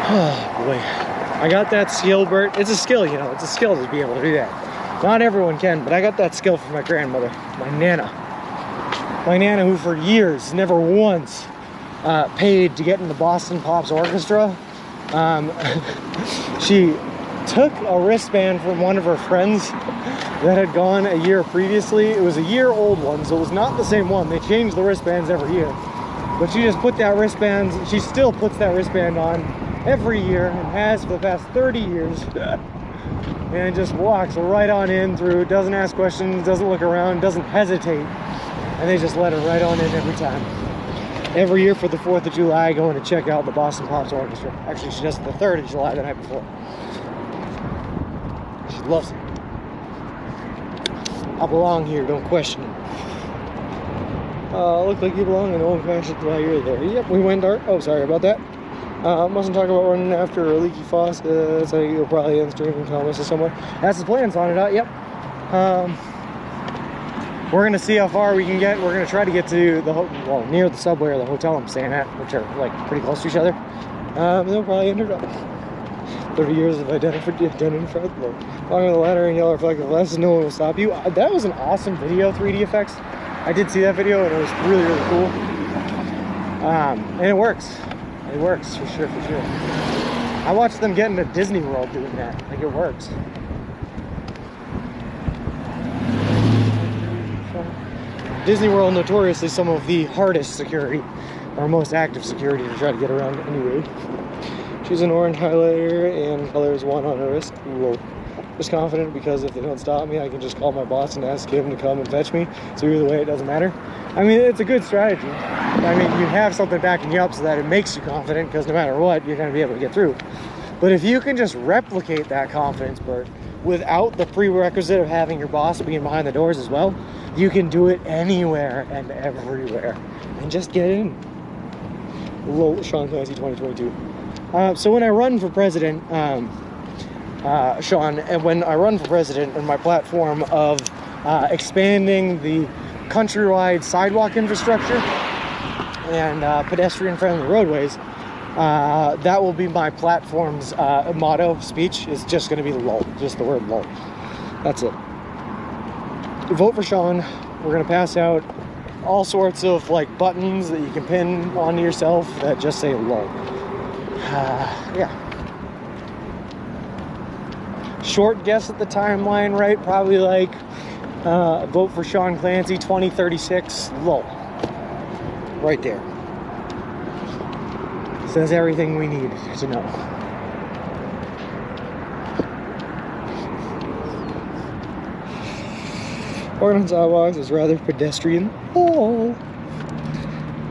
Oh boy, I got that skill, Bert. It's a skill, you know, it's a skill to be able to do that. Not everyone can, but I got that skill from my grandmother, my Nana. My Nana, who for years, never once paid to get in the Boston Pops Orchestra. She took a wristband from one of her friends that had gone a year previously. It was a year-old one, so it was not the same one. They changed the wristbands every year. But she just put that wristband, she still puts that wristband on every year and has for the past 30 years. And just walks right on in through, doesn't ask questions, doesn't look around, doesn't hesitate. And they just let her right on in every time. Every year for the 4th of July, going to check out the Boston Pops Orchestra. Actually, she does it the 3rd of July, the night before. She loves it. I belong here, don't question it. Look like you belong in the old fashioned while you're there. Yep, we went dark. Oh, sorry about that. Mustn't talk about running after a leaky faucet. So you'll probably end streaming comments or somewhere. That's the plan, on it out. Yep. We're gonna see how far we can get. We're gonna try to get to the near the subway or the hotel I'm staying at, which are like pretty close to each other. They'll probably end up 30 years of identified walking on the ladder in yellow reflective glasses. No one will stop you. That was an awesome video, 3D effects. I did see that video and it was really, really cool. And it works. It works for sure, for sure. I watched them get into Disney World doing that. Like, it works. Disney World, notoriously some of the hardest security, or most active security to try to get around anyway. She's an orange highlighter and color is 1 on her wrist. Whoa. Just confident because if they don't stop me, I can just call my boss and ask him to come and fetch me. So either way, it doesn't matter. I mean, it's a good strategy. I mean, you have something backing you up so that it makes you confident, because no matter what, you're going to be able to get through. But if you can just replicate that confidence, Bert, without the prerequisite of having your boss being behind the doors as well, you can do it anywhere and everywhere. And just get in. Lol, Sean Clancy 2022. So when I run for president, Sean, and when I run for president on my platform of expanding the countrywide sidewalk infrastructure and pedestrian-friendly roadways, that will be my platform's motto speech. Is just going to be LOL, just the word LOL. That's it. Vote for Sean. We're going to pass out all sorts of like buttons that you can pin onto yourself that just say LOL. Yeah. Short guess at the timeline, right? Probably like vote for Sean Clancy 2036 LOL. Right there. Says everything we need to know. Art on sidewalks is rather pedestrian. Oh.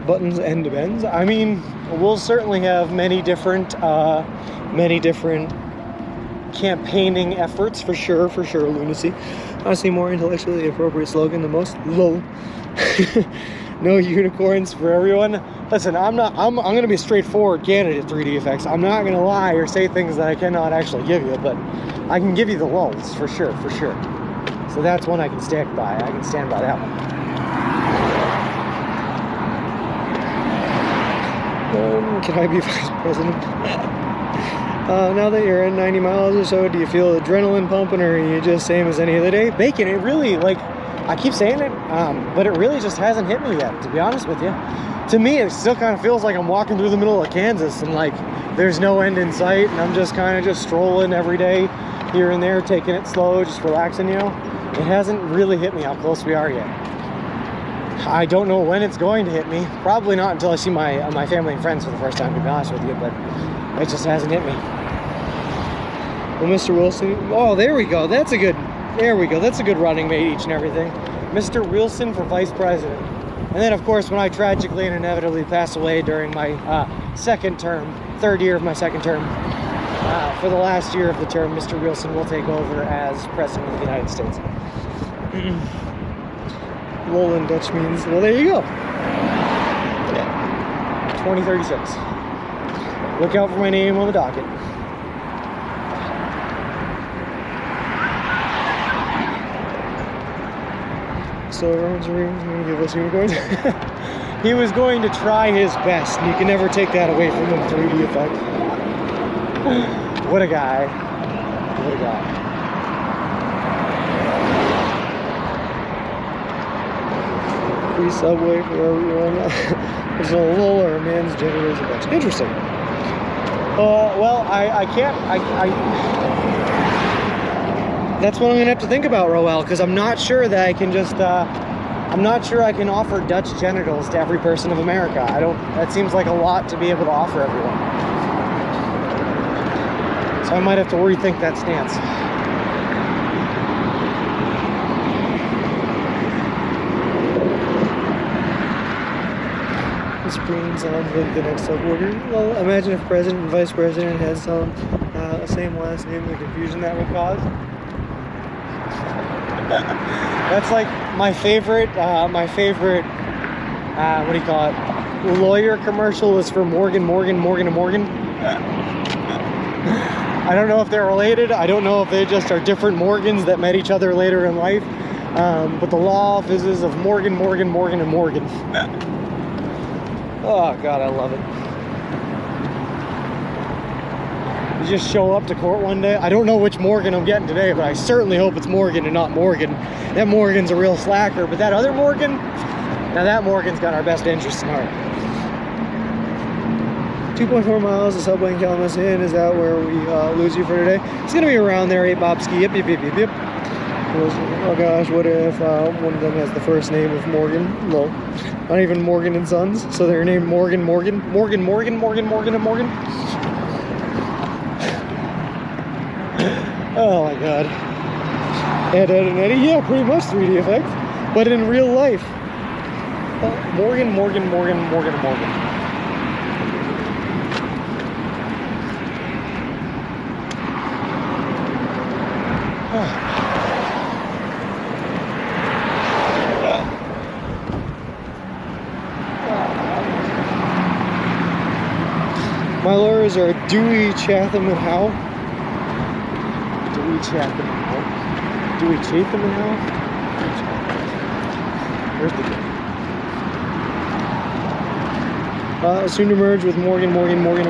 Buttons end to ends. I mean, we'll certainly have many different campaigning efforts for sure, lunacy. Honestly, more intellectually appropriate slogan than most. LOL. No unicorns for everyone. Listen, I'm gonna be a straightforward candidate, 3D effects. I'm not gonna lie or say things that I cannot actually give you, but I can give you the lulls for sure. So that's one I can stand by. I can stand by that one. Can I be vice president? Now that you're at 90 miles or so, do you feel adrenaline pumping, or are you just same as any other day? Bacon, it really, like, I keep saying it, but it really just hasn't hit me yet, to be honest with you. To me, it still kind of feels like I'm walking through the middle of Kansas, and like, there's no end in sight, and I'm just kind of just strolling every day, here and there, taking it slow, just relaxing, you know? It hasn't really hit me how close we are yet. I don't know when it's going to hit me. Probably not until I see my family and friends for the first time, to be honest with you, but it just hasn't hit me. Well, Mr. Wilson, oh, there we go. That's a good running mate, each and everything. Mr. Wilson for vice president. And then, of course, when I tragically and inevitably pass away during my third year of my second term, for the last year of the term, Mr. Wilson will take over as president of the United States. Lol in Dutch means, well, there you go. Yeah. 2036. Look out for my name on the docket. So everyone's going to give us unicorns. He was going to try his best, and you can never take that away from him. 3D effect. What a guy. What a guy. Free subway for everyone. There's a lull or a man's gender is a bunch. Interesting. Well, I can't. That's what I'm gonna have to think about, Roel, because I'm not sure that I can just. I'm not sure I can offer Dutch genitals to every person of America. That seems like a lot to be able to offer everyone. So I might have to rethink that stance. This screen sounds like the next sub-order. Well, imagine if president and vice president had some same last name, the confusion that would cause. That's like my favorite, what do you call it? Lawyer commercial is for Morgan. I don't know if they're related. I don't know if they just are different Morgans that met each other later in life. But the law offices of Morgan, and Morgan. Oh, God, I love it. You just show up to court one day. I don't know which Morgan I'm getting today, but I certainly hope it's Morgan and not Morgan. That Morgan's a real slacker, but that other Morgan, now that Morgan's got our best interests in heart. 2.4 miles, the subway in Kalamazoo. Is that where we lose you for today? It's going to be around there, 8 Bobski. Yep. Oh gosh, what if one of them has the first name of Morgan? No, not even Morgan and Sons, so they're named Morgan. Oh my God. Ed, and Eddie, yeah, pretty much 3D effect, but in real life. Morgan. My lawyers are Dewey, Chatham, and Howe. Dewey, Chatham, and Howe. Dewey, Chatham, and Howe? Where's the soon to merge with Morgan, and Morgan.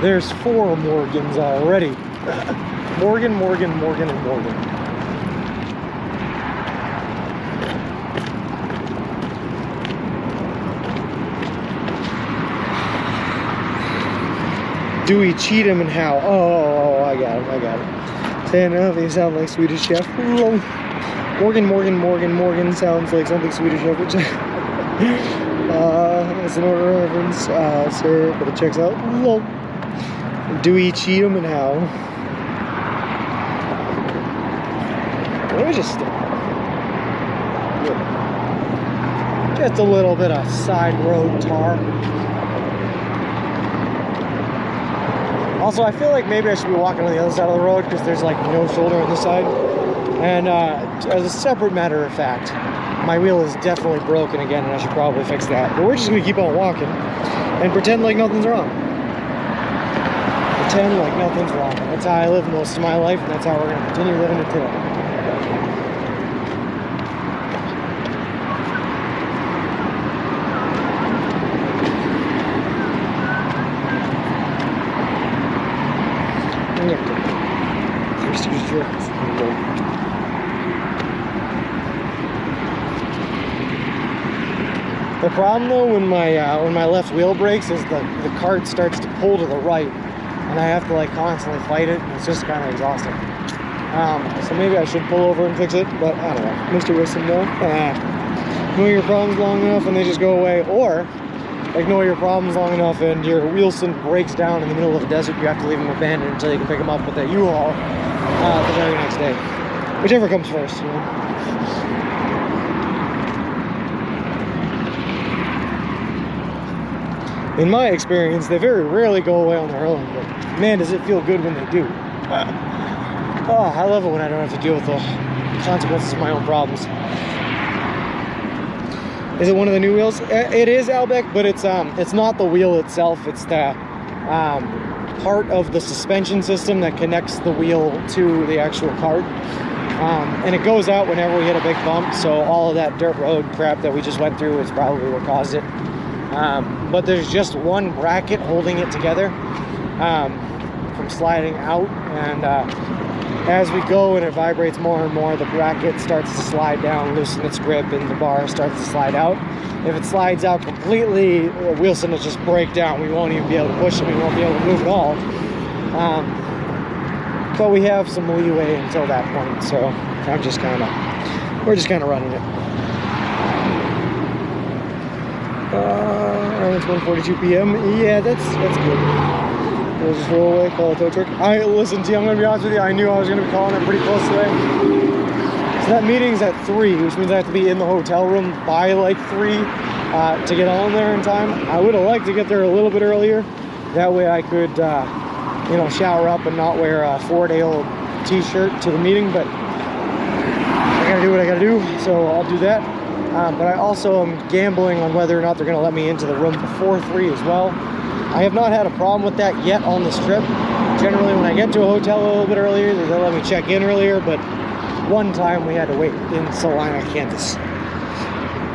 There's 4 Morgans already. Morgan, and Morgan. Dewey, Cheatham, and Howe. Oh, I got him. Saying enough, you sound like Swedish Chef. Morgan sounds like something Swedish Chef would say. As an order of reference, sir, but it checks out. Dewey, Cheatham, and Howe. Let me just a little bit of side road tar. Also, I feel like maybe I should be walking on the other side of the road because there's like no shoulder on this side. And as a separate matter of fact, my wheel is definitely broken again, and I should probably fix that. But we're just gonna keep on walking and pretend like nothing's wrong. Pretend like nothing's wrong. That's how I live most of my life, and that's how we're gonna continue living it today. First use jerks. The problem though when my left wheel brakes is the cart starts to pull to the right, and I have to like constantly fight it, and it's just kind of exhausting. So maybe I should pull over and fix it, but I don't know. Mr. Wilson, no. Know your problems long enough and they just go away, or ignore your problems long enough and your Wilson breaks down in the middle of the desert. You have to leave him abandoned until you can pick him up with that U-Haul the very next day. Whichever comes first, you know. In my experience, they very rarely go away on their own, but man, does it feel good when they do. Oh, I love it when I don't have to deal with the consequences of my own problems. Is it one of the new wheels? It is Albeck, but it's not the wheel itself. It's the part of the suspension system that connects the wheel to the actual cart. And it goes out whenever we hit a big bump, so all of that dirt road crap that we just went through is probably what caused it. But there's just one bracket holding it together from sliding out, and as we go and it vibrates more and more, the bracket starts to slide down, loosen its grip, and the bar starts to slide out. If it slides out completely, the Wilson will just break down. We won't even be able to push it. We won't be able to move at all. But we have some leeway until that point, so we're just kind of running it. It's 1:42 p.m. Yeah, that's good. We'll just roll away, call a tow truck. Listen, T, I'm gonna be honest with you, I knew I was gonna be calling it pretty close today. So that meeting's at 3, which means I have to be in the hotel room by like 3 to get on there in time. I would have liked to get there a little bit earlier. That way I could, you know, shower up and not wear a 4-day-old t-shirt to the meeting, but I gotta do what I gotta do, so I'll do that. But I also am gambling on whether or not they're gonna let me into the room before 3 as well. I have not had a problem with that yet on this trip. Generally, when I get to a hotel a little bit earlier, they'll let me check in earlier, but one time we had to wait in Salina, Kansas.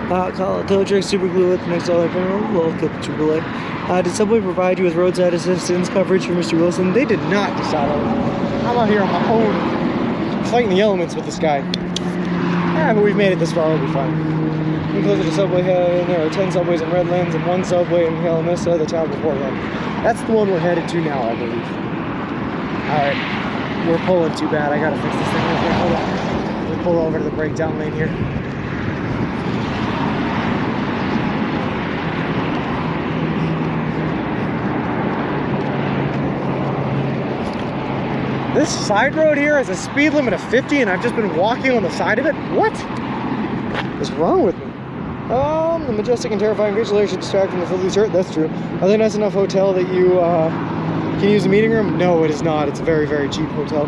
Call a tow truck, super glue it, next dollar panel, we'll clip the super light. Did Subway provide you with roadside assistance coverage for Mr. Wilson? They did not decide on it. I'm out here on my own, fighting the elements with this guy. Yeah, but we've made it this far, we'll be fine. We closer to Subway head, there are 10 subways in Redlands and 1 subway in Kalamissa, the town before them. That's the one we're headed to now, I believe. Alright, we're pulling too bad. I gotta fix this thing real quick. Hold on. Let me pull over to the breakdown lane here. This side road here has a speed limit of 50 and I've just been walking on the side of it? What is wrong with me? The majestic and terrifying visual should distract from the filthy dirt. That's true. Are they a nice enough hotel that you can use a meeting room? No, it is not. It's a very, very cheap hotel.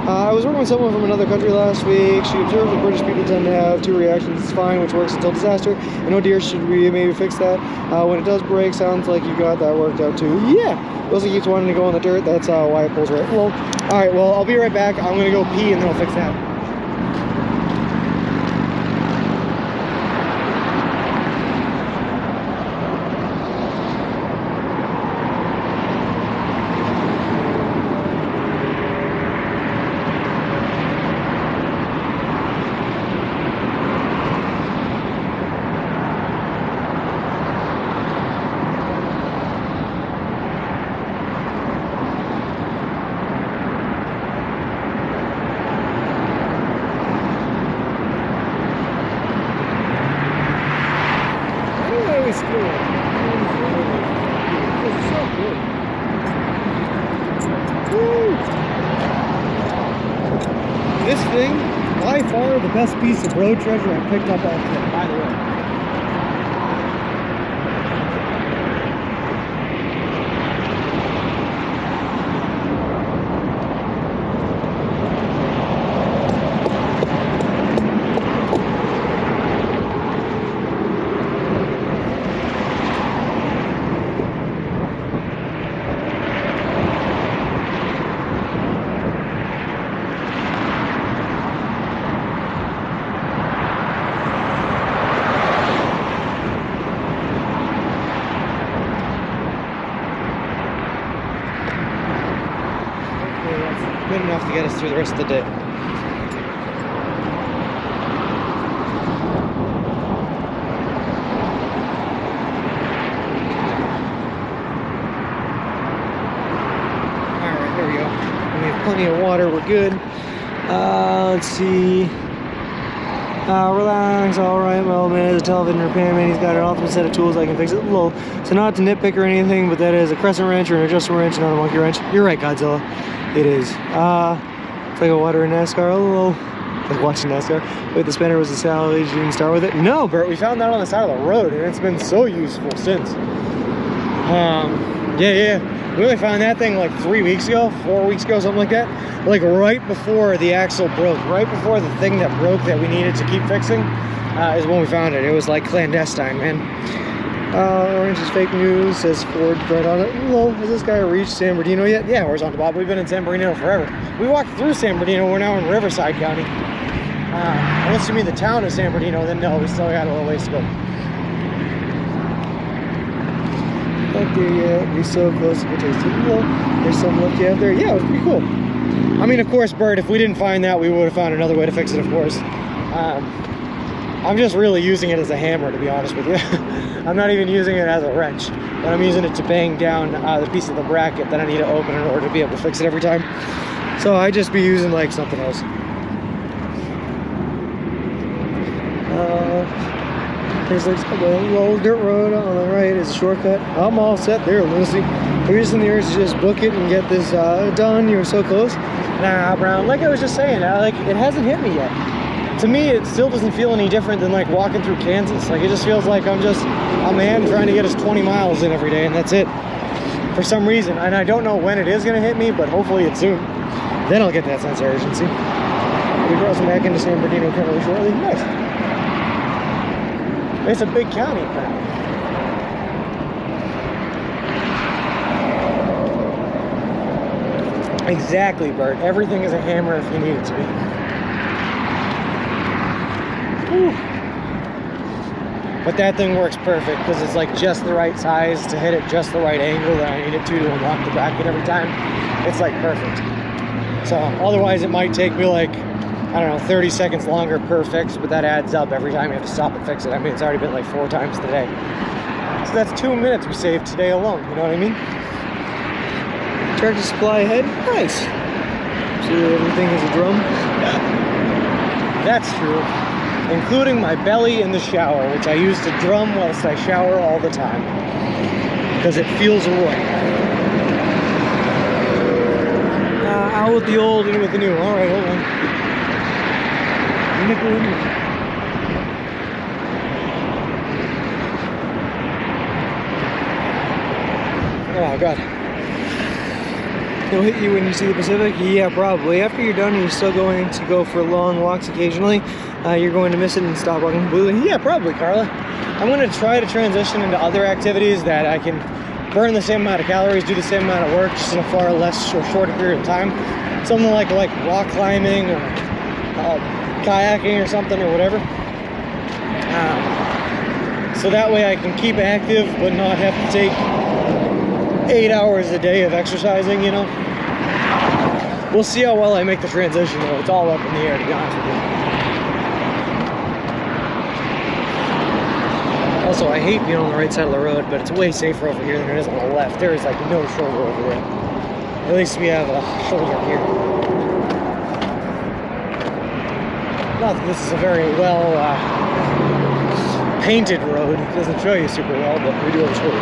I was working with someone from another country last week. She observed that British people tend to have 2 reactions. It's fine, which works until disaster. And oh dear, should we maybe fix that? When it does break, sounds like you got that worked out too. Yeah! Wilson keeps wanting to go on the dirt. That's why it pulls right. Well, alright, well, I'll be right back. I'm going to go pee and then I'll fix that. This thing, by far the best piece of road treasure I picked up all trip, by the way. enough to get us through the rest of the day. Alright, there we go. We have plenty of water, we're good. Let's see. Relax, alright, well, man, there's a television repairman, he's got an ultimate set of tools, I can fix it. Lol. So not to nitpick or anything, but that is a crescent wrench or an adjustment wrench, not a monkey wrench. You're right, Godzilla. It is. It's like a water in NASCAR, lol. Like watching NASCAR. Wait, the spinner was a salvage, you didn't start with it? No, Bert, we found that on the side of the road, and it's been so useful since. Yeah. We only found that thing like 3 weeks ago, 4 weeks ago, something like that. Like right before the axle broke, right before the thing that broke that we needed to keep fixing is when we found it. It was like clandestine, man. Orange is fake news, says Ford right on it. Lol, has this guy reached San Bernardino yet? Yeah, horizontal Bob, we've been in San Bernardino forever. We walked through San Bernardino, we're now in Riverside County. Unless you mean the town of San Bernardino, then no, we still got a little ways to go. Up there yet, we're so close to tasting. Well, there's some left you have there. Yeah, it was pretty cool. I mean, of course, Bert, if we didn't find that, we would have found another way to fix it, of course. I'm just really using it as a hammer, to be honest with you. I'm not even using it as a wrench, but I'm using it to bang down the piece of the bracket that I need to open in order to be able to fix it every time. So I'd just be using like something else. There's like a little dirt road on the right is a shortcut. I'm all set there, Lucy. You're just in the urge to just book it and get this done. You were so close. Nah, Brown, like I was just saying, like it hasn't hit me yet. To me, it still doesn't feel any different than like walking through Kansas. Like it just feels like I'm just a man trying to get us 20 miles in every day, and that's it. For some reason, and I don't know when it is going to hit me, but hopefully it's soon. Then I'll get that sense of urgency. We'll be crossing back into San Bernardino County shortly. Nice. It's a big county, apparently. Exactly, Bert. Everything is a hammer if you need it to be. Whew. But that thing works perfect because it's like just the right size to hit it just the right angle that I need it to unlock the bracket every time. It's like perfect. So otherwise it might take me like, I don't know, 30 seconds longer per fix, but that adds up every time you have to stop and fix it. I mean, it's already been like 4 times today. So that's 2 minutes we saved today alone, you know what I mean? Tractor supply ahead, nice. So everything is a drum. That's true. Including my belly in the shower, which I use to drum whilst I shower all the time. Because it feels right. Out with the old, in with the new. Alright, hold on. Oh god. It'll hit you when you see the Pacific? Yeah, probably. After you're done and you're still going to go for long walks occasionally, you're going to miss it and stop walking completely? Yeah, probably, Carla. I'm going to try to transition into other activities that I can burn the same amount of calories, do the same amount of work, just in a far less or shorter period of time. Something like rock climbing or kayaking or something or whatever. So that way I can keep active but not have to take 8 hours a day of exercising, you know. We'll see how well I make the transition though. It's all up in the air, to be honest with you. Also, I hate being on the right side of the road, but it's way safer over here than it is on the left. There is like no shoulder over there. At least we have a shoulder here. Not that this is a very well painted road. It doesn't show you super well, but we do have a shoulder.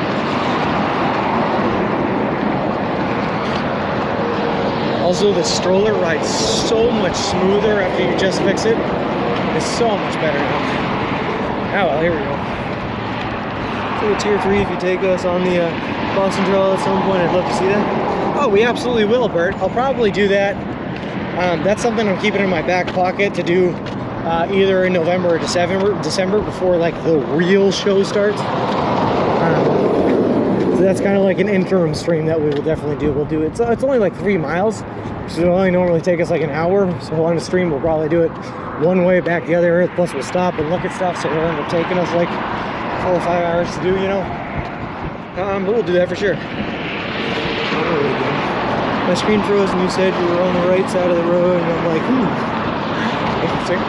Also, the stroller rides so much smoother after you just fix it. It's so much better now. Oh well, here we go. So tier 3, if you take us on the Boston Trail at some point, I'd love to see that. Oh, we absolutely will, Bert. I'll probably do that. That's something I'm keeping in my back pocket to do either in November or December before like the real show starts. So that's kind of like an interim stream that we will definitely do. We'll do it. So it's only like 3 miles, so it'll only normally take us like an hour. So on the stream, we'll probably do it one way back the other. Plus, we'll stop and look at stuff, so it'll end up taking us like 4 or 5 hours to do, you know. But we'll do that for sure. My screen froze and you said you were on the right side of the road, and I'm like, interesting.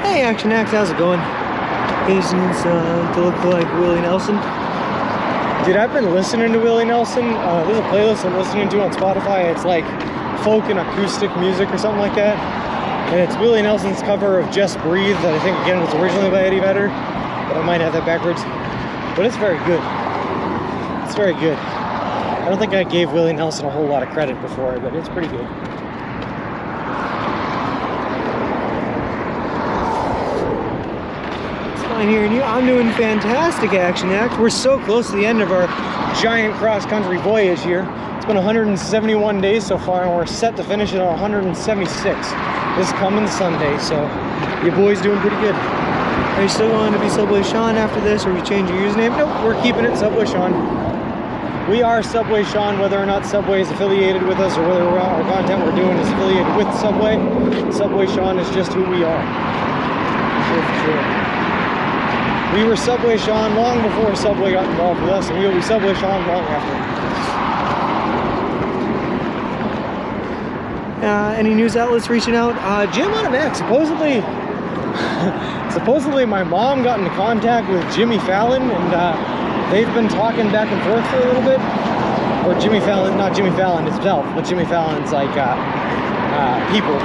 Hey Action Axe, how's it going? Asians to look like Willie Nelson. Dude, I've been listening to Willie Nelson. There's a playlist I'm listening to on Spotify. It's like folk and acoustic music or something like that. And it's Willie Nelson's cover of Just Breathe that I think, again, was originally by Eddie Vedder. But I might have that backwards. But it's very good. It's very good. I don't think I gave Willie Nelson a whole lot of credit before, but it's pretty good. Hearing you. I'm doing fantastic, Action Act. We're so close to the end of our giant cross-country voyage here. It's been 171 days so far, and we're set to finish it on 176 this coming Sunday, so your boy's doing pretty good. Are you still going to be Subway Sean after this, or you change your username? Nope, we're keeping it Subway Sean. We are Subway Sean, whether or not Subway is affiliated with us, or whether our content we're doing is affiliated with Subway. Subway Sean is just who we are. For sure. We were Subway Sean long before Subway got involved with us, and we will be Subway Sean long after. Any news outlets reaching out? Jim on a Mac, supposedly my mom got into contact with Jimmy Fallon, and they've been talking back and forth for a little bit. Or Jimmy Fallon, not Jimmy Fallon himself, but Jimmy Fallon's like people.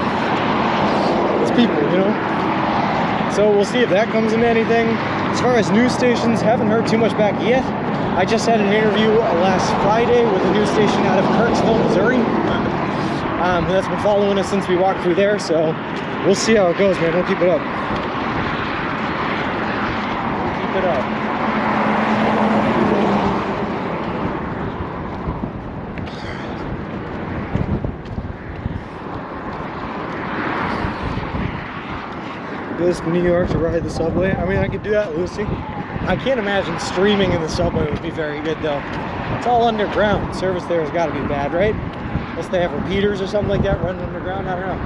It's people, you know? So we'll see if that comes into anything. As far as news stations, haven't heard too much back yet. I just had an interview last Friday with a news station out of Kirksville, Missouri. That's been following us since we walked through there, so we'll see how it goes, man. We'll keep it up. Keep it up. Goes to New York to ride the subway. I mean, I could do that, Lucy. I can't imagine streaming in the subway would be very good, though. It's all underground. Service there has got to be bad, right? Unless they have repeaters or something like that running underground. I don't know.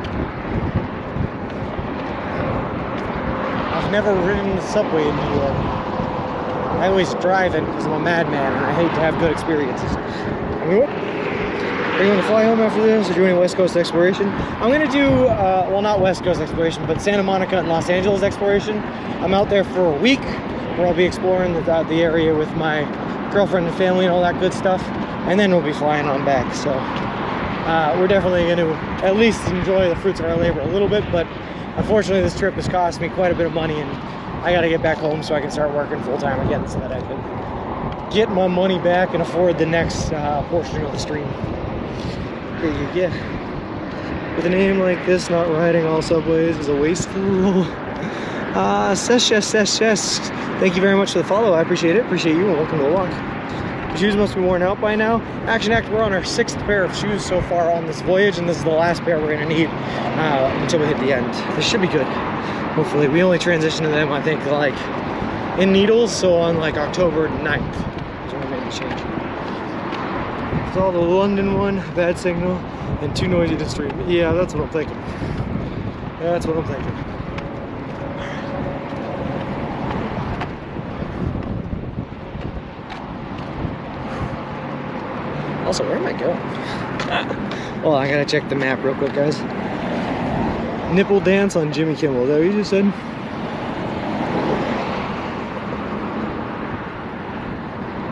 I've never ridden the subway in New York. I always drive it because I'm a madman and I hate to have good experiences. I mean, what? Are you going to fly home after this or do any West Coast exploration? I'm going to do, well, not West Coast exploration, but Santa Monica and Los Angeles exploration. I'm out there for a week where I'll be exploring the area with my girlfriend and family and all that good stuff. And then we'll be flying on back. So we're definitely going to at least enjoy the fruits of our labor a little bit. But unfortunately, this trip has cost me quite a bit of money. And I got to get back home so I can start working full time again so that I can get my money back and afford the next portion of the stream. You get with a name like this, not riding all subways is a wasteful. Yes. Thank you very much for the follow. I appreciate it. Appreciate you, and welcome to the walk. The shoes must be worn out by now. Action Act, we're on our 6th pair of shoes so far on this voyage, and this is the last pair we're going to need until we hit the end. This should be good. Hopefully, we only transition to them, I think, like in Needles, so on like October 9th. So we made the change. It's all the London one, bad signal, and too noisy to stream. Yeah, that's what I'm thinking. That's what I'm thinking. Also, where am I going? Well, I gotta check the map real quick, guys. Nipple dance on Jimmy Kimmel. Is that what you just said?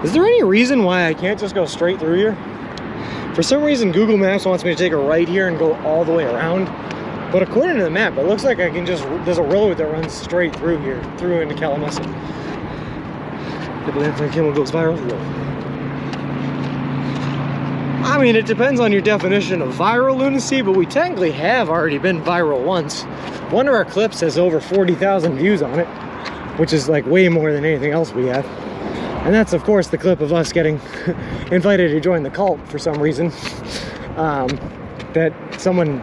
Is there any reason why I can't just go straight through here? For some reason, Google Maps wants me to take a right here and go all the way around. But according to the map, it looks like I can just, there's a road that runs straight through here, through into Kalamazoo. Nipple dance on Kimmel goes viral. I mean, it depends on your definition of viral lunacy, but we technically have already been viral once. One of our clips has over 40,000 views on it, which is like way more than anything else we have. And that's, of course, the clip of us getting invited to join the cult for some reason. That someone,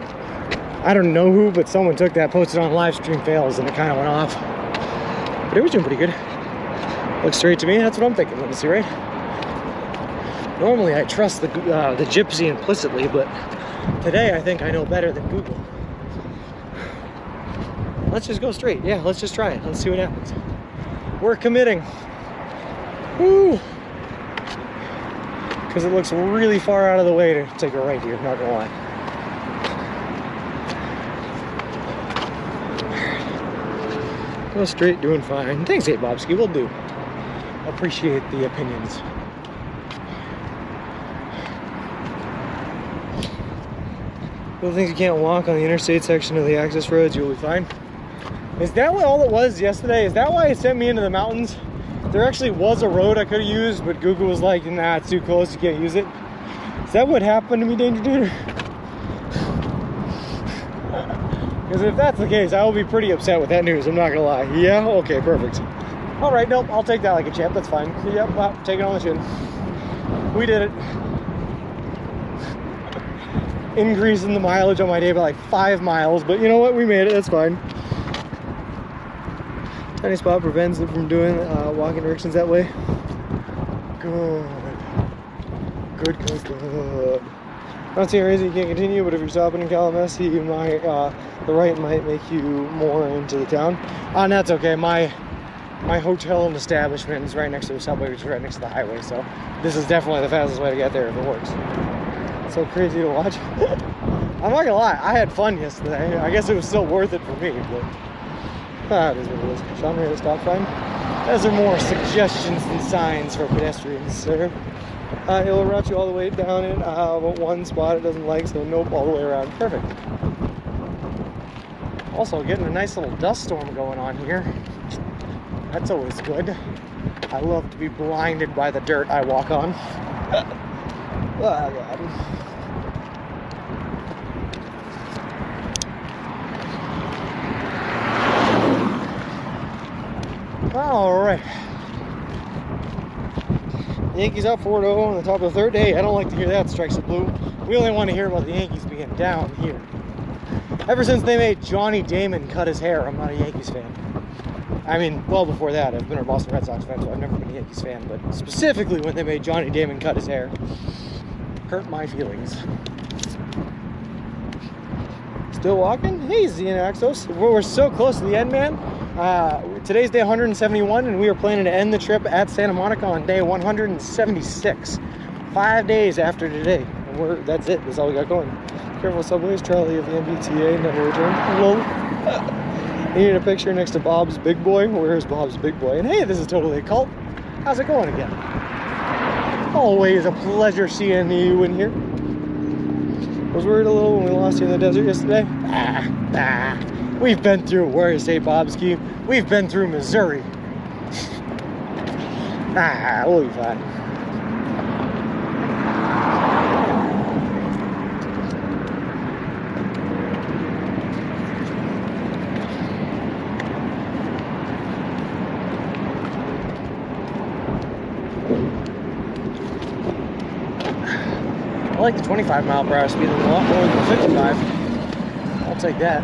I don't know who, but someone took that, posted on live stream fails, and it kind of went off. But it was doing pretty good. Looks straight to me, that's what I'm thinking. Let me see, right? Normally I trust the gypsy implicitly, but today I think I know better than Google. Let's just go straight. Yeah, let's just try it. Let's see what happens. We're committing. Woo! Because it looks really far out of the way to take a right here, not gonna lie. Go straight, doing fine. Thanks, 8 Bobski, will do. Appreciate the opinions. Little things you can't walk on the interstate section of the access roads, you'll be fine. Is that what all it was yesterday? Is that why it sent me into the mountains? There actually was a road I could have used, but Google was like, nah, it's too close, you can't use it. Is that what happened to me, Danger Duder? Because if that's the case, I will be pretty upset with that news, I'm not gonna lie. Yeah, okay, perfect. All right, nope, I'll take that like a champ, that's fine. Yep, well, take it on the chin. We did it. Increasing the mileage on my day by like 5 miles, but you know what, we made it, that's fine. Tiny spot prevents it from doing walking directions that way. Good. Good. Not saying reason you can't continue, but if you're stopping in Kalamazoo, you might, the right might make you more into the town. And that's okay, my hotel and establishment is right next to the subway, which is right next to the highway, so this is definitely the fastest way to get there if it works. So crazy to watch. I'm not gonna lie, I had fun yesterday. I guess it was still worth it for me, but it is what it is. Sean, here to stop sign. Those are more suggestions than signs for pedestrians, sir. It'll route you all the way down it, but one spot it doesn't like, so nope, all the way around. Perfect. Also, getting a nice little dust storm going on here. That's always good. I love to be blinded by the dirt I walk on. Oh, God. All right. Yankees up 4-0 on the top of the third. Hey, I don't like to hear that, strikes the blue. We only want to hear about the Yankees being down here. Ever since they made Johnny Damon cut his hair, I'm not a Yankees fan. I mean, well before that, I've been a Boston Red Sox fan, so I've never been a Yankees fan, but specifically when they made Johnny Damon cut his hair, hurt my feelings. Still walking? Hey, Xenaxos. We're so close to the end, man. Today's day 171, and we are planning to end the trip at Santa Monica on day 176. 5 days after today. And that's it. That's all we got going. Careful subways, Charlie of the MBTA, never return. Hello. You need a picture next to Bob's Big Boy. Where's Bob's Big Boy? And hey, this is totally a cult. How's it going again? Always a pleasure seeing you in here. Was worried a little when we lost you in the desert yesterday. We've been through worse, hey Bobski. We've been through Missouri. We'll be fine. I like the 25 mile per hour speed a lot more than the 55. I'll take that.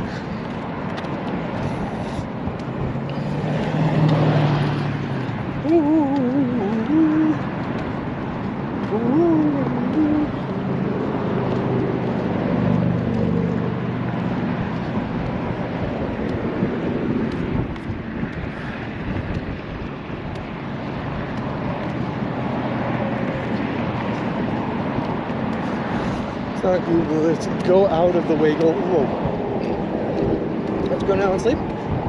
Not Google, let's go out of the wiggle. Whoa. Let's go now and sleep.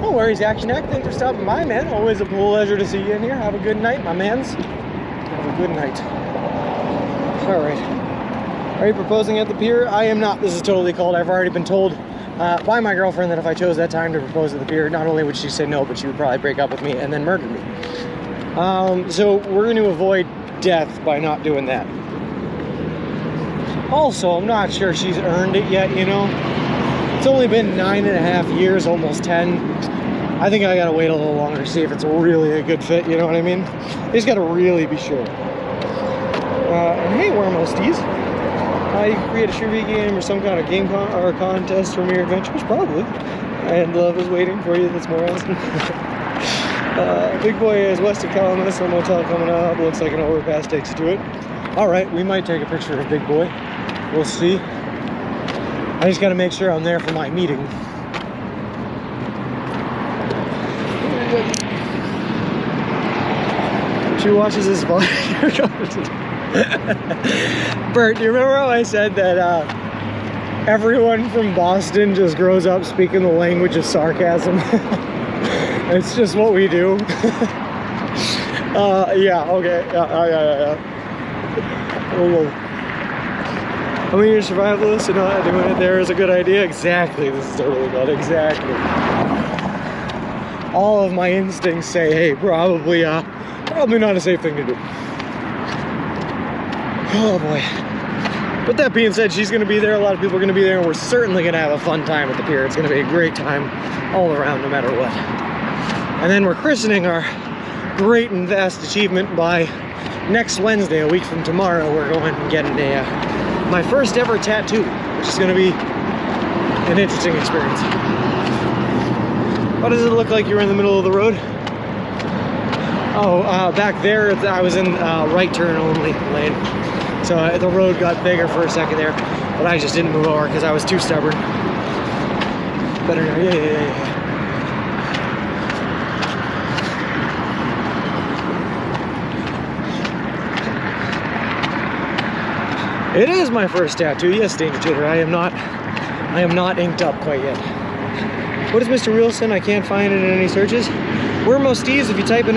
No worries, Action Act. Thanks for stopping by, man. Always a pleasure to see you in here. Have a good night, my mans. Have a good night. All right. Are you proposing at the pier? I am not. This is totally cold. I've already been told by my girlfriend that if I chose that time to propose at the pier, not only would she say no, but she would probably break up with me and then murder me. So we're going to avoid death by not doing that. Also, I'm not sure she's earned it yet, you know? It's only been 9.5 years, almost 10. I think I gotta wait a little longer to see if it's really a good fit, you know what I mean? You just gotta really be sure. And hey, Wormosties. You can create a trivia game or some kind of game or contest from your adventures, probably. And love is waiting for you, that's more awesome. Big Boy is west of Kalamazoo, motel coming up. Looks like an overpass takes you to it. All right, we might take a picture of Big Boy. We'll see. I just got to make sure I'm there for my meeting. She watches this vlog. Bert, do you remember how I said that everyone from Boston just grows up speaking the language of sarcasm? It's just what we do. Yeah, okay. Yeah. Oh, how many years survivalist and not doing it there is a good idea? Exactly. This is totally good. Exactly. All of my instincts say, hey, probably not a safe thing to do. Oh boy. But that being said, she's going to be there. A lot of people are going to be there, and we're certainly going to have a fun time at the pier. It's going to be a great time all around, no matter what. And then we're christening our great and vast achievement by next Wednesday, a week from tomorrow. We're going and getting my first ever tattoo, which is going to be an interesting experience. What does it look like you're in the middle of the road? Oh, back there, I was in right turn only lane. So the road got bigger for a second there, but I just didn't move over because I was too stubborn. Better now, yeah. It is my first tattoo, yes, Danger Tater. I am not inked up quite yet. What is Mr. Wilson? I can't find it in any searches. We're Mosties if you type in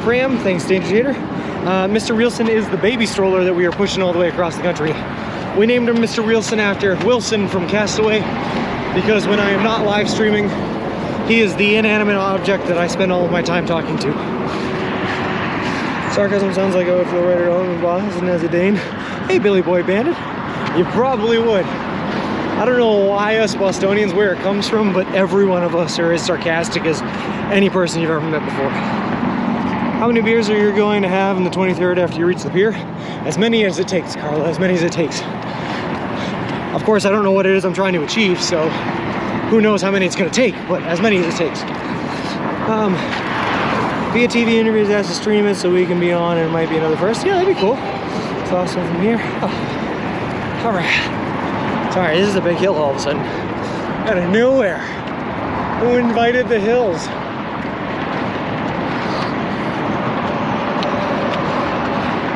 !pram. Thanks, Danger Tater. Mr. Wilson is the baby stroller that we are pushing all the way across the country. We named him Mr. Wilson after Wilson from Castaway because when I am not live streaming, he is the inanimate object that I spend all of my time talking to. Sarcasm sounds like I would feel right at home in Boston as a Dane. Hey, Billy Boy Bandit. You probably would. I don't know why us Bostonians, where it comes from, but every one of us are as sarcastic as any person you've ever met before. How many beers are you going to have on the 23rd after you reach the pier? As many as it takes, Carla, as many as it takes. Of course, I don't know what it is I'm trying to achieve, so who knows how many it's going to take, but as many as it takes. Via TV interviews has to stream it so we can be on, and it might be another first. Yeah, that'd be cool. It's awesome from here. Oh. All right. Sorry, this is a big hill all of a sudden. Out of nowhere. Who invited the hills?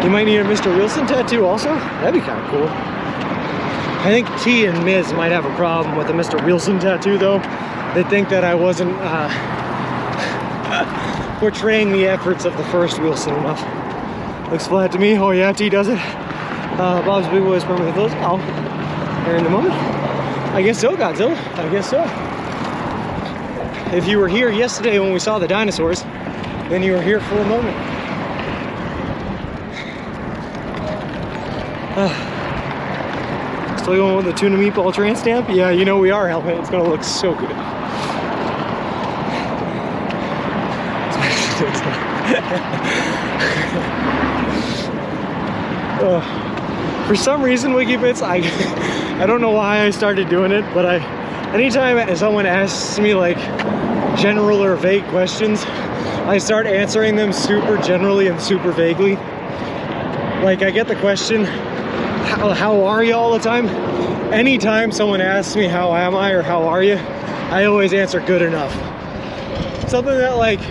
You might need a Mr. Wilson tattoo also? That'd be kind of cool. I think T and Miz might have a problem with the Mr. Wilson tattoo though. They think that I wasn't portraying the efforts of the first Wilson enough. Looks flat to me. Oh yeah, T does it. Bob's Big Boy is permanently closed. Oh, here in a moment. I guess so, Godzilla. I guess so. If you were here yesterday when we saw the dinosaurs, then you were here for a moment. Still going with the tuna meatball train stamp? Yeah, you know we are, Helmet. It's gonna look so good. For some reason, WikiBits, I don't know why I started doing it, but anytime someone asks me like general or vague questions, I start answering them super generally and super vaguely. Like I get the question, how are you all the time? Anytime someone asks me how am I or how are you, I always answer good enough. Something that like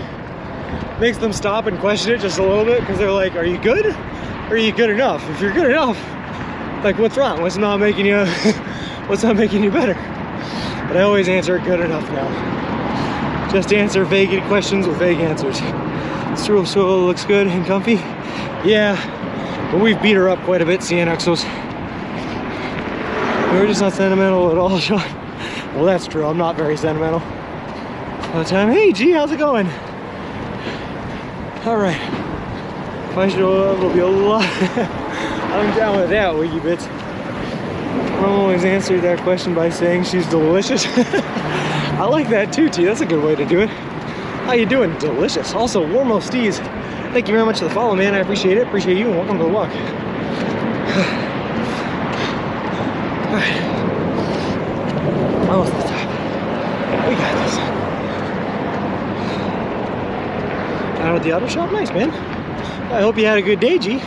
makes them stop and question it just a little bit because they're like, are you good? Or are you good enough? If you're good enough, like what's wrong? What's not making you better? But I always answer good enough now. Just answer vague questions with vague answers. Stroll Soul looks good and comfy. Yeah, but we've beat her up quite a bit, CNXOs. We're just not sentimental at all, Sean. Well, that's true. I'm not very sentimental all the time. Hey, G, how's it going? All right. If I show up, it'll be a lot. I'm down with that, WikiBits. I always answered that question by saying she's delicious. I like that too, T. That's a good way to do it. How you doing? Delicious. Also, Warmosties. Thank you very much for the follow, man. I appreciate it. Appreciate you, and welcome to the walk. Alright. Almost to the top. We got this. Out at the auto shop? Nice, man. I hope you had a good day, G.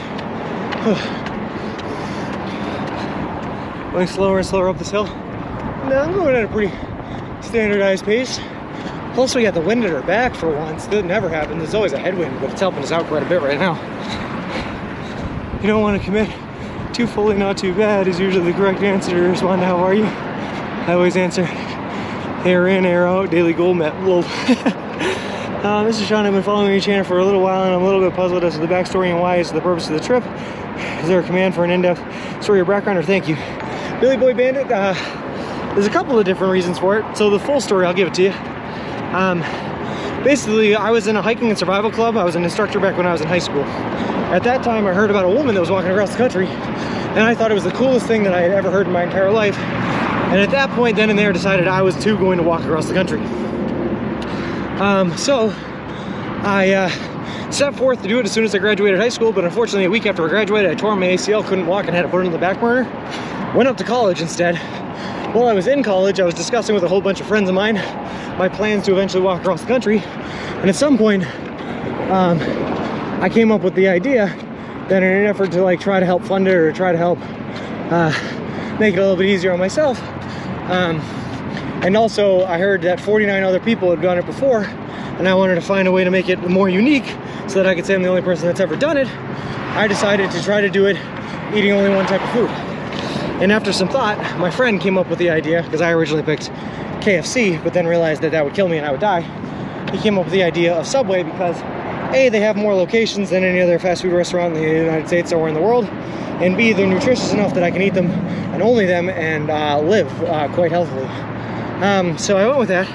Going slower and slower up this hill. No, I'm going at a pretty standardized pace. Plus, we got the wind at our back for once. That never happens. There's always a headwind, but it's helping us out quite a bit right now. You don't want to commit too fully, not too bad is usually the correct answer to respond to how are you. I always answer air in, air out, daily goal met. Lol. This is Sean. I've been following your channel for a little while, and I'm a little bit puzzled as to the backstory and why is the purpose of the trip. Is there a command for an in-depth story or background, or thank you? Billy Boy Bandit, there's a couple of different reasons for it. So the full story, I'll give it to you. Basically, I was in a hiking and survival club. I was an instructor back when I was in high school. At that time, I heard about a woman that was walking across the country, and I thought it was the coolest thing that I had ever heard in my entire life. And at that point, then and there, decided I was too going to walk across the country. So I set forth to do it as soon as I graduated high school, but unfortunately, a week after I graduated, I tore my ACL, couldn't walk, and had to put it on the back burner. Went up to college instead. While I was in college, I was discussing with a whole bunch of friends of mine my plans to eventually walk across the country. And at some point, I came up with the idea that in an effort to like try to help fund it or try to help make it a little bit easier on myself, and also I heard that 49 other people had done it before, and I wanted to find a way to make it more unique so that I could say I'm the only person that's ever done it. I decided to try to do it eating only one type of food. And after some thought, my friend came up with the idea, because I originally picked KFC, but then realized that that would kill me and I would die. He came up with the idea of Subway because A, they have more locations than any other fast food restaurant in the United States or in the world, and B, they're nutritious enough that I can eat them, and only them, and live quite healthily. So I went with that,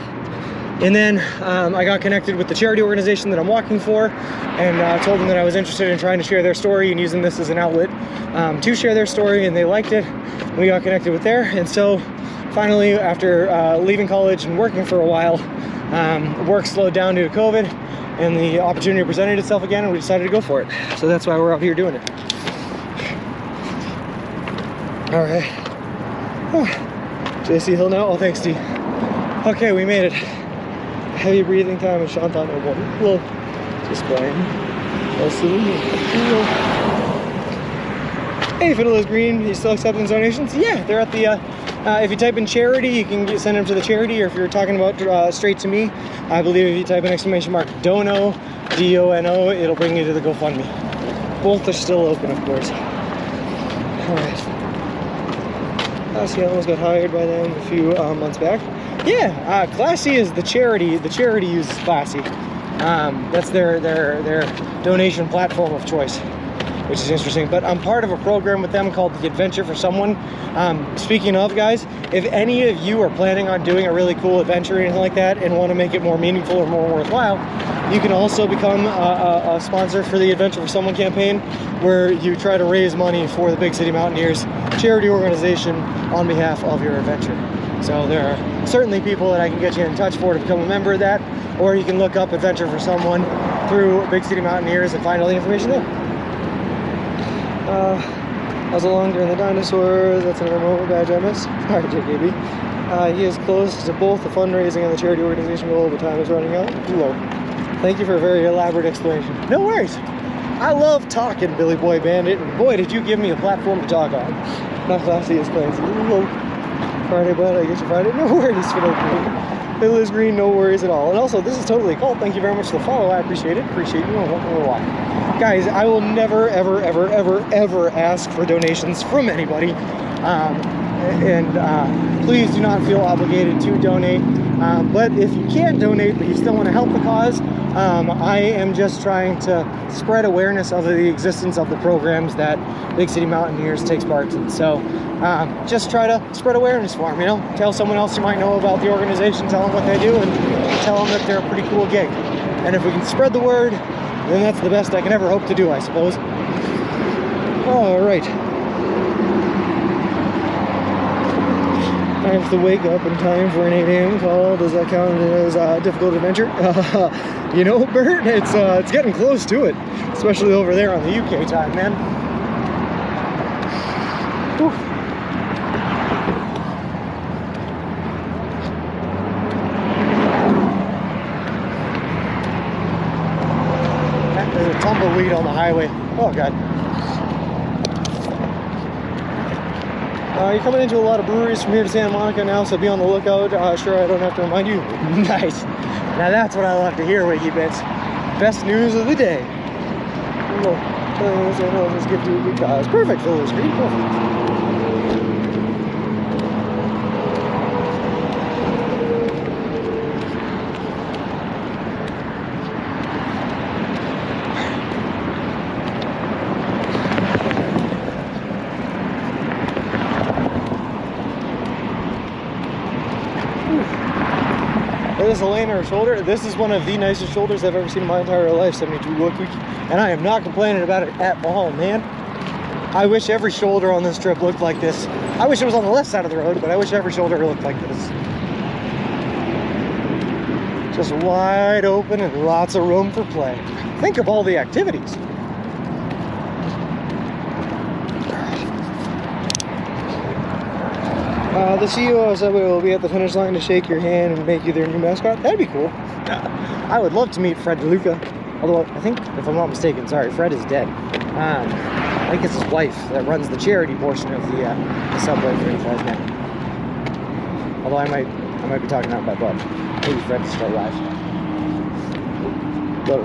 and then I got connected with the charity organization that I'm walking for, and told them that I was interested in trying to share their story and using this as an outlet to share their story, and they liked it. We got connected with there, and so finally, after leaving college and working for a while, work slowed down due to COVID, and the opportunity presented itself again, and we decided to go for it. So that's why we're out here doing it. All right. JC Hill now? Oh, thanks, D. Okay, we made it. Heavy breathing time, and Sean thought no more. Well, just playing. Hey, Fiddle is Green. You still accepting donations? Yeah, they're at the, if you type in charity, you can send them to the charity, or if you're talking about straight to me, I believe if you type in ! Dono, D-O-N-O, it'll bring you to the GoFundMe. Both are still open, of course. Alright. Classy almost got hired by them a few months back. Yeah, Classy is the charity. The charity uses Classy. That's their donation platform of choice, which is interesting. But I'm part of a program with them called the Adventure for Someone. Speaking of, guys, if any of you are planning on doing a really cool adventure or anything like that and want to make it more meaningful or more worthwhile, you can also become a sponsor for the Adventure for Someone campaign, where you try to raise money for the Big City Mountaineers charity organization on behalf of your adventure. So there are certainly people that I can get you in touch for to become a member of that, or you can look up Adventure for Someone through Big City Mountaineers and find all the information there. How's it long during the dinosaurs? That's another moment badge I missed. Alright, JKB. He is close to both the fundraising and the charity organization goal, but time is running out. Low. Thank you for a very elaborate explanation. No worries. I love talking, Billy Boy Bandit, and boy, did you give me a platform to talk on. Not Classy as plans. Low. Friday, bud, I get you Friday. No worries for that. Bill is Green, no worries at all. And also, this is totally a cult. Thank you very much for the follow. I appreciate it. Appreciate you and welcome to the walk. Guys, I will never, ever, ever, ever, ever ask for donations from anybody. Please do not feel obligated to donate. But if you can't donate, but you still want to help the cause, I am just trying to spread awareness of the existence of the programs that Big City Mountaineers takes part in. So just try to spread awareness for them, you know? Tell someone else you might know about the organization, tell them what they do, and tell them that they're a pretty cool gig. And if we can spread the word, then that's the best I can ever hope to do, I suppose. All right. I have to wake up in time for an 8 a.m. call. Does that count as a difficult adventure? You know, Bert, it's getting close to it, especially over there on the UK time, man. Whew. There's a tumbleweed on the highway. Oh, God. You're coming into a lot of breweries from here to Santa Monica now, so be on the lookout. Sure, I don't have to remind you. Nice. Now that's what I love to hear, Wiki Bits. Best news of the day. I'll just give you because perfect for the screen. Perfect. This is a lane or a shoulder. This is one of the nicest shoulders I've ever seen in my entire life, 72 look week, and I am not complaining about it at all, man. I wish every shoulder on this trip looked like this. I wish it was on the left side of the road, but I wish every shoulder looked like this. Just wide open and lots of room for play. Think of all the activities. The CEO of Subway will be at the finish line to shake your hand and make you their new mascot. That'd be cool. I would love to meet Fred DeLuca. Although, I think, if I'm not mistaken, sorry, Fred is dead. I think it's his wife that runs the charity portion of the Subway franchise now. Although I might be talking out my butt. Maybe Fred is still alive. Whoa.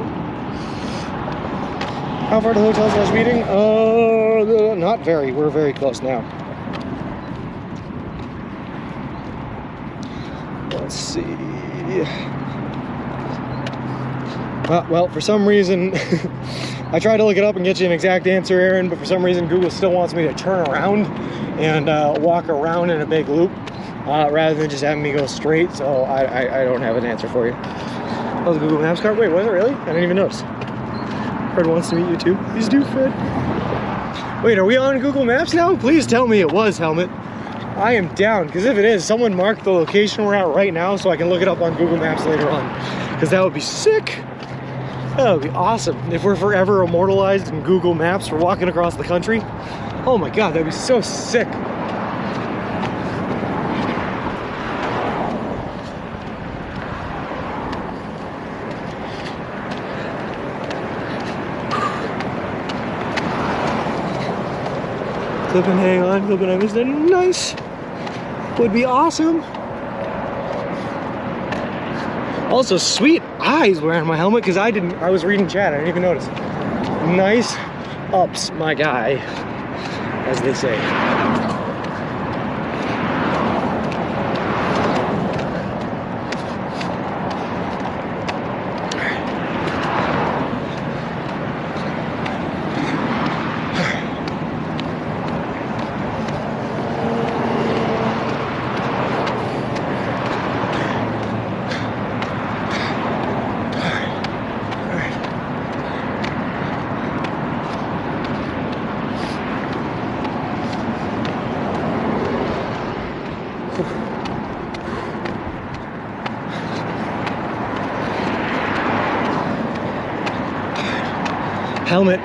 How far to the hotel / meeting? Not very. We're very close now. Let's see. Well, for some reason, I tried to look it up and get you an exact answer, Aaron, but for some reason Google still wants me to turn around and walk around in a big loop rather than just having me go straight, so I don't have an answer for you. That was a Google Maps card? Wait, was it really? I didn't even notice. Fred wants to meet you too. Please do, Fred. Wait, are we on Google Maps now? Please tell me it was, Helmet. I am down, because if it is, someone mark the location we're at right now so I can look it up on Google Maps later on, because that would be sick. That would be awesome. If we're forever immortalized in Google Maps for walking across the country, oh my god, that'd be so sick. Clipping, hang on, clipping, I missed it. Nice. Would be awesome. Also, sweet eyes wearing my helmet because I was reading chat, I didn't even notice. Nice ups, my guy, as they say. Helmet.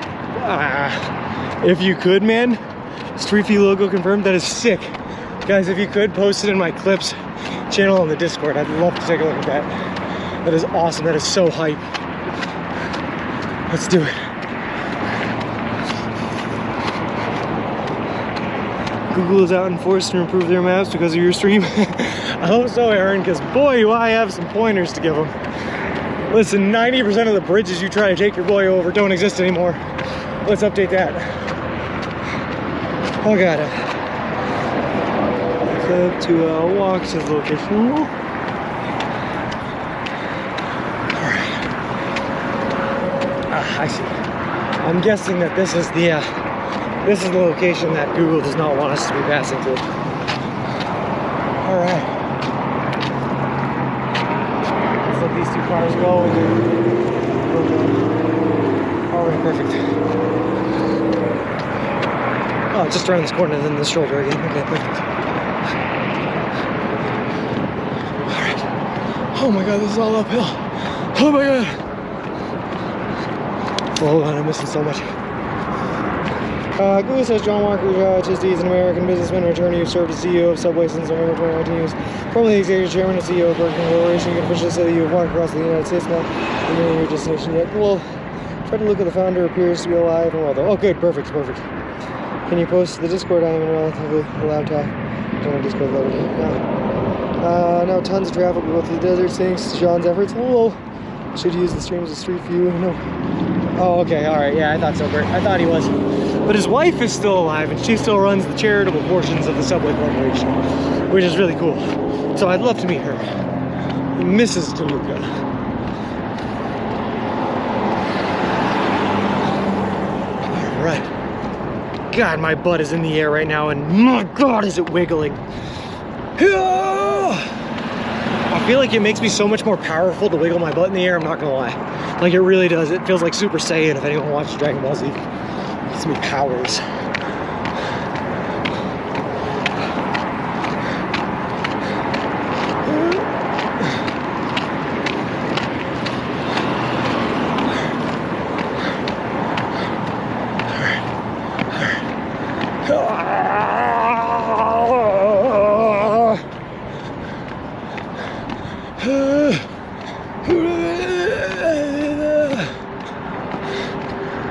If you could, man. Street View logo confirmed. That is sick. Guys, if you could, post it in my clips channel on the Discord. I'd love to take a look at that. That is awesome. That is so hype. Let's do it. Google is out in force to improve their maps because of your stream. I hope so, Aaron, because boy, do I have some pointers to give them. Listen, 90% of the bridges you try to take your boy over don't exist anymore. Let's update that. Oh god. Clip to walk to the location. Alright. I see. I'm guessing that this is the location that Google does not want us to be passing through. Alright. Let these two cars go and then alright, perfect. Oh, just around this corner, then this shoulder again. Okay, perfect. Alright. Oh my god, this is all uphill. Oh my god. Oh, hold on, I'm missing so much. Google says John Walker HSD is an American businessman and attorney who served as CEO of Subway since November 2019. He was formerly the executive chairman and CEO of Burger King Corporation. You can officially say that you have walked across the United States now. You're nearing your destination yet. Well, try to look at the founder appears to be alive and well though. Oh good, perfect, perfect. Can you post the Discord? I am in relatively loud talk. Don't have Discord loaded. No. Now tons of traffic will go through the desert. Thanks to John's efforts. Hello. Should use the stream as a street view. No. Oh, okay. All right. Yeah, I thought so, Bert. I thought he was. But his wife is still alive, and she still runs the charitable portions of the Subway Corporation, which is really cool. So I'd love to meet her. Mrs. DeLuca. All right. God, my butt is in the air right now, and my God, is it wiggling. I feel like it makes me so much more powerful to wiggle my butt in the air, I'm not gonna lie. Like, it really does. It feels like Super Saiyan if anyone watches Dragon Ball Z. It gives me powers.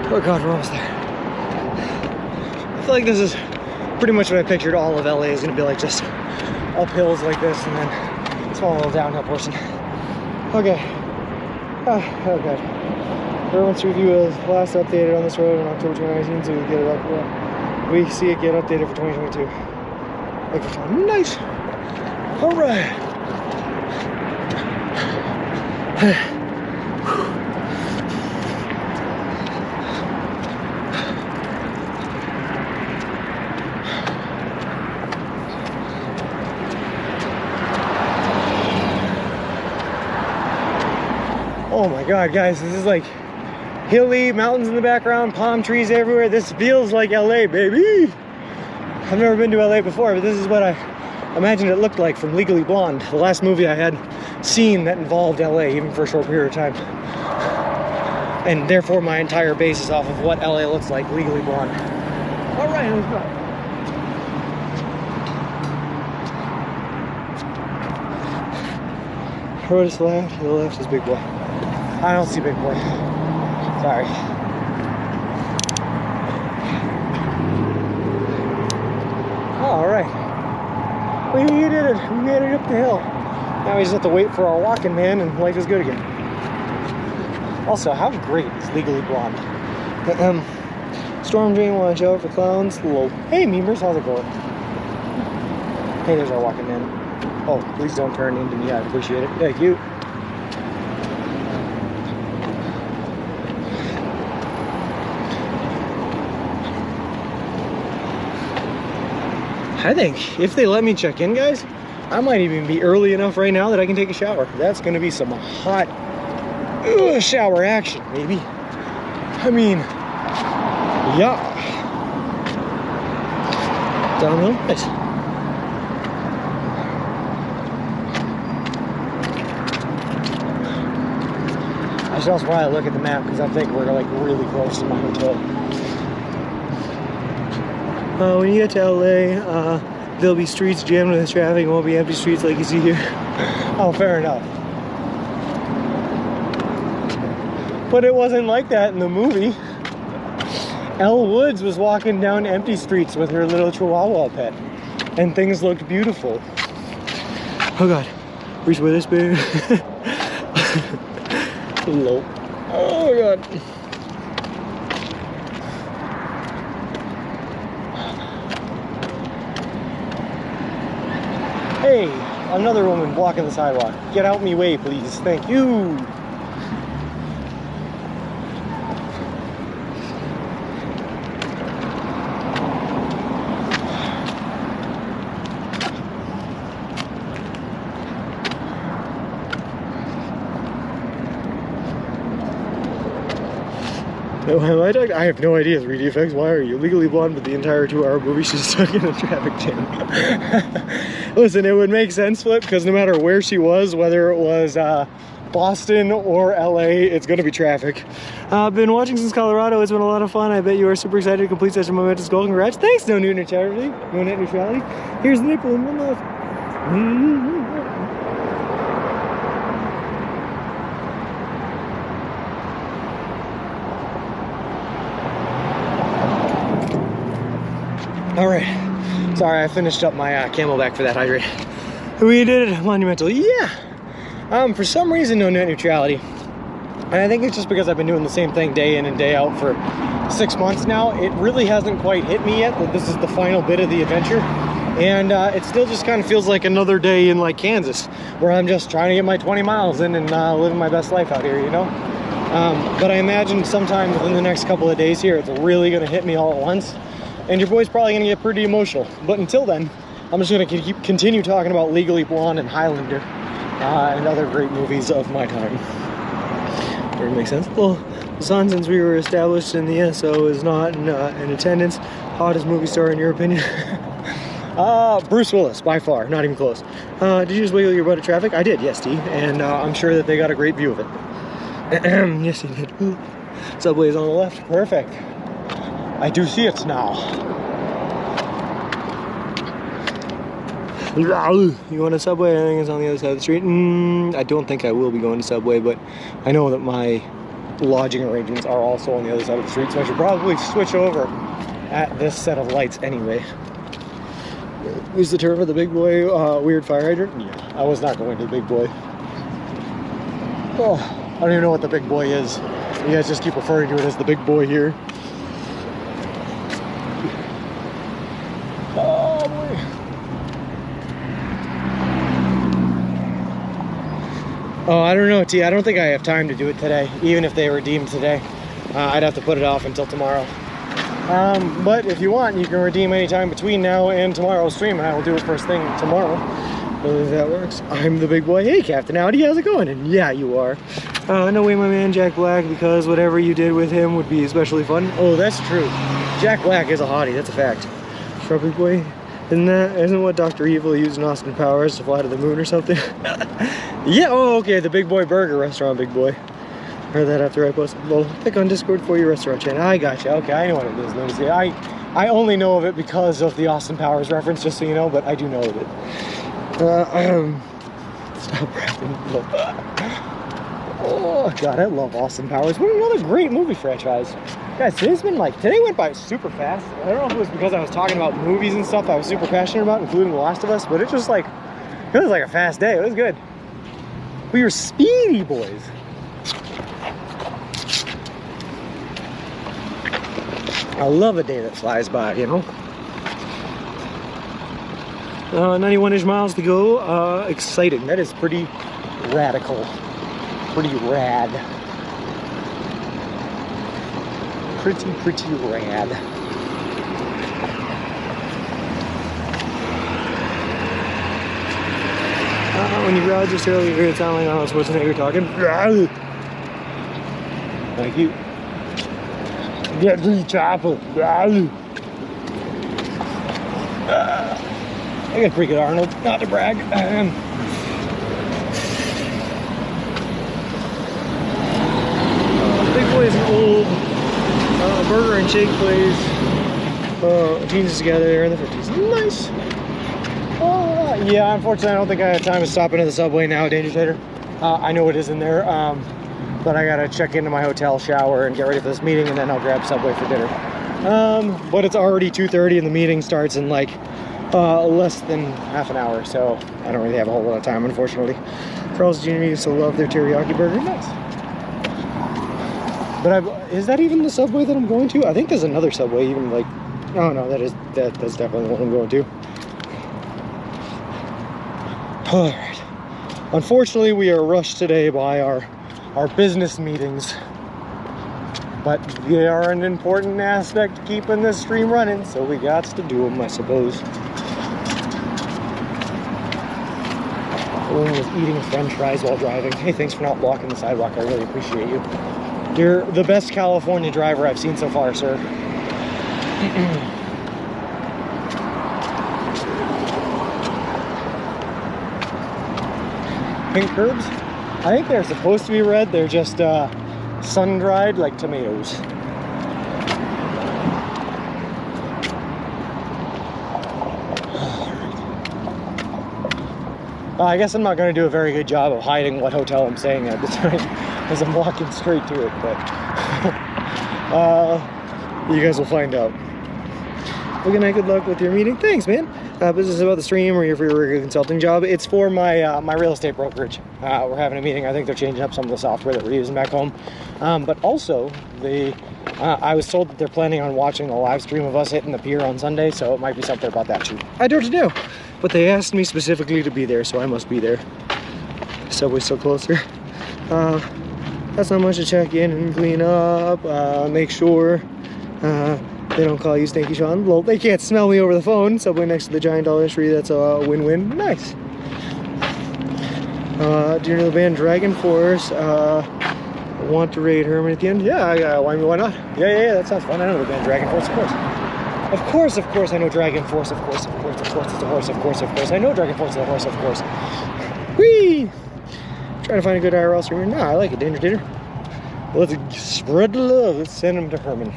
Oh God, we're almost there. I feel like this is pretty much what I pictured all of LA is gonna be like, just up hills like this and then a small little downhill portion. Okay. Oh God. Everyone's review was last updated on this road in October 2019, so we get it up. We see it get updated for 2022. Okay, nice. All right. Oh my God, guys, this is like hilly, mountains in the background, palm trees everywhere. This feels like LA, baby. I've never been to LA before, but this is what I imagined it looked like from Legally Blonde, the last movie I had seen that involved LA, even for a short period of time. And therefore my entire base is off of what LA looks like, Legally Blonde. All right, let's go. Road is left, to the left is Big Boy. I don't see Big Boy. Sorry. All right. We did it. We made it up the hill. Now we just have to wait for our walking man and life is good again. Also, how great is Legally Blonde? Storm drain, watch out for clowns. Low. Hey, memers, how's it going? Hey, there's our walking man. Oh, please don't turn into me. I appreciate it. Thank you. I think if they let me check in, guys, I might even be early enough right now that I can take a shower. That's going to be some hot shower action, baby. I mean, yeah. Downhill, nice. I should also probably look at the map because I think we're like really close to my hotel. When you get to LA, there'll be streets jammed with traffic. It won't be empty streets like you see here. Oh, fair enough. But it wasn't like that in the movie. Elle Woods was walking down empty streets with her little chihuahua pet, and things looked beautiful. Oh God, reach with this bear. Hello. Oh God. Hey, another woman blocking the sidewalk. Get out me way, please. Thank you. I have no idea, 3D effects. Why are you Legally Blonde? But the entire 2-hour movie she's stuck in a traffic jam. Listen, it would make sense, Flip, because no matter where she was, whether it was Boston or LA, it's going to be traffic. I've been watching since Colorado. It's been a lot of fun. I bet you are super excited to complete such a momentous goal. Congrats. Thanks, no new neutrality. No net neutrality. Here's the nipple in one love. All right, sorry, I finished up my Camelback for that hydrate. We did it, Monumental. Yeah. For some reason, no net neutrality. And I think it's just because I've been doing the same thing day in and day out for 6 months now. It really hasn't quite hit me yet that this is the final bit of the adventure. And it still just kind of feels like another day in like Kansas, where I'm just trying to get my 20 miles in and living my best life out here, you know? But I imagine sometime within the next couple of days here, it's really gonna hit me all at once. And your boy's probably gonna get pretty emotional. But until then, I'm just gonna continue talking about Legally Blonde and Highlander and other great movies of my time. Does that make sense? Well, Hassan, since we were established in the SO, is not in attendance. Hottest movie star in your opinion? Bruce Willis, by far, not even close. Did you just wiggle your butt at traffic? I did, yes, T. And I'm sure that they got a great view of it. Yes, he did. Ooh. Subway is on the left. Perfect. I do see it now. You want a Subway? I think it's on the other side of the street. I don't think I will be going to Subway, but I know that my lodging arrangements are also on the other side of the street, so I should probably switch over at this set of lights anyway. Use the term for the big boy weird fire hydrant? Yeah, I was not going to the big boy. Oh, I don't even know what the big boy is. You guys just keep referring to it as the big boy here. Oh boy. Oh, I don't know, T. I don't think I have time to do it today, even if they were deemed today. I'd have to put it off until tomorrow. But if you want, you can redeem anytime between now and tomorrow's stream, and I will do it first thing tomorrow. If that works. I'm the big boy. Hey, Captain Howdy, how's it going? And yeah, you are. No way, my man, Jack Black, because whatever you did with him would be especially fun. Oh, that's true. Jack Black is a hottie, that's a fact. Shrubby boy. Isn't what Dr. Evil used in Austin Powers to fly to the moon or something? Yeah, oh, okay, the Big Boy Burger restaurant, big boy. Heard that after I posted. Well, click on Discord for your restaurant channel. I gotcha. Okay, I know what it is. Notice it. I only know of it because of the Austin Powers reference, just so you know, but I do know of it. Stop rapping. Oh god, I love Austin Powers. What another great movie franchise. Guys, today went by super fast. I don't know if it was because I was talking about movies and stuff I was super passionate about, including The Last of Us, but it was like a fast day. It was good. We were speedy boys. I love a day that flies by, you know? 91-ish miles to go. Exciting. That is pretty radical. Pretty rad. Pretty rad. When you growled just earlier, it sounded like Arnold Schwarzenegger talking. Thank you. Get the chopper. I got pretty good Arnold, not to brag. Big Boy is an old burger and shake place. Jeans together in the 50s. Nice. Yeah, unfortunately, I don't think I have time to stop into the Subway now, Danger Tater. I know it is in there, but I gotta check into my hotel, shower, and get ready for this meeting, and then I'll grab Subway for dinner. But it's already 2:30 and the meeting starts in like less than half an hour, so I don't really have a whole lot of time, unfortunately. Carl's Jr. used to love their teriyaki burger. Nice. But is that even the Subway that I'm going to? I think there's another Subway, even like, oh no, that's definitely the one I'm going to. All right. Unfortunately, we are rushed today by our business meetings, but they are an important aspect to keeping this stream running, so we got to do them, I suppose. Owen was eating French fries while driving. Hey, thanks for not blocking the sidewalk. I really appreciate you. You're the best California driver I've seen so far, sir. Pink curbs? I think they're supposed to be red. They're just sun-dried like tomatoes. I guess I'm not going to do a very good job of hiding what hotel I'm staying at this time as I'm walking straight to it, but you guys will find out. Well, good night, good luck with your meeting. Thanks, man. business about the stream or you're for your consulting job. It's for my my real estate brokerage. We're having a meeting. I think they're changing up some of the software that we're using back home. But also, I was told that they're planning on watching the live stream of us hitting the pier on Sunday, so it might be something about that too. I don't know. But they asked me specifically to be there, so I must be there. Subway's so closer. That's not much to check in and clean up, make sure they don't call you Stinky Sean. Well, they can't smell me over the phone. Subway next to the giant Dollar Tree, that's a win-win. Nice. Do you know the band Dragon Force? Want to raid Herman at the end? Yeah, why not? Yeah, that sounds fun. I know the band Dragon Force, of course. Of course, I know Dragon Force, of course, it's a horse, of course. I know Dragon Force is a horse, of course. Whee! Trying to find a good IRL streamer. Nah, I like it, Danger Tater. Let's spread the love. Let's send him to Herman.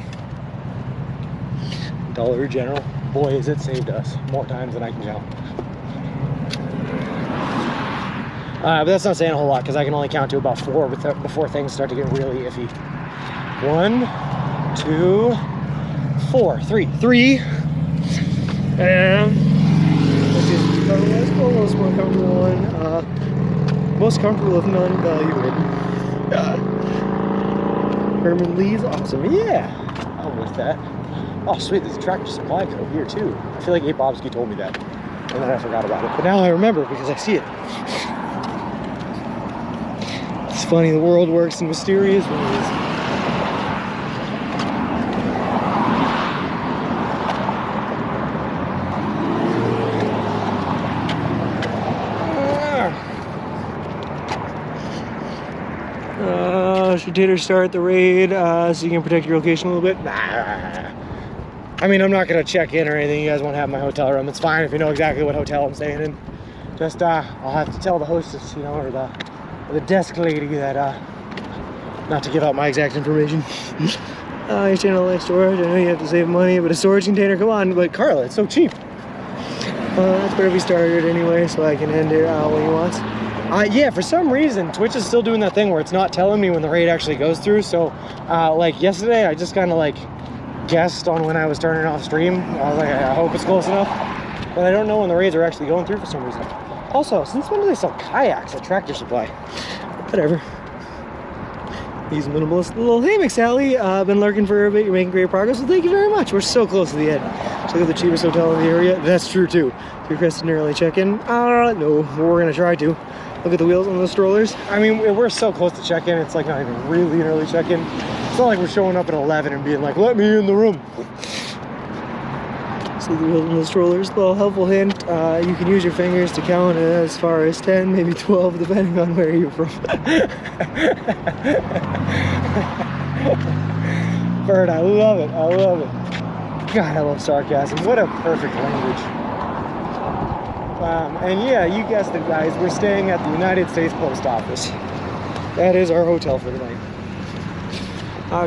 Dollar General. Boy, has it saved us more times than I can count. But that's not saying a whole lot because I can only count to about 4 before things start to get really iffy. 1, 2, 4. 3. And let's see. Almost more comfortable one. Most comfortable if non-valuable. Herman Lee's awesome. Yeah, I'm with that. Oh, sweet. There's a Tractor Supply Co. here too. I feel like Abe Bobsky told me that, and then I forgot about it. But now I remember because I see it. It's funny. The world works in mysterious ways. Should Tater start the raid so you can protect your location a little bit? Nah. I mean, I'm not going to check in or anything. You guys won't have my hotel room. It's fine if you know exactly what hotel I'm staying in. Just, I'll have to tell the hostess, you know, or the desk lady that, not to give out my exact information. Your channel likes storage. I know you have to save money, but a storage container, come on. But Carla, it's so cheap. That's where we started anyway, so I can end it when he wants. Yeah, for some reason, Twitch is still doing that thing where it's not telling me when the raid actually goes through. So, like yesterday, I just kind of like guessed on when I was turning off stream. I was like, I hope it's close enough. But I don't know when the raids are actually going through for some reason. Also, since when do they sell kayaks at Tractor Supply? Whatever. He's minimalist. Little hey, McSally. Been lurking for a bit. You're making great progress. Well, thank you very much. We're so close to the end. Check out the cheapest hotel in the area. That's true too. If you're requesting an early check-in, no, we're gonna try to. Look at the wheels on those strollers. I mean, we're so close to check-in, it's like not even really an early check-in. It's not like we're showing up at 11 and being like, let me in the room. See the wheels on the strollers. Little helpful hint, you can use your fingers to count as far as 10, maybe 12, depending on where you're from. Bird, I love it. God, I love sarcasm. What a perfect language. And yeah, you guessed it, guys. We're staying at the United States Post Office. That is our hotel for tonight.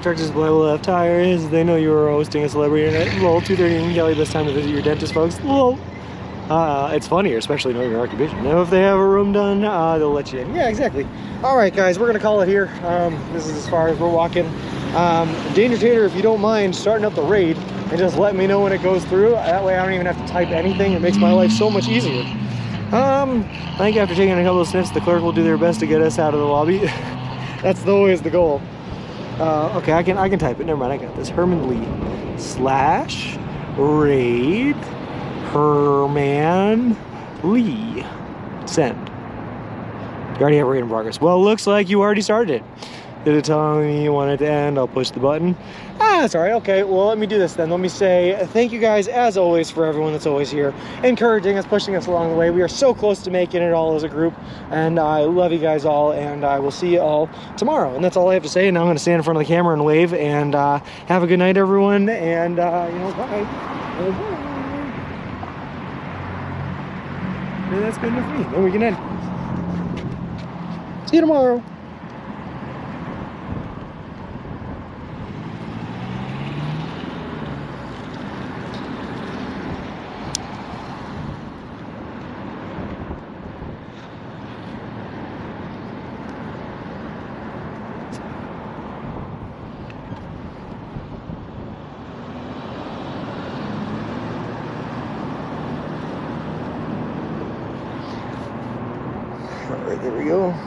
Tractor Supply will have tires. They know you are hosting a celebrity night. Lol, 2:30 in Cali, best time to visit your dentist, folks. Lol. It's funnier, especially knowing your occupation. Now, if they have a room done, they'll let you in. Yeah, exactly. All right, guys, we're gonna call it here. This is as far as we're walking. Danger Tater, if you don't mind starting up the raid and just let me know when it goes through. That way I don't even have to type anything. It makes my life so much easier. I think after taking a couple of sniffs, the clerk will do their best to get us out of the lobby. That's always the goal. Okay, I can type it. Never mind, I got this. Herman Lee /raid Herman Lee. Send. You already have a raid in progress. Well, looks like you already started it. Did it tell me you want it to end? I'll push the button. That's all right. Okay, well, let me do this then. Let me say thank you guys, as always, for everyone that's always here, encouraging us, pushing us along the way. We are so close to making it all as a group, and I love you guys all, and I will see you all tomorrow. And that's all I have to say. And now I'm going to stand in front of the camera and wave, and have a good night, everyone, and, bye. Bye. Yeah, that's good enough for me. Then we can end. See you tomorrow. All right, there we go.